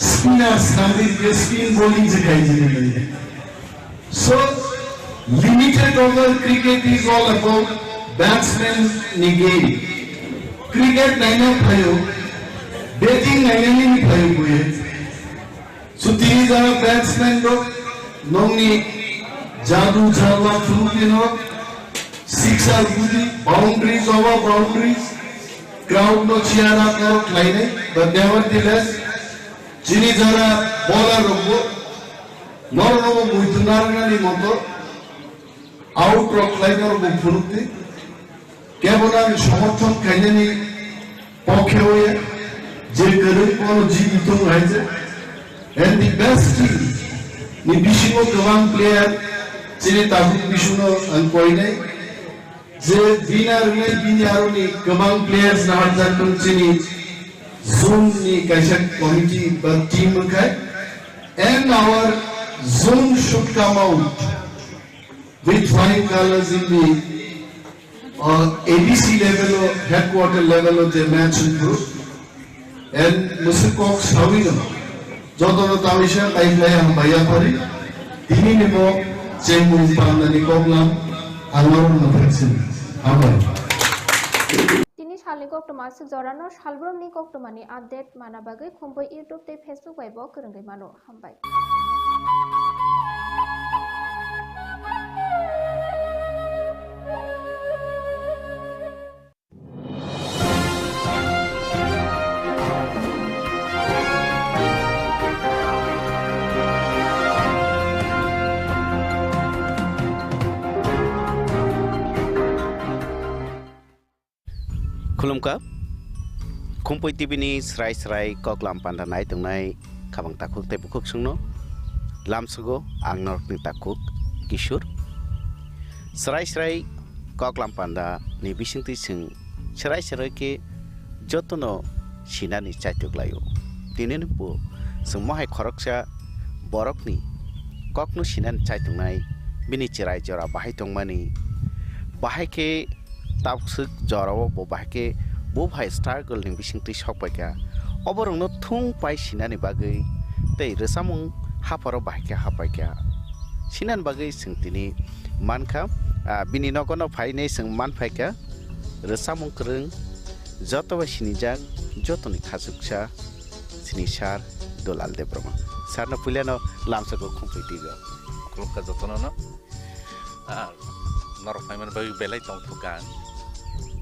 স্পিনার সামিরকে স্পিন বোলিং শিখাইছে so limited over cricket is all about batsman নি গেম ক্রিকেট লাইনআপ भयो ব্যাটিং লাইনআপ नि भयो बुए सो তিনি যারা ব্যাটসম্যান रो नोंनि जादू जावा फुलकिनो सिक्सर बुदी बाउंड्रीज ओवर बाउंड्रीज क्राउड नो चियार आपको लाइने but nevertheless যিনি যারা বলার রকম নরনম মুইতুনারনানি মতো আউট রক লাইনের ফুলতে কেবল আমি সমর্থন খাইনি পক্ষে হয়ে যে করে কোন জীবিত হয়েছে and the best team ni bishimo gawang player যিনি তাবুক বিশুনো কইনে যে বিনার নেই বিনারনি গawang players না হাজার যিনি zone ni kaisa committee বা team kai and our zone should come out with flying colors in the ABC level or headquarter level of the match group and musikok sawino jodono tamisha tailai ham bhaiya pari tini nebo chemul pandani koglam alor na praksin abar তিনি সালনি কক্টমাস জরানো সালব্রমনি কক্টমানি update মানাবাগৈ খুম্পৈ YouTube তে Facebook বাইব করঙ্গৈ মানো হামবাই खुलुमका खुम्पुइ टिभिनि स्राय स्राय कक्लाम पान्दा नाय तंनाय खाबां ताकुक तेबुकुक सुंनो लामसुगो आं नरकनि ताकुक किशोर स्राय स्राय कक्लाम पान्दा नि बिसिंति सिं स्राय स्राय के जतनो सिनानि चाइतुकलायो दिनेनि बो जों महाय खरकसा बरकनि ककनु सिनानि चाइतुंनाय बिनि चिराय जरा बाहाय तंमानि बाहायके ताबसुक जराव बो बाहायके बो भाई स्टार गोल्डिं बिसिंति सकबायका अबरंनो थुं पाइ सिनानि बागै तै रोसामुं हाफाराव बाहायके हापायका सिनानि बागै सोंतिनि मानखा बिनि नगनो फाइनै सों मान फायका Resamung kereng joto ba sinijak joto ni khasuksa sinisar dolal de broma sarna puliano lamsa ko Khumpui tigo Kulka joto no norok payman bagi belai tong tukan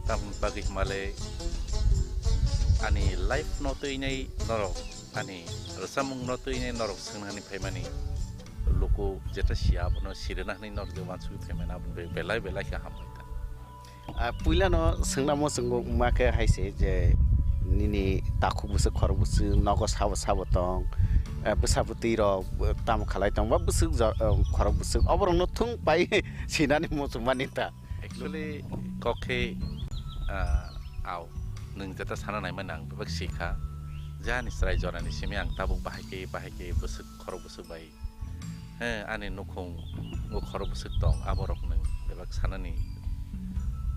tam bagi male ani life noto ini norok ani resamung noto ini norok senani paymani loko jeta siap no sirena ni norok jaman sui paymana belai ka hamita puliano sengnamo senggo make haise je nini taku busu khor busu nogo sabo tong besabuti ro tam khalai tong ba busu khor busu oborong no thung pai sinani musumanita actually kokhe aw nung jeta sana nai manang bak sikha jani srai jorani simi ang tabuk bahake busu khor busu bai ani nukhung ngo khor busu tong aborok nung bak sanani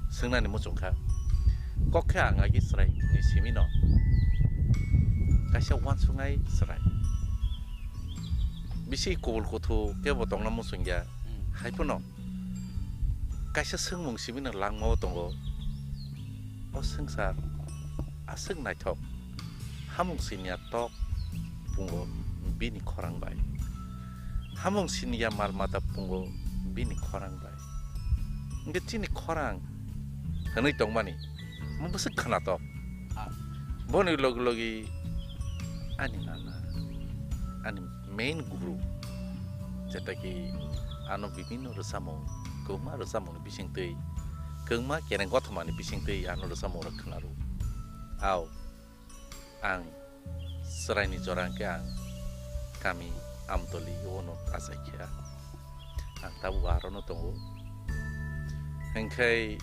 sengnani muchungkha kokhe ang agi srai ni simi no kaisa wansungai srai bisi kobul kotho ke botong na musungya haipono kaisa sengmung simi no langmo tongo o sengsar aseng naithok hamung sinia tok pungo bini khorang bai hamung sinia malmata pungo bini khorang bai nge chini khorang hanoi tongmani mabusuk khana to boni logi ani nana ani main guru jeta ki ano bibino resamo koma resamo ni bisingtei kengma kereng gothmani bisingtei ano resamo rakhnaro aw ang seraini jorang ke ang kami amtoli ono asakia ang tabu arono tongo engkai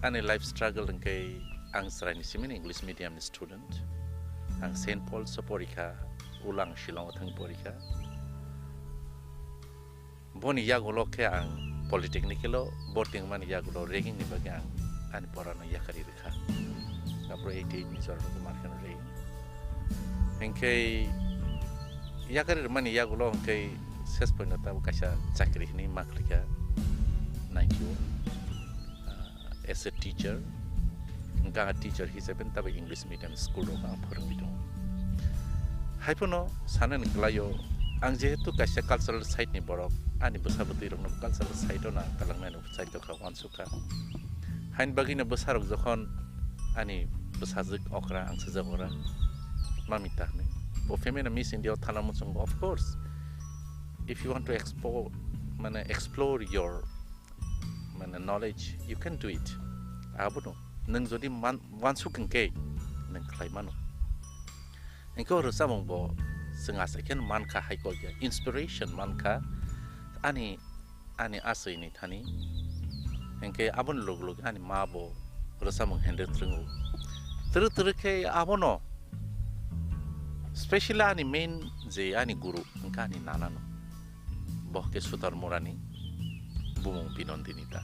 ani life struggle engkai ang seraini simin English medium student ang St. Paul Saporika ulang Shillong thang porika boni yagulo ke ang polytechnical boarding man yagulo ranking ni bagi ang ani porano yakari rekha kapro 88 ni sor ko markan re engkai yakari man yagulo engkai ses point ta kasha chakri ni maklika naikyo as a teacher engka teacher hisaben tabe English medium school ro ang phorongbi dong haipono sanen glayo ang jehetu kaisa cultural site ni borok ani besabuti rok no cultural site na talangna no site ka wansuka hain bagina besarok jokhon ani besajik okra ang sejagora mamita ni bo femena miss india thalamusung of course if you want to explore your knowledge you can do it abuno nang jodi wansukeng ke nang khlaimano engko resamung bo senga second manka haiko ya inspiration manka ani asai ni thani engke abon log ani mabo resamung hende trungu ter ke abono special ani main je ani guru engka ani nanano bohke sutar morani bumung pinondinita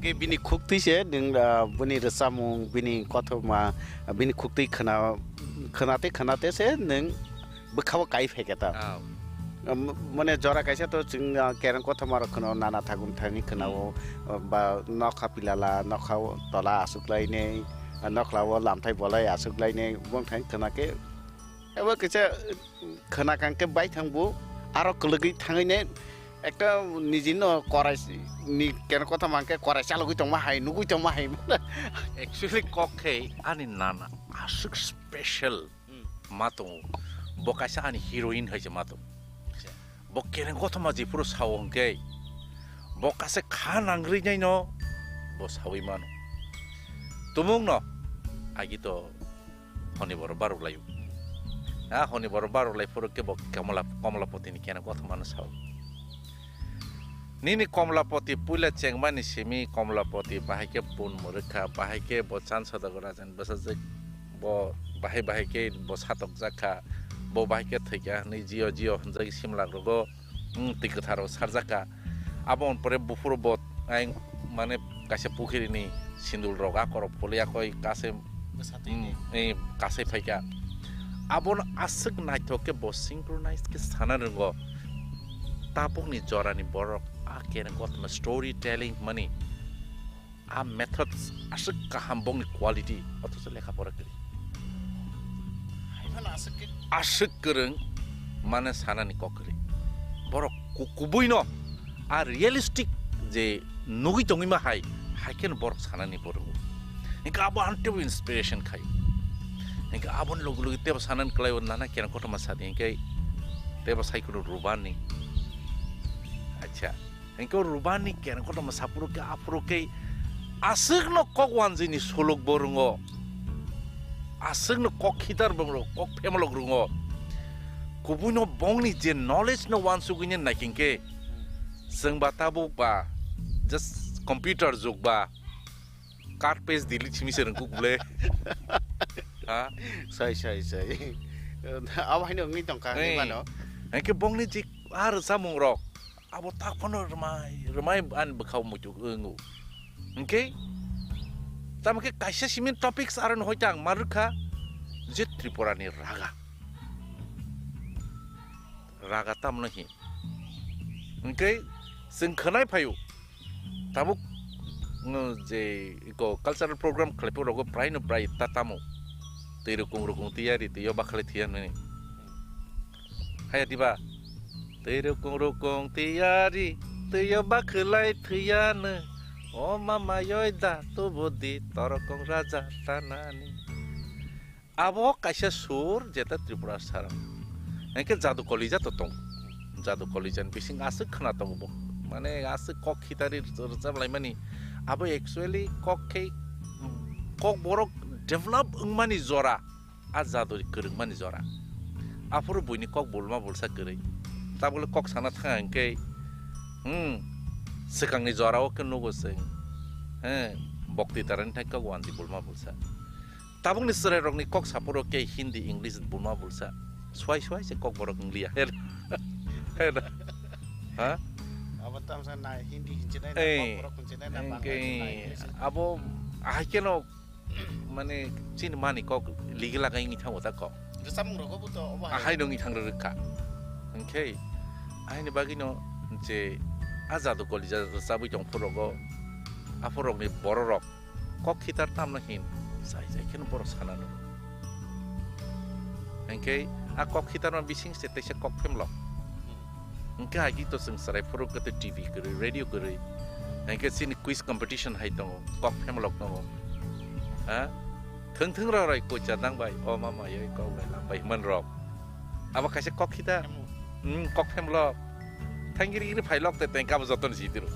ke bini khukti se ding bini resamung bini kothoma bini khukti khanate se neng bkhawa kai pheketa mane jora kaisa to ching kerang kothoma rakhono nana thagun thani khanao ba nokha pilala nokha tola asuklai ne nokhlawo lamthai bolai asuklai ne bong thai khanake eba kaisa khana kangke bai thangbu aro klegi thangai ne একটা নিজিনো করাইছি নি কেন কথা মানকে করাইছি আলো কইতো মাহাই নুগুই তো মাহাই actually kokhe ani nana asuk special mato bokaisa ani heroine haise mato bokkene কথা মাজি পুরো সাওংকে bokase khan angri nai no bo sawi mano tumung no agi to honi bor baru layu honi bor baru lai puro ke bok kamala poti ni kena কথা mano saw Nini komlapoti pula cengmani simi komlapoti bahake pun mereka bahake bo chan sadagora jan basajek bo bahake bo satok jaka bo bahake thika ni jio hanjai simla rogo tikatharo sarjaka abon pore bufur bot ai mane kase pukhiri ni sindul roga koro polia koi kase ei kase phaika abon asuk naithoke bo synchronize ke sanarengo tapok ni jorani borok akena got ma storytelling money आ methods आसो गाहाम बंनि quality अथ'स लेखा फरा करि आसो गोरों माने सानानि ककरि बर' कुबुइनो आ realistic जे नुगि दङि मा हाइकेन बर सानानि बर' इनका आबो आन्टे इंस्पिरेशन खाय इनका आबन लोग लोग तेब सानन क्लाय नाना केन कोट मा सादि इनके तेब साइकुनो रुबानी अच्छा इनको रुबानी केन कोट मा सापुरो के आपुरो के आसगनो कक वानजिनि सोलक बरंगो आसगनो कक खिदार बंगरो कक फेमलक रुंगो कुबुनो बंगनि जे नॉलेज न वानसुगिनि नाकिंके जों बाताबो बा जस्ट कंप्यूटर जुग बा कार्ड पेज डिलीट छिमिसे रंगु गुले हा साइ अब हैन नोंनि दंका मानो एके बंगनि जे आरो जामुं रक आबो ताकफनो रमाय आन बखाव मुजु ओंगु ओके तामके काइसे सिमिन टॉपिक्स आरो होइतां मारुखा जे त्रिपुरानि रागा तामनहि ओके जों खोनाय फायु ताबो जे इको कल्चरल प्रोग्राम खलेपो रगो प्राय न प्राय तातामो तेरो कुंगरुकुं तियारि तियो बाखले थियाने हाय दिबा तेरो कुंगरुकुं तियारि तियो बाखलाय थियाने ओ मामा योदा तो बुद्धि तरकं राजा तानानि आबो काइसे सुर जेता त्रिपुरा सारा एके जादु कलिजा तो तं जादु कलिजान बिसिं आसो खोना दंबो माने आसो कक खितारि रजाबलाय मानि आबो एक्चुअली कक बरक डेभलप मानि जरा आ जादु गोरों मानि जरा आफोर बयनि कक बोलमा बोलसा गोरै ताबले कक साना थांके सिगांनि जराव के नुगो जों बक्ति तारनि थाय कक वानजि बोलमा बोलसा ताबुंनि सराय रंनि कक सापरो के हिंदी इंग्लिश बोलमा बोलसा स्वाय से कक बरक इंग्लिया हेर हा अब तामसा ना हिंदी हिंचनाय ना कक बरक हिंचनाय ना बांग्ला आबो आहाकेनो माने चिन मानि कक लिगला गायनि थांगो ता कक रसामुं रगबो तो अब हाय नङि थांरो रोखा ओंके आइनि बागिनो जे आजादु कलिजा रसाबु दं फरगो आफरगनि बररक कक खितार तामना हिन जाय केन बर सानानो ओंके आ कक खितार बिसिं सेतेसे कक फेमल ओंके आगि तो जों सराय फरगते टीवी करे रेडियो करे ओंके सिन क्विज कंपटीशन हाय दं कक फेमलक दं हा थों राय कोचा दांबाय अ मामा यै गावलाय लांबाय मन रक आबा कासे कक खिता कक फेमल थांगिरि फाइलक ते तेंका जतन जिदिरु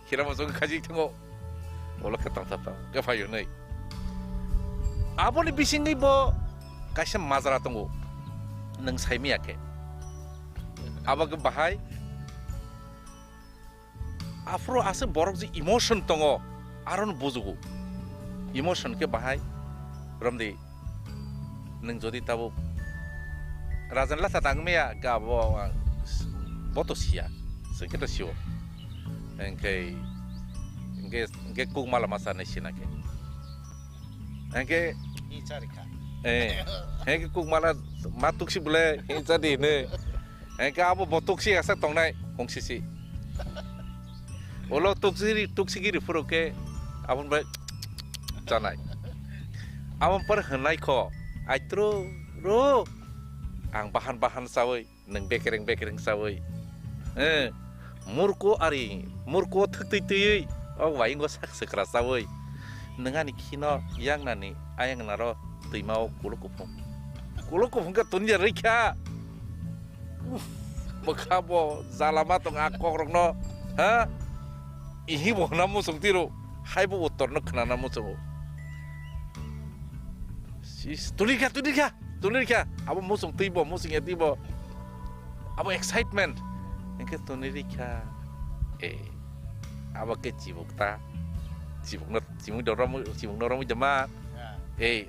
खिराम जों खाजि थंगो ओला खतम थाता के फायो नै आबोनि बिसिङै बो कासे माजरा दंगो नों साइमियाके आबाग बाहाय आफ्रो आसे बरक जे इमोशन दंगो आरन बुजुगु इमोशन के बाहाय रमदि नों जदि ताबो राजन लाथा तांगमेया गाबो बतसिया सेकेट सिओ एंके कुगमाला मासा नसिनाके एंके इचारिखा एंके कुगमाला मातुक्सि बुले हिंसा दिने एंके आबो बतुक्सि आसा तंनाय हंसिसि ओलो तुक्सिगिरि फुरोके आबन बे जानाय आबन पर हनायखो आइत्रो रो आं बाहान सावै नों बेकेरें सावै मुरको आरि मुरको थैयै अ वाइंगो साखसक्रा सावै नोंगानि खिनो यांगनानि आयांगनारो दैमाव कुलुकुफुं का तुनिया रैखा बखाबो जालामा दं आकरंनो हा इहि बहना मुसंतिरो हायबो उत्तरनो खोनाना मुसंगो सिस तुलिका अब मुसुं तैबो मुसिंया तैबो अब एक्साइटमेंट इनके तुनिरिखा अब के चिबुकता चिबुक दरमु जमा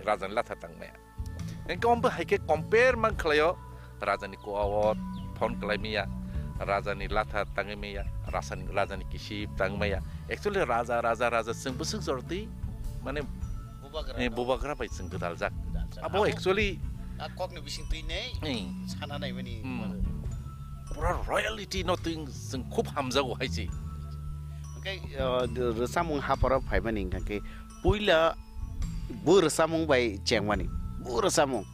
राजन लाथा तांनाया इनके हम हाइके कंपेयर मान खलायो राजानि को आवत फोन खलायमिया राजानि लाथा तांगैमिया राजानि किसिब तांगैमिया एक्चुअली राजा जों जरती माने बुबाग्रा बाय जों गदाल जाक अब एक्चुअली ककनि बिसिं तैनै साना नायबानि पुरा रयलिटी नथिं जों खूब हामजागौ हायसि cái resamung hapara faimani cái puila bu resamung bai chengmani bu resamung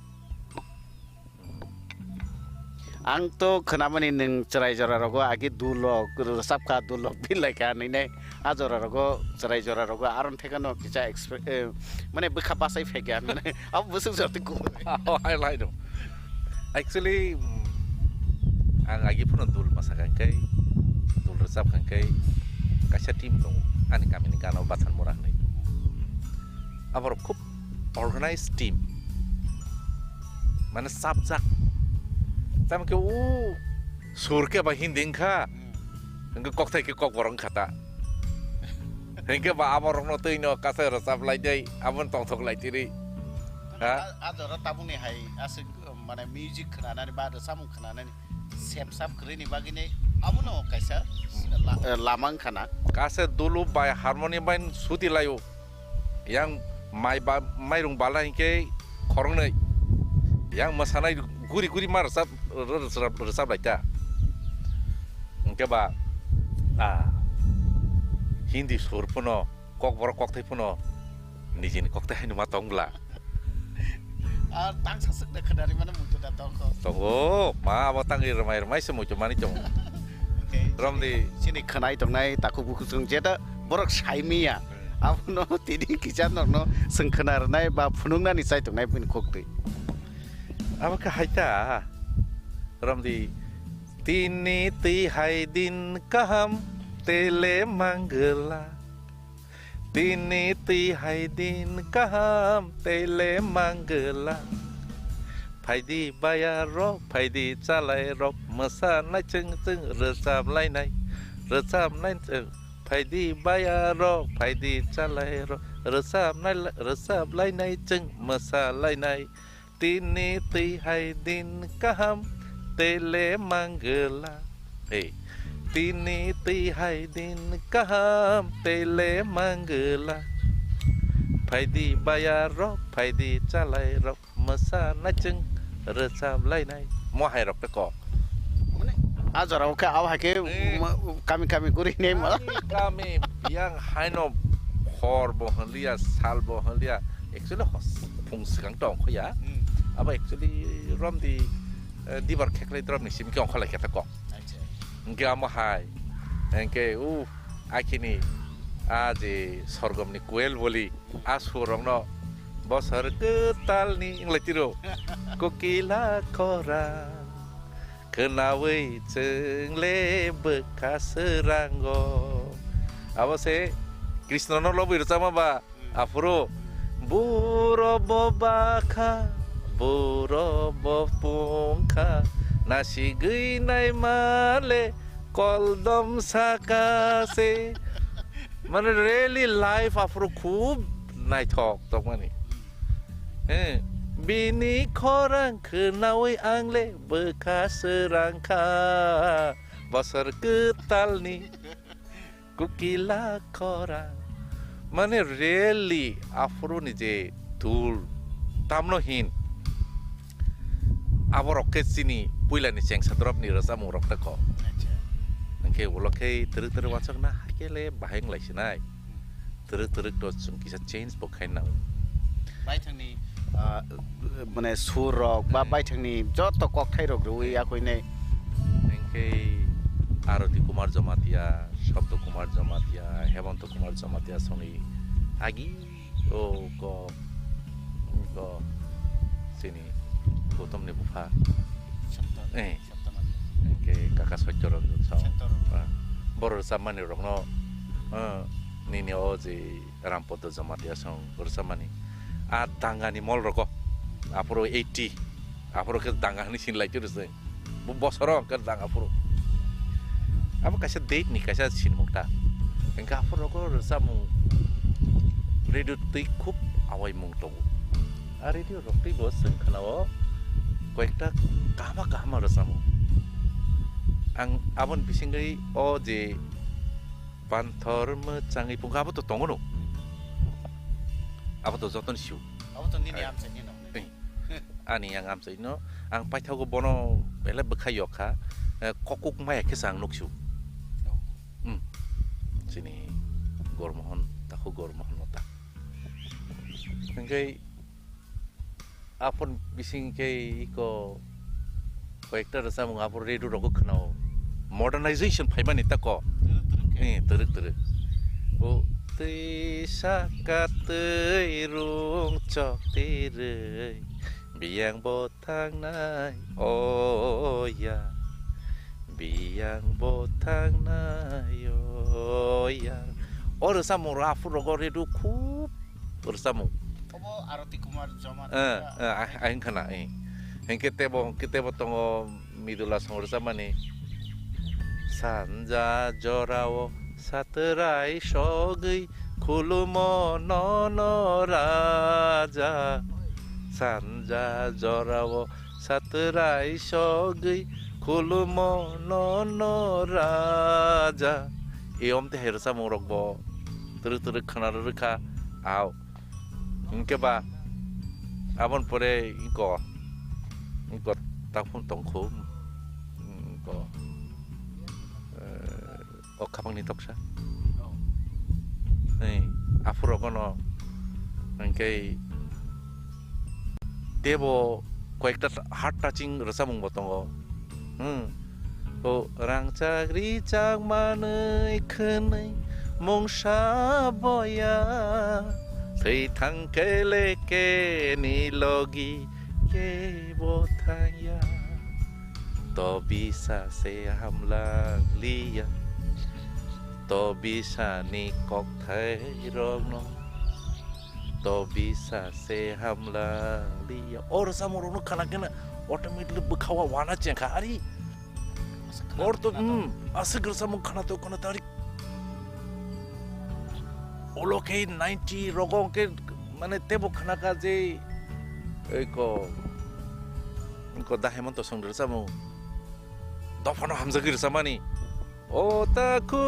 ang to khenamani ning cherai jora rogo agi dulo resapka dulo bilai ka nei ajora rogo cherai jora rogo aron thekano kicha mane bukha pasai fekya mane ab busuk jorti ko highlight actually ang lagi pun dul masakan kai dul resap kan kai kasih tim dong ani kami ni kano batan murah nih abar kup organized team mana sabjak tam ke sur ke bahin dengka engke kok tai ke kok borong kata engke ba abar no tei no kasih resap lai dai abon tong tok lai tiri ha adora tabung ni hai asik mana music kena ni ba resamung kena ni sep kere ni bagi ni amuno kaisa lamang kana kase dulu by harmoni bain suti layo yang mai rung bala hingke korong nei yang masanai guri mar resap laita engke ba hindi sur puno kok borok kok tai puno nijin kok tai nu matongla tang sasuk de dari mana muncul datang ko tunggu ma batang remai semua cuma ni cong rom di sini kenai tongnai taku buku sung jeda borok saimia apuno tidi kijan no sengkenar nai ba phunung ni sai tongnai pin kokti apa ka haita rom di tini ti haidin kaham tele manggela tini ti haidin kaham tele manggela Paidi bayar ro, paidi calai ro, masa nai ceng resap lai nai ceng. Paidi bayar ro, paidi calai ro, resap lai nai ceng, masa lai nai. Tini ti haidin kaham, tele manggela. Hey, tini ti haidin kaham, tele manggela. Paidi bayar ro, paidi calai ro, masa nai ceng. Resap lai nai mo hai rok ko ajora ka aw ha ke kami guri nei ma kami yang haino khor bo hanlia sal bo hanlia actually hos phung sang tong kho ya aba actually rom di bar khekle drom ni sim kyong khala keta ko nge am hai nge akini aje sorgom ni kuel boli asurong no bosar ketal ni ngletiro kokila korang kenawe cengle bekas seranggo apa se Krishna no lobi sama ba afro buro bobaka buro bopungka nasi geinai male koldom sakase mana really life afro khub nai talk tok mani bini korang kenawe angle bekas serangka basar ketal ni kukila korang mana really afro ni je tul tamno hin aborok ke sini puila ni ceng sadrop ni rasa murok tako nangke ulokai teruk wacak na hakele baheng lai sinai teruk dot sung kisah change bokai na bai thangni mane surok ba bai thangni joto kok thai rok rui akoi nei nangke aroti kumar jamatia shabdo kumar jamatia hemanto kumar jamatia soni agi ko sini gotom ne bufa nangke kakak sojoron sa bor samani rok no nini oji rampoto jamatia song bersamani tangani mol roko apro 80 apro ke tangani sin lai terus bu bosoro ke tang apro apa kasih date ni kasih sin mukta engka apro roko resamu redu tikup awai mung tongu ari dia rokti bos sengkanawo koekta kama resamu ang abon bisingai oje panthor mecangi pung apa tu tongono apa tu joton siu apa tu nini am seni no ani yang am seni no ang pai thau go bono bele bekhayo kha kokuk mai ke sang nok siu sini gormohon tahu gormohon nota engkai apun bising ke iko kekta rasa mung apun redu roko kenau modernization paiman ita ko teruk o tisa katei rung chok tirei biang botang nai oh ya biang botang nai oh ya rasa mung apun roko redu kup rasa mung arati kumar zaman aing kana kita tongo midula songor sama nih sanja jorawo saterai shogi kulumo nono raja sanja jorawo saterai shogi kulumo nono raja iom te hersa morokbo terus khanar reka aw Ingke ba, abon pore ingko takpun tongkum, ingko kapang ni toksa. Nih, afuro kono, ingke debo kekta heart touching rasa mung botongo. Orang cagri cag manai kenai mong saboya. Thầy thằng kê lê kê ni logi kê bố thang ya to bisa se hamlang liya to bisa ni kok thầy rong no to bisa se hamlang liya or samoro kana kana automatically bukhawa wana chengka ari or to asig samong kana to kana tari Olo ke 90 rogong ke mane tebo khana ka je eko dah hemant songder samu dofano hamzagir samani o taku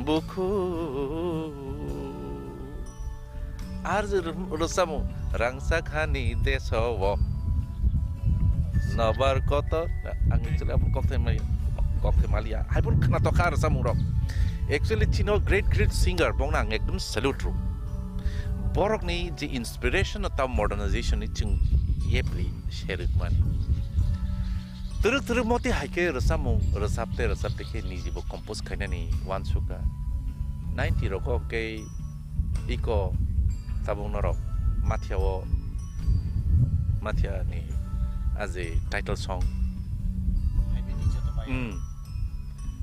buku arz rusamu rangsa khani desowo Nabar kotor, angin celak pun kokte malia. Hai pun kena tokar samurok. Actually, Chino great singer, bong nang ekdom salute ru. Borok ni the inspiration atau modernization ni chung yepli share mani. Teruk moti hai ke resapte ke ni jibo compose kaina ni wan suka. 90 rokok ke iko tabung norok matia ni. As a title song.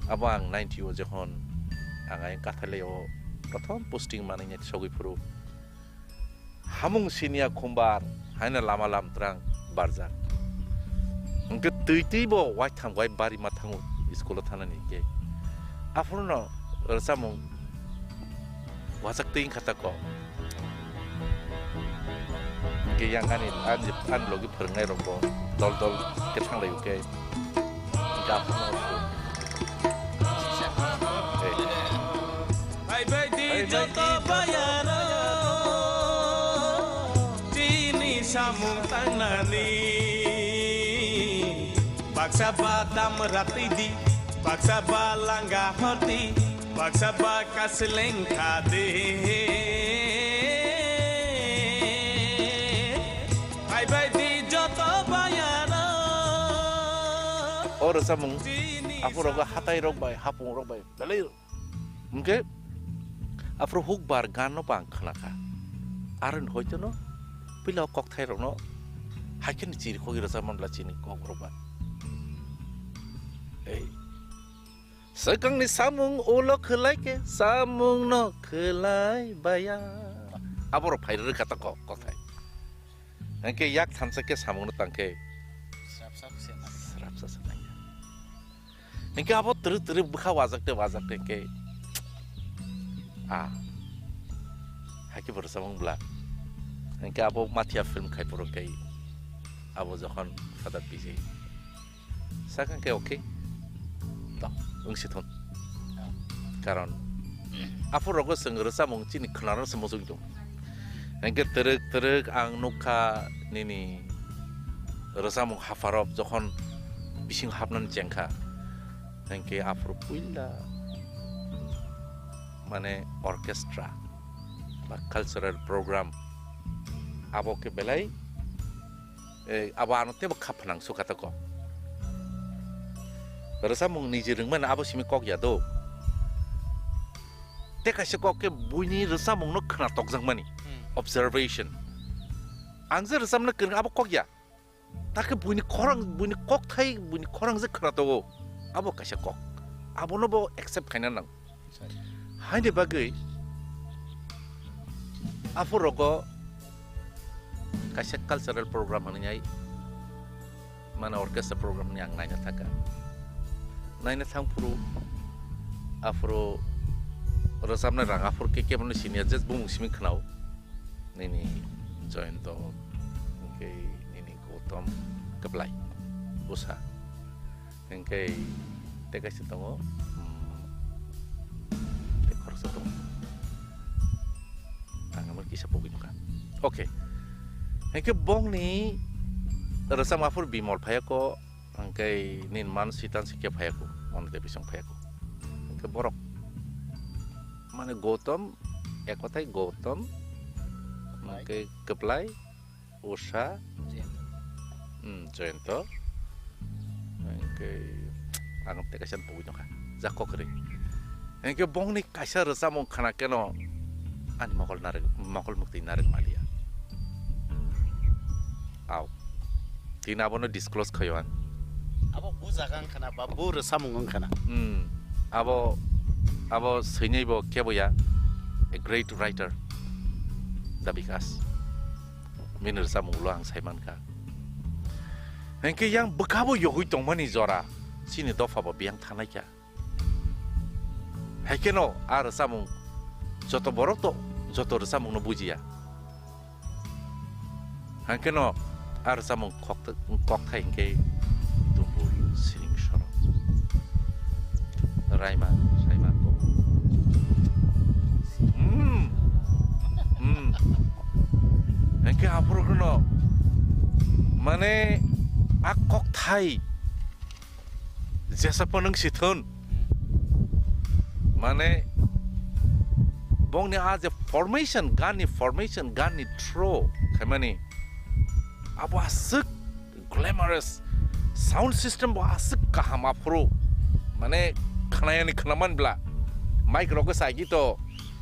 Abang 90 was johon angai kathaleo prothom posting mananya sogi puru hamung sinia khumbar haina lama lam trang barja engke tuiti bo wai thang wai bari mathangu school thanani ke afuno samung wasak ting khatako ke yang kan an logi perngai roko dol ke thang lai ke gap no bye bye di joto bayaro tini samung tanani baksa badam ratidi baksa balangga hoti baksa bakas lengka de Orang samung, aku roga hatai rogai, hapung rogai, dalil. Mungkin, aku huk bar gano bang kenaka. Aran hoja no, pilau koktai rono, hakin ciri kogi rasa mandla cini kok rogai. Sekarang ni samung ulo kelai ke, samung no kelai bayar. Aku rogai kata koktai. Angke yak tansa ke samung no tangke. Serap senang. Engke apa terus buka wazak deh ke, haki bersama belah. Engke apa mati film kayak pura ke, apa johon fadat biji. Sekarang ke oke, tak, ungsiton. Karon, apa rogo senggerasa mungkin kenalan semua itu. Engke teruk ang nuka nini rosamung hafarop jokhon bising habnan jengkha engke afro puilla mane orchestra ba cultural program abo ke belai abo anote ba khapnang sukata ko rosamung nijirung man abo simi kok ya do teka se kok ke buini rosamung no khna tok jangmani observation angzer rosamna ken abo kok ya tak buini kok thai buini korang je khna to abo kaisa kok abo no bo accept khaina nang haide bagai aforogo kaisa cultural program hanai mana orchestra program yang naina thaka naina thangpuru afro rosamna rang afur ke manu senior just bung simi khnau nini join to ke nini Gautam keblai usaha engkai teka sitongo tekor sotong angamar kisah pogin kan oke engkai bong ni rasam afur bimol phayako engkai nin man sitan sikya phayako on te bisong phayako engkai borok mane Gautam ekotai Gautam engkai keblai usaha jointo engke angam te kasan pogino ka jakko kre engke bong ni kaisa rosamung khana keno ani mokol mukti nare malia aw tina bono disclose khayoan abo bujagan khana babu rosamung khana abo seinei bo keboya a great writer da bikas min rosamung lo ang saiman ka engke yang bekabo yogui tongmani jora sini dofa bo biang thanai kya hekeno ar samung joto borok to joto samung no bujia hekeno ar samung kok thai engke tumbul sining shoro raima ko engke apro kono mane akok thai jasa poneng sithon mane bong ni aje formation gani throw khamani abo asuk glamorous sound system bo asuk kahama pro mane khnayani khnaman bla mic roke sagi to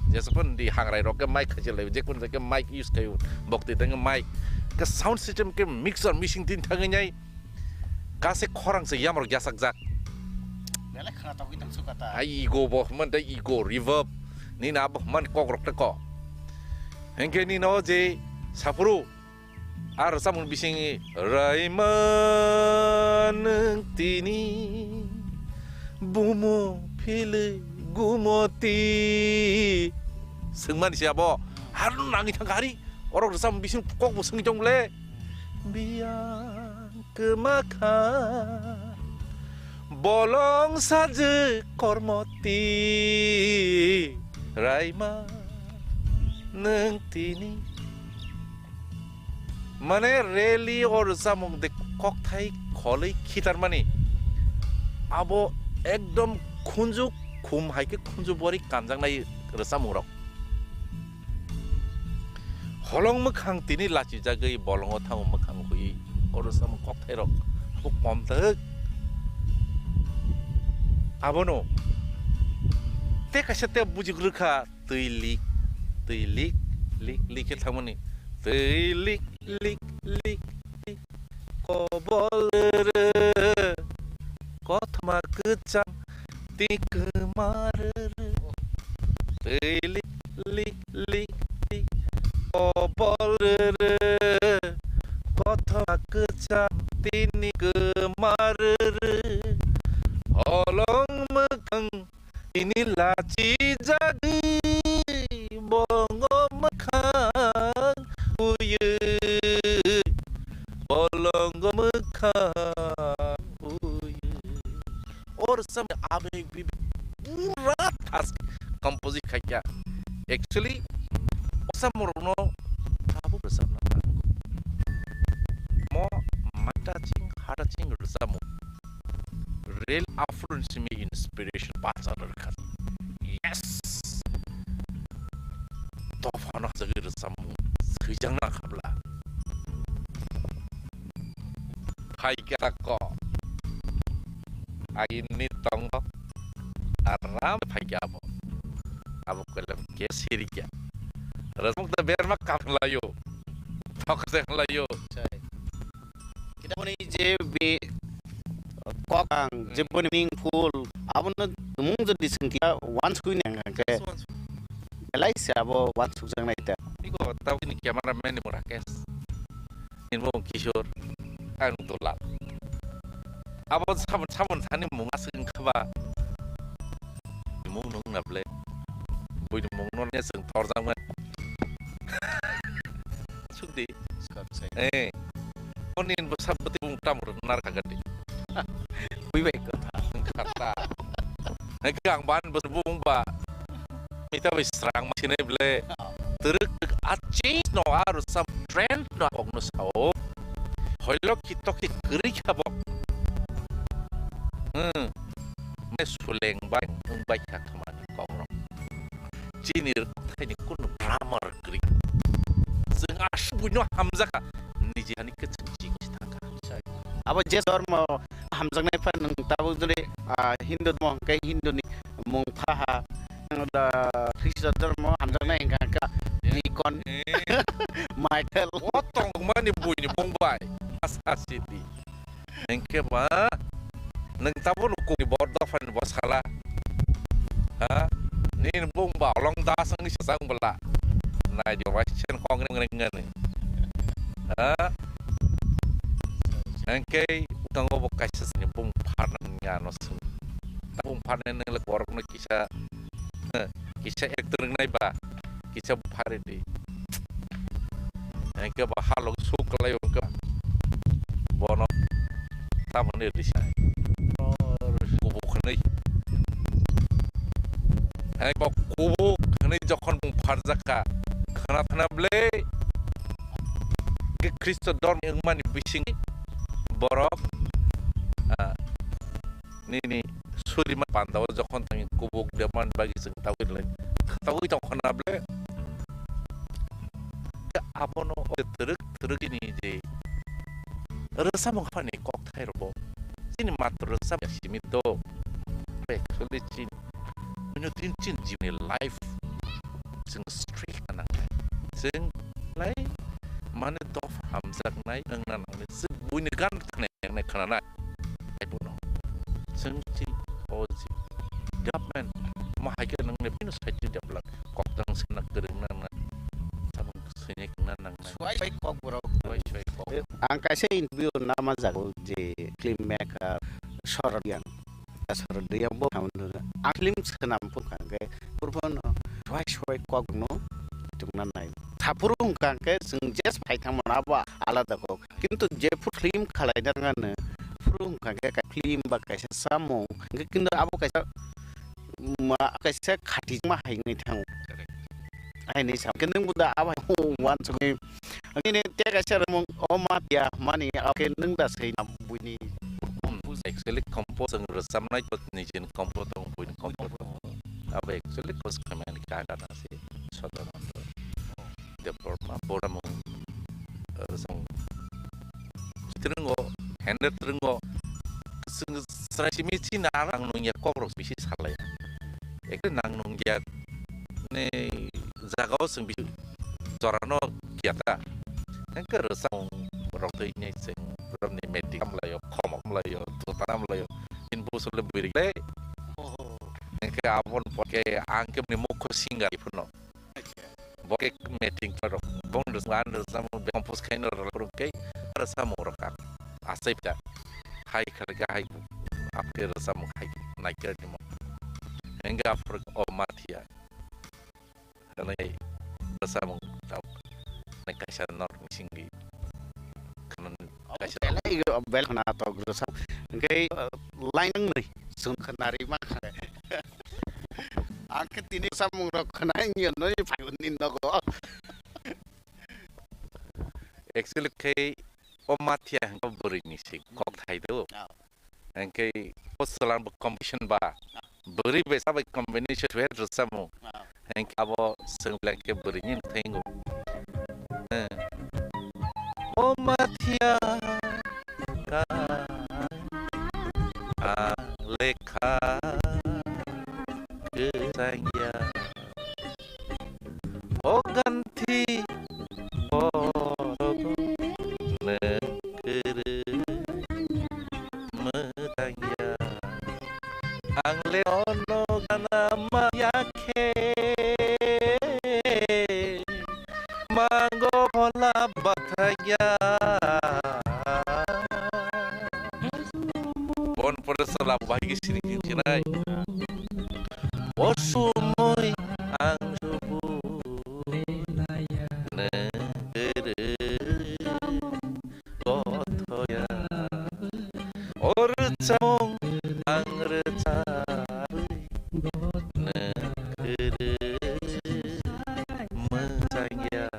jasa pon di hangrai roke mic khajele je kun ke mic use kayu bokti teng mic ke sound system ke mixer mixing tin thangai kase khorang se yamor jasak jak bela khana to kitam sukata ai ego bo man dai ego reverb ni na bo man kokrok ta ko engke ni no je sapuru ar samun bising raiman tini bumo phile gumoti sengman siabo harun nangi thangari orok sam bising kok bo seng jong le biang kemakan bolong saja kormoti raima neng tini mane reli or samung de kok thai kholei khitar mani abo ekdom khunju khum haike khunju bori kanjang nai rasamung rok holong makhang tini lachi jagai bolongo thang makhang hui or samung kok thai rok abo kom tak abono te kasate bujik rukha tuilik lik thamani tuilik lik kobol kothma kecam tikmar tuilik lik kobol kothma kecam tini kemar Olong mekang ini laci jagi bongo mekang uye bolong mekang uye or sam abe bibi urat has komposi kaya actually osam rono tabu bersama cing hada cing resamu real affluence me inspiration pasar kan yes to fana sagi resamu sejang na kabla hai kata ko ini tonggo aram hai abo abo kelam ke siriya resmuk ta ber mak kam layo tok seng layo kita pun je be kokang je pun meaningful abun mung jadi sengkia once kuin yang ke elai siabo once sujang naita iko tahu ini cameraman ni murakes info kishore kan dollar abo samun tani munga seng khaba mung nung nable bui mung non nya seng tor jang man sudi onin besar peti mung tamur nar kagadi bui baik kata negang ban besbung ba mita wis serang masine ble teruk aci no harus sam trend no ogno sao hoilok kitok kiri kabok me suleng bang umbai hakaman kongro jinir tani kun grammar kiri sengash bunyo hamzaka niji hani kecing citaka apa je dormo hamzang nai pan nang tabu jure hindu mo kai hindu ni mong phaha da krista dormo hamzang nai ka nikon michael otong mani bunyi mumbai asa city engke ba nang tabu ku di bordo fan bosala ha nin bung ba long da sang ni sang bela nai di washington kong ngeng ha engke utang obo kaisas ni bung panan ngano sung bung panan nang legor no kisah elektronik nai ba kisah pare di engke ba halong suklayo ke bono tamane di sai kubuk nai engke kubuk nai jokon bung parzaka kana ble ke kristo dorm yang mani bising borok ni suri man pantau jokon tangi kubuk deman bagi seng tawin lain tahu itu kena ble ke abono teruk ini je rasa mengapa nih kok terbo sini matur rasa ya simito baik sulit cin menyutin cin jini life seng street anang seng lain mana dof hamzak nai ang nanang ni sebunyi kan yang naik karena naik puno sengci ozi government mahaja nang ne pinus haji develop kok tang senak gereng nang sama senyak nang suai kok bro suai kok angka saya interview nama jago je claim maker sorodian bo hamun aklim senam pun kan ke purpon suai kok no tungnan nai tapurung kan ke sengjes paitang apa alada kok kintu je put claim khalai dengan purung kan ke claim ba kaisa samong kintu abo kaisa khati ma hai ni thang ai ni sam kintu buda aba wan sungai ini te kaisa mong omat ya mani oke nung da sei nam buni actually compose ng resam na ipot ni jin compose ng buni compose aba actually kos kamen kaga na si sodo de forma boramo resam terenggo hender terenggo serasi mici narang nung ya kokro bisi salah ya ekle nang nung ya ne zagao sing bisi corano kiata engke resam rokte ini sing ram ni medik melayo komok melayo tutanam melayo inbo so lebih le engke apon poke angke ni moko singa ipuno boke meeting taro bong ngan resam compose kaino roke resam rokak asep da hai karga hai after resam hai naikar ni mo enga after omatia karena resam tau naikashan nor singgi kanan kashan lagi bel na to resam ngai lain ni sun khanari ma khare angke tini samung rok khanai no payunin no go actually kay Omatia hangga berini sih kok thaidu. Engke posalan competition ba. Beri besa ba combination tuh tersamu. Engke abo senglang ke berini tenggu. Omatia ka lekha kesanya. Oh ganti porogo negeri metanya ang leono ganama yake manggo pola batanya bon pada salah bagi sini kinai osumoi ang subuh gotoya orcamong ang recari negeri metanya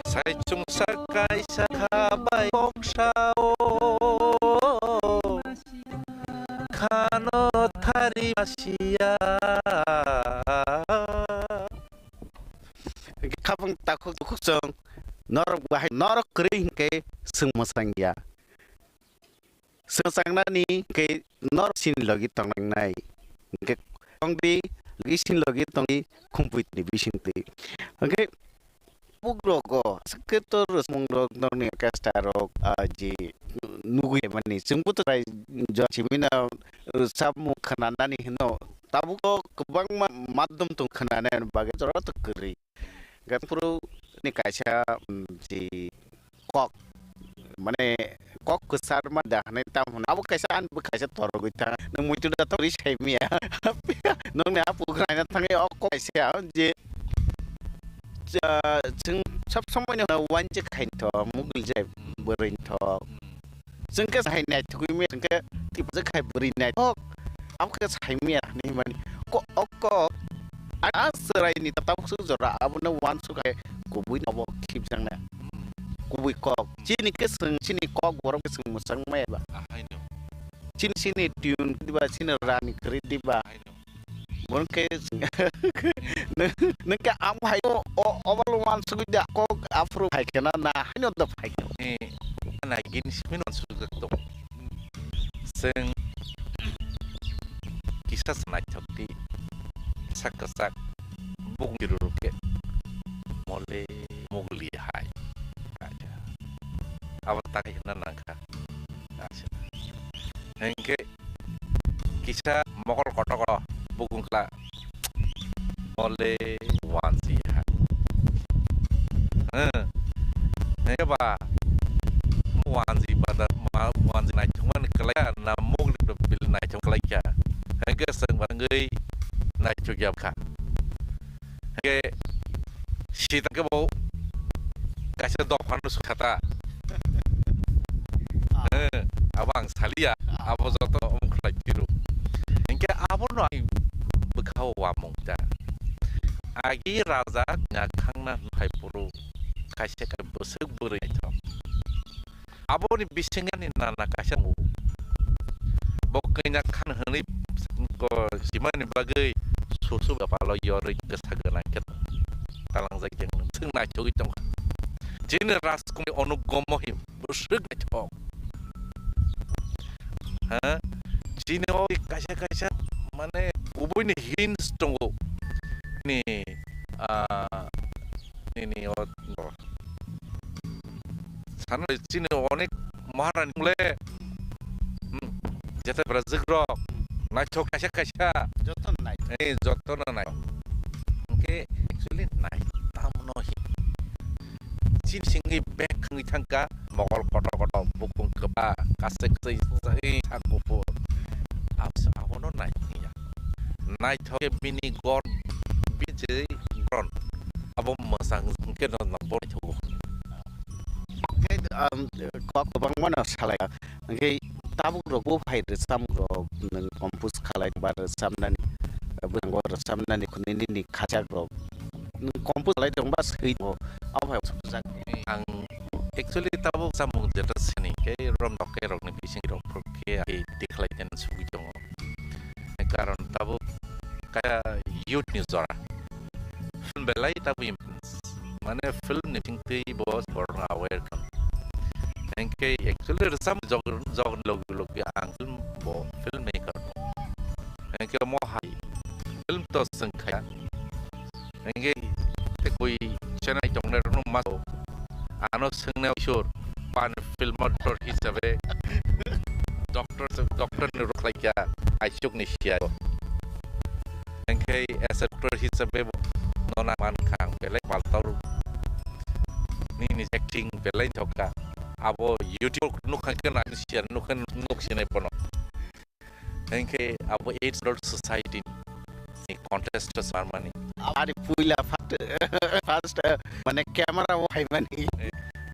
sai chung sakai sakabai boksao kano tari masia kapang takut kusong norok bahai norok kering ke semusangya semusang nani ke norok sin logi tong nai ke tong di logi sin logi tong di Khumpui ni bising ti oke bugrogo seketor mungrok nong ni kastarok aji nugu mani sengput rai jachimina samu khananani hino tabu ko kebang madum tung khananan bagai jorot keri Gapuru ni kaisa si kok mane kok kesar mah dah nih tamu abu kaisa an kaisa toro kita nung muncul datang ris hemia nung ni apu kerana tangi ok kaisa je jeng sab semuanya wanje kain to mugil jai berin to jeng ke sai nai tukui me jeng ke tipe je kai berin nai ok abu ke sai me ni mani kok ok serai ni tatap sujara abu na wan sukai kubui nabo kip jang na kubui kok sini ke sini kok borong ke musang me ba sini tiun diba sini rani kri diba borong ke nengke am hai obalu wan suja kok afro hai kena na hino da hai na gin minon suga to seng kisah senai choti sak bung diruke mole mogli hai aja awatak nanangka aja hengke kisah mokol koto bung kla mole wansi hai hengke ba wansi pada wansi nai cuman kelaya na mogli bil nai cuman kelaya hengke seng bangai nai cukup ka ke sita ke bau kasih dok panus kata abang salia abo joto omklai biru engke abo no bekau wamong da agi raja ngakangna hai puru kasih ke besek buri itu abo ni bisingan ni nana kasih mu bokenya kan heni ko simani bagai susu kalau yori kesagalan kita talang zagen sing na jogi tong jine ras kumi onu gomohim busuk na chok ha jine o kasha mane ubu ni hints tongo ni ni o sana jine onek maharan mule jata brazigro na chok kasha joton nai joton nai okay actually nai tamno hi sin singi back ngi thangka mogol koto bukung kepa kasek sei sakupo absa abono nai ya nai thoke bini gor bije gron abo masang ke no na bo thogo kok bang mana salai ngai tabu rogo phai de sam ro nang kompus khalai bar sam nani bang gor sam nani kunini ni khachak ro kompus khalai dong ba sei bo au phai ang actually tabo samung jeta sini ke rom dok ke rok ni bising rok ke ai decline sugi jong karon tabo kaya youth ni zora film belai tabo mana film ni tingti bos borong aware kan engke actually resam jog log ang film bo filmmaker engke mo hai film to sengkaya engke te koi chennai jongner no maso ano sengna shor pan film actor hisabe doctor ni roklaiya aishuk ni sia engke as actor hisabe nona man khang belai paltor ni acting belai thoka abo YouTube nukhan kan share nukhan sinai pono engke abo AIDS society ni contest ceremony ari puila first mane camera wo hai mani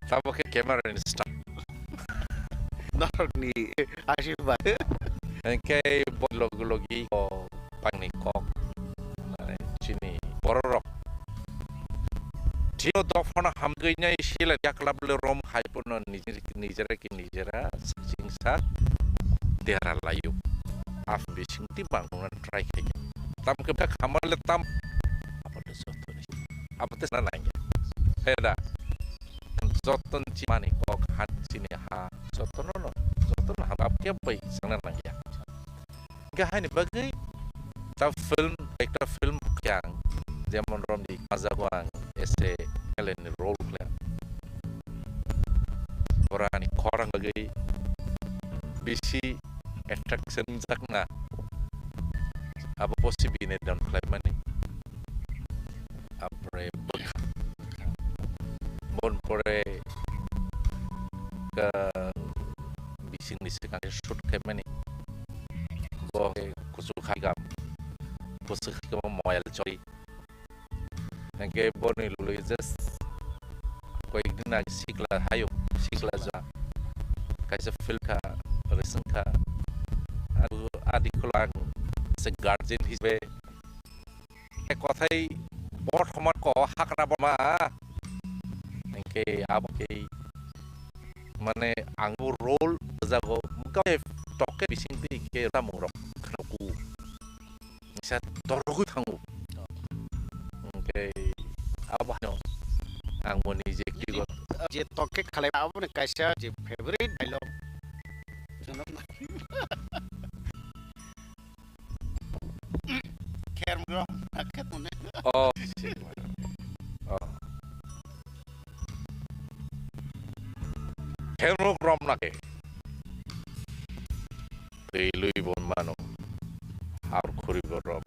tabo ke camera insta dorok ni ashirwad engke logi ko pangni ko mane chini bororok Tio dofana hamgainya isila yaklab le rom haipono nijera singsa dera layu af bising ti bangunan try kaya tam ke kamar le tam apa de soto ni apa tes nananya heda soton cimani kok han sini ha soton no soton ha apa ke bai sana nangya gahani bagai ta film ekta film yang Zaman rom di Mazagwang ese kalian role play orang korang bagai bisi attraction zakna apa posible dan play mani apre bon pore ke bising di sekarang shoot kayak mani go kusuk hagam mobile curi Nge boni lulu just koi dina sikla hayo sikla za kaisa film ka reseng ka adi kulang se guardian hisbe kothai bot homat ko hakna bama nge abke mane angu role jago muka toke bising ti ke ramurok khnaku sa torogu thangu apa no ang moni je toke khalai abo ne kaisa je favorite dialogue kher mro akat mone oh kher mro rom nake lui bon mano har khuri rom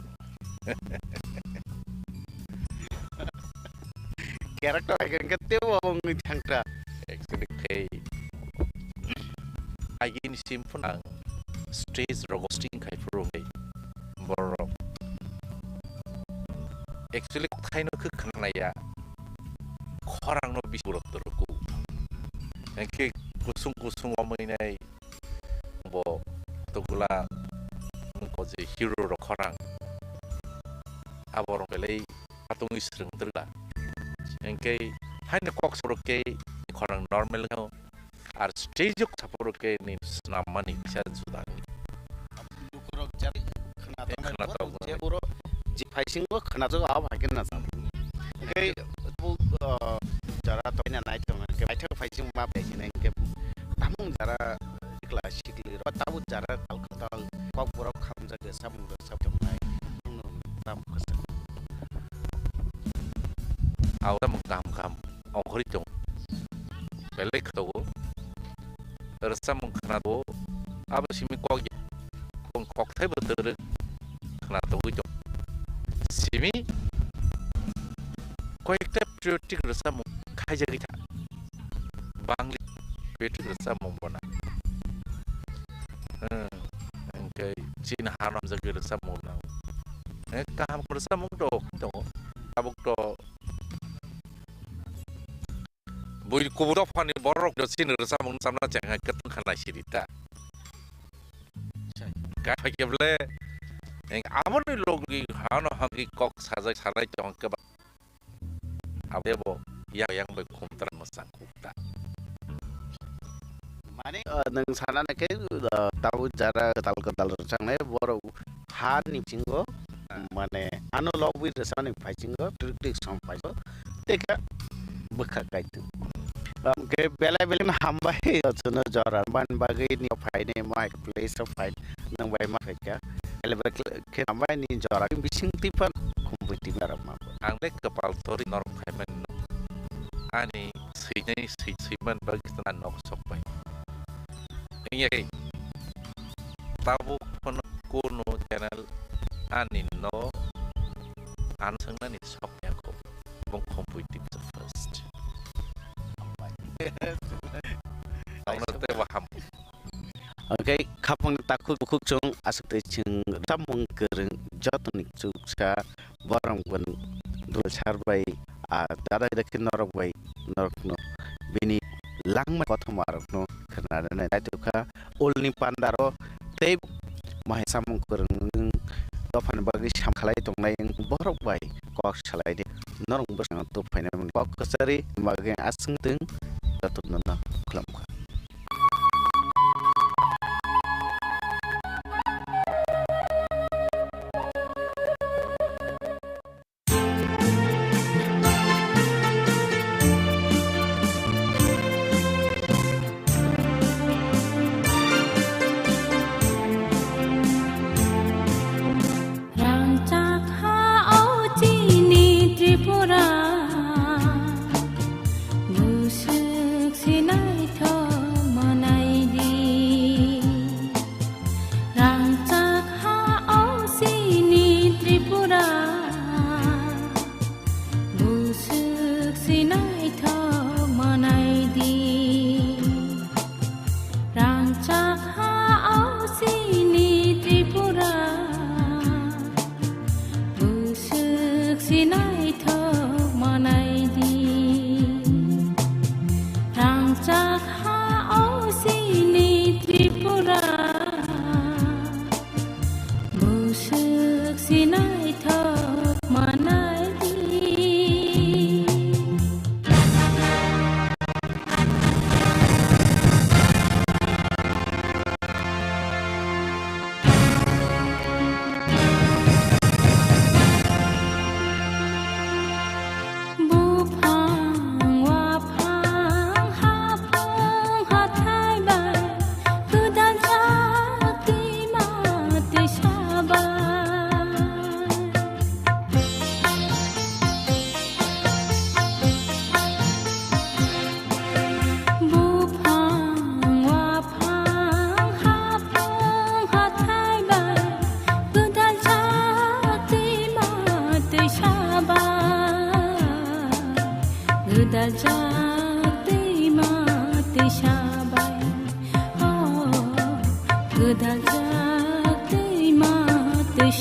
character akan ketemu abang ngejangka actually kay agin simpunang stage roasting kay purong borok actually kaino ke kanaya korang no bisurot terku engke kusung omainai bo tugula ko je hero ro korang aborong belai patung isreng terla engke haine kok soroke korang normal ngau ar stage ok saporoke ni snamani cha judani dukurok jari khana ta je puro je faising ko khana jo aw hagen na sam engke bu jara to ina nai to engke ai thak faising ma pe ni engke tamung jara class sikli ro tabu jara kalkata kok puro kham ja ge sam ro sab jom nai tam khasa awta mengkam ongkori dong belek to tersa mengkana do apa simi kok thai betul kena to jong simi kok ekta patriotic rasa mung khai jari tha bangli patriotic rasa mung bona engkai chin haram jagi rasa mung na kam rasa mung do abuk do bui kubur fani borok do sin rasa mung samna jangan keteng kana sirita ka phaible eng amon logi hano hangi kok sajai sarai jong ke abebo yang bai khumtar masang kuta Mane nang sana na ke tahu jara kedal sangne boro ha ni chingo mane ano lobby resane phai chingo trik sampai so teka bekha kaitu ke bela hambai chuna jara ban bagai ni phai ne mai place of fight nang bai ma pheka ele ke hambai ni jara bising tipan Khumpui tim arab ma ang le kapal tori nor phai man ani siman bagi tenan nok sok bai ini tabu kono channel ani no ansang na ni sok ya ko bong Khumpui tim first Okay, kapang takut bukuk cung asuk te cung tamung kereng jatuh cuk sa barang ban dul sarbai dada dekin norok bai norok no bini langma kota marok no karena na itu ka ulni pandaro te mahe samung kereng dofan bagi sam khalai tong nai borok bai kok salai de norong besang tu paina kok kesari bagi asung teng datut nana kelam ka Gedal jak mati